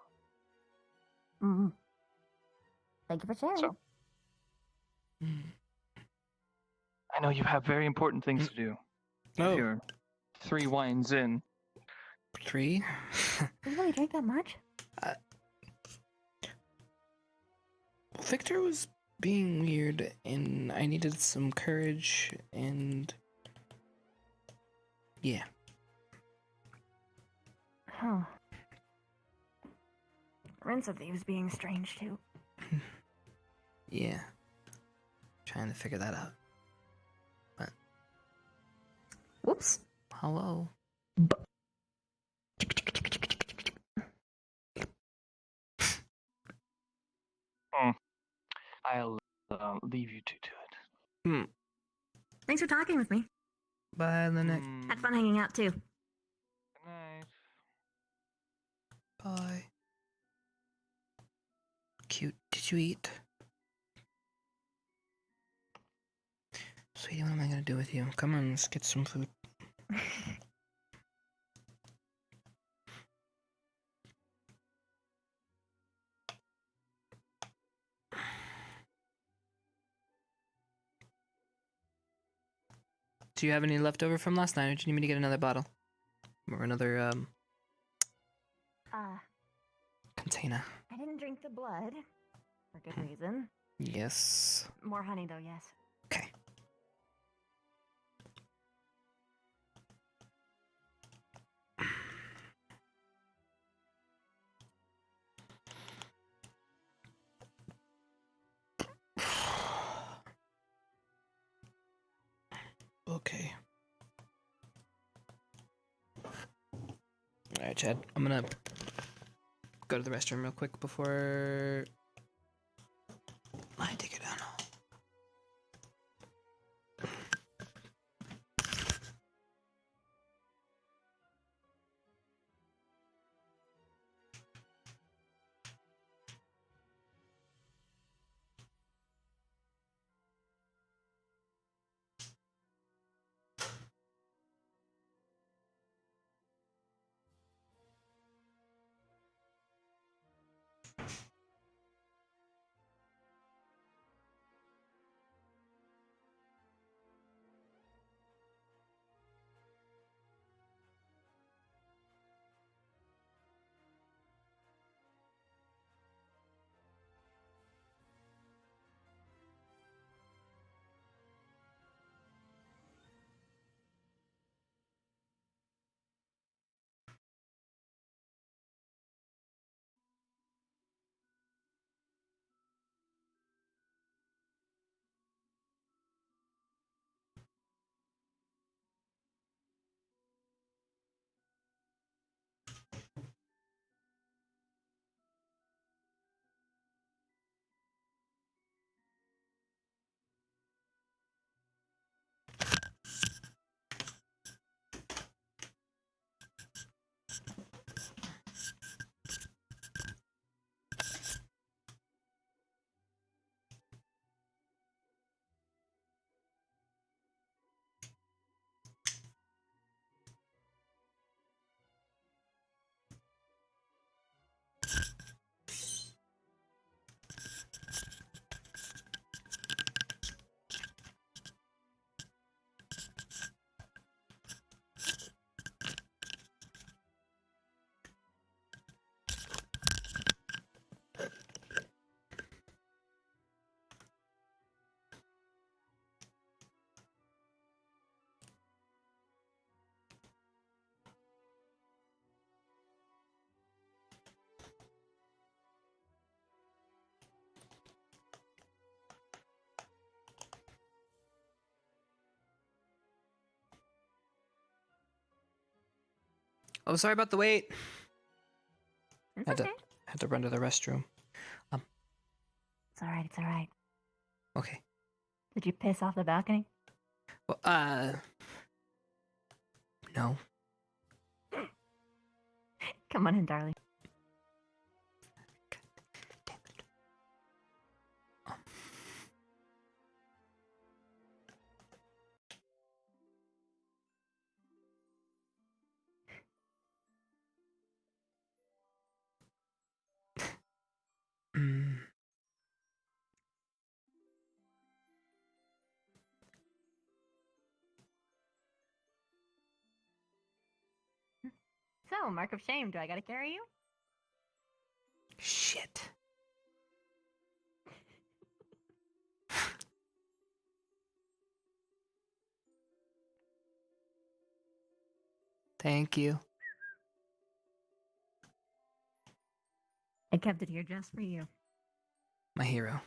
Thank you for sharing. So, I know you have very important things to do. Oh. You're 3 wines in. 3? Do you really drink that much? Victor was being weird, and I needed some courage, and yeah. Huh. Rin said that he was being strange too. Yeah. Trying to figure that out. But whoops. Hello. I'll leave you two to it. Thanks for talking with me. Bye, Lynette. Had fun hanging out too. Good night. Bye. Cute. Did you eat? Sweetie, what am I gonna do with you? Come on, let's get some food. Do you have any leftover from last night, or do you need me to get another bottle? Or another, container? I didn't drink the blood. For good reason. Yes. More honey though, yes. Okay. Okay. Alright, Chad. I'm gonna go to the restroom real quick before I take it down. Oh, sorry about the wait. It's Had okay. had to run to the restroom. It's alright, it's alright. Okay. Did you piss off the balcony? Well, no. Come on in, darling. Mm. So, mark of shame, do I gotta carry you? Shit. Thank you. I kept it here just for you. My hero.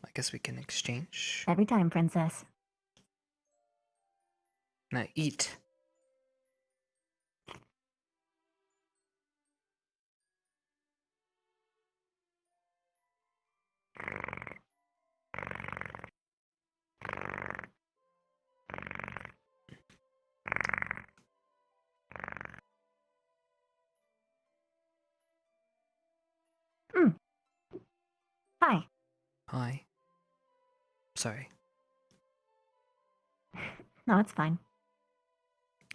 I guess we can exchange. Every time, princess. Now eat. Hi. Hi. Sorry. No, it's fine.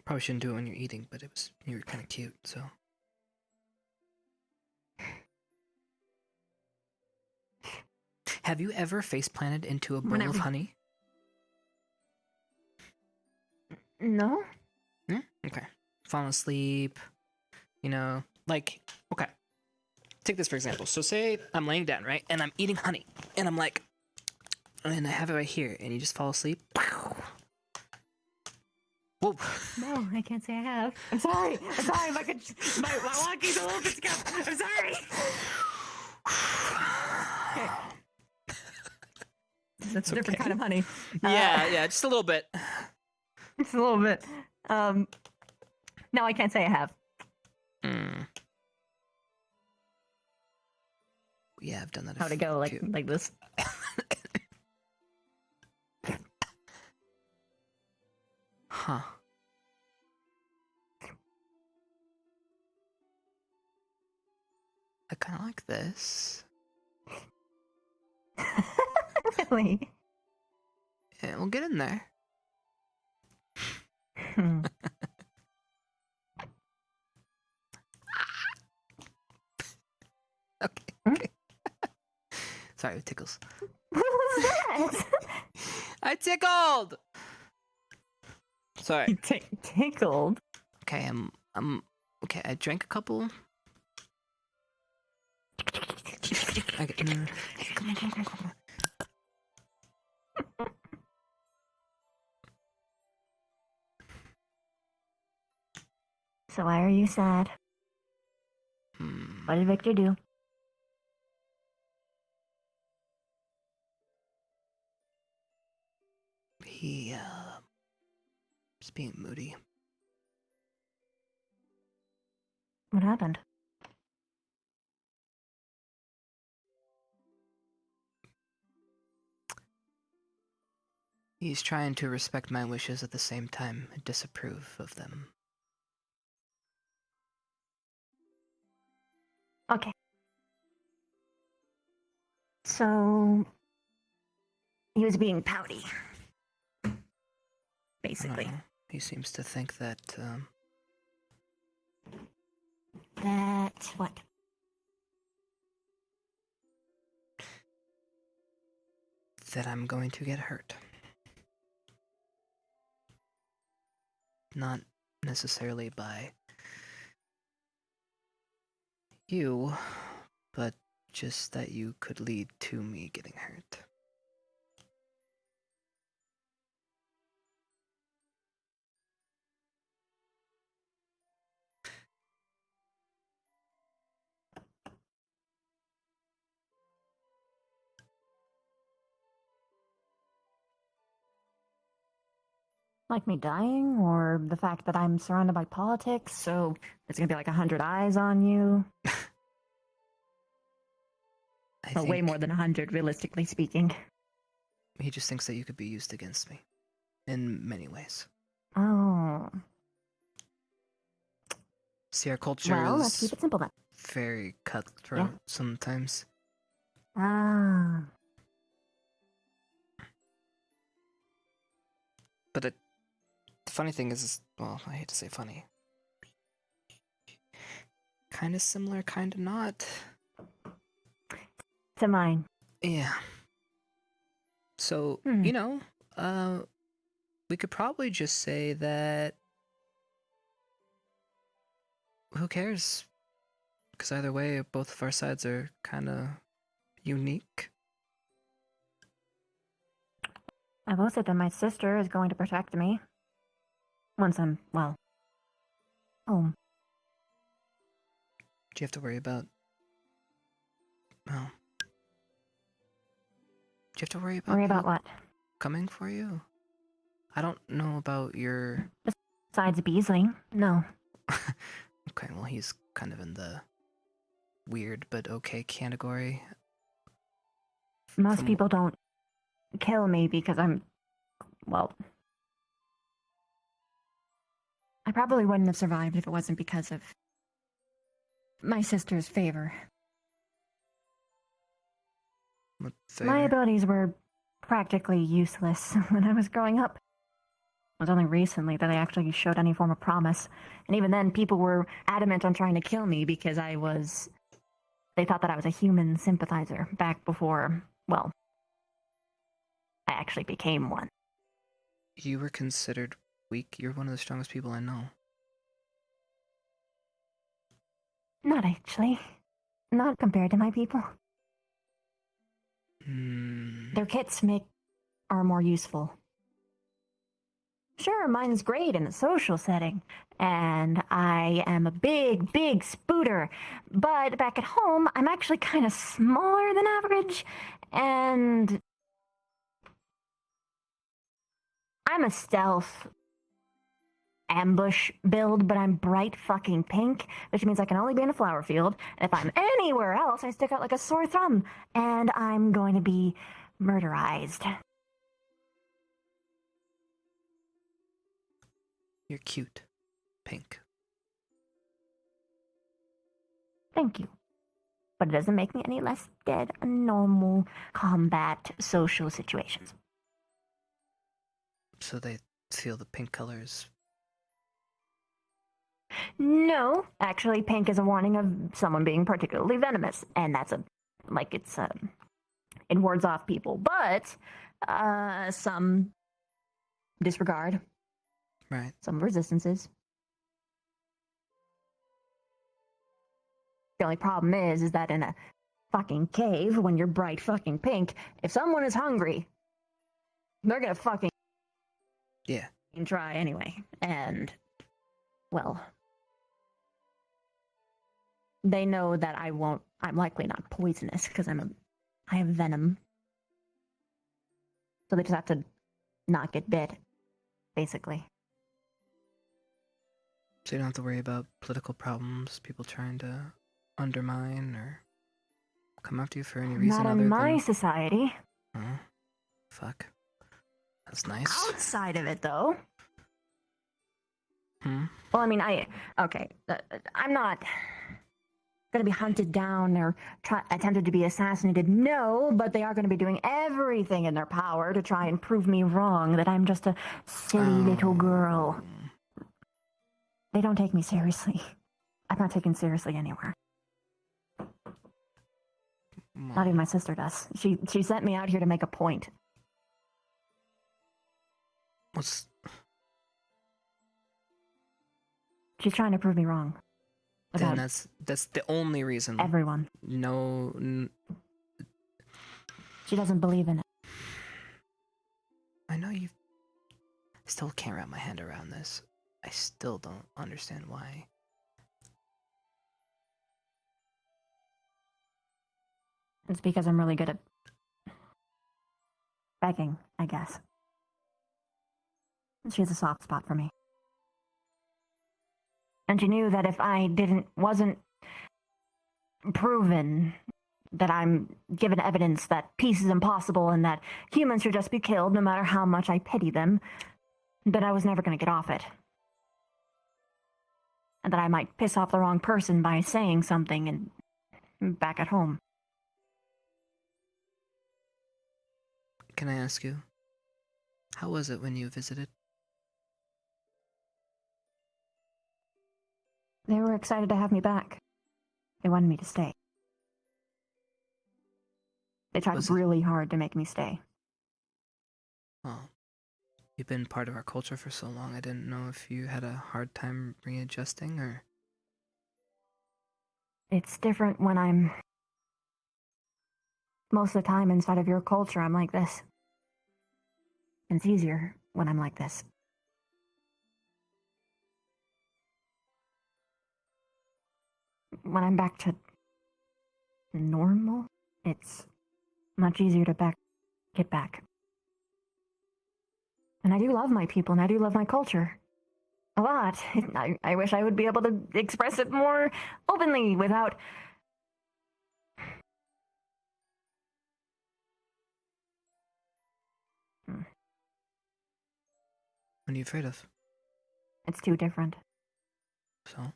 Probably shouldn't do it when you're eating, but you were kind of cute, so. Have you ever face planted into a bowl of honey? No? Hmm? Okay. Falling asleep. You know, like, okay. Take this for example. So say I'm laying down, right? And I'm eating honey. And I'm like, and I have it right here. And you just fall asleep. Whoa. No, I can't say I have. I'm sorry. I'm sorry. My walking's a little bit scuffed. I'm sorry. Okay. That's a different kind of honey. Yeah, just a little bit. Just a little bit. No, I can't say I have. Yeah, I've done that. How'd it go? Like this? Huh. I kind of like this. Really? Yeah, we'll get in there. Okay. Sorry, it tickles. What was that? I tickled. Sorry. Tickled. Okay, okay. I drank a couple. Okay, no. Come on. So why are you sad? What did Victor do? He was being moody. What happened? He's trying to respect my wishes at the same time and disapprove of them. Okay. So he was being pouty. Basically. He seems to think that That what? that I'm going to get hurt. Not necessarily by you, but just that you could lead to me getting hurt. Like me dying, or the fact that I'm surrounded by politics, so there's gonna be like 100 eyes on you? Well, way more than 100, realistically speaking. He just thinks that you could be used against me. In many ways. Oh. See, our culture Well, is let's keep it simple then. very cutthroat sometimes. Ah. But the funny thing is, well, I hate to say funny. Kind of similar, kind of not. To mine. Yeah. So, you know, we could probably just say that who cares? Because either way, both of our sides are kind of unique. I will say that my sister is going to protect me. Once I'm, well, home. Do you have to worry about... Well... Do you have to worry about... Worry about what? Coming for you? I don't know about your... Besides Beasley, no. Okay, well, he's kind of in the weird but okay category. Most people don't kill me because I'm, well, I probably wouldn't have survived if it wasn't because of my sister's favor. What My abilities were practically useless when I was growing up. It was only recently that I actually showed any form of promise. And even then, people were adamant on trying to kill me because they thought that I was a human sympathizer back before, well, I actually became one. You were considered weak. You're one of the strongest people I know. Not actually. Not compared to my people. Their kits are more useful. Sure, mine's great in a social setting, and I am a big, big spooter, but back at home, I'm actually kind of smaller than average, and I'm a stealth ambush build, but I'm bright fucking pink, which means I can only be in a flower field, and if I'm anywhere else, I stick out like a sore thumb, and I'm going to be murderized. You're cute. Pink. Thank you. But it doesn't make me any less dead in normal combat social situations. So they feel the pink colors. No, actually, pink is a warning of someone being particularly venomous, and that's it wards off people. But some disregard. Right. Some resistances. The only problem is that in a fucking cave, when you're bright fucking pink, if someone is hungry, they're gonna fucking try anyway. And, well, they know that I'm likely not poisonous because I have venom. So they just have to not get bit, basically. So you don't have to worry about political problems, people trying to undermine or come after you for any reason Not other in my than... society. Oh, fuck. That's nice. Outside of it, though. Hmm? Well, I mean, I'm not going to be hunted down or attempted to be assassinated. No, but they are going to be doing everything in their power to try and prove me wrong, that I'm just a silly little girl. They don't take me seriously. I'm not taken seriously anywhere. Not even my sister does. She sent me out here to make a point. She's trying to prove me wrong. Then that's the only reason. Everyone. No. She doesn't believe in it. I know you. Still can't wrap my hand around this. I still don't understand why. It's because I'm really good at begging, I guess. She has a soft spot for me. And she knew that if I wasn't proven that I'm given evidence that peace is impossible and that humans should just be killed no matter how much I pity them, that I was never going to get off it. And that I might piss off the wrong person by saying something and back at home. Can I ask you, how was it when you visited? They were excited to have me back. They wanted me to stay. They tried really hard to make me stay. Oh, you've been part of our culture for so long, I didn't know if you had a hard time readjusting, or... It's different when I'm... Most of the time inside of your culture, I'm like this. And it's easier when I'm like this. When I'm back to normal, it's much easier to get back. And I do love my people, and I do love my culture. A lot. I wish I would be able to express it more openly without... What are you afraid of? It's too different. So?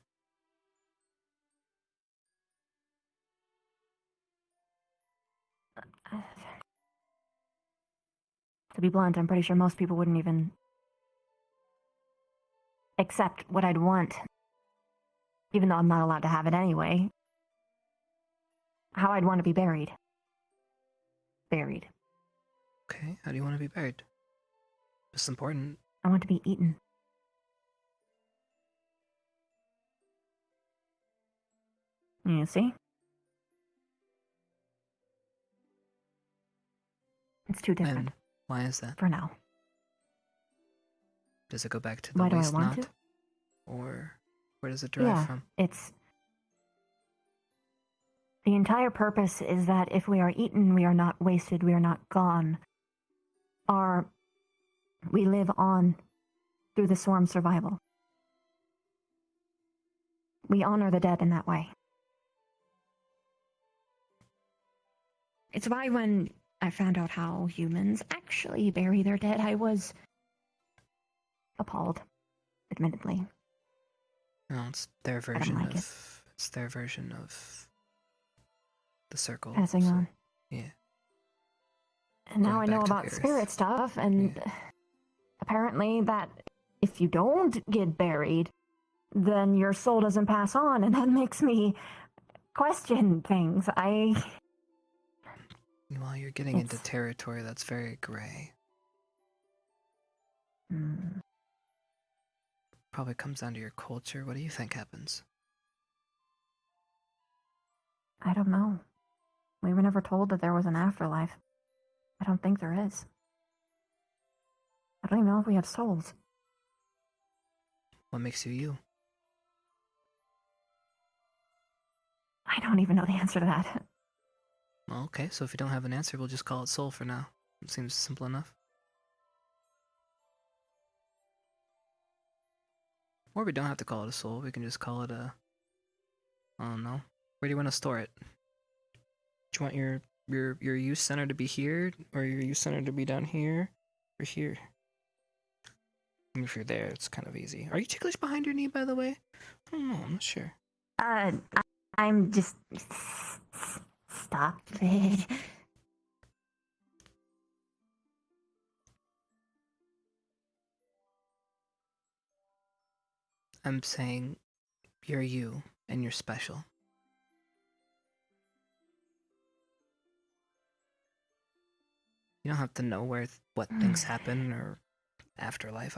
To be blunt, I'm pretty sure most people wouldn't even accept what I'd want, even though I'm not allowed to have it anyway. How I'd want to be buried. Buried. Okay, how do you want to be buried? It's important. I want to be eaten. You see? It's too different. And why is that? For now. Does it go back to the Why do I waste want knot? to? Or where does it derive from? It's... The entire purpose is that if we are eaten, we are not wasted, we are not gone. We live on through the swarm survival. We honor the dead in that way. It's why when I found out how humans actually bury their dead, I was appalled, admittedly. No, it's their version like of... It's their version of... the circle. Passing on. Yeah. And now Going I know back to about the earth. spirit stuff, and apparently that if you don't get buried, then your soul doesn't pass on, and that makes me question things. Well, you're getting into territory that's very gray. Probably comes down to your culture. What do you think happens? I don't know. We were never told that there was an afterlife. I don't think there is. I don't even know if we have souls. What makes you you? I don't even know the answer to that. Well, okay, so if you don't have an answer, we'll just call it soul for now. It seems simple enough. Or we don't have to call it a soul, we can just call it a... I don't know. Where do you want to store it? Do you want your use center to be here, or your use center to be down here, or here? And if you're there, it's kind of easy. Are you ticklish behind your knee, by the way? I don't know, I'm not sure. I'm just... Stop it. I'm saying you're you, and you're special. You don't have to know what things happen or afterlife.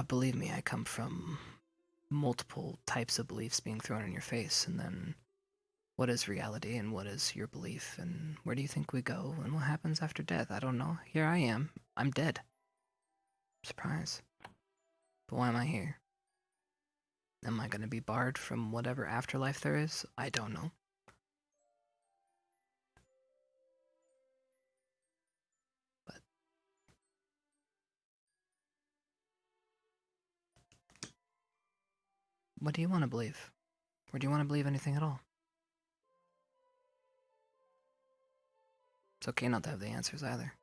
Believe me, I come from multiple types of beliefs being thrown in your face, and then what is reality and what is your belief, and where do you think we go, and what happens after death? I don't know. Here I am. I'm dead. Surprise. But why am I here? Am I gonna be barred from whatever afterlife there is? I don't know. What do you want to believe? Or do you want to believe anything at all? It's okay not to have the answers either.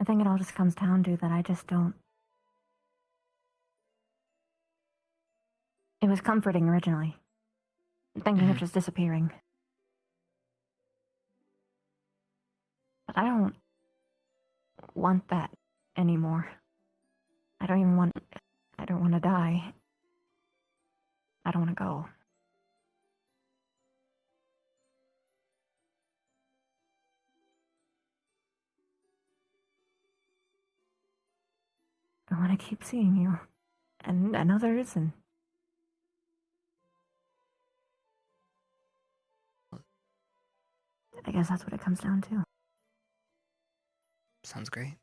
I think it all just comes down to that I just don't. It was comforting originally, thinking of just disappearing. But I don't want that anymore. I don't want to die. I don't want to go. I want to keep seeing you. And others, and... I guess that's what it comes down to. Sounds great.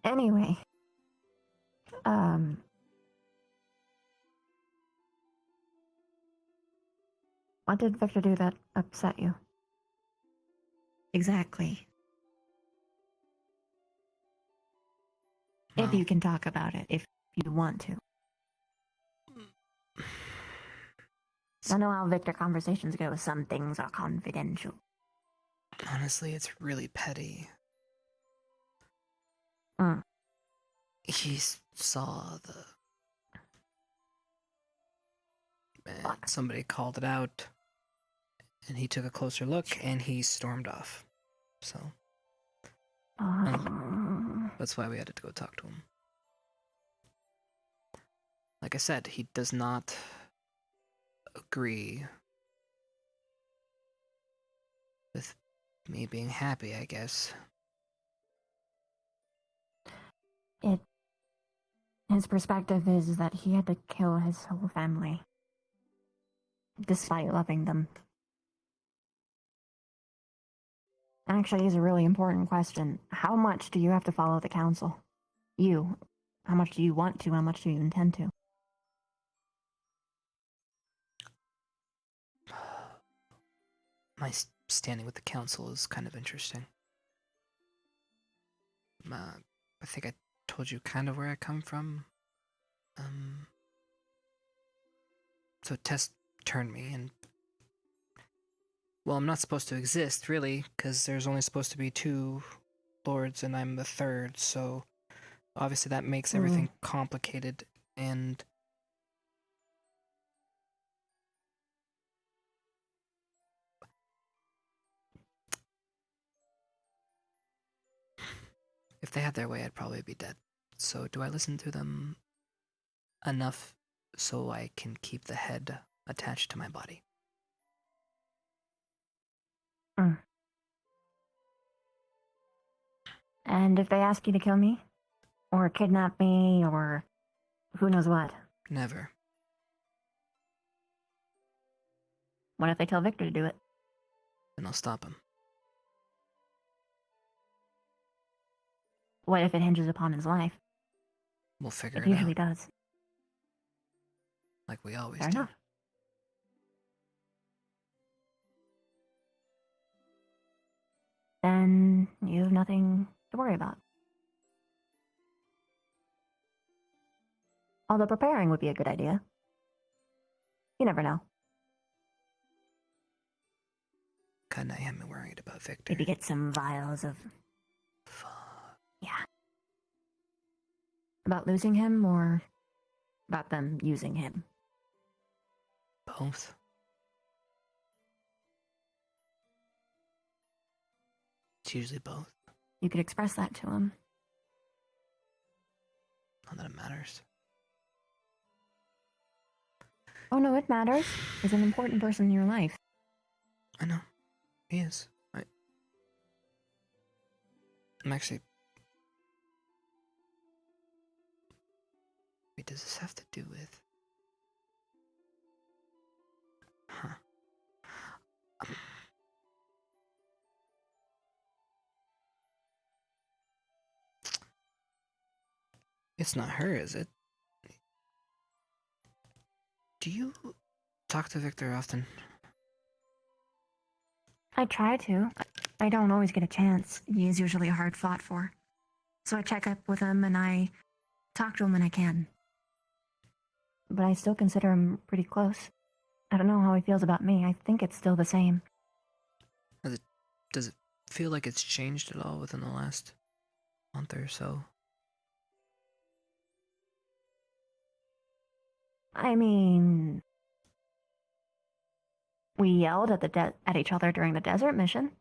Anyway. What did Victor do that upset you? Exactly. If you can talk about it, if you want to. I know how Victor conversations go. Some things are confidential. Honestly, it's really petty. Mm. He saw the... And somebody called it out, and he took a closer look, and he stormed off. So... that's why we had to go talk to him. Like I said, he does not agree with me being happy, I guess. His perspective is that he had to kill his whole family, despite loving them. Actually, is a really important question. How much do you have to follow the council? You. How much do you want to? How much do you intend to? My standing with the council is kind of interesting. I think I told you kind of where I come from. So Tess turned me, and... well, I'm not supposed to exist, really, because there's only supposed to be 2 lords, and I'm the 3rd, so... obviously that makes everything complicated, and... if they had their way, I'd probably be dead. So do I listen to them enough so I can keep the head attached to my body? And if they ask you to kill me? Or kidnap me, or who knows what? Never. What if they tell Victor to do it? Then I'll stop him. What if it hinges upon his life? We'll figure It it usually out. does. Like we always Fair do. enough. Then you have nothing to worry about. Although preparing would be a good idea. You never know. Kinda am worried about Victor. Maybe get some vials of... yeah. About losing him, or about them using him? Both. It's usually both. You could express that to him. Not that it matters. Oh no, it matters. He's an important person in your life. I know. He is. I'm actually... wait, does this have to do with... huh. It's not her, is it? Do you talk to Victor often? I try to. I don't always get a chance. He is usually hard fought for. So I check up with him and I talk to him when I can. But I still consider him pretty close. I don't know how he feels about me. I think it's still the same. Does it feel like it's changed at all within the last month or so? I mean, we yelled at each other during the desert mission.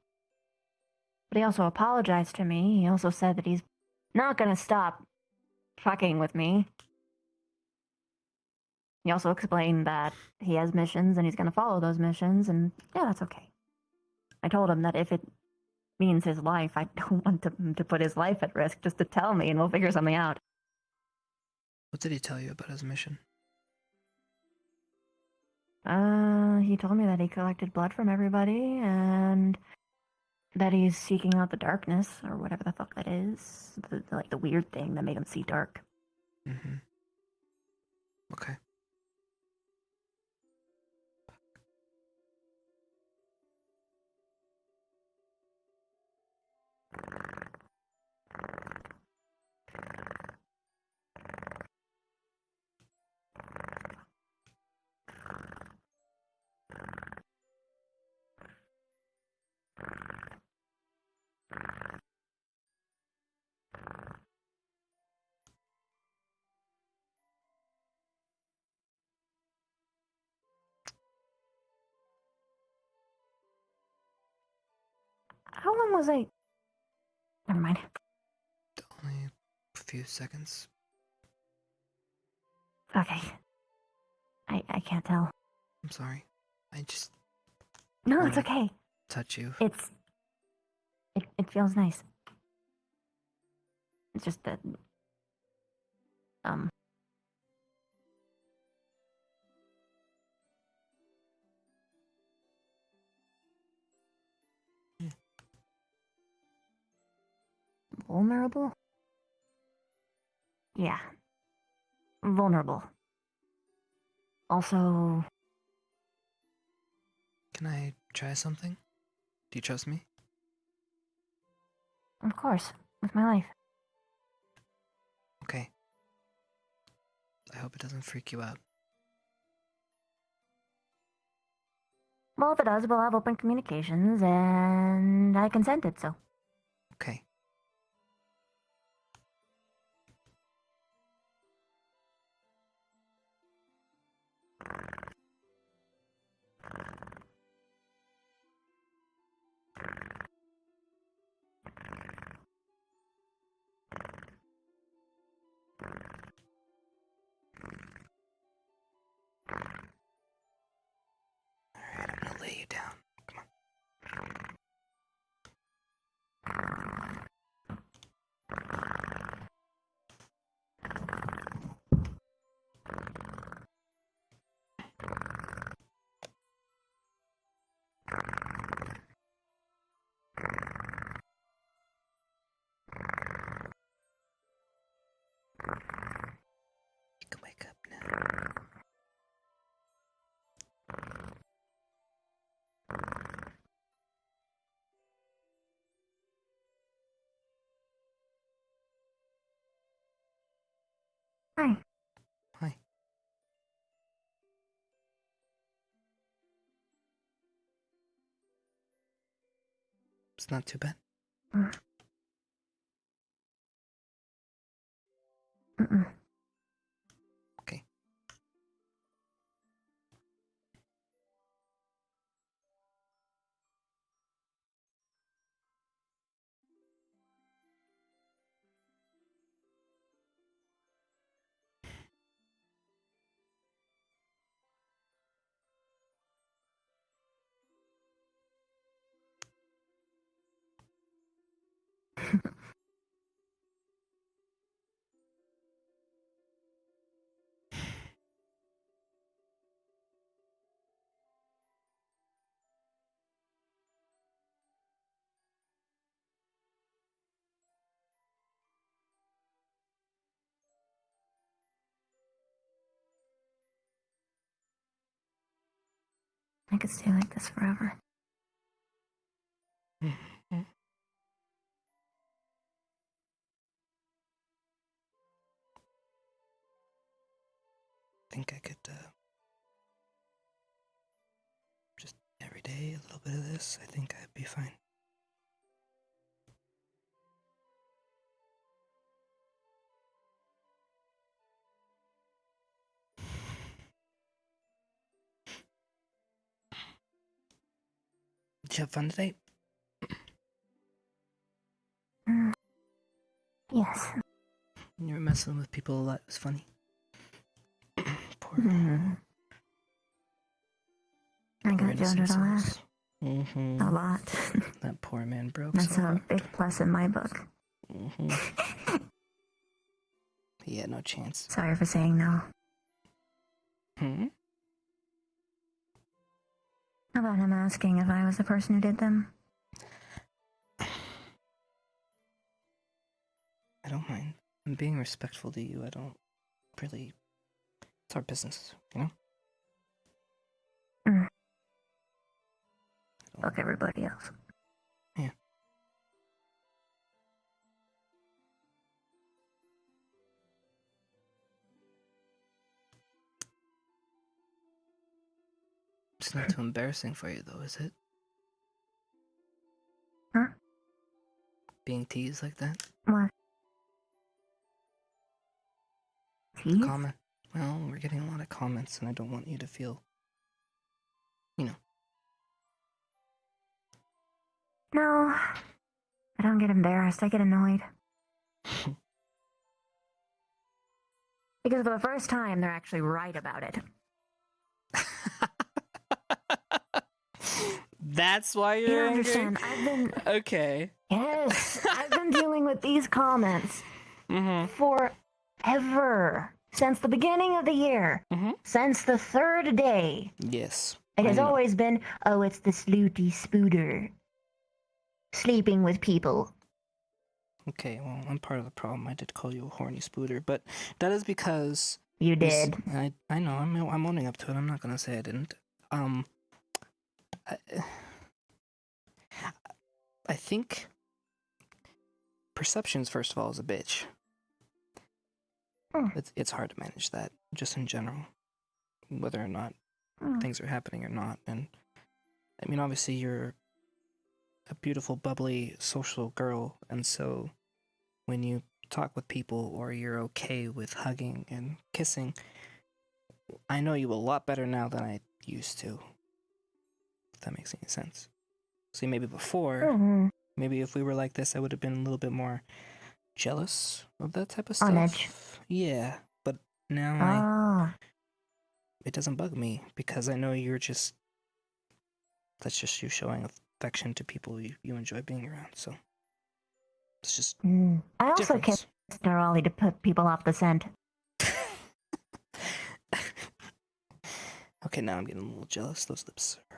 But he also apologized to me. He also said that he's not gonna stop fucking with me. He also explained that he has missions and he's gonna follow those missions, and yeah, that's okay. I told him that if it means his life, I don't want him to put his life at risk, just to tell me and we'll figure something out. What did he tell you about his mission? He told me that he collected blood from everybody and that he's seeking out the darkness, or whatever the fuck that is. The weird thing that made him see dark. Mm-hmm. Okay. How long was I... Never mind. Only a few seconds. Okay. I can't tell. I'm sorry. I just... No, it's okay. Touch you. It feels nice. It's just that... Vulnerable? Yeah. Vulnerable. Also... Can I try something? Do you trust me? Of course. With my life. Okay. I hope it doesn't freak you out. Well, if it does, we'll have open communications, and I consented, so... Okay. Alright, I'm gonna lay you down. Come on. You can wake up now. Hi. Hi. It's not too bad. Mm-mm. Okay. I could stay like this forever. Think I could, just every day, a little bit of this, I think I'd be fine. Did you have fun today? Yes. You were messing with people a lot, it was funny. Poor. I got Jojo to laugh. Mm-hmm. A lot. That poor man broke That's so a hard. big plus in my book. Mm-hmm. He had no chance. Sorry for saying no. Hmm? How about him asking if I was the person who did them? I don't mind. I'm being respectful to you. I don't really... It's our business, you know? Fuck everybody else. Yeah. It's not too embarrassing for you, though, is it? Huh? Being teased like that? What? Teased? Comment. Well, we're getting a lot of comments, and I don't want you to feel... You know. No. I don't get embarrassed. I get annoyed. Because for the first time, they're actually right about it. That's why You you're don't angry? understand. I've been... Okay. Yes. I've been dealing with these comments forever. Since the beginning of the year. Since the third day. Yes. It I has know. always been, oh, it's the slooty spooter. Sleeping with people. Okay, well, I'm part of the problem. I did call you a horny spooter, but that is because... You did. I know, I'm owning up to it. I'm not gonna say I didn't. I think... Perceptions, first of all, is a bitch. It's hard to manage that, just in general. Whether or not things are happening or not. And, I mean, obviously you're a beautiful, bubbly, social girl, and so when you talk with people or you're okay with hugging and kissing, I know you a lot better now than I used to. If that makes any sense. See, maybe before, maybe if we were like this, I would have been a little bit more jealous of that type of stuff. On edge. Yeah, but now it doesn't bug me because I know you're just... That's just you showing affection to people you enjoy being around, so... It's just... I also kissed Nerali to put people off the scent. Okay, now I'm getting a little jealous. Those lips are...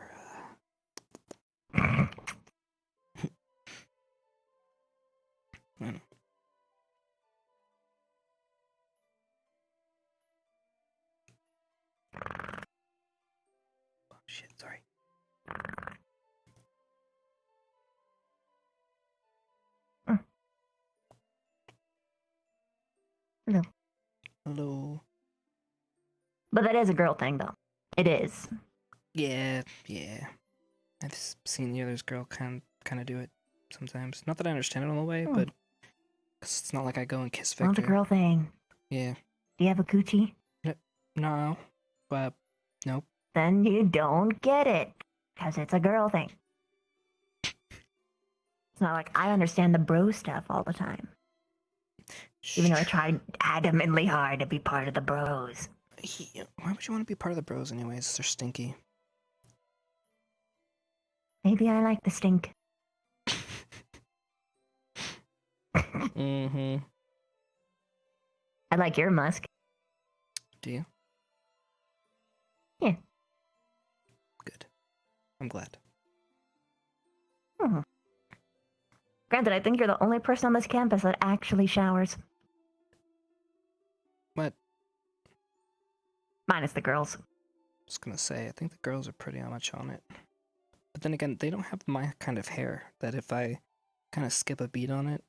I don't know. Oh, shit, sorry. No. Hello. But that is a girl thing, though. It is. Yeah. I've seen the other girl kind of do it sometimes. Not that I understand it all the way, but... Cause it's not like I go and kiss Victor. Not a girl thing. Yeah. Do you have a coochie? No. But, nope. Then you don't get it. Because it's a girl thing. It's not like I understand the bro stuff all the time. Even though I tried adamantly hard to be part of the bros. Why would you want to be part of the bros anyways? They're stinky. Maybe I like the stink. Mm-hmm. I like your musk. Do you? Yeah. Good. I'm glad. Granted, I think you're the only person on this campus that actually showers. What? Minus the girls. was gonna say, I think the girls are pretty much on it. But then again, they don't have my kind of hair. That if I kind of skip a beat on it.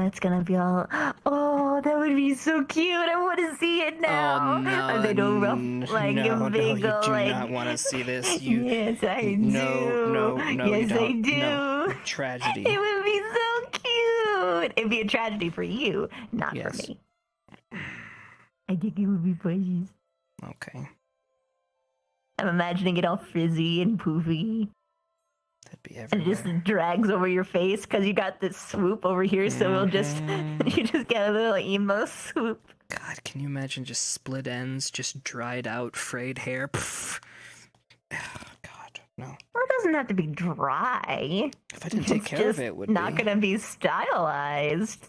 It's gonna be all. Oh, that would be so cute. I want to see it now. Oh no! They do rough, like no, a big, you do like... not want to see this. You. Yes, I do. No, yes, you don't. I do. No. Tragedy. It would be so cute. It'd be a tragedy for you, not Yes. for me. I think it would be precious. Okay. I'm imagining it all frizzy and poofy. That'd be And everywhere. it just drags over your face because you got this swoop over here, so it'll just you just get a little emo swoop. God, can you imagine just split ends, just dried out, frayed hair? Pff. God, no. Well, it doesn't have to be dry. If I didn't take care of it, it would not be. gonna be stylized.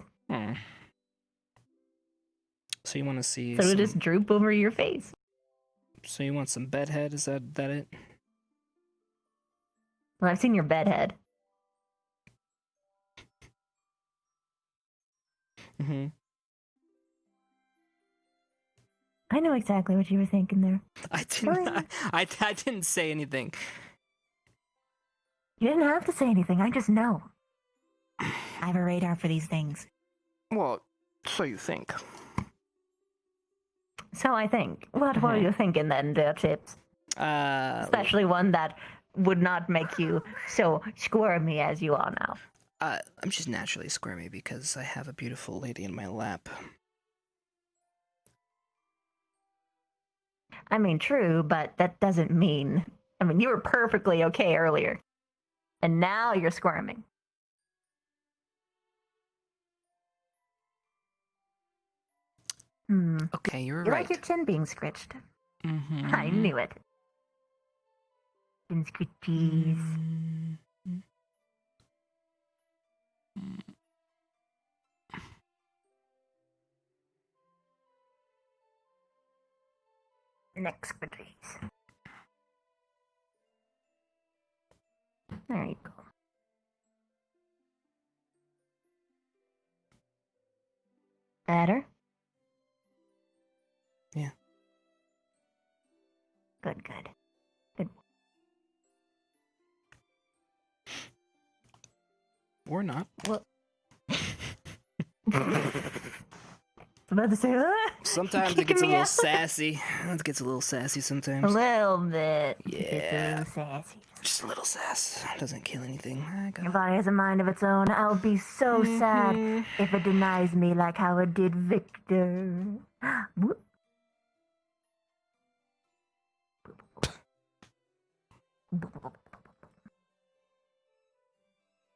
So you want to see? So it'll some- just droop over your face. So you want some bedhead? Is that it? Well, I've seen your bedhead. Mm-hmm. I know exactly what you were thinking there. I didn't. I didn't say anything. You didn't have to say anything. I just know. I have a radar for these things. Well, so you think. So I think. What were you thinking then, Chipz? Especially one that would not make you so squirmy as you are now. I'm just naturally squirmy because I have a beautiful lady in my lap. I mean, true, but that doesn't mean... I mean, you were perfectly okay earlier. And now you're squirming. Okay, you're You right. like your chin being scritched. Mm-hmm. I knew it. Chin scritchies. Neck scritchies. There you go. Better? Yeah. Good, good. Good. Or not. Well. I'm about to say, Sometimes it kicking gets a me little out. sassy. It gets a little sassy A sometimes. little bit. Yeah. It's a little sassy. Just a little sass. Doesn't kill anything. Your body has a mind of its own. I'll be so sad if it denies me like how it did Victor. Whoop.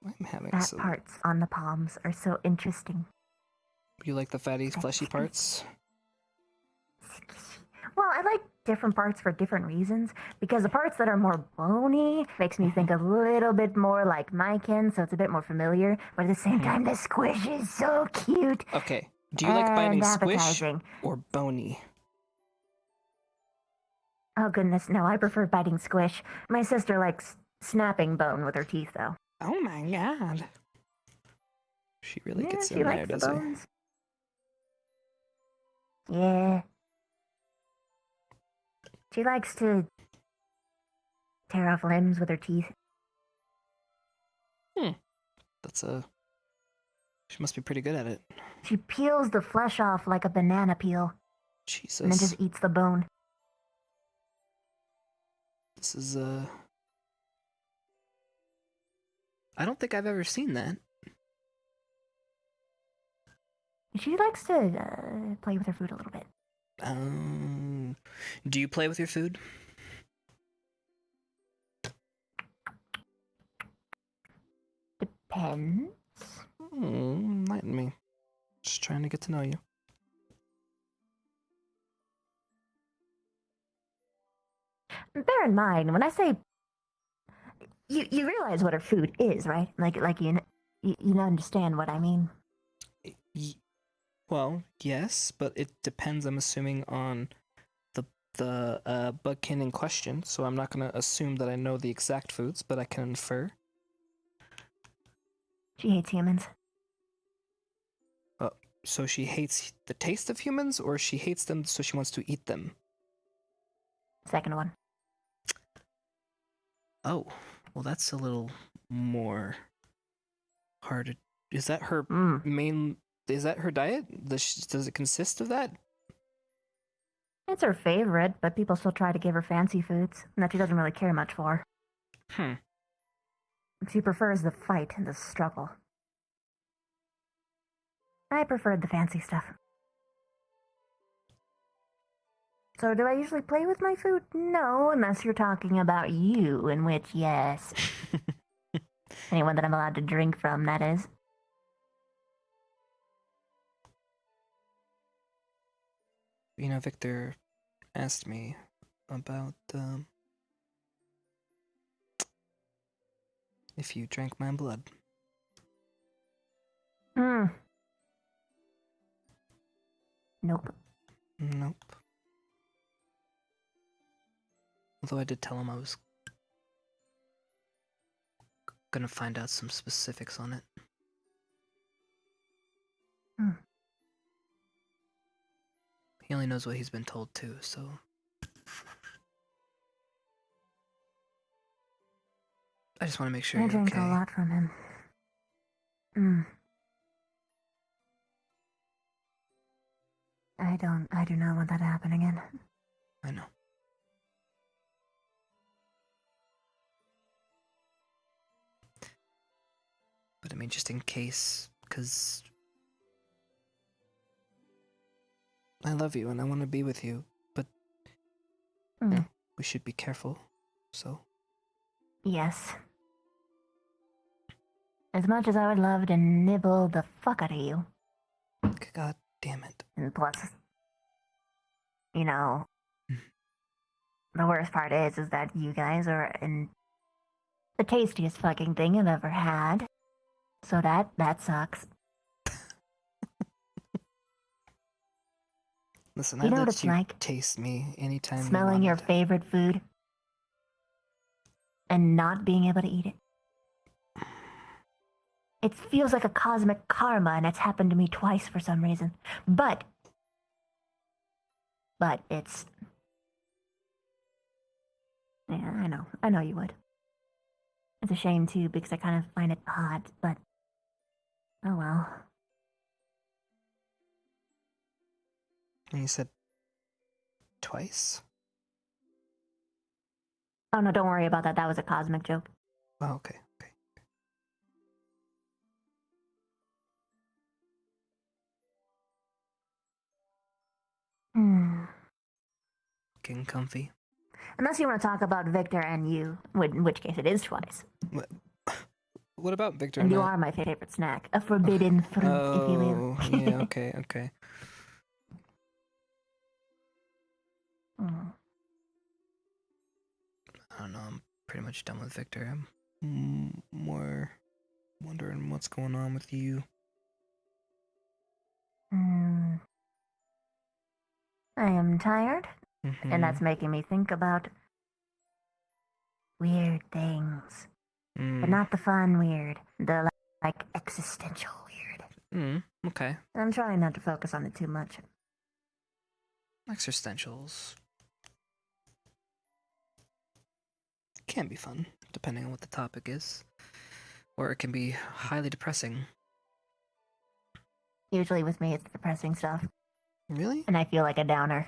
I'm having Fat some. parts on the palms are so interesting. You like the fatty, fleshy parts? Well, I like different parts for different reasons, because the parts that are more bony makes me think a little bit more like my kin, so it's a bit more familiar, but at the same time, the squish is so cute. Okay. Do you like biting and squish appetizing. or bony? Oh goodness, no, I prefer biting squish. My sister likes snapping bone with her teeth, though. Oh my god. She really Yeah, gets she in there, likes the doesn't bones. Yeah. She likes to tear off limbs with her teeth. That's a... She must be pretty good at it. She peels the flesh off like a banana peel. Jesus. And then just eats the bone. This is, I don't think I've ever seen that. She likes to play with her food a little bit. Do you play with your food? Depends. Enlighten me. Just trying to get to know you. Bear in mind, when I say... You realize what her food is, right? Like you understand what I mean. Well, yes, but it depends, I'm assuming, on the bugkin in question, so I'm not going to assume that I know the exact foods, but I can infer. She hates humans. So she hates the taste of humans, or she hates them so she wants to eat them? second one. Oh, well, that's a little more hard. Is that her main? Is that her diet? Does it consist of that? It's her favorite, but people still try to give her fancy foods that she doesn't really care much for. She prefers the fight and the struggle. I preferred the fancy stuff. So do I usually play with my food? No, unless you're talking about you, in which, yes. Anyone that I'm allowed to drink from, that is. You know, Victor asked me about, if you drank my blood. Nope. Nope. Although I did tell him I was gonna find out some specifics on it. He only knows what he's been told too, so... I just want to make sure I you're drank okay. a lot from him. I do not want that to happen again. I know. But I mean, just in case, because I love you and I want to be with you, but you know, we should be careful, so... Yes. As much as I would love to nibble the fuck out of you. God damn it. And plus, you know, the worst part is that you guys are in the tastiest fucking thing I've ever had. So that sucks. Listen, You I know what let it's you like? taste me anytime Smelling you your favorite food and not being able to eat it. It feels like a cosmic karma, and it's happened to me twice for some reason. But it's... Yeah, I know you would. It's a shame, too, because I kind of find it odd, but... Oh well. And you said... twice? Oh no, don't worry about that. That was a cosmic joke. Oh, okay. Getting comfy. Unless you want to talk about Victor and you, in which case it is twice. What about Victor And you I? are my favorite snack. A forbidden fruit, if you will. Oh, yeah, okay. I don't know, I'm pretty much done with Victor. I'm more wondering what's going on with you. I am tired, and that's making me think about weird things. But not the fun weird, the like existential weird. Okay. I'm trying not to focus on it too much. Existentials can be fun, depending on what the topic is. Or it can be highly depressing. Usually with me, it's depressing stuff. Really? And I feel like a downer.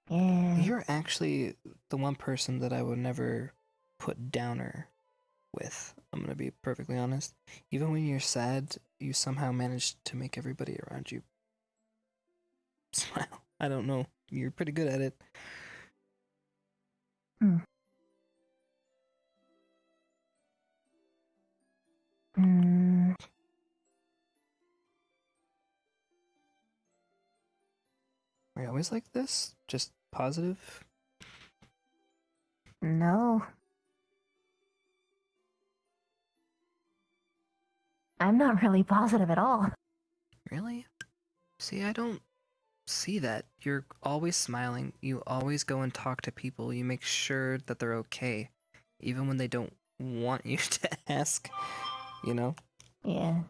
Yeah. You're actually the one person that I would never put downer with. I'm gonna be perfectly honest. Even when you're sad, you somehow manage to make everybody around you smile. I don't know. You're pretty good at it. Are you always like this? Just positive? No. I'm not really positive at all. Really? See, I don't see that. You're always smiling. You always go and talk to people. You make sure that they're okay. Even when they don't want you to ask, you know? Yeah.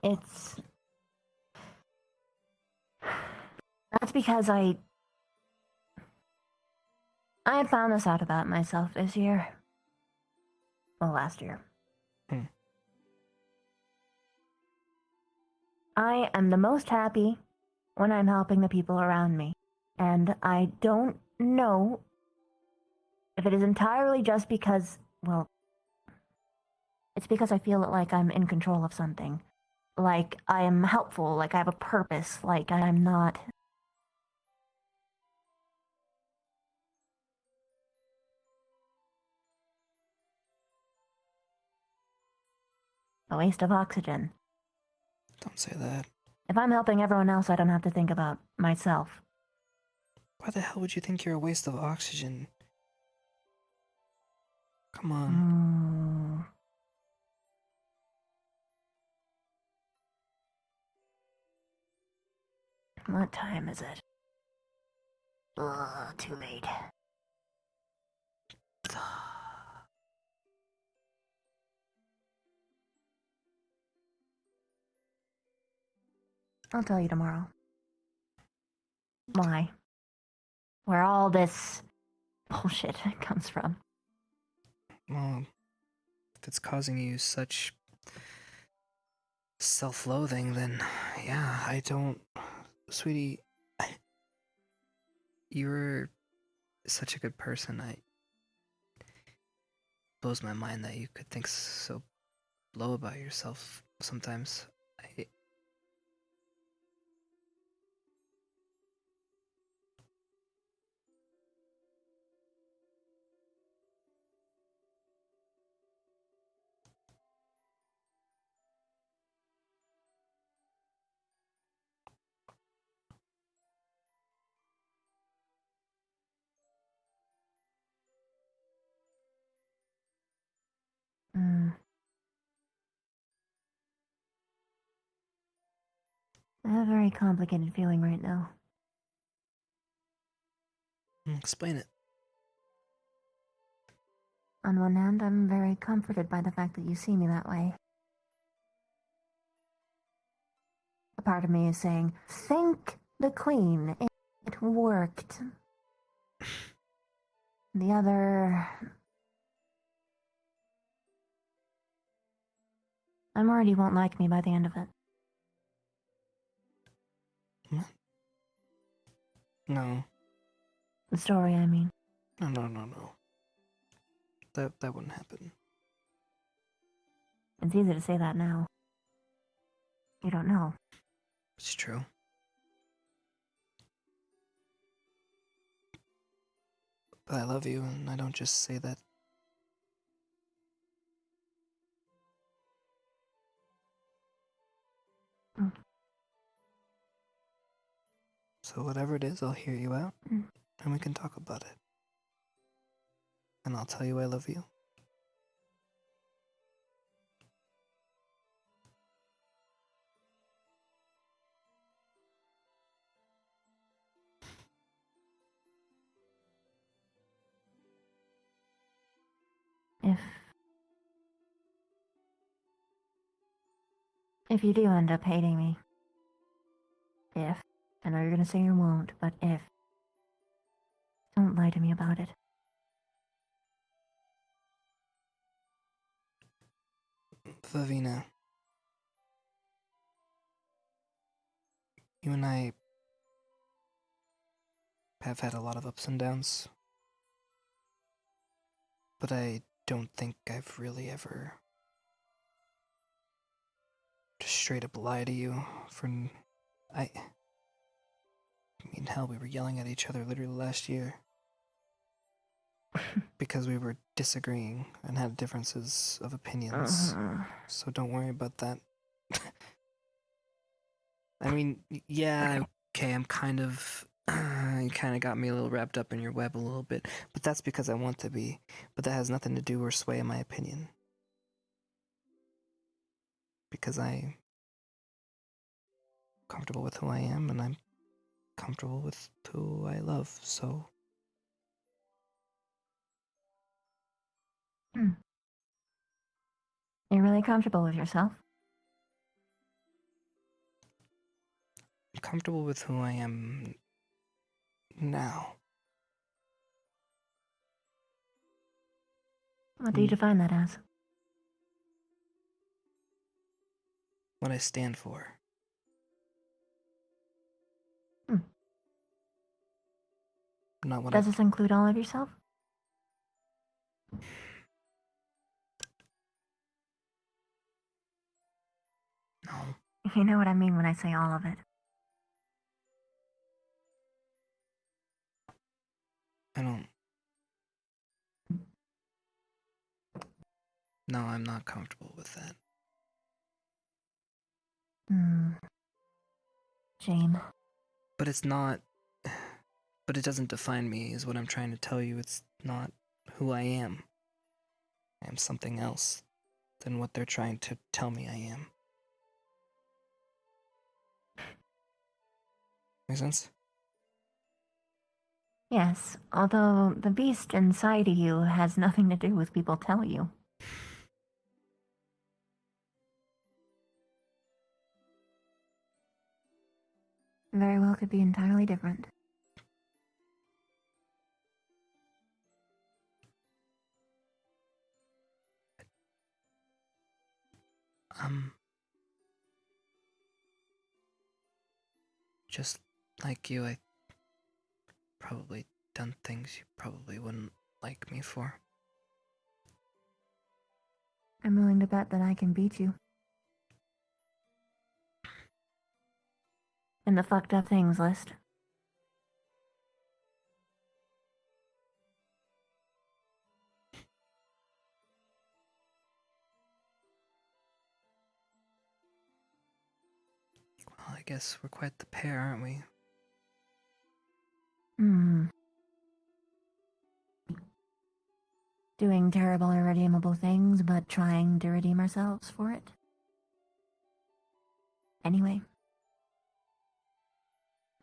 That's because I I had found this out about myself this year. Well, last year. I am the most happy when I'm helping the people around me. And I don't know if it is entirely just because, well, it's because I feel like I'm in control of something. Like I am helpful, like I have a purpose, like I'm not... a waste of oxygen. Don't say that. If I'm helping everyone else, I don't have to think about myself. Why the hell would you think you're a waste of oxygen? Come on. What time is it? Ugh, too late. I'll tell you tomorrow. Why? Where all this bullshit comes from. Well, if it's causing you such self-loathing, then yeah, I don't... Sweetie, you're such a good person. It blows my mind that you could think so low about yourself sometimes. I have a very complicated feeling right now. Explain it. On one hand, I'm very comforted by the fact that you see me that way. A part of me is saying, thank the Queen, it worked. The other... I'm worried you won't like me by the end of it. No. The story, I mean. No. That wouldn't happen. It's easy to say that now. You don't know. It's true. But I love you, and I don't just say that. So whatever it is, I'll hear you out, and we can talk about it. And I'll tell you I love you. If you do end up hating me, I know you're gonna say you won't, but don't lie to me about it. Vavina, you and I have had a lot of ups and downs, but I don't think I've really ever just straight up lied to you I mean, hell, we were yelling at each other literally last year because we were disagreeing and had differences of opinions. So don't worry about that. I mean, yeah, okay, I'm kind of... you kind of got me a little wrapped up in your web a little bit, but that's because I want to be. But that has nothing to do or sway my opinion. Because I'm comfortable with who I am, and I'm comfortable with who I love, so... You're really comfortable with yourself? I'm comfortable with who I am now. What do you define that as? What I stand for. Not what Does this include all of yourself? No. You know what I mean when I say all of it. I don't. No, I'm not comfortable with that. Shame. But it's not. But it doesn't define me, is what I'm trying to tell you. It's not who I am. I am something else than what they're trying to tell me I am. Make sense? Yes, although the beast inside of you has nothing to do with people tell you. Very well could be entirely different. Just like you, I probably done things you probably wouldn't like me for. I'm willing to bet that I can beat you. In the fucked up things list. Well, I guess we're quite the pair, aren't we? Doing terrible, irredeemable things, but trying to redeem ourselves for it. Anyway.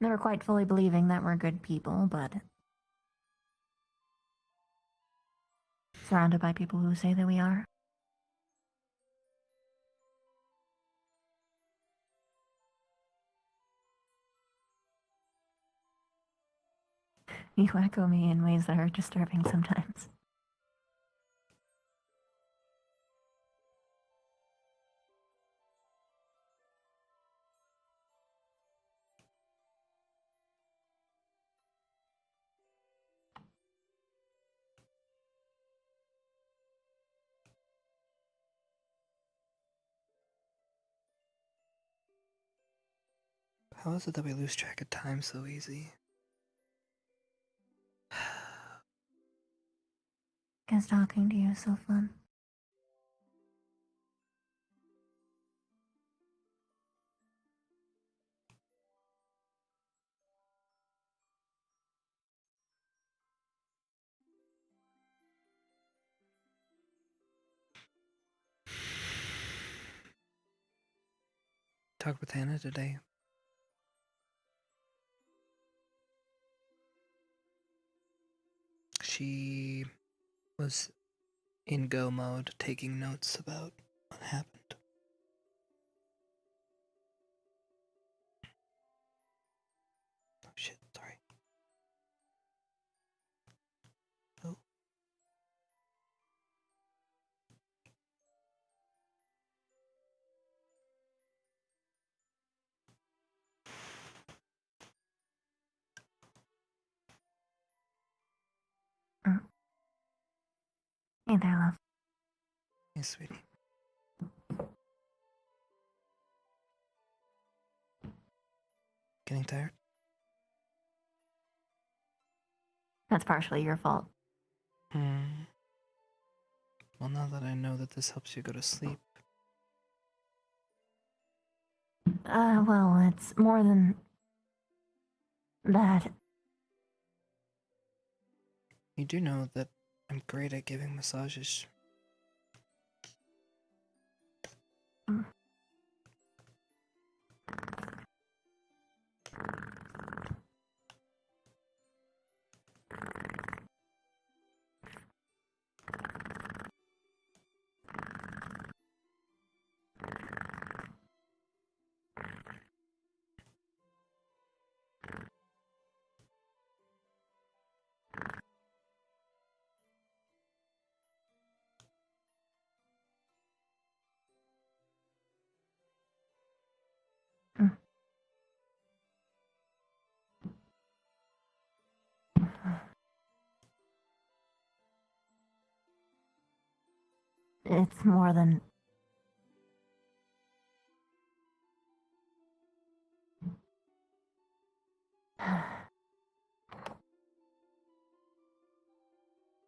Never quite fully believing that we're good people, but surrounded by people who say that we are. You echo me in ways that are disturbing sometimes. How is it that we lose track of time so easy? Because talking to you is so fun. Talked with Hannah today. She was in go mode, taking notes about what happened. Oh shit, sorry. Oh. Hey there, love. Hey, sweetie. Getting tired? That's partially your fault. Well, now that I know that this helps you go to sleep. Well, it's more than that. You do know that I'm great at giving massages. It's more than...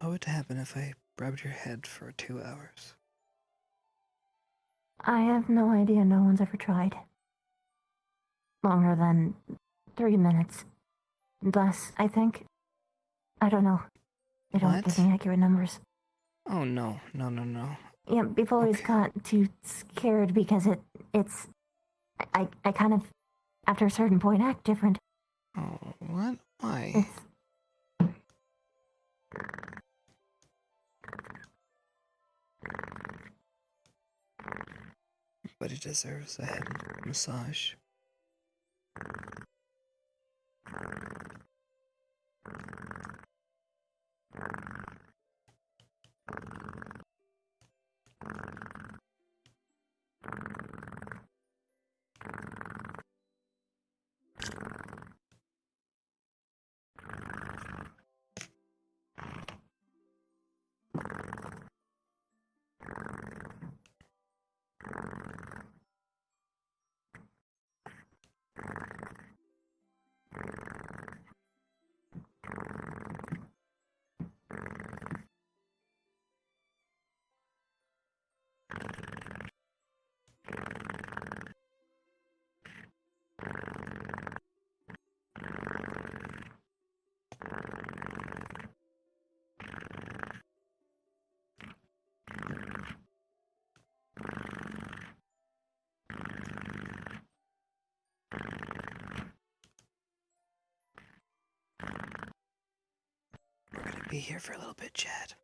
What would happen if I rubbed your head for 2 hours? I have no idea. No one's ever tried. Longer than 3 minutes. Less, I think. I don't know. They don't give me accurate numbers. Oh, no. No, no, no. Yeah, people always got too scared because it's... I kind of, after a certain point, act different. Oh, what? Why? It's... But he deserves a head massage. We're gonna be here for a little bit, Chad.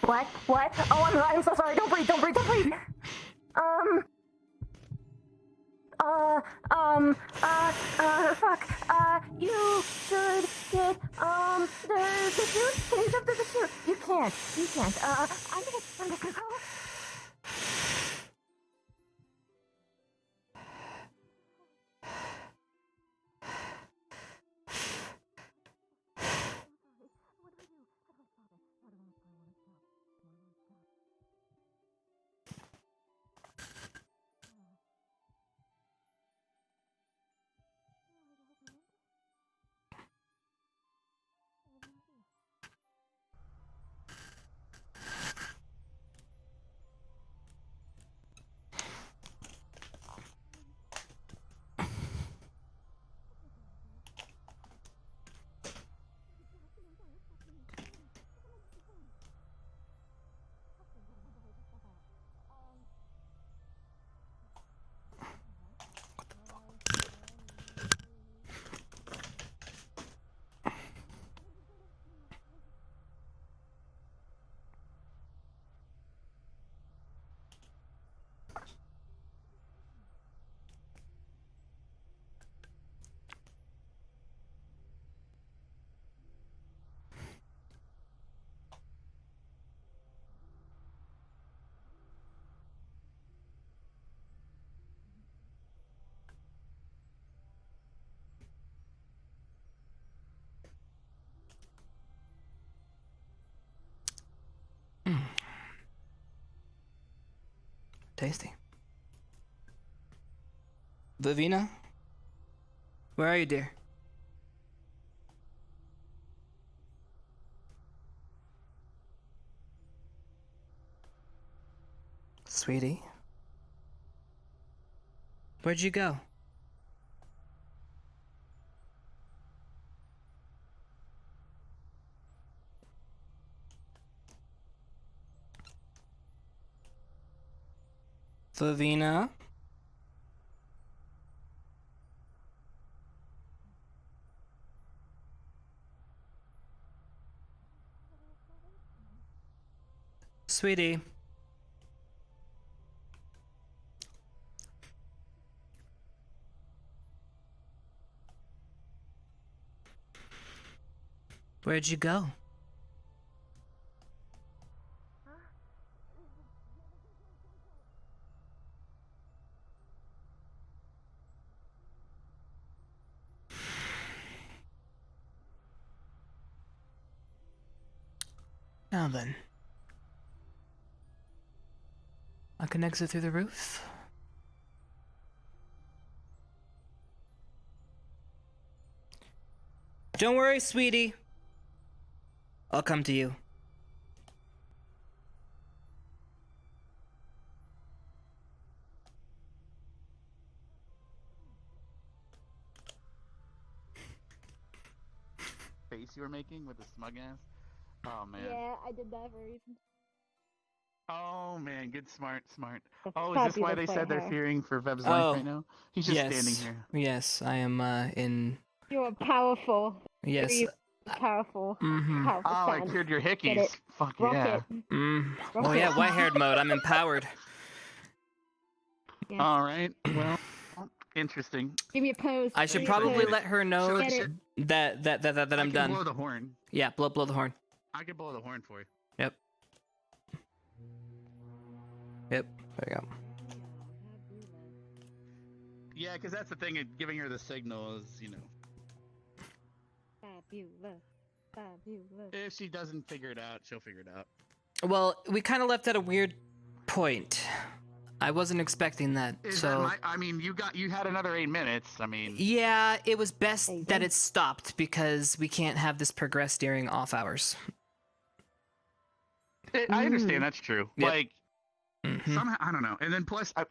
What? What? Oh, I'm so sorry. Don't breathe, don't breathe, don't breathe. Fuck. You should get, the chute? Can you jump through the chute? You can't. You can't. I'm just gonna go. Tasty. Vivina? Where are you, dear? Sweetie. Where'd you go? Flavina? Sweetie. Where'd you go? Now then. I can exit through the roof. Don't worry, sweetie. I'll come to you. Face you were making with the smug ass. Oh man. Yeah, I did that for a reason. Oh man, good, smart. The Oh, is this why they fabulous said they're white hair. fearing for Veb's life right now? He's just yes. standing here. Yes, I am in. You are powerful. Yes. Very powerful. Mhm. Powerful Oh, I sound. cured your Get hickeys. it? Fuck Rocket. yeah. Oh yeah, white-haired mode. I'm empowered. Yes. All right. Well, interesting. Give me a pose. I should Give me a probably pose. let her know Get it? that I'm I can done. blow the horn. Yeah, blow the horn. I can blow the horn for you. Yep. Yep. There you go. Yeah, because that's the thing. Giving her the signal is, Fabulous. Fabulous. if she doesn't figure it out, she'll figure it out. Well, we kind of left at a weird point. I wasn't expecting that. I mean, you had another 8 minutes. I mean. Yeah, it was best that it stopped because we can't have this progress during off hours. I understand that's true. Yep. Like somehow I don't know. And then plus I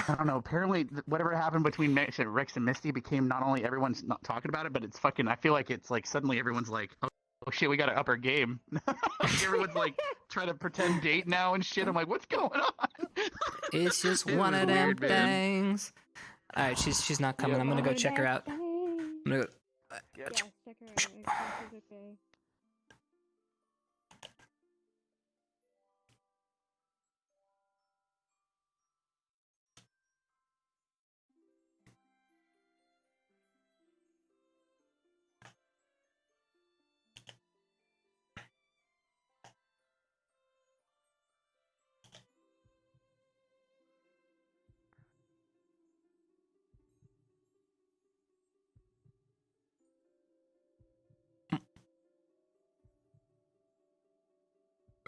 don't know. Apparently whatever happened between Rex and Misty became not only everyone's not talking about it, but it's fucking. I feel like it's like suddenly everyone's like, oh shit, we got to up our game. Like everyone's like trying to pretend date now and shit. I'm like, what's going on? It's just It one was of them weird, man. things. All right, she's not coming. I'm gonna go check her out. I'm gonna go. Yes, check her out. Make sure she's okay.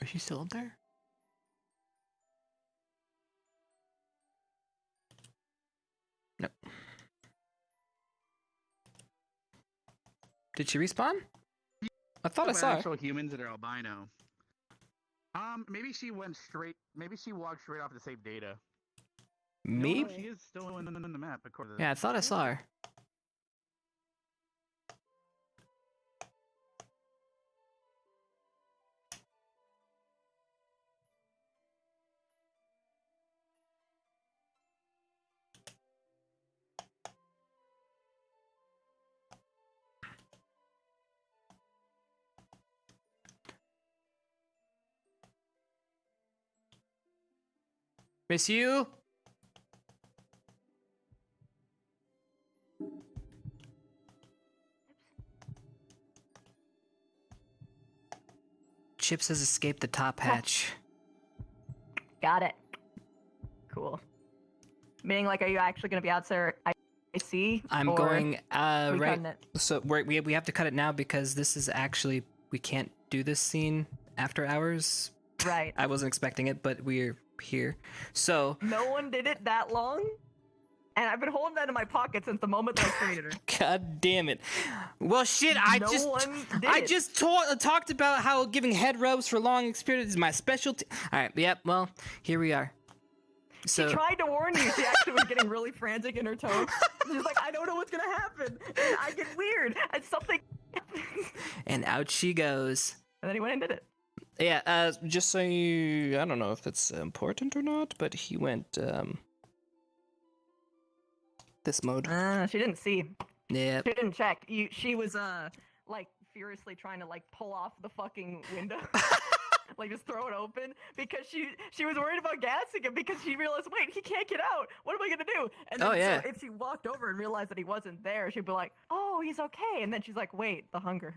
Is she still up there? Nope. Did she respawn? I thought I saw her. Actual humans that are albino. Maybe she went straight. Maybe she walked straight off the save data. Me? No, she is still in the map. According to Yeah, I thought I saw her. Miss you? Chipz has escaped the top hatch. Got it. Cool. Meaning, like, are you actually going to be out there? I see. I'm or going we right. cutting it? So we have to cut it now because this is actually we can't do this scene after hours. Right. I wasn't expecting it, but we're here. So No one did it that long? And I've been holding that in my pocket since the moment that I created her. God damn it. Well, shit, I just talked about how giving head rubs for long experience is my specialty. All right, yep, well, here we are. So She tried to warn you. She actually was getting really frantic in her tone. She's like, I don't know what's gonna happen. And I get weird. And something and out she goes. And then he went and did it. Yeah, just so you, I don't know if it's important or not, but he went, this mode. She didn't see. Yeah. She didn't check. She was, like, furiously trying to, like, pull off the fucking window. Like, just throw it open. Because she was worried about gassing him because she realized, wait, he can't get out. What am I gonna do? And then so if she walked over and realized that he wasn't there, she'd be like, oh, he's okay. And then she's like, wait, the hunger.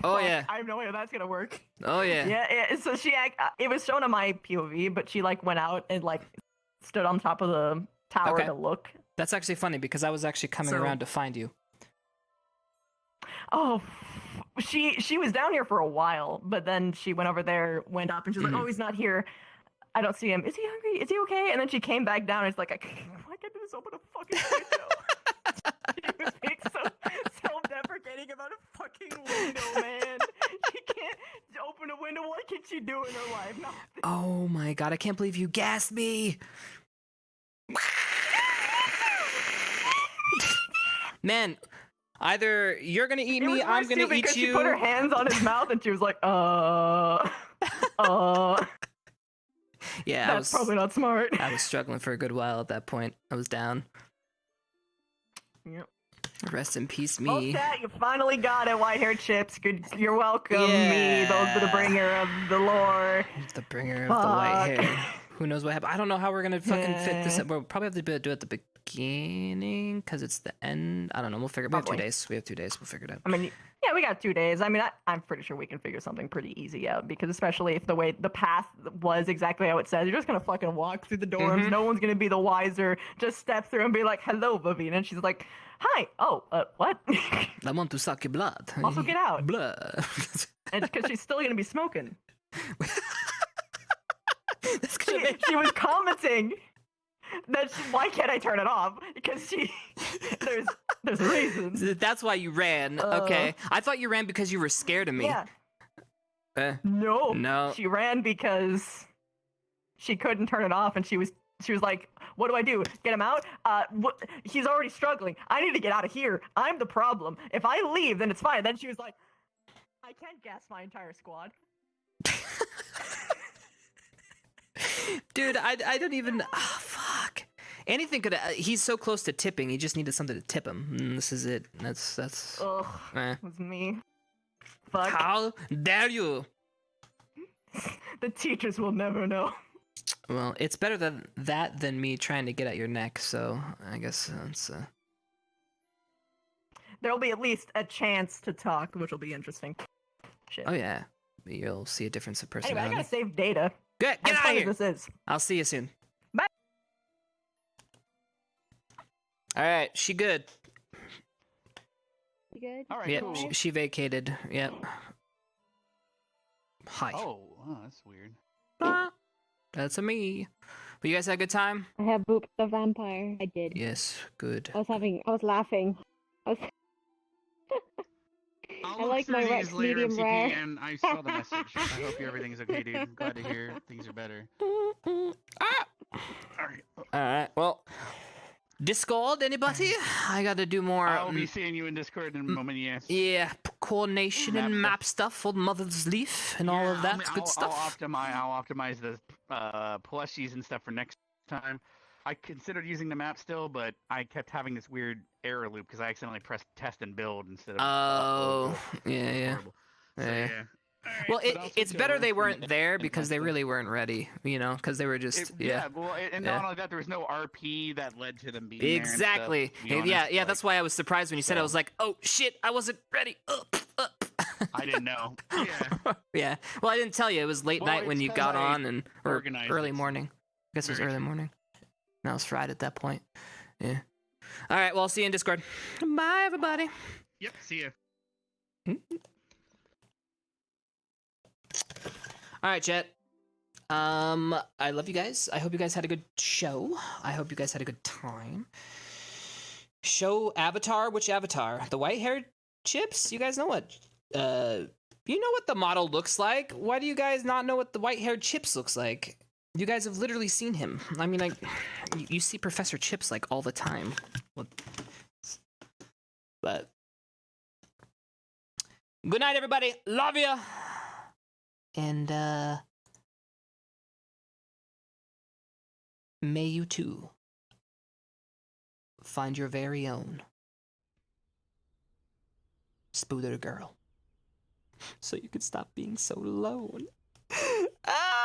Oh, yeah. I have no way how that's gonna work. Oh, yeah. Yeah, so it was shown on my POV, but she, like, went out and, like, stood on top of the tower to look. That's actually funny because I was actually coming around to find you. Oh, she was down here for a while, but then she went over there, went up, and she's like, oh, he's not here. I don't see him. Is he hungry? Is he okay? And then she came back down and she's like, why can't I just open a fucking window? She was being so self-deprecating about a fucking window, man. She can't open a window. What can she do in her life? Nothing. Oh my god, I can't believe you gassed me. Man, either you're gonna eat me, I'm gonna eat you. She put her hands on his mouth and she was like, Yeah, that's probably not smart. I was struggling for a good while at that point. I was down. Yep. Rest in peace, me. Oh, Cat, you finally got it, white-haired Chipz. Good, you're welcome, Yeah. me, the bringer of the lore. The bringer of the white hair. Who knows what happened? I don't know how we're gonna fucking fit this up. We'll probably have to do it at the beginning because it's the end. I don't know. We'll figure. We have 2 days. We'll figure it out. I mean, yeah, we got 2 days. I mean, I'm pretty sure we can figure something pretty easy out because especially if the way the path was exactly how it says, you're just gonna fucking walk through the dorms. No one's gonna be the wiser. Just step through and be like, "Hello, Vavina," and she's like, "Hi." Oh, what? I want to suck your blood. Also, get out. Blood. And because she's still gonna be smoking. She was commenting that why can't I turn it off? Because there's reasons. That's why you ran. Okay, I thought you ran because you were scared of me. Yeah. No. No. She ran because she couldn't turn it off, and she was like, "What do I do? Get him out? He's already struggling. I need to get out of here. I'm the problem. If I leave, then it's fine." Then she was like, "I can't gas my entire squad." Dude, I don't even. Oh, fuck. Anything could. He's so close to tipping. He just needed something to tip him. This is it. That's. Ugh. It was me. Fuck. How dare you? The teachers will never know. Well, it's better than that than me trying to get at your neck. So I guess it's. There'll be at least a chance to talk, which will be interesting. Shit. Oh yeah, you'll see a difference of personality. Anyway, I gotta save data. Get out of here. This is. I'll see you soon. Bye. All right, she good. You good? All right, Yep, cool. she vacated. Yep. Hi. Oh, that's weird. That's a me. But you guys had a good time? I have booped the vampire. I did. Yes, good. I was laughing. I like my Rex medium rare. And I saw the message. I hope everything's okay, dude. Glad to hear things are better. Alright, well, Discord, anybody? I gotta do more. I'll be seeing you in Discord in a moment, yes. Yeah, coordination and map stuff for Mother's Leaf and all of that good stuff. I'll optimize the plushies and stuff for next time. I considered using the map still, but I kept having this weird error loop because I accidentally pressed test and build instead of. Oh, yeah. Right, well, it's better they weren't there because they really weren't ready, you know, because they were just Well, and not only that, there was no RP that led to them being exactly. there and stuff, Yeah. That's why I was surprised when you said it. I was like, oh shit, I wasn't ready. I didn't know. Yeah. Yeah. Well, I didn't tell you. It was late night when you got on or early it. morning. I guess it was early morning. No, it was Friday at that point. Yeah. All right. Well, I'll see you in Discord. Bye, everybody. Yep. See ya. All right, chat. I love you guys. I hope you guys had a good show. I hope you guys had a good time. Show Avatar. Which Avatar? The white-haired Chipz? You guys know what? You know what the model looks like. Why do you guys not know what the white-haired Chipz looks like? You guys have literally seen him. I mean, you see Professor Chipz like all the time. But good night, everybody. Love you. And may you too find your very own Spooder girl, so you can stop being so alone. Ah!